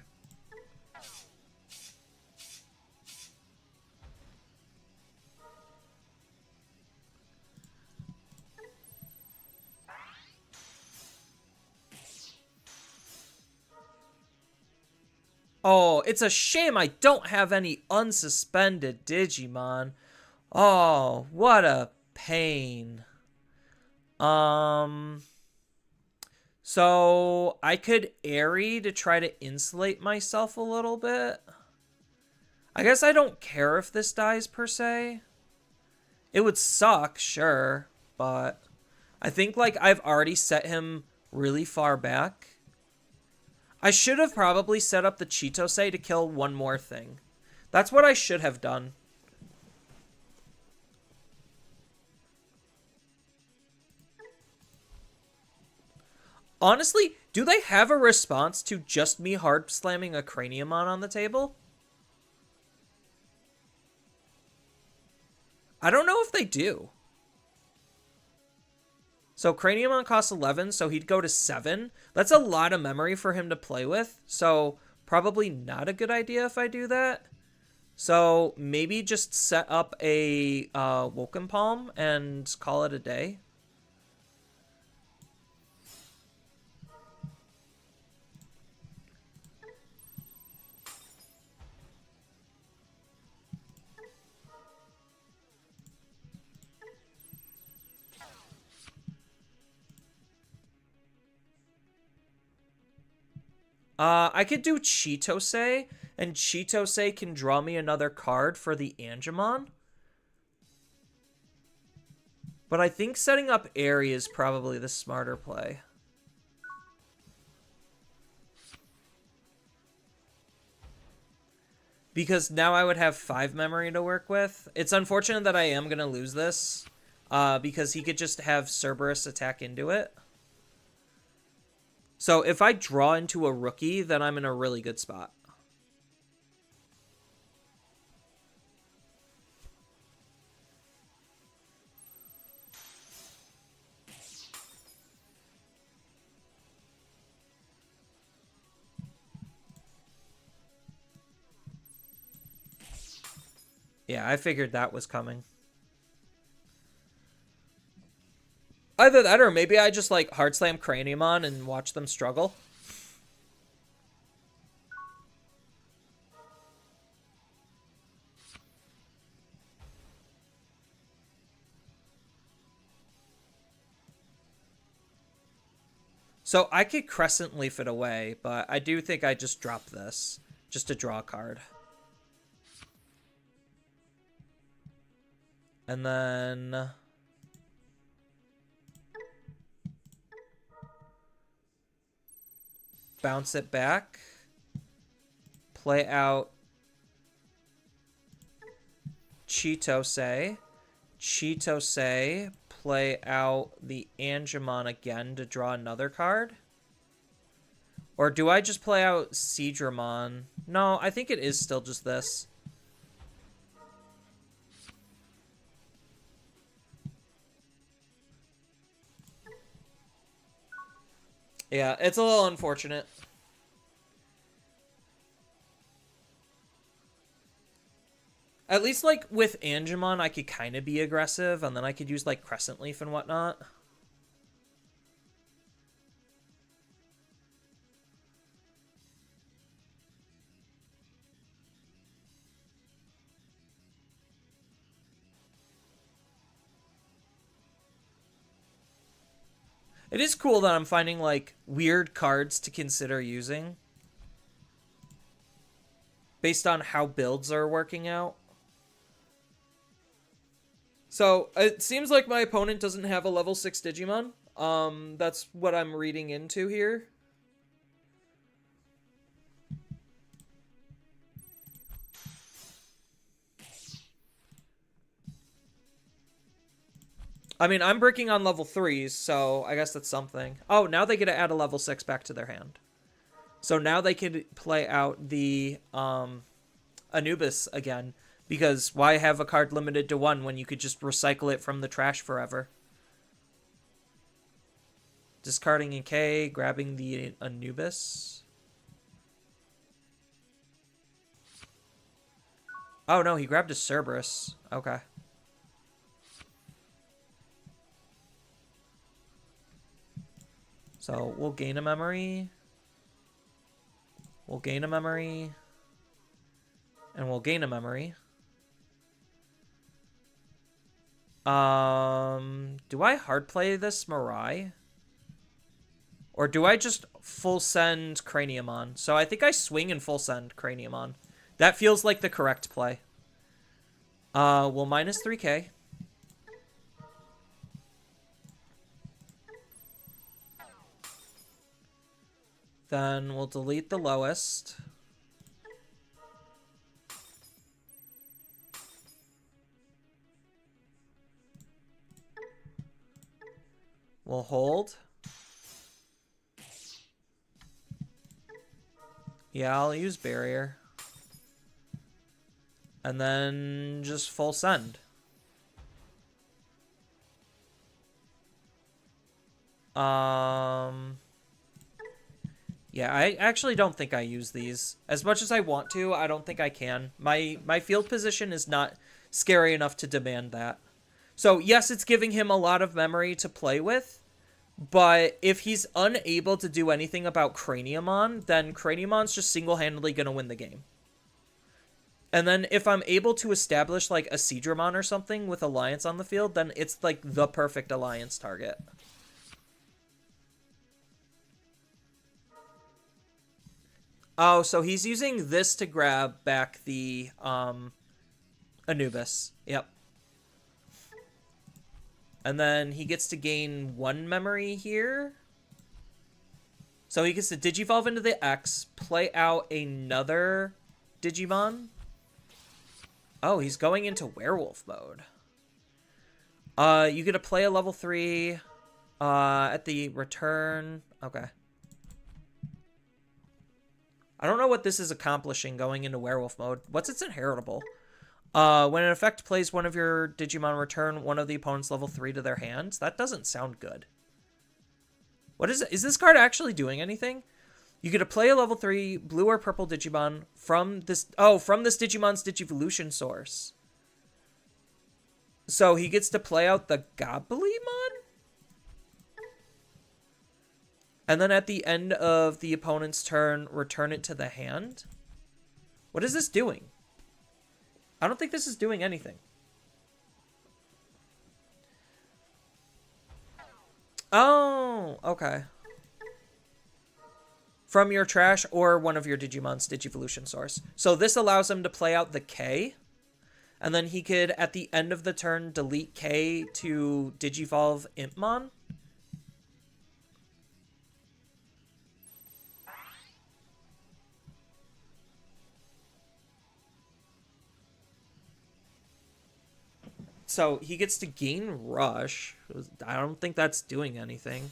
Oh, it's a shame I don't have any unsuspended Digimon. Oh, what a pain. So I could Airy to try to insulate myself a little bit. I guess I don't care if this dies per se. It would suck, sure, but I think, like, I've already set him really far back. I should have probably set up the Chitose to kill one more thing. That's what I should have done. Honestly, do they have a response to just me hard slamming a Craniumon on the table? I don't know if they do. So Craniumon costs 11, so he'd go to 7. That's a lot of memory for him to play with, so probably not a good idea if I do that. So maybe just set up a Woken Palm and call it a day. I could do Chitose, and Chitose can draw me another card for the Angemon. But I think setting up Airy is probably the smarter play. Because now I would have 5 memory to work with. It's unfortunate that I am going to lose this, because he could just have Cerberus attack into it. So if I draw into a rookie, then I'm in a really good spot. Yeah, I figured that was coming. Either that or maybe I just like hard slam Cranium on and watch them struggle. So I could Crescent Leaf it away, but I do think I just drop this just to draw a card. And then bounce it back. Play out Chitose. Chitose. Play out the Angemon again to draw another card. Or do I just play out Seadramon? No, I think it is still just this. Yeah, it's a little unfortunate. At least, like, with Angemon, I could kind of be aggressive, and then I could use, like, Crescent Leaf and whatnot. It is cool that I'm finding, like, weird cards to consider using based on how builds are working out. So, it seems like my opponent doesn't have a level 6 Digimon. That's what I'm reading into here. I mean, I'm breaking on level 3s, so I guess that's something. Oh, now they get to add a level 6 back to their hand. So now they can play out the Anubis again. Because why have a card limited to 1 when you could just recycle it from the trash forever? Discarding a K, grabbing the Anubis. Oh no, he grabbed a Cerberus. Okay. So we'll gain a memory. We'll gain a memory. And we'll gain a memory. Do I hard play this Mirai? Or do I just full send Craniumon? So I think I swing and full send Craniumon. That feels like the correct play. We'll minus 3k. Then we'll delete the lowest. We'll hold. Yeah, I'll use barrier. And then just full send. Yeah, I actually don't think I use these. As much as I want to, I don't think I can. My field position is not scary enough to demand that. So, yes, it's giving him a lot of memory to play with, but if he's unable to do anything about Craniumon, then Craniumon's just single-handedly going to win the game. And then if I'm able to establish, like, a Seadramon or something with Alliance on the field, then it's, like, the perfect Alliance target. Oh, so he's using this to grab back the Anubis. Yep. And then he gets to gain 1 memory here. So he gets to Digivolve into the X, play out another Digimon. Oh, he's going into werewolf mode. You get to play a level 3 at the return. Okay. I don't know what this is accomplishing going into werewolf mode. What's its inheritable? When an effect plays one of your Digimon, return one of the opponent's level 3 to their hands. That doesn't sound good. What is it? Is this card actually doing anything? You get to play a level 3 blue or purple Digimon from this Digimon's Digivolution source. So he gets to play out the Goblimon? And then at the end of the opponent's turn, return it to the hand? What is this doing? I don't think this is doing anything. Oh, okay. From your trash or one of your Digimon's Digivolution source. So this allows him to play out the K. And then he could, at the end of the turn, delete K to Digivolve Impmon. So he gets to gain Rush. I don't think that's doing anything.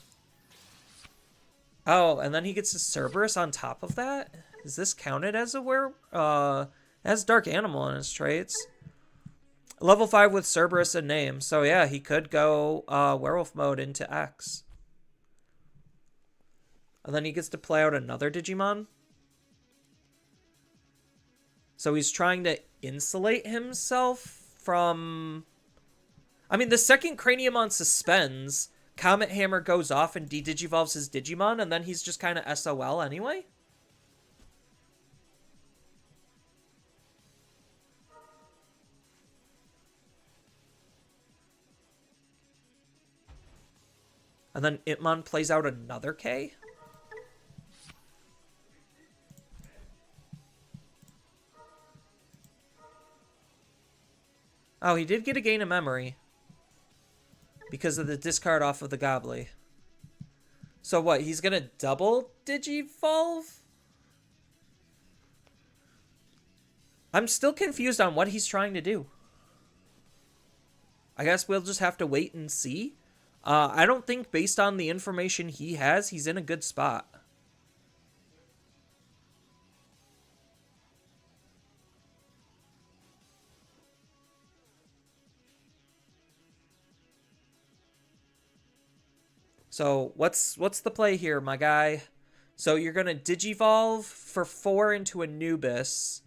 Oh, and then he gets a Cerberus on top of that? Is this counted as a has Dark Animal in his traits? Level 5 with Cerberus and name. So yeah, he could go werewolf mode into X. And then he gets to play out another Digimon. So he's trying to insulate himself from... I mean, the second Craniumon suspends, Comet Hammer goes off and de-digivolves his Digimon, and then he's just kind of SOL anyway? And then Impmon plays out another K? Oh, he did get a gain of memory. Because of the discard off of the Gobbly. So what, he's gonna double Digivolve? I'm still confused on what he's trying to do. I guess we'll just have to wait and see. I don't think based on the information he has, he's in a good spot. So what's the play here, my guy? So you're gonna Digivolve for 4 into Anubis,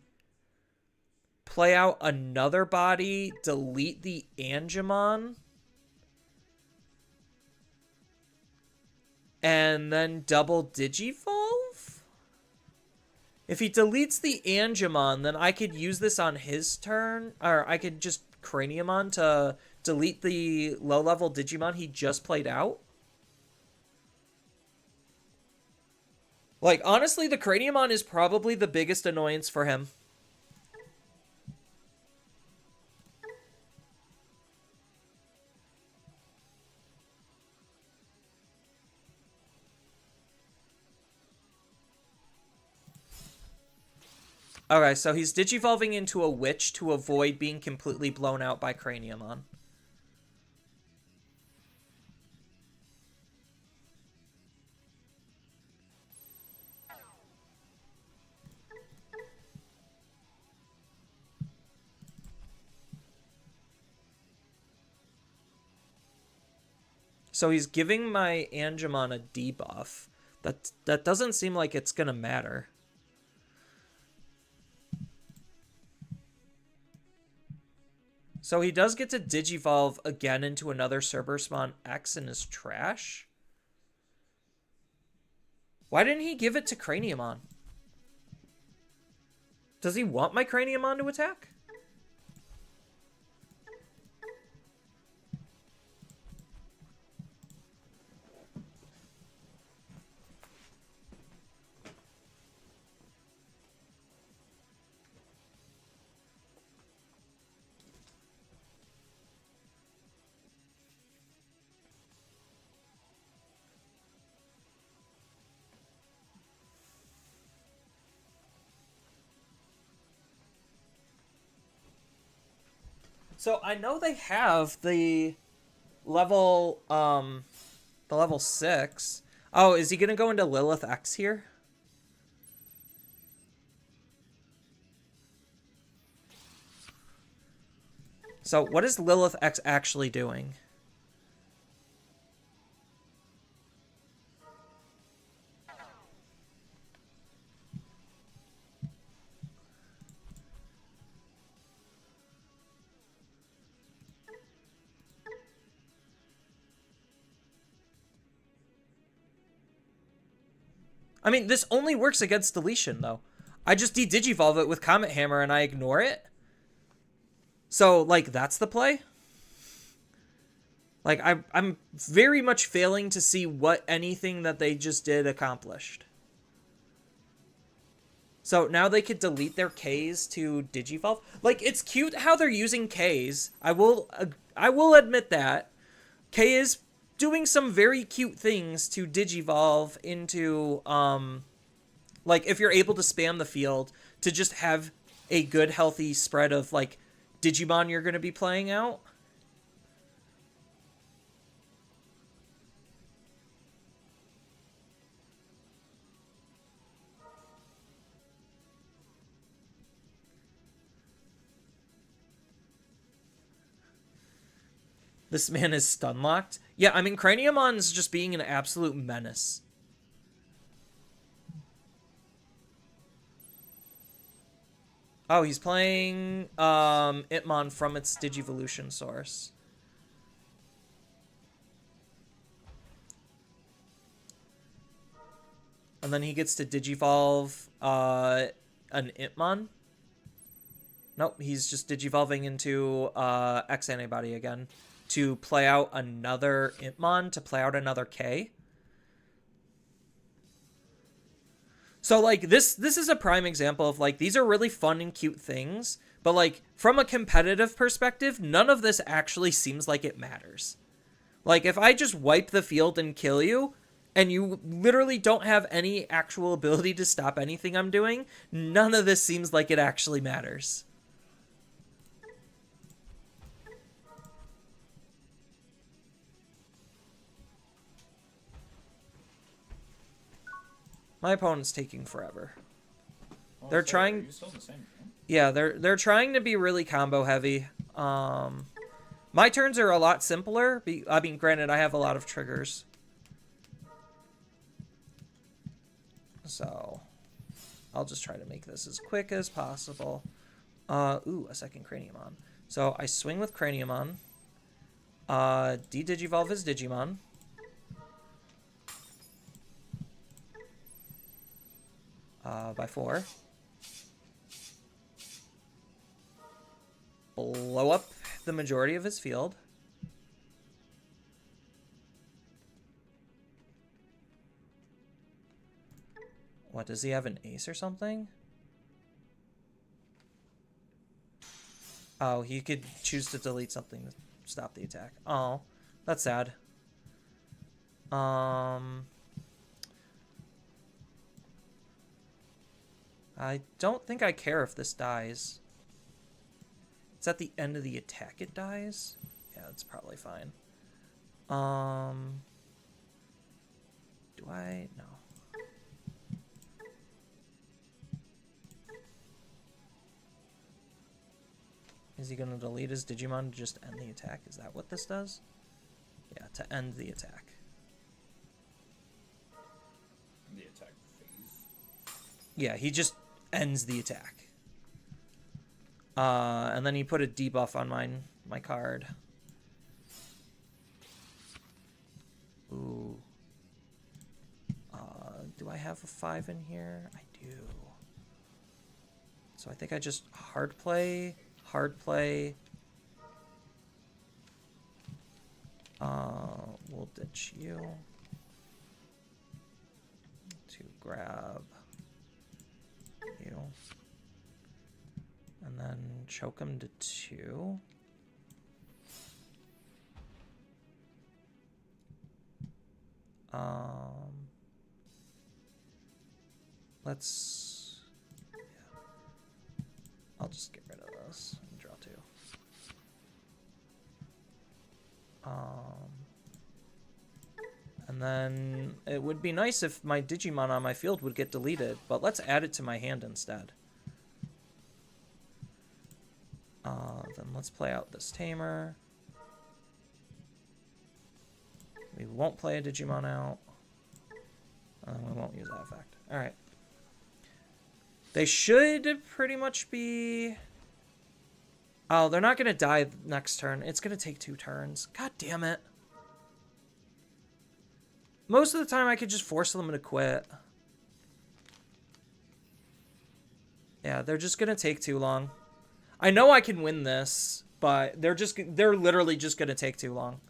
play out another body, delete the Angemon, and then double Digivolve? If he deletes the Angemon, then I could use this on his turn, or I could just Craniumon to delete the low-level Digimon he just played out. Like, honestly, the Craniumon is probably the biggest annoyance for him. Okay, so he's Digivolving into a Witch to avoid being completely blown out by Craniumon. So he's giving my Angemon a debuff. That doesn't seem like it's gonna matter. So he does get to Digivolve again into another Cerberusmon X in his trash. Why didn't he give it to Craniumon? Does he want my Craniumon to attack? So I know they have the level 6. Oh, is he gonna go into Lilith X here? So what is Lilith X actually doing? I mean, this only works against deletion, though. I just de-digivolve it with Comet Hammer and I ignore it. So, like, that's the play? Like, I'm very much failing to see what anything that they just did accomplished. So now they could delete their Ks to digivolve. Like, it's cute how they're using Ks. I will admit that. K is doing some very cute things to digivolve into, like, if you're able to spam the field to just have a good, healthy spread of, like, Digimon you're going to be playing out. This man is stun locked. Yeah, I mean, Craniomon's just being an absolute menace. Oh, he's playing Itmon from its Digivolution source. And then he gets to Digivolve an Itmon. Nope, he's just Digivolving into X Antibody again to play out another Itmon, to play out another K. So, like, this is a prime example of, like, these are really fun and cute things, but, like, from a competitive perspective, none of this actually seems like it matters. Like, if I just wipe the field and kill you, and you literally don't have any actual ability to stop anything I'm doing, none of this seems like it actually matters. My opponent's taking forever. Oh, They're so trying. Are you still in the same game? Yeah, they're trying to be really combo heavy. My turns are a lot simpler. I mean, granted, I have a lot of triggers. So, I'll just try to make this as quick as possible. Ooh, a second Craniumon. So, I swing with Craniumon. De-Digivolve his Digimon. By 4. Blow up the majority of his field. What, does he have an ace or something? Oh, he could choose to delete something to stop the attack. Oh, that's sad. I don't think I care if this dies. It's at the end of the attack it dies? Yeah, that's probably fine. Do I? No. Is he going to delete his Digimon to just end the attack? Is that what this does? Yeah, to end the attack. The attack phase. Yeah, he just ends the attack. And then he put a debuff on my card. Ooh. Do I have a 5 in here? I do. So I think I just hard play. We'll ditch you to grab you. And then choke him to 2. Let's... Yeah. I'll just get rid of this and draw 2. And then it would be nice if my Digimon on my field would get deleted, but let's add it to my hand instead. Then let's Let's play out this Tamer. We won't play a Digimon out. We won't use that effect. Alright. They should pretty much be... Oh, they're not going to die next turn. It's going to take 2 turns. God damn it. Most of the time I could just force them to quit. Yeah, they're just going to take too long. I know I can win this, but they're literally just going to take too long.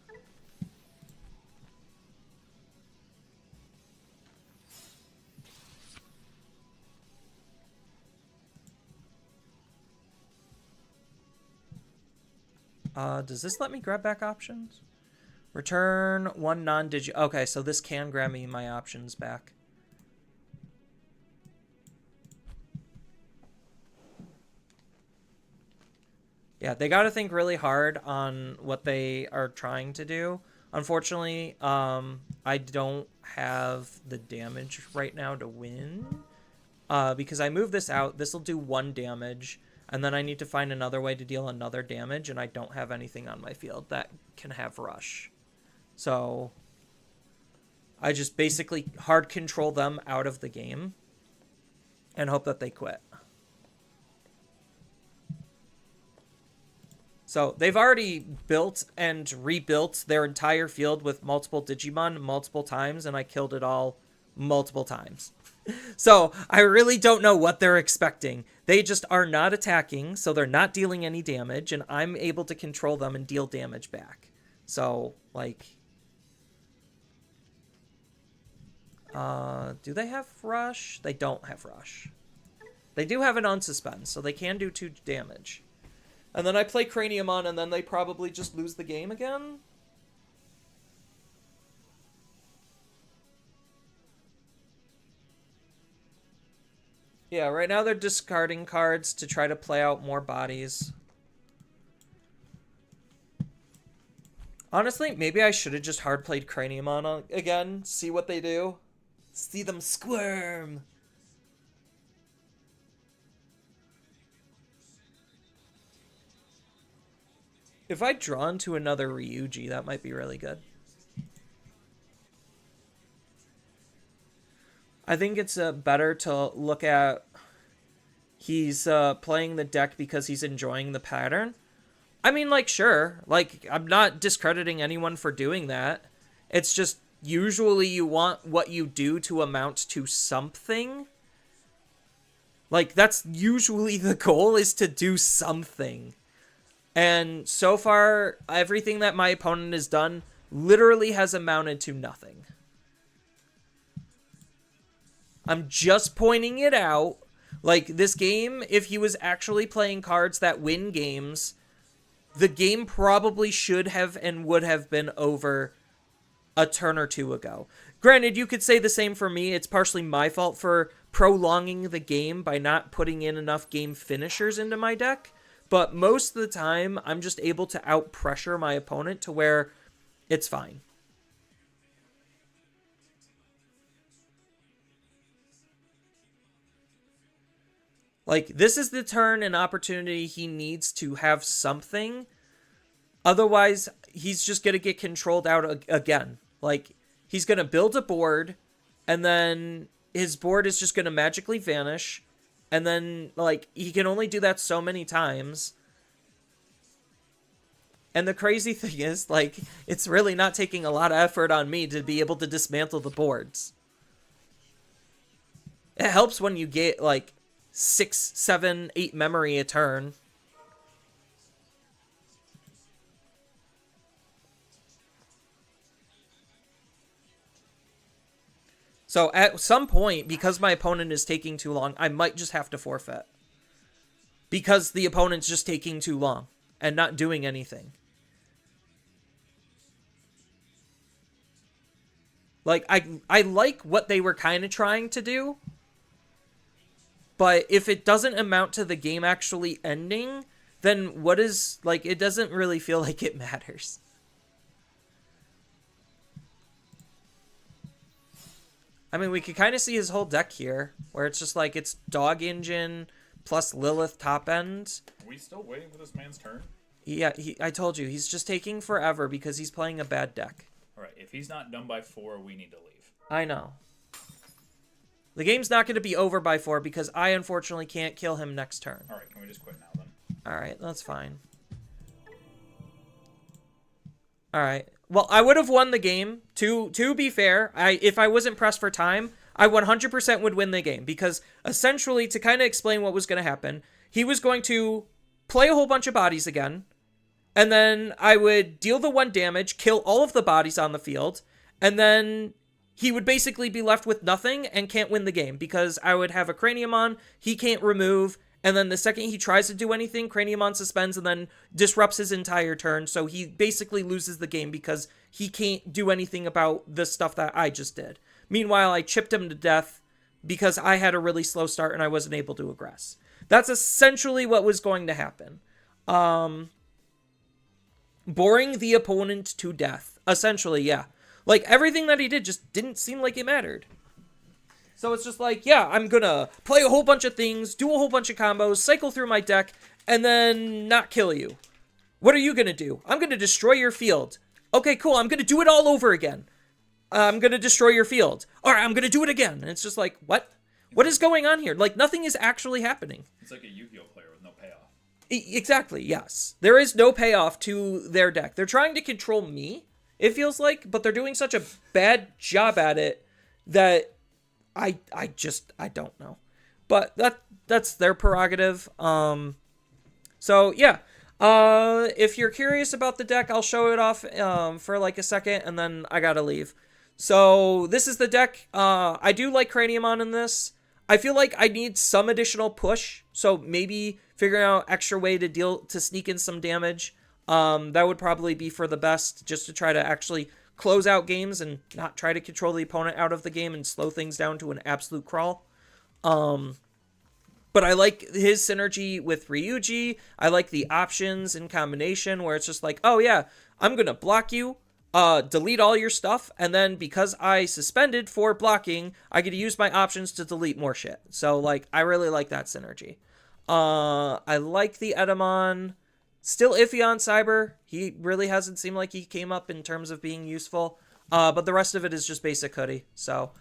Does this let me grab back options? Return 1 non-digi... Okay, so this can grab me my options back. Yeah, they gotta think really hard on what they are trying to do. Unfortunately, I don't have the damage right now to win. Because I move this out, this will do 1 damage. And then I need to find another way to deal another damage, and I don't have anything on my field that can have rush. So I just basically hard control them out of the game and hope that they quit. So they've already built and rebuilt their entire field with multiple Digimon multiple times, and I killed it all multiple times. So I really don't know what they're expecting. They just are not attacking, so they're not dealing any damage, and I'm able to control them and deal damage back. So, like... do they have rush? They don't have rush. They do have an unsuspend, so they can do 2 damage. And then I play Craniumon, and then they probably just lose the game again? Yeah, right now they're discarding cards to try to play out more bodies. Honestly, maybe I should have just hard played Craniumon again, see what they do. See them squirm! If I draw into another Ryuji, that might be really good. I think it's better to look at he's playing the deck because he's enjoying the pattern. I mean, like, sure. Like, I'm not discrediting anyone for doing that. It's just usually you want what you do to amount to something. Like, that's usually the goal, is to do something. And so far, everything that my opponent has done literally has amounted to nothing. I'm just pointing it out. Like, this game, if he was actually playing cards that win games, the game probably should have and would have been over a turn or 2 ago. Granted, you could say the same for me. It's partially my fault for prolonging the game by not putting in enough game finishers into my deck. But most of the time, I'm just able to out-pressure my opponent to where it's fine. Like, this is the turn and opportunity he needs to have something. Otherwise, he's just going to get controlled out again. Like, he's going to build a board, and then his board is just going to magically vanish. And then, like, he can only do that so many times. And the crazy thing is, like, it's really not taking a lot of effort on me to be able to dismantle the boards. It helps when you get, like, 6, 7, 8 memory a turn. So at some point, because my opponent is taking too long, I might just have to forfeit. Because the opponent's just taking too long and not doing anything. Like, I like what they were kind of trying to do. But if it doesn't amount to the game actually ending, then what is, like, it doesn't really feel like it matters. I mean, we could kind of see his whole deck here, where it's just like, it's Dog Engine plus Lilith top end. Are we still waiting for this man's turn? Yeah, I told you, he's just taking forever because he's playing a bad deck. All right, if he's not done by 4, we need to leave. I know. The game's not going to be over by 4 because I unfortunately can't kill him next turn. All right, can we just quit now then? All right, that's fine. All right. Well, I would have won the game. To be fair, if I wasn't pressed for time, I 100% would win the game because essentially, to kind of explain what was going to happen, he was going to play a whole bunch of bodies again, and then I would deal the 1 damage, kill all of the bodies on the field, and then he would basically be left with nothing and can't win the game because I would have a Cranium he can't remove, and then the second he tries to do anything, Cranium suspends and then disrupts his entire turn, so he basically loses the game because he can't do anything about the stuff that I just did. Meanwhile, I chipped him to death because I had a really slow start and I wasn't able to aggress. That's essentially what was going to happen. Boring the opponent to death. Essentially, yeah. Like, everything that he did just didn't seem like it mattered. So it's just like, yeah, I'm gonna play a whole bunch of things, do a whole bunch of combos, cycle through my deck, and then not kill you. What are you gonna do? I'm gonna destroy your field. Okay, cool, I'm gonna do it all over again. I'm gonna destroy your field. Alright, I'm gonna do it again. And it's just like, what? What is going on here? Like, nothing is actually happening. It's like a Yu-Gi-Oh player with no payoff. Exactly, yes. There is no payoff to their deck. They're trying to control me, it feels like, but they're doing such a bad job at it that I don't know. But that's their prerogative. So yeah. If you're curious about the deck, I'll show it off for like a second and then I gotta leave. So this is the deck. I do like Cranium in this. I feel like I need some additional push. So maybe figuring out extra way to sneak in some damage. That would probably be for the best, just to try to actually close out games and not try to control the opponent out of the game and slow things down to an absolute crawl. But I like his synergy with Ryuji. I like the options in combination where it's just like, oh yeah, I'm going to block you, delete all your stuff, and then because I suspended for blocking, I get to use my options to delete more shit. So, like, I really like that synergy. I like the Edamon. Still iffy on Cyber. He really hasn't seemed like he came up in terms of being useful. But the rest of it is just basic Hudie. So,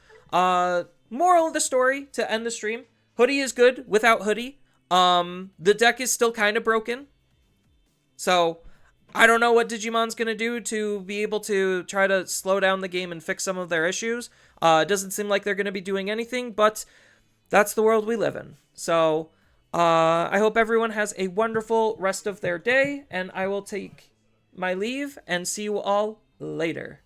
moral of the story to end the stream. Hudie is good without Hudie. The deck is still kind of broken. So, I don't know what Digimon's going to do to be able to try to slow down the game and fix some of their issues. It doesn't seem like they're going to be doing anything, but that's the world we live in. So, I hope everyone has a wonderful rest of their day, and I will take my leave and see you all later.